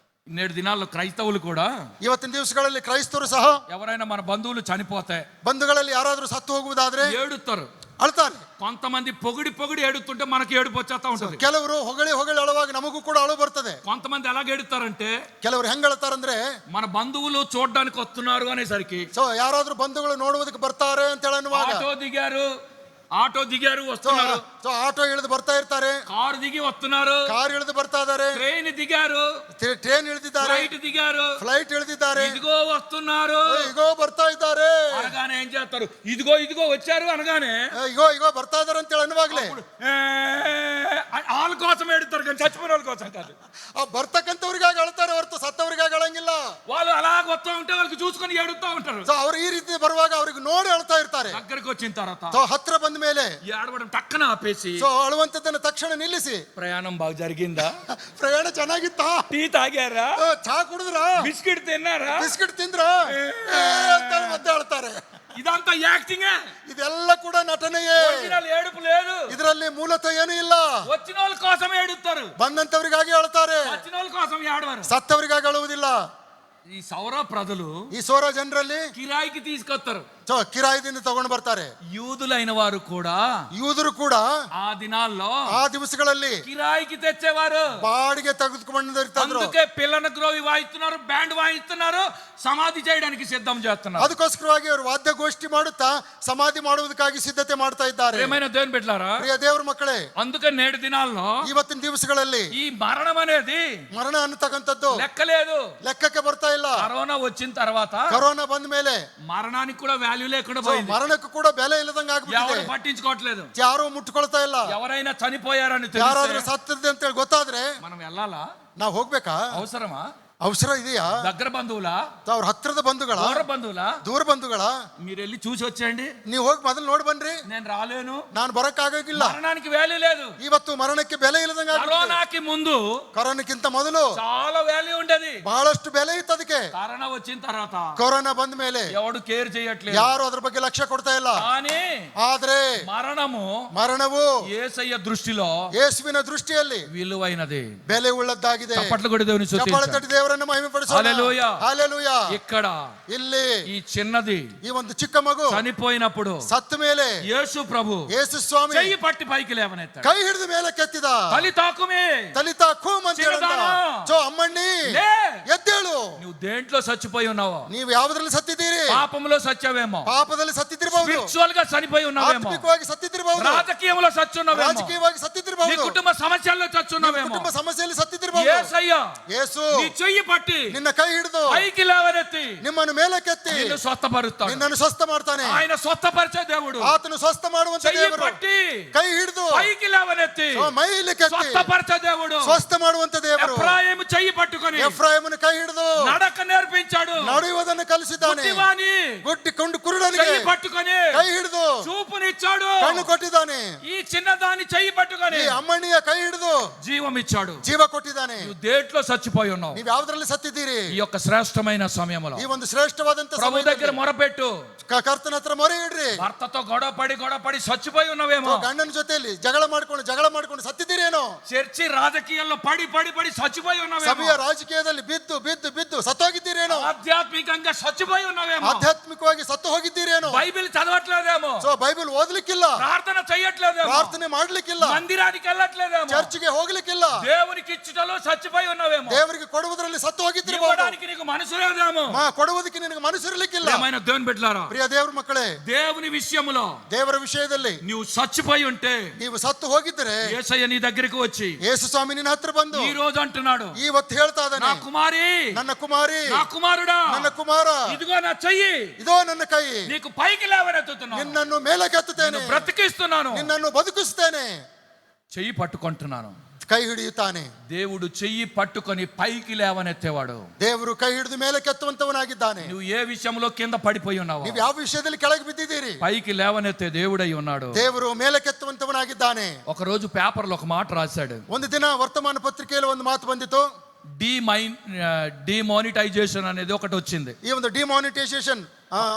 నేటి దినాల్లో క్రైస్తవులు కూడా ಇವತ್ತಿನ ದಿವಸಗಳಲ್ಲಿ ಕ್ರೈಸ್ತರು ಸಹ ఎవరైనా మన బంధువులు చనిపోతే ಬಂಧುಗಳಲ್ಲಿ ಯಾರಾದ್ರೂ ಸತ್ತು ಹೋಗುವುದಾದ್ರೆ ఏడుస్తారు. ಅಳ್ತಾರೆ. కొంతమంది పొగిడి పొగిడి ఏడుతుంటే మనకి ఏడుపు వచ్చేస్తా ఉంటుంది. ಕೆಲವರು ಹೊಗಳಿ ಹೊಗಳಿ ಅಳುವಾಗ ನಮಗೂ ಕೂಡ ಅಳು ಬರ್ತದೆ. కొంతమంది ఎలాగ ఏడుతారంటే ಕೆಲವರು ಹೆಂಗ್ ಅಳ್ತಾರಂದ್ರೆ, మన బంధువులు చూడడానికి వస్తున్నారు అనేసరికి ಸೊ ಯಾರಾದ್ರೂ ಬಂಧುಗಳು ನೋಡುವುದಕ್ಕೆ ಬರ್ತಾರೆ ಅಂತ ಹೇಳುವಾಗ ఆటో దిగారు వస్తున్నారు, ಸೊ ಆಟೋ ಇಳಿದು ಬರ್ತಾ ಇರ್ತಾರೆ, కారు దిగి వస్తున్నారు, ಕಾರ್ ಇಳಿದು ಬರ್ತಾ ಇದಾರೆ, ట్రైన్ దిగారు, ಟ್ರೈನ್ ಇಳಿದಿದ್ದಾರೆ, ఫ్లైట్ దిగారు, ಫ್ಲೈಟ್ ಇಳಿದಿದ್ದಾರೆ, ఇదిగో వస్తున్నారు ಇಗೋ ಬರ್ತಾ ಇದ್ದಾರೆ అనగానే ఏం చేస్తారు, ఇదిగో ఇదిగో వచ్చారు అనగానే ಇಗೋ ಬರ್ತಾ ಇದಾರೆ ಅಂತ ಹೇಳಿ ಅನ್ನುವಾಗ್ಲೇ వాళ్ళ కోసం ఏడుతారు కానీ చచ్చిపోయిన వాళ్ళ కోసం కాదు. ಆ ಬರ್ತಕ್ಕಂಥವ್ರಿಗಾಗಿ ಅಳ್ತಾರೆ ಹೊರತು ಸತ್ತವ್ರಿಗಾಗಿ ಅಳಂಗಿಲ್ಲ. వాళ్ళు అలాగ వస్తూ ఉంటే వాళ్ళకి చూసుకొని ఏడుస్తూ ఉంటారు. ಸೊ ಅವ್ರು ಈ ರೀತಿ ಬರುವಾಗ ಅವ್ರಿಗೆ ನೋಡಿ ಅಳ್ತಾ ಇರ್ತಾರೆ. దగ్గరకు వచ్చిన తర్వాత ಸೊ ಹತ್ರ ಬಂದ ಮೇಲೆ ఏడవడం టక్కన ఆపేసి ಸೊ ಅಳುವಂತದ್ದನ್ನ ತಕ್ಷಣ ನಿಲ್ಲಿಸಿ, ప్రయాణం బాగా జరిగిందా, ಪ್ರಯಾಣ ಚೆನ್ನಾಗಿತ್ತಾ, టీ తాగారా, ಚಾ ಕುಡಿದ್ರಾ, బిస్కెట్ తిన్నారా, ಬಿಸ್ಕೆಟ್ ತಿಂದ್ರ ಅಂತ ಮತ್ತೆ ಅಳ್ತಾರೆ. ఇదంతా యాక్టింగ్. ಇದೆಲ್ಲ ಕೂಡ ನಟನೆಯೇ. ఒరిజినల్ ఏడుపు లేదు. ಇದರಲ್ಲಿ ಮೂಲತಃ ಏನೂ ಇಲ್ಲ. వచ్చిన వాళ్ళ కోసం ఏడుస్తారు, ಬಂದಂತವರಿಗಾಗಿ ಅಳ್ತಾರೆ, వచ్చిన వాళ్ళ కోసం ఏడవరు. ಸತ್ತವರಿಗಾಗಿ ಅಳುವುದಿಲ್ಲ. ఈ సౌర ప్రజలు ಈ ಸೋರ ಜನರಲ್ಲಿ కిరాయికి తీసుకొస్తారు. ಸೊ ಕಿರಾಯದಿಂದ ತಗೊಂಡು ಬರ್ತಾರೆ. యూదులైన వారు కూడా ಯೂದರು ಕೂಡ ఆ దినాల్లో ಆ ದಿವಸಗಳಲ್ಲಿ కిరాయికి తెచ్చేవారు. ಬಾಡಿಗೆ ತೆಗೆದುಕೊಂಡಿರ್ತಾದ್ರು. అందుకే పిల్లన గ్రోవి వాయిస్తున్నారు, బ్యాండ్ వాయిస్తున్నారు, సమాధి చేయడానికి సిద్ధం చేస్తున్నారు. ಅದಕ್ಕೋಸ್ಕರವಾಗಿ ಅವರು ವಾದ್ಯಗೋಷ್ಠಿ ಮಾಡುತ್ತಾ ಸಮಾಧಿ ಮಾಡುವುದಕ್ಕಾಗಿ ಸಿದ್ಧತೆ ಮಾಡ್ತಾ ಇದ್ದಾರೆ. ప్రియమైన దేవుని బిడ్డలారా, ಪ್ರಿಯ ದೇವರ ಮಕ್ಕಳೇ, అందుకే నేటి దినాల్లో ಇವತ್ತಿನ ದಿವಸಗಳಲ್ಲಿ ఈ మరణం అనేది ಮರಣ ಅನ್ನತಕ್ಕಂಥದ್ದು లెక్కలేదు. ಲೆಕ್ಕಕ್ಕೆ ಬರ್ತಾ ಇಲ್ಲ. కరోనా వచ్చిన తర్వాత ಕರೋನಾ ಬಂದ ಮೇಲೆ మరణానికి కూడా వాల్యూ లేకుండా పోయింది. ಮರಣಕ್ಕೂ ಕೂಡ ಬೆಲೆ ಇಲ್ಲದಂಗ ఎవరు ಆಗ್ಬಿಟ್ಟಿದೆ. పట్టించుకోవట్లేదు. ಯಾರು ಮುಟ್ಕೊಳ್ತಾ ಇಲ್ಲ. ఎవరైనా చనిపోయారని ಯಾರಾದ್ರೂ తెలిస్తే ಸತ್ತದೆ ಅಂತ ಹೇಳಿ ಗೊತ್ತಾದ್ರೆ మనం వెళ్ళాలా, ನಾವು ಹೋಗ್ಬೇಕಾ? అవసరమా? ಅವಸರ ಇದೆಯಾ? దగ్గర బంధువులా, ಅವ್ರ ಹತ್ರದ ಬಂಧುಗಳ, దూర బంధువులా? ದೂರ ಬಂಧುಗಳ? మీరు వెళ్ళి చూసి వచ్చేయండి. ನೀವು ಹೋಗಿ ಮೊದಲು ನೋಡಿ ಬನ್ರಿ. నేను రాలేను. ನಾನು ಬರಕ್ಕಾಗಿಲ್ಲ. మరణానికి వాల్యూ లేదు. ಇವತ್ತು ಮರಣಕ್ಕೆ ಬೆಲೆ ಇಲ್ಲದಂಗ కరోనాకి ముందు ಕೊರೋನಾಕ್ಕಿಂತ ಮೊದಲು చాలా వాల్యూ ఉండేది. ಬಹಳಷ್ಟು ಬೆಲೆ ಇತ್ತು ಅದಕ್ಕೆ. కరోనా వచ్చిన తర్వాత ಕೊರೋನಾ ಬಂದ ಮೇಲೆ ఎవడు కేర్ చేయట్లేదు. ಯಾರು ಅದ್ರ ಬಗ್ಗೆ ಲಕ್ಷ್ಯ ಕೊಡ್ತಾ ಇಲ್ಲ. కానీ ಆದ್ರೆ ಮರಣವು యేసయ్య దృష్టిలో ಯೇಸುವಿನ ದೃಷ್ಟಿಯಲ್ಲಿ విలువైనది, ಬೆಲೆ ಉಳ್ಳದ್ದಾಗಿದೆ. చప్పట్లు కొట్టి దేవుని ಚಪ್ಪಾಳೆ స్తుతించండి. ತಟ್ಟಿ ದೇವರನ್ನು ಮಹಿಮೆಪಡಿಸೋಣ. హల్లెలూయా. ಹಲ್ಲೆಲೂಯಾ. ఇక్కడ ಇಲ್ಲಿ ఈ చిన్నది ಈ ಒಂದು ಚಿಕ್ಕ ಮಗು చనిపోయినప్పుడు ಸತ್ತ ಮೇಲೆ యేసు ప్రభు ಯೇಸು ಸ್ವಾಮಿ చెయ్యి పట్టి పైకి లేవనెత్తాడు. ಕೈ ಹಿಡಿದು ಮೇಲೆ ಕೆತ್ತಿದ. తలి తాకుమే, ತಲಿತಾ ಕೂಮ್ ಅಂತ ಹೇಳಿದ. ಚಿನ್ನದಾನ. ಚೋ ಅಮ್ಮಣ್ಣಿ లే. ಎದ್ದೇಳು. నువ్వు దేంట్లో చచ్చిపోయి ఉన్నావో, ನೀವು ಯಾವುದರಲ್ಲಿ ಸತ್ತಿದ್ದೀರಿ? పాపంలో సచ్చావేమో, ಪಾಪದಲ್ಲಿ ಸತ್ತಿದ್ದಿರಬಹುದು, స్పిరిచువల్ గా చనిపోయి ఉన్నావేమో, ಆತ್ಮಿಕವಾಗಿ ಸತ್ತಿದ್ದಿರಬಹುದು, రాజకీయంలో చచ్చున్నావేమో, ರಾಜಕೀಯವಾಗಿ నీ ಸತ್ತಿದ್ದಿರಬಹುದು, కుటుంబ సమస్యల్లో చచ్చున్నావేమో. ಕುಟುಂಬ ಸಮಸ್ಯೆಯಲ್ಲಿ ಸತ್ತಿದ್ದಿರಬಹುದು. యేసయ్య ಯೇಸು నీ చెయ్యి పట్టి ನಿನ್ನ ಕೈ ಹಿಡಿದು పైకి లేవనెత్తి ನಿಮ್ಮನ್ನು ಮೇಲಕ್ಕೆತ್ತಿ నిన్ను స్వస్థపరుస్తాడు. ನಿನ್ನನ್ನು ಸ್ವಸ್ಥ ಮಾಡ್ತಾನೆ. ఆయన స్వస్థపరిచే దేవుడు. ಆತನು ಸ್ವಸ್ಥ ಮಾಡುವಂತ చెయ్యి ದೇವರು. పట్టి ಕೈ ಹಿಡಿದು పైకి లేవనెత్తి ಮೈಲಿಕ್ಕೆತ್ತಿ స్వస్థపరిచే దేవుడు. ಸ್ವಸ್ಥ ಮಾಡುವಂತ ದೇವರು. ఎఫ్రాయిము చెయ్యి పట్టుకొని ಎಫ್ರಾಯಮನ ಕೈ ಹಿಡಿದು నడక నేర్పించాడు. ನಡೆಯುವುದನ್ನು ಕಲಿಸಿದ್ದಾನೆ. గుడ్డివాని ಗುಡ್ಡಿಕೊಂಡು ಕುರುಡನಿಗೆ చెయ్యి పట్టుకొని ಕೈ ಹಿಡಿದು చూపునిచ్చాడు. ಕಣ್ಣು ಕೊಟ್ಟಿದ್ದಾನೆ. ఈ చిన్నదాని చెయ్యి పట్టుకొని ಈ ಅಮ್ಮಣ್ಣಿಯ ಕೈ ಹಿಡಿದು జీవం ఇచ్చాడు. ಜೀವ ಕೊಟ್ಟಿದ್ದಾನೆ. నువ్వు దేంట్లో చచ్చిపోయి ఉన్నావు. ನೀವು ಯಾವ್ದ್ರಲ್ಲಿ ಸತ್ತಿದ್ದೀರಿ? ఈ యొక్క శ్రేష్టమైన సమయంలో ಈ ಒಂದು ಶ್ರೇಷ್ಠವಾದಂತ ప్రభు దగ్గర మొరపెట్టు. ಕರ್ತನ ಹತ್ರ ಮೊರೆ ಇಡ್ರಿ. భర్తతో గొడవపడి చచ్చిపోయి ఉన్నావేమో. ಗಂಡನ ಜೊತೆಯಲ್ಲಿ ಜಗಳ ಮಾಡ್ಕೊಂಡು ಸತ್ತಿದ್ದೀರೇನೋ. చర్చి రాజకీయాల్లో పడి చచ్చిపోయి ఉన్నావేమో. ಸಭೆಯ ರಾಜಕೀಯದಲ್ಲಿ ಬಿದ್ದು ಸತ್ತೋಗಿದ್ದೀರೇನೋ. ఆధ్యాత్మికంగా చచ్చిపోయి ఉన్నావేమో. ಆಧ್ಯಾತ್ಮಿಕವಾಗಿ ಸತ್ತು ಹೋಗಿದ್ದೀರೇನೋ. బైబిల్ చదవట్లేదేమో. ಸೊ ಬೈಬಲ್ ಓದ್ಲಿಕ್ಕಿಲ್ಲ. ప్రార్థన చేయట్లేదేమో. ಪ್ರಾರ್ಥನೆ ಮಾಡ್ಲಿಕ್ಕಿಲ್ಲ. మందిరానికి వెళ్ళట్లేదేమో. ಚರ್ಚ್ಗೆ ಹೋಗ್ಲಿಕ್ಕಿಲ್ಲ. దేవునికి ఇచ్చుటలో చచ్చిపోయి ఉన్నావేమో. ದೇವರಿಗೆ ಕೊಡುವುದರಲ್ಲಿ ಸತ್ತು ಹೋಗಿದ್ದಿರಬಹುದು. ఇవ్వడానికి నీకు మనసు లేదేమో. ಕೊಡುವುದಕ್ಕೆ ನಿನಗೆ ಮನಸ್ಸಿರಲಿಕ್ಕಿಲ್ಲ. ప్రియమైన దేవుని బిడ్డలారా, ಪ್ರಿಯ ದೇವರ ಮಕ್ಕಳೇ, దేవుని విషయములో ದೇವರ ವಿಷಯದಲ್ಲಿ నువ్వు చచ్చిపోయి ఉంటే ನೀವು ಸತ್ತು ಹೋಗಿದ್ದರೆ యేసయ్య నీ దగ్గరికి వచ్చి ಯೇಸು ಸ್ವಾಮಿ ನಿನ್ನ ಹತ್ರ ಬಂದು ఈ రోజు అంటున్నాడు, ಇವತ್ತು ಹೇಳ್ತಾ ಇದ್ದಾನೆ, నా కుమారి, ನನ್ನ ಕುಮಾರಿ, నా కుమారుడా, ನನ್ನ ಕುಮಾರ, ఇదిగో నా చెయ్యి, ಇದೋ ನನ್ನ ಕೈ, నీకు పైకి లేవనెత్తుతున్నాను, ನಿನ್ನನ್ನು ಮೇಲಕ್ಕೆತ್ತುತ್ತೇನೆ, నిన్ను బ్రతికిస్తున్నాను, ನಿನ್ನನ್ನು ಬದುಕಿಸುತ್ತೇನೆ. చెయ్యి పట్టుకుంటున్నాను. ಕೈ ಹಿಡಿಯುತ್ತಾನೆ. దేవుడు చెయ్యి పట్టుకొని పైకి లేవనెత్తేవాడు. ದೇವರು ಕೈ ಹಿಡಿದು ಮೇಲಕ್ಕೆತ್ತುವಂತವನಾಗಿದ್ದಾನೆ. నువ్వు ఏ విషయంలో కింద పడిపోయి ఉన్నావు, ನೀವು ಯಾವ ವಿಷಯದಲ್ಲಿ ಕೆಳಗೆ ಬಿದ್ದಿದ್ದೀರಿ, పైకి లేవనెత్తే దేవుడై ఉన్నాడు. ದೇವರು ಮೇಲಕ್ಕೆತ್ತುವಂತವನಾಗಿದ್ದಾನೆ. ఒక రోజు పేపర్లో ఒక మాట రాశాడు. ಒಂದು ದಿನ ವರ್ತಮಾನ ಪತ್ರಿಕೆಯಲ್ಲಿ ಒಂದು ಮಾತು ಬಂದಿತ್ತು. డిమానిటైజేషన్ అనేది ఒకటి వచ్చింది. ಈ ಒಂದು ಡಿಮಾನಿಟೈಸೇಷನ್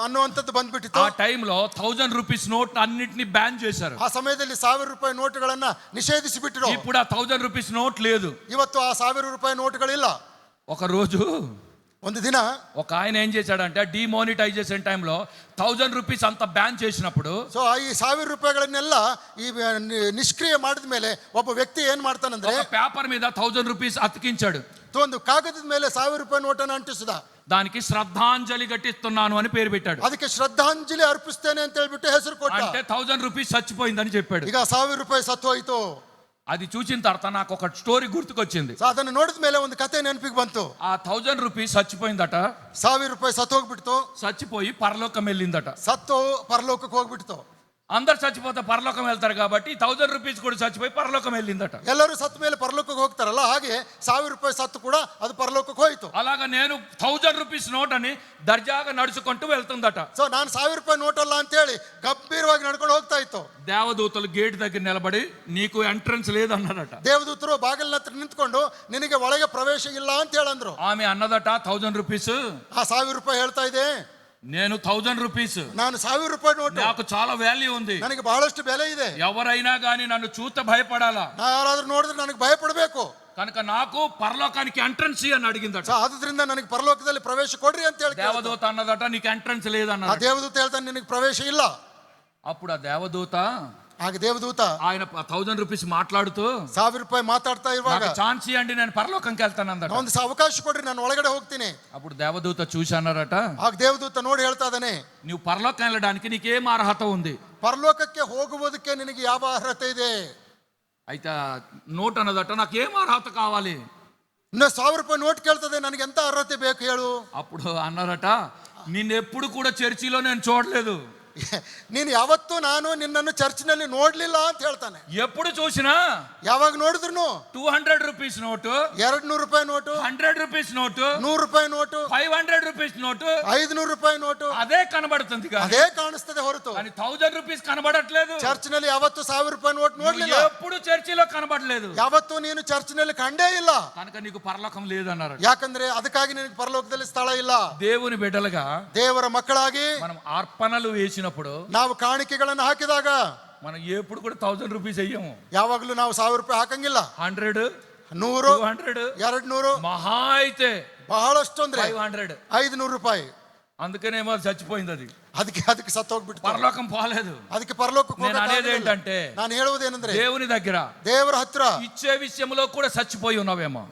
ಅನ್ನುವಂಥದ್ದು ಬಂದ್ಬಿಟ್ಟಿತ್ತು. ఆ టైంలో 1000 రూపీస్ నోట్ అన్నిటిని బ్యాన్ చేశారు. ಆ ಸಮಯದಲ್ಲಿ 1000 ರೂಪಾಯಿ ನೋಟುಗಳನ್ನ ನಿಷೇಧಿಸಿ ಬಿಟ್ಟರು. ఇప్పుడు ఆ 1000 రూపీస్ నోట్ లేదు. ಇವತ್ತು ಆ 1000 ರೂಪಾಯಿ ನೋಟುಗಳಿಲ್ಲ. ఒక రోజు ಒಂದು ದಿನ ఒక ఆయన ఏం చేశాడంటే డిమానిటైజేషన్ టైంలో 1000 రూపీస్ అంతా బ్యాన్ చేసినప్పుడు, ಸೊ ಈ 1000 ರೂಪಾಯಿಗಳನ್ನೆಲ್ಲ ಈ ನಿಷ್ಕ್ರಿಯ ಮಾಡಿದ ಮೇಲೆ ಒಬ್ಬ ವ್ಯಕ್ತಿ ಏನ್ ಮಾಡ್ತಾನಂದ್ರೆ ఒక పేపర్ మీద 1000 రూపీస్ అతికించాడు. ಒಂದು ಕಾಗದದ ಮೇಲೆ 1000 ರೂಪಾಯಿ ನೋಟನ್ನು ಅಂಟಿಸಿದ. దానికి శ్రద్ధాంజలి ఘటిస్తున్నాను అని పేరు పెట్టాడు. ಅದಕ್ಕೆ ಶ್ರದ್ಧಾಂಜಲಿ ಅರ್ಪಿಸ್ತೇನೆ ಅಂತ ಹೇಳ್ಬಿಟ್ಟು ಹೆಸರು ಕೊಟ್ಟ. అంటే 1000 రూపీస్ చచ్చిపోయిందని చెప్పాడు. ಈಗ 1000 ರೂಪಾಯಿ ಸತ್ತು ಹೋಯ್ತು. అది చూసిన తర్వాత నాకు ఒక స్టోరీ గుర్తుకొచ్చింది. ಸೊ ಅದನ್ನು ನೋಡಿದ ಮೇಲೆ ಒಂದು ಕತೆ ನೆನಪಿಗೆ ಬಂತು. ఆ 1000 రూపీస్ చచ్చిపోయిందట. 1000 ರೂಪಾಯಿ ಸತ್ತು ಹೋಗ್ಬಿಡ್ತು. చచ్చిపోయి పరలోకం వెళ్ళిందట. ಸತ್ತು ಪರಲೋಕಕ್ಕೆ ಹೋಗ್ಬಿಡ್ತು. అందరు చచ్చిపోతే పరలోకం వెళ్తారు కాబట్టి 1000 రూపీస్ కూడా చచ్చిపోయి పరలోకం వెళ్ళిందట. ಎಲ್ಲರೂ ಸತ್ತ ಮೇಲೆ ಪರಲೋಕಕ್ಕೆ ಹೋಗ್ತಾರಲ್ಲ, ಹಾಗೆ 1000 ರೂಪಾಯಿ ಸತ್ತು ಕೂಡ ಅದು ಪರಲೋಕಕ್ಕೆ ಹೋಯ್ತು. అలాగా నేను 1000 రూపీస్ నోట్ అని దర్జాగా నడుచుకుంటూ వెళ్తుందట. ಸೊ ನಾನು 1000 ರೂಪಾಯಿ ನೋಟ್ ಅಲ್ಲ ಅಂತ ಹೇಳಿ ಗಂಭೀರವಾಗಿ ನಡ್ಕೊಂಡು ಹೋಗ್ತಾ ಇತ್ತು. దేవదూతలు గేట్ దగ్గర నిలబడి నీకు ఎంట్రన్స్ లేదన్నారట. ದೇವದೂತರು ಬಾಗಿಲಿನ ಹತ್ರ ನಿಂತ್ಕೊಂಡು ನಿನಗೆ ಒಳಗೆ ಪ್ರವೇಶ ಇಲ್ಲ ಅಂತ ಹೇಳಂದ್ರು. ఆమె అన్నదట 1000 రూపీస్. ಆ 1000 ರೂಪಾಯಿ ಹೇಳ್ತಾ ಇದೆ, నేను 1000 రూపీస్, ನಾನು 1000 ರೂಪಾಯಿ ನೋಟು, నాకు చాలా వాల్యూ ఉంది, ನನಗೆ ಬಹಳಷ್ಟು ಬೆಲೆ ಇದೆ, ఎవరైనా గానీ నన్ను చూస్తే భయపడాలా, ನಾ ಯಾರಾದ್ರೂ ನೋಡಿದ್ರೆ ನನಗೆ ಭಯ ಪಡಬೇಕು, కనుక నాకు పరలోకానికి ఎంట్రన్స్ అని అడిగిందట. ಸೊ ಆದ್ರಿಂದ ನನಗೆ ಪರಲೋಕದಲ್ಲಿ ಪ್ರವೇಶ ಕೊಡ್ರಿ ಅಂತ ಹೇಳಿ దేవదూత అన్నదట నీకు ఎంట్రన్స్ ಆ లేదన్నదట. ದೇವದೂತ ಹೇಳ್ತಾನೆ ನಿನಗೆ ಪ್ರವೇಶ ಇಲ್ಲ. అప్పుడు ఆ దేవదూత ಆಗ ದೇವದೂತ ఆయన 1000 రూపీస్ మాట్లాడుతూ 1000 ರೂಪಾಯಿ మాట్లాಡ್ತಾ ఇರುವಾಗ నాకు ఛాన్స్ ఇవ్వండి నేను పరలోకంకి వెళ్తానందట. ಒಂದು ಅವಕಾಶ ಕೊಡ್ರಿ, ನಾನು ಒಳಗಡೆ ಹೋಗ್ತೀನಿ. అప్పుడు దేవదూత చూసి అన్నారట, ಆಗ ದೇವದೂತ ನೋಡಿ ಹೇಳ್ತಾ ಇದ್ದಾನೆ, నువ్వు పరలోకం వెళ్ళడానికి నీకేం అర్హత ఉంది, ಪರಲೋಕಕ್ಕೆ ಹೋಗುವುದಕ್ಕೆ ನಿನಗೆ ಯಾವ ಅರ್ಹತೆ ಇದೆ. అయితే నోట్ అన్నదట నాకు ఏం అర్హత కావాలి. ಇನ್ನು 1000 ರೂಪಾಯಿ ನೋಟ್ ಕೇಳ್ತದೆ, ನನಗೆ ಎಂತ ಅರ್ಹತೆ ಬೇಕು ಹೇಳು. అప్పుడు అన్నారట, నిన్నెప్పుడు కూడా చర్చిలో నేను చూడలేదు, ನೀನು ಯಾವತ್ತೂ ನಾನು ನಿನ್ನನ್ನು ಚರ್ಚ್ನಲ್ಲಿ ನೋಡ್ಲಿಲ್ಲ ಅಂತ ಹೇಳ್ತಾನೆ. ఎప్పుడు చూసినా ಯಾವಾಗ ನೋಡಿದ್ರು 200 రూపీస్ నోటు, 200 ರೂಪಾಯಿ ನೋಟು, 100 రూపీస్ నోటు, 100 ರೂಪಾಯಿ ನೋಟು, 500 రూపీస్ నోటు, 500 ರೂಪಾಯಿ ನೋಟು అదే కనబడుతుంది కానీ ಅದೇ ಕಾಣಿಸ್ತದೆ ಹೊರತು 1000 రూపీస్ కనబడట్లేదు. ಚರ್ಚ್ನಲ್ಲಿ ಯಾವತ್ತೂ 1000 ರೂಪಾಯಿ ನೋಟ್ ನೋಡ್ಲಿಲ್ಲ. ఎప్పుడు చర్చిలో కనబడలేదు, ಯಾವತ್ತೂ ನೀನು ಚರ್ಚ್ನಲ್ಲಿ ಕಂಡೇ ಇಲ್ಲ. కనుక నీకు పరలోకం లేదన్నారు. ಯಾಕಂದ್ರೆ ಅದಕ್ಕಾಗಿ ನಿನಗೆ ಪರಲೋಕದಲ್ಲಿ ಸ್ಥಳ ಇಲ್ಲ. దేవుని బిడ్డలుగా ದೇವರ ಮಕ್ಕಳಾಗಿ మనం అర్పణలు వేసినప్పుడు ನಾವು ಕಾಣಿಕೆಗಳನ್ನು ಹಾಕಿದಾಗ మనం ఎప్పుడు కూడా 1000 రూపీస్ అయ్యాము. ಯಾವಾಗ್ಲೂ ನಾವು 1000 ರೂಪಾಯಿ ಹಾಕಂಗಿಲ್ಲ. 100, 100, 200, 200, మహా అయితే ಬಹಳಷ್ಟು ಅಂದ್ರೆ 500. 500 ರೂಪಾಯಿ. అందుకనేమో చచ్చిపోయింది అది, ಅದಕ್ಕೆ ಸತ್ತು ಹೋಗ್ಬಿಟ್ಟು పరలోకం పోలేదు. ಅದಕ್ಕೆ ಪರಲೋಕಕ್ಕೆ నేను అనేది ఏంటంటే ನಾನು ಹೇಳುವುದೇನೆಂದ್ರೆ దేవుని దగ్గర ದೇವರ ಹತ್ರ ఇచ్చే విషయంలో కూడా చచ్చిపోయి ఉన్నావేమో.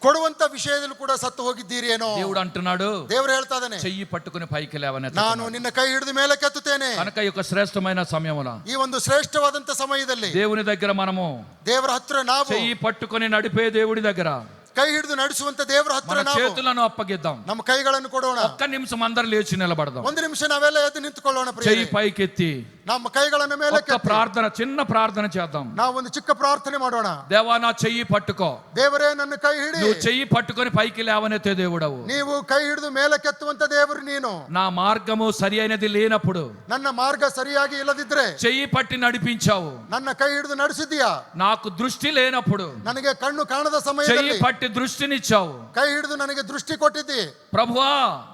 ಕೊಡುವಂತ ವಿಷಯದಲ್ಲೂ ಕೂಡ ಸತ್ತು ಹೋಗಿದ್ದೀರಿ ಏನೋ. దేవుడు అంటున్నాడు, ದೇವರು ಹೇಳ್ತಾ ಇದ್ದಾನೆ, చెయ్యి పట్టుకుని పైకి లేవనే, ನಾನು ನಿನ್ನ ಕೈ ಹಿಡಿದು ಮೇಲೆ ಕೆತ್ತುತ್ತೇನೆ. కనుక ఈ యొక్క శ్రేష్టమైన సమయమున ಈ ಒಂದು ಶ್ರೇಷ್ಠವಾದಂತ ಸಮಯದಲ್ಲಿ దేవుని దగ్గర మనము ದೇವರ ಹತ್ರ ನಾವು చెయ్యి పట్టుకుని నడిపే దేవుడి దగ్గర ಕೈ ಹಿಡಿದು ನಡೆಸುವಂತ ದೇವರ ಹತ್ರ మన ನಾವು చేతులను అప్పగిద్దాం. ನಮ್ಮ కైಗಳನ್ನು కొడోಣ. ఒక్క నిమిషం అందరూ లేచి నిలబడదాం. ಒಂದು ನಿಮಿಷ ನಾವೆಲ್ಲ ಎದ್ದು ನಿಂತುಕೊಳ್ಳೋಣ చెయ్యి ಪ್ರಿಯರೇ. పైకెత్తి ನಮ್ಮ ಕೈಗಳನ್ನ ಮೇಲೆ ఒక్క ప్రార్థన, చిన్న ప్రార్థన చేద్దాం. ನಾವು ಒಂದು ಚಿಕ್ಕ ಪ್ರಾರ್ಥನೆ ಮಾಡೋಣ. దేవా నా చెయ్యి పట్టుకో. ದೇವರೇ ನನ್ನ ಕೈ ಹಿಡಿ. నువ్వు చెయ్యి పట్టుకొని పైకి లేవనెత్తే దేవుడవు. ನೀವು ಕೈ ಹಿಡಿದು ಮೇಲಕ್ಕೆತ್ತುವಂತ ದೇವರು ನೀನು. నా మార్గము సరి అయినది లేనప్పుడు ನನ್ನ ಮಾರ್ಗ ಸರಿಯಾಗಿ ಇಲ್ಲದಿದ್ರೆ చెయ్యి పట్టి నడిపించావు. ನನ್ನ ಕೈ ಹಿಡಿದು ನಡೆಸಿದ್ದೀಯಾ. నాకు దృష్టి లేనప్పుడు ನನಗೆ ಕಣ್ಣು ಕಾಣದ చెయ్యి ಸಮಯದಲ್ಲಿ పట్టి దృష్టినిచ్చావు. ಕೈ ಹಿಡಿದು ನನಗೆ ದೃಷ್ಟಿ ಕೊಟ್ಟಿದ್ದಿ. ప్రభువా,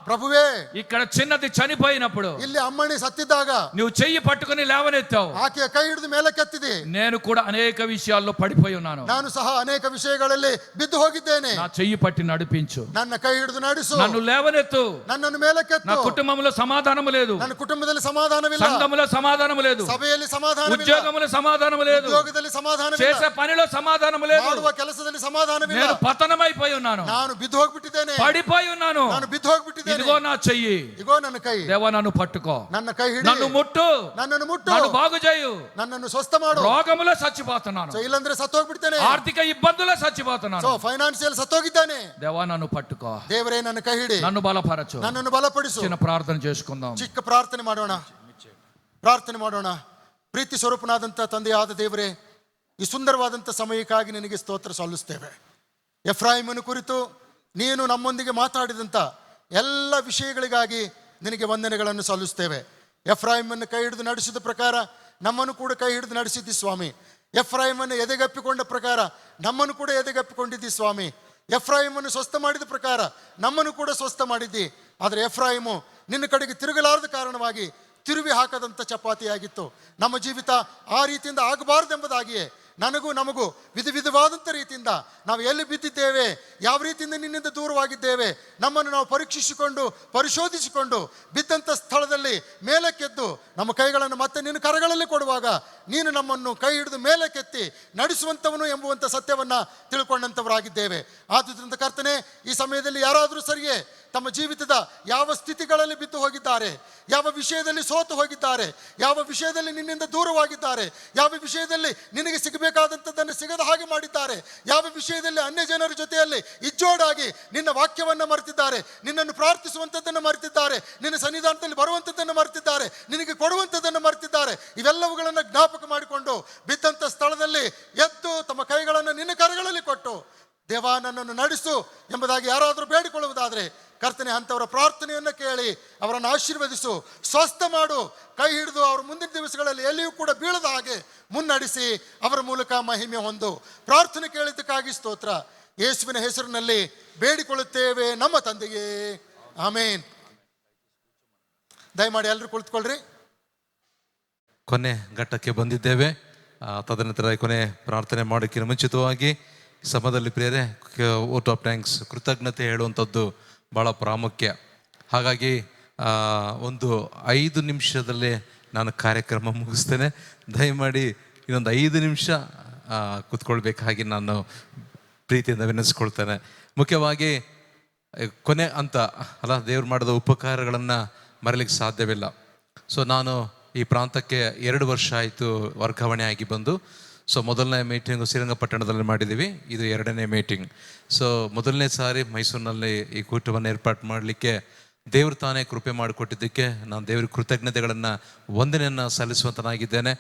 ಪ್ರಭುವೇ, ఇక్కడ చిన్నది చనిపోయినప్పుడు ಇಲ್ಲಿ ಅಮ್ಮಣಿ ಸತ್ತಿದ್ದಾಗ నువ్వు చెయ్యి పట్టుకొని లేవనెత్తావు. ಆಕೆಯ ಕೈ ಹಿಡಿದು ಮೇಲಕ್ಕೆತ್ತಿದಿ. నేను కూడా అనేక విషయాల్లో పడిపోయి ఉన్నాను. ನಾನು ಸಹ ಅನೇಕ ವಿಷಯಗಳಲ್ಲಿ ಬಿದ್ದು ಹೋಗಿದ್ದೇನೆ. నా చెయ్యి పట్టి నడిపించు. ನನ್ನ ಕೈ ಹಿಡಿದು ನಡೆಸು. నన్ను లేవనెత్తు. ನನ್ನನ್ನು నా ಮೇಲಕ್ಕೆತ್ತು. కుటుంబంలో సమాధానం లేదు, ನನ್ನ ಕುಟುಂಬದಲ್ಲಿ ಸಮಾಧಾನವಿಲ್ಲ. సంఘములో సమాధానం లేదు, ಸಭೆಯಲ್ಲಿ ಸಮಾಧಾನವಿಲ್ಲ. ఉద్యోగంలో సమాధానం లేదు, ಉದ್ಯೋಗದಲ್ಲಿ ಸಮಾಧಾನವಿಲ್ಲ. చేసే పనిలో సమాధానం లేదు. ಮಾಡುವ ಕೆಲಸದಲ್ಲಿ ಸಮಾಧಾನವಿಲ್ಲ. నేను పతనమైపోయి ఉన్నాను, ನಾನು ಬಿದ್ದು ಹೋಗ್ಬಿಟ್ಟಿದ್ದೇನೆ. పడిపోయి ఉన్నాను. ನಾನು ಬಿದ್ದು ಹೋಗ್ಬಿಟ್ಟಿದ್ದೇನೆ. ఇదిగో నా చెయ్యి, ಇಗೋ ನನ್ನ ಕೈ. దేవా నన్ను పట్టుకో, ನನ್ನ ಕೈ ಹಿಡಿ. నన్ను ముట్టు, ನನ್ನನ್ನು ಮುಟ್ಟು. నన్ను బాగు చేయు. ನನ್ನನ್ನು ಸ್ವಸ್ಥ ಮಾಡು. రోగములో చచ్చిపోతున్నాను, ಸೊ ಇಲ್ಲಂದ್ರೆ ಸತ್ತೋಗ್ಬಿಡ್ತೇನೆ. ఆర్థిక ఇబ్బందులో చచ్చిపోతున్నాను. ಸೊ ಫೈನಾನ್ಸಿಯಲ್ ಸತ್ತೋಗಿದ್ದಾನೆ. దేవా నన్ను పట్టుకో, ದೇವರೇ ನನ್ನ ಕೈ ಹಿಡಿ. నన్ను బలపరచు. ನನ್ನನ್ನು ಬಲಪಡಿಸು. చిన్న ప్రార్థన చేసుకుందాం. ಚಿಕ್ಕ ಪ್ರಾರ್ಥನೆ ಮಾಡೋಣ. ಪ್ರಾರ್ಥನೆ ಮಾಡೋಣ. ಪ್ರೀತಿ ಸ್ವರೂಪನಾದಂಥ ತಂದೆಯಾದ ದೇವರೇ, ಈ ಸುಂದರವಾದಂಥ ಸಮಯಕ್ಕಾಗಿ ನಿನಗೆ ಸ್ತೋತ್ರ ಸಲ್ಲಿಸ್ತೇವೆ. ಎಫ್ರಾಯಿಮನ ಕುರಿತು ನೀನು ನಮ್ಮೊಂದಿಗೆ ಮಾತಾಡಿದಂಥ ಎಲ್ಲ ವಿಷಯಗಳಿಗಾಗಿ ನಿನಗೆ ವಂದನೆಗಳನ್ನು ಸಲ್ಲಿಸ್ತೇವೆ. ಎಫ್ರಾಯಿಮನ್ನು ಕೈ ಹಿಡಿದು ನಡೆಸಿದ ಪ್ರಕಾರ ನಮ್ಮನ್ನು ಕೂಡ ಕೈ ಹಿಡಿದು ನಡೆಸಿದ್ದಿ ಸ್ವಾಮಿ. ಎಫ್ರಾಯಿಮನ್ನು ಎದೆಗಪ್ಪಿಕೊಂಡ ಪ್ರಕಾರ ನಮ್ಮನ್ನು ಕೂಡ ಎದೆಗಪ್ಪಿಕೊಂಡಿದ್ದಿ ಸ್ವಾಮಿ. ಎಫ್ರಾಯಿಮನ್ನು ಸ್ವಸ್ಥ ಮಾಡಿದ ಪ್ರಕಾರ ನಮ್ಮನ್ನು ಕೂಡ ಸ್ವಸ್ಥ ಮಾಡಿದ್ದಿ. ಆದರೆ ಎಫ್ರಾಯಿಮು ನಿನ್ನ ಕಡೆಗೆ ತಿರುಗಲಾರದ ಕಾರಣವಾಗಿ ತಿರುವಿ ಹಾಕದಂಥ ಚಪಾತಿಯಾಗಿತ್ತು. ನಮ್ಮ ಜೀವಿತ ಆ ರೀತಿಯಿಂದ ಆಗಬಾರ್ದೆಂಬುದಾಗಿಯೇ ನನಗೂ ನಮಗೂ ವಿಧವಾದಂಥ ರೀತಿಯಿಂದ ನಾವು ಎಲ್ಲಿ ಬಿದ್ದಿದ್ದೇವೆ, ಯಾವ ರೀತಿಯಿಂದ ನಿನ್ನಿಂದ ದೂರವಾಗಿದ್ದೇವೆ, ನಮ್ಮನ್ನು ನಾವು ಪರೀಕ್ಷಿಸಿಕೊಂಡು ಪರಿಶೋಧಿಸಿಕೊಂಡು ಬಿದ್ದಂಥ ಸ್ಥಳದಲ್ಲಿ ಮೇಲಕ್ಕೆದ್ದು ನಮ್ಮ ಕೈಗಳನ್ನು ಮತ್ತೆ ನಿನ್ನ ಕರಗಳಲ್ಲಿ ಕೊಡುವಾಗ ನೀನು ನಮ್ಮನ್ನು ಕೈ ಹಿಡಿದು ಮೇಲಕ್ಕೆತ್ತಿ ನಡೆಸುವಂಥವನು ಎಂಬುವಂಥ ಸತ್ಯವನ್ನು ತಿಳ್ಕೊಂಡಂಥವರಾಗಿದ್ದೇವೆ. ಆದುದರಿಂದ ಕರ್ತನೆ, ಈ ಸಮಯದಲ್ಲಿ ಯಾರಾದರೂ ಸರಿಯೇ ತಮ್ಮ ಜೀವಿತದ ಯಾವ ಸ್ಥಿತಿಗಳಲ್ಲಿ ಬಿದ್ದು ಹೋಗಿದ್ದಾರೆ, ಯಾವ ವಿಷಯದಲ್ಲಿ ಸೋತು ಹೋಗಿದ್ದಾರೆ, ಯಾವ ವಿಷಯದಲ್ಲಿ ನಿನ್ನಿಂದ ದೂರವಾಗಿದ್ದಾರೆ, ಯಾವ ವಿಷಯದಲ್ಲಿ ನಿನಗೆ ಸಿಗಬೇಕಾದಂಥದ್ದನ್ನು ಸಿಗದ ಹಾಗೆ ಮಾಡಿದ್ದಾರೆ, ಯಾವ ವಿಷಯದಲ್ಲಿ ಅನ್ಯ ಜನರ ಜೊತೆಯಲ್ಲಿ ಇಜ್ಜೋಡಾಗಿ ನಿನ್ನ ವಾಕ್ಯವನ್ನು ಮರೆತಿದ್ದಾರೆ, ನಿನ್ನನ್ನು ಪ್ರಾರ್ಥಿಸುವಂಥದ್ದನ್ನು ಮರೆತಿದ್ದಾರೆ, ನಿನ್ನ ಸನ್ನಿಧಾನದಲ್ಲಿ ಬರುವಂಥದ್ದನ್ನು ಮರೆತಿದ್ದಾರೆ, ನಿನಗೆ ಕೊಡುವಂಥದ್ದನ್ನು ಮರೆತಿದ್ದಾರೆ. ಇವೆಲ್ಲವುಗಳನ್ನು ಜ್ಞಾಪಕ ಮಾಡಿಕೊಂಡು ಬಿದ್ದಂಥ ಸ್ಥಳದಲ್ಲಿ ಎದ್ದು ತಮ್ಮ ಕೈಗಳನ್ನು ನಿನ್ನ ಕರಗಳಲ್ಲಿ ಕೊಟ್ಟು ದೇವ ನನ್ನನ್ನು ನಡೆಸು ಎಂಬುದಾಗಿ ಯಾರಾದರೂ ಬೇಡಿಕೊಳ್ಳುವುದಾದರೆ ಕರ್ತನೆ, ಅಂಥವರ ಪ್ರಾರ್ಥನೆಯನ್ನು ಕೇಳಿ ಅವರನ್ನು ಆಶೀರ್ವದಿಸು, ಸ್ವಸ್ಥ ಮಾಡು, ಕೈ ಹಿಡಿದು ಅವರು ಮುಂದಿನ ದಿವಸಗಳಲ್ಲಿ ಎಲ್ಲಿಯೂ ಕೂಡ ಬೀಳದ ಹಾಗೆ ಮುನ್ನಡೆಸಿ ಅವರ ಮೂಲಕ ಮಹಿಮೆ ಹೊಂದು. ಪ್ರಾರ್ಥನೆ ಕೇಳಿದ್ದಕ್ಕಾಗಿ ಸ್ತೋತ್ರ. ಯೇಸುವಿನ ಹೆಸರಿನಲ್ಲಿ ಬೇಡಿಕೊಳ್ಳುತ್ತೇವೆ ನಮ್ಮ ತಂದೆಯೇ, ಆಮೇನ್. ದಯಮಾಡಿ ಎಲ್ಲರೂ ಕುಳಿತುಕೊಳ್ಳ್ರಿ. ಕೊನೆ ಘಟ್ಟಕ್ಕೆ ಬಂದಿದ್ದೇವೆ. ತದನಂತರ ಕೊನೆ ಪ್ರಾರ್ಥನೆ ಮಾಡೋಕ್ಕಿಂತ ಮುಂಚಿತವಾಗಿ ಸಮಯದಲ್ಲಿ ಪ್ರಿಯರೇ, ವೋಟ್ ಆಫ್ ಥ್ಯಾಂಕ್ಸ್, ಕೃತಜ್ಞತೆ ಹೇಳುವಂಥದ್ದು ಭಾಳ ಪ್ರಾಮುಖ್ಯ. ಹಾಗಾಗಿ ಒಂದು 5 ನಿಮಿಷದಲ್ಲೇ ನಾನು ಕಾರ್ಯಕ್ರಮ ಮುಗಿಸ್ತೇನೆ. ದಯಮಾಡಿ ಇನ್ನೊಂದು 5 ನಿಮಿಷ ಕೂತ್ಕೊಳ್ಬೇಕಾಗಿ ನಾನು ಪ್ರೀತಿಯಿಂದ ವಿನಂತಿಸ್ಕೊಳ್ತೇನೆ. ಮುಖ್ಯವಾಗಿ ಕೊನೆ ಅಂತ ಅಲ್ಲ, ದೇವ್ರು ಮಾಡಿದ ಉಪಕಾರಗಳನ್ನು ಮರೀಲಿಕ್ಕೆ ಸಾಧ್ಯವಿಲ್ಲ. ಸೊ ನಾನು ಈ ಪ್ರಾಂತಕ್ಕೆ 2 ವರ್ಷ ಆಯಿತು ವರ್ಗಾವಣೆ ಆಗಿ ಬಂದು. ಸೊ ಮೊದಲನೇ ಮೀಟಿಂಗು ಶ್ರೀರಂಗಪಟ್ಟಣದಲ್ಲಿ ಮಾಡಿದ್ದೀವಿ, ಇದು 2ನೇ ಮೀಟಿಂಗ್. ಸೊ ಮೊದಲನೇ ಸಾರಿ ಮೈಸೂರಿನಲ್ಲಿ ಈ ಕೂಟವನ್ನು ಏರ್ಪಾటు ಮಾಡಲಿಕ್ಕೆ ದೇವರು ತಾನೇ ಕೃಪೆ ಮಾಡಿಕೊಟ್ಟಿದ್ದಕ್ಕೆ ನಾನು ದೇವರಿಗೆ ಕೃತಜ್ಞತೆಗಳನ್ನು ವಂದನೆಯನ್ನು ಸಲ್ಲಿಸುವಂತನಾಗಿದ್ದೇನೆ.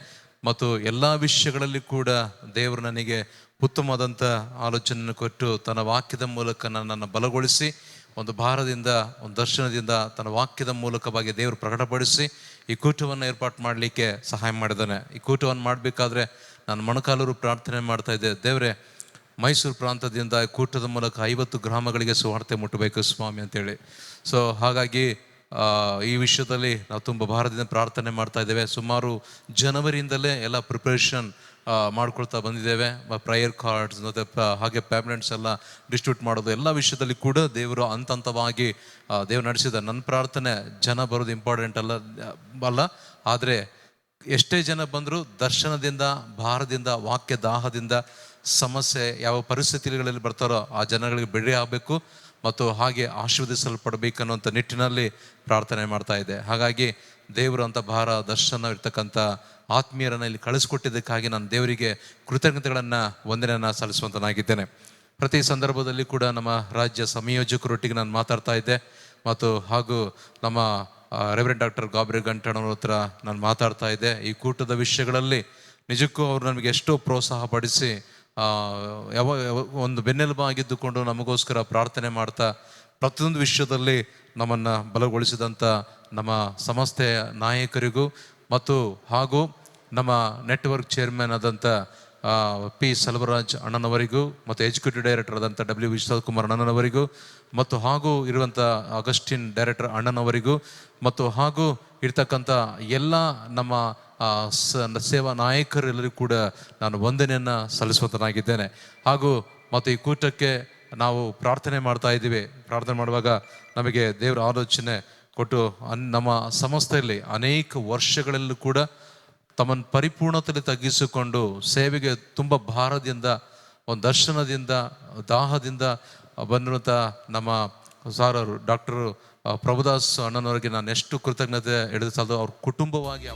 ಮತ್ತು ಎಲ್ಲ ವಿಷಯಗಳಲ್ಲಿ ಕೂಡ ದೇವರು ನನಗೆ ಉತ್ತಮವಾದಂಥ ಆಲೋಚನೆಯನ್ನು ಕೊಟ್ಟು ತನ್ನ ವಾಕ್ಯದ ಮೂಲಕ ನನ್ನನ್ನು ಬಲಗೊಳಿಸಿ, ಒಂದು ಭಾರದಿಂದ, ಒಂದು ದರ್ಶನದಿಂದ ತನ್ನ ವಾಕ್ಯದ ಮೂಲಕವಾಗಿ ದೇವರು ಪ್ರಕಟಪಡಿಸಿ ಈ ಕೂಟವನ್ನು ಏರ್ಪಾటు ಮಾಡಲಿಕ್ಕೆ ಸಹಾಯ ಮಾಡಿದ್ದಾನೆ. ಈ ಕೂಟವನ್ನು ಮಾಡಬೇಕಾದ್ರೆ ನಾನು ಮೊಣಕಾಲೂರು ಪ್ರಾರ್ಥನೆ ಮಾಡ್ತಾ ಇದ್ದೆ, ದೇವರೇ ಮೈಸೂರು ಪ್ರಾಂತದಿಂದ ಕೂಟದ ಮೂಲಕ 50 ಗ್ರಾಮಗಳಿಗೆ ಸುವಾರ್ತೆ ಮುಟ್ಟಬೇಕು ಸ್ವಾಮಿ ಅಂತೇಳಿ. ಸೊ ಹಾಗಾಗಿ ಈ ವಿಷಯದಲ್ಲಿ ನಾವು ತುಂಬ ಭಾರತದಿಂದ ಪ್ರಾರ್ಥನೆ ಮಾಡ್ತಾ ಇದ್ದೇವೆ. ಸುಮಾರು ಜನವರಿಯಿಂದಲೇ ಎಲ್ಲ ಪ್ರಿಪ್ರೇಷನ್ ಮಾಡ್ಕೊಳ್ತಾ ಬಂದಿದ್ದೇವೆ. ಪ್ರೇಯರ್ ಕಾರ್ಡ್ಸ್ ಮತ್ತು ಹಾಗೆ ಪ್ಯಾಬ್ಲೆಟ್ಸ್ ಎಲ್ಲ ಡಿಸ್ಟ್ರಿಬ್ಯೂಟ್ ಮಾಡೋದು, ಎಲ್ಲ ವಿಷಯದಲ್ಲಿ ಕೂಡ ದೇವರು ಹಂತವಾಗಿ ದೇವರು ನಡೆಸಿದ. ನನ್ನ ಪ್ರಾರ್ಥನೆ ಜನ ಬರೋದು ಇಂಪಾರ್ಟೆಂಟ್ ಅಲ್ಲ, ಆದರೆ ಎಷ್ಟೇ ಜನ ಬಂದರೂ ದರ್ಶನದಿಂದ, ಭಾರದಿಂದ, ವಾಕ್ಯ ದಾಹದಿಂದ, ಸಮಸ್ಯೆ ಯಾವ ಪರಿಸ್ಥಿತಿಗಳಲ್ಲಿ ಬರ್ತಾರೋ ಆ ಜನಗಳಿಗೆ ಬಿಡುಗಡೆ ಆಗಬೇಕು ಮತ್ತು ಹಾಗೆ ಆಶೀರ್ವದಿಸಲ್ಪಡಬೇಕನ್ನುವಂಥ ನಿಟ್ಟಿನಲ್ಲಿ ಪ್ರಾರ್ಥನೆ ಮಾಡ್ತಾ ಇದೆ. ಹಾಗಾಗಿ ದೇವರು ಅಂತ ಭಾರ ದರ್ಶನ ಇರ್ತಕ್ಕಂಥ ಆತ್ಮೀಯರನ್ನು ಇಲ್ಲಿ ಕಳಿಸ್ಕೊಟ್ಟಿದ್ದಕ್ಕಾಗಿ ನಾನು ದೇವರಿಗೆ ಕೃತಜ್ಞತೆಗಳನ್ನು ವಂದನೆಯನ್ನು ಸಲ್ಲಿಸುವಂತನಾಗಿದ್ದೇನೆ. ಪ್ರತಿ ಸಂದರ್ಭದಲ್ಲಿ ಕೂಡ ನಮ್ಮ ರಾಜ್ಯ ಸಂಯೋಜಕರೊಟ್ಟಿಗೆ ನಾನು ಮಾತಾಡ್ತಾ ಇದ್ದೆ, ಮತ್ತು ಹಾಗೂ ನಮ್ಮ ರೆವರೆಂಡ್ ಡಾಕ್ಟರ್ ಗಾಬ್ರಿಯಲ್ ಗಂಟಣ್ಣವ್ರ ಹತ್ರ ನಾನು ಮಾತಾಡ್ತಾ ಇದ್ದೆ. ಈ ಕೂಟದ ವಿಷಯಗಳಲ್ಲಿ ನಿಜಕ್ಕೂ ಅವರು ನಮಗೆ ಎಷ್ಟೋ ಪ್ರೋತ್ಸಾಹ ಪಡಿಸಿ ಒಂದು ಬೆನ್ನೆಲುಬಾಗಿದ್ದುಕೊಂಡು ನಮಗೋಸ್ಕರ ಪ್ರಾರ್ಥನೆ ಮಾಡ್ತಾ ಪ್ರತಿಯೊಂದು ವಿಷಯದಲ್ಲಿ ನಮ್ಮನ್ನು ಬಲಗೊಳಿಸಿದಂಥ ನಮ್ಮ ಸಂಸ್ಥೆಯ ನಾಯಕರಿಗೂ ಮತ್ತು ಹಾಗೂ ನಮ್ಮ ನೆಟ್ವರ್ಕ್ ಚೇರ್ಮನ್ ಆದಂಥ ಪಿ ಸೆಲ್ವರಾಜ್ ಅಣ್ಣನವರಿಗೂ ಮತ್ತು ಎಕ್ಸಿಕ್ಯೂಟಿವ್ ಡೈರೆಕ್ಟರ್ ಆದಂಥ ಡಬ್ಲ್ಯೂ ವಿಶ್ವಕುಮಾರ್ ಅಣ್ಣನವರಿಗೂ ಮತ್ತು ಹಾಗೂ ಇರುವಂಥ ಅಗಸ್ಟಿನ್ ಡೈರೆಕ್ಟರ್ ಅಣ್ಣನವರಿಗೂ ಮತ್ತು ಹಾಗೂ ಇರ್ತಕ್ಕಂಥ ಎಲ್ಲ ನಮ್ಮ ಸೇವಾ ನಾಯಕರೆಲ್ಲರಿಗೂ ಕೂಡ ನಾನು ವಂದನೆಯನ್ನು ಸಲ್ಲಿಸುವಂತನಾಗಿದ್ದೇನೆ. ಹಾಗೂ ಮತ್ತು ಈ ಕೂಟಕ್ಕೆ ನಾವು ಪ್ರಾರ್ಥನೆ ಮಾಡ್ತಾ ಇದ್ದೀವಿ. ಪ್ರಾರ್ಥನೆ ಮಾಡುವಾಗ ನಮಗೆ ದೇವರ ಆಲೋಚನೆ ಕೊಟ್ಟು ನಮ್ಮ ಸಂಸ್ಥೆಯಲ್ಲಿ ಅನೇಕ ವರ್ಷಗಳಲ್ಲೂ ಕೂಡ ತಮ್ಮನ್ನು ಪರಿಪೂರ್ಣತೆಯಲ್ಲಿ ತಗ್ಗಿಸಿಕೊಂಡು ಸೇವೆಗೆ ತುಂಬ ಭಾರದಿಂದ, ಒಂದು ದರ್ಶನದಿಂದ, ದಾಹದಿಂದ ಬಂದಿರುವಂಥ ನಮ್ಮ ಸಾರರು ಡಾಕ್ಟರ್ ಪ್ರಭುದಾಸ್ ಅಣ್ಣನವರಿಗೆ ನಾನು ಎಷ್ಟು ಕೃತಜ್ಞತೆ ಹೇಳಿದ ಸಾಲದು. ಅವ್ರ ಕುಟುಂಬವಾಗಿ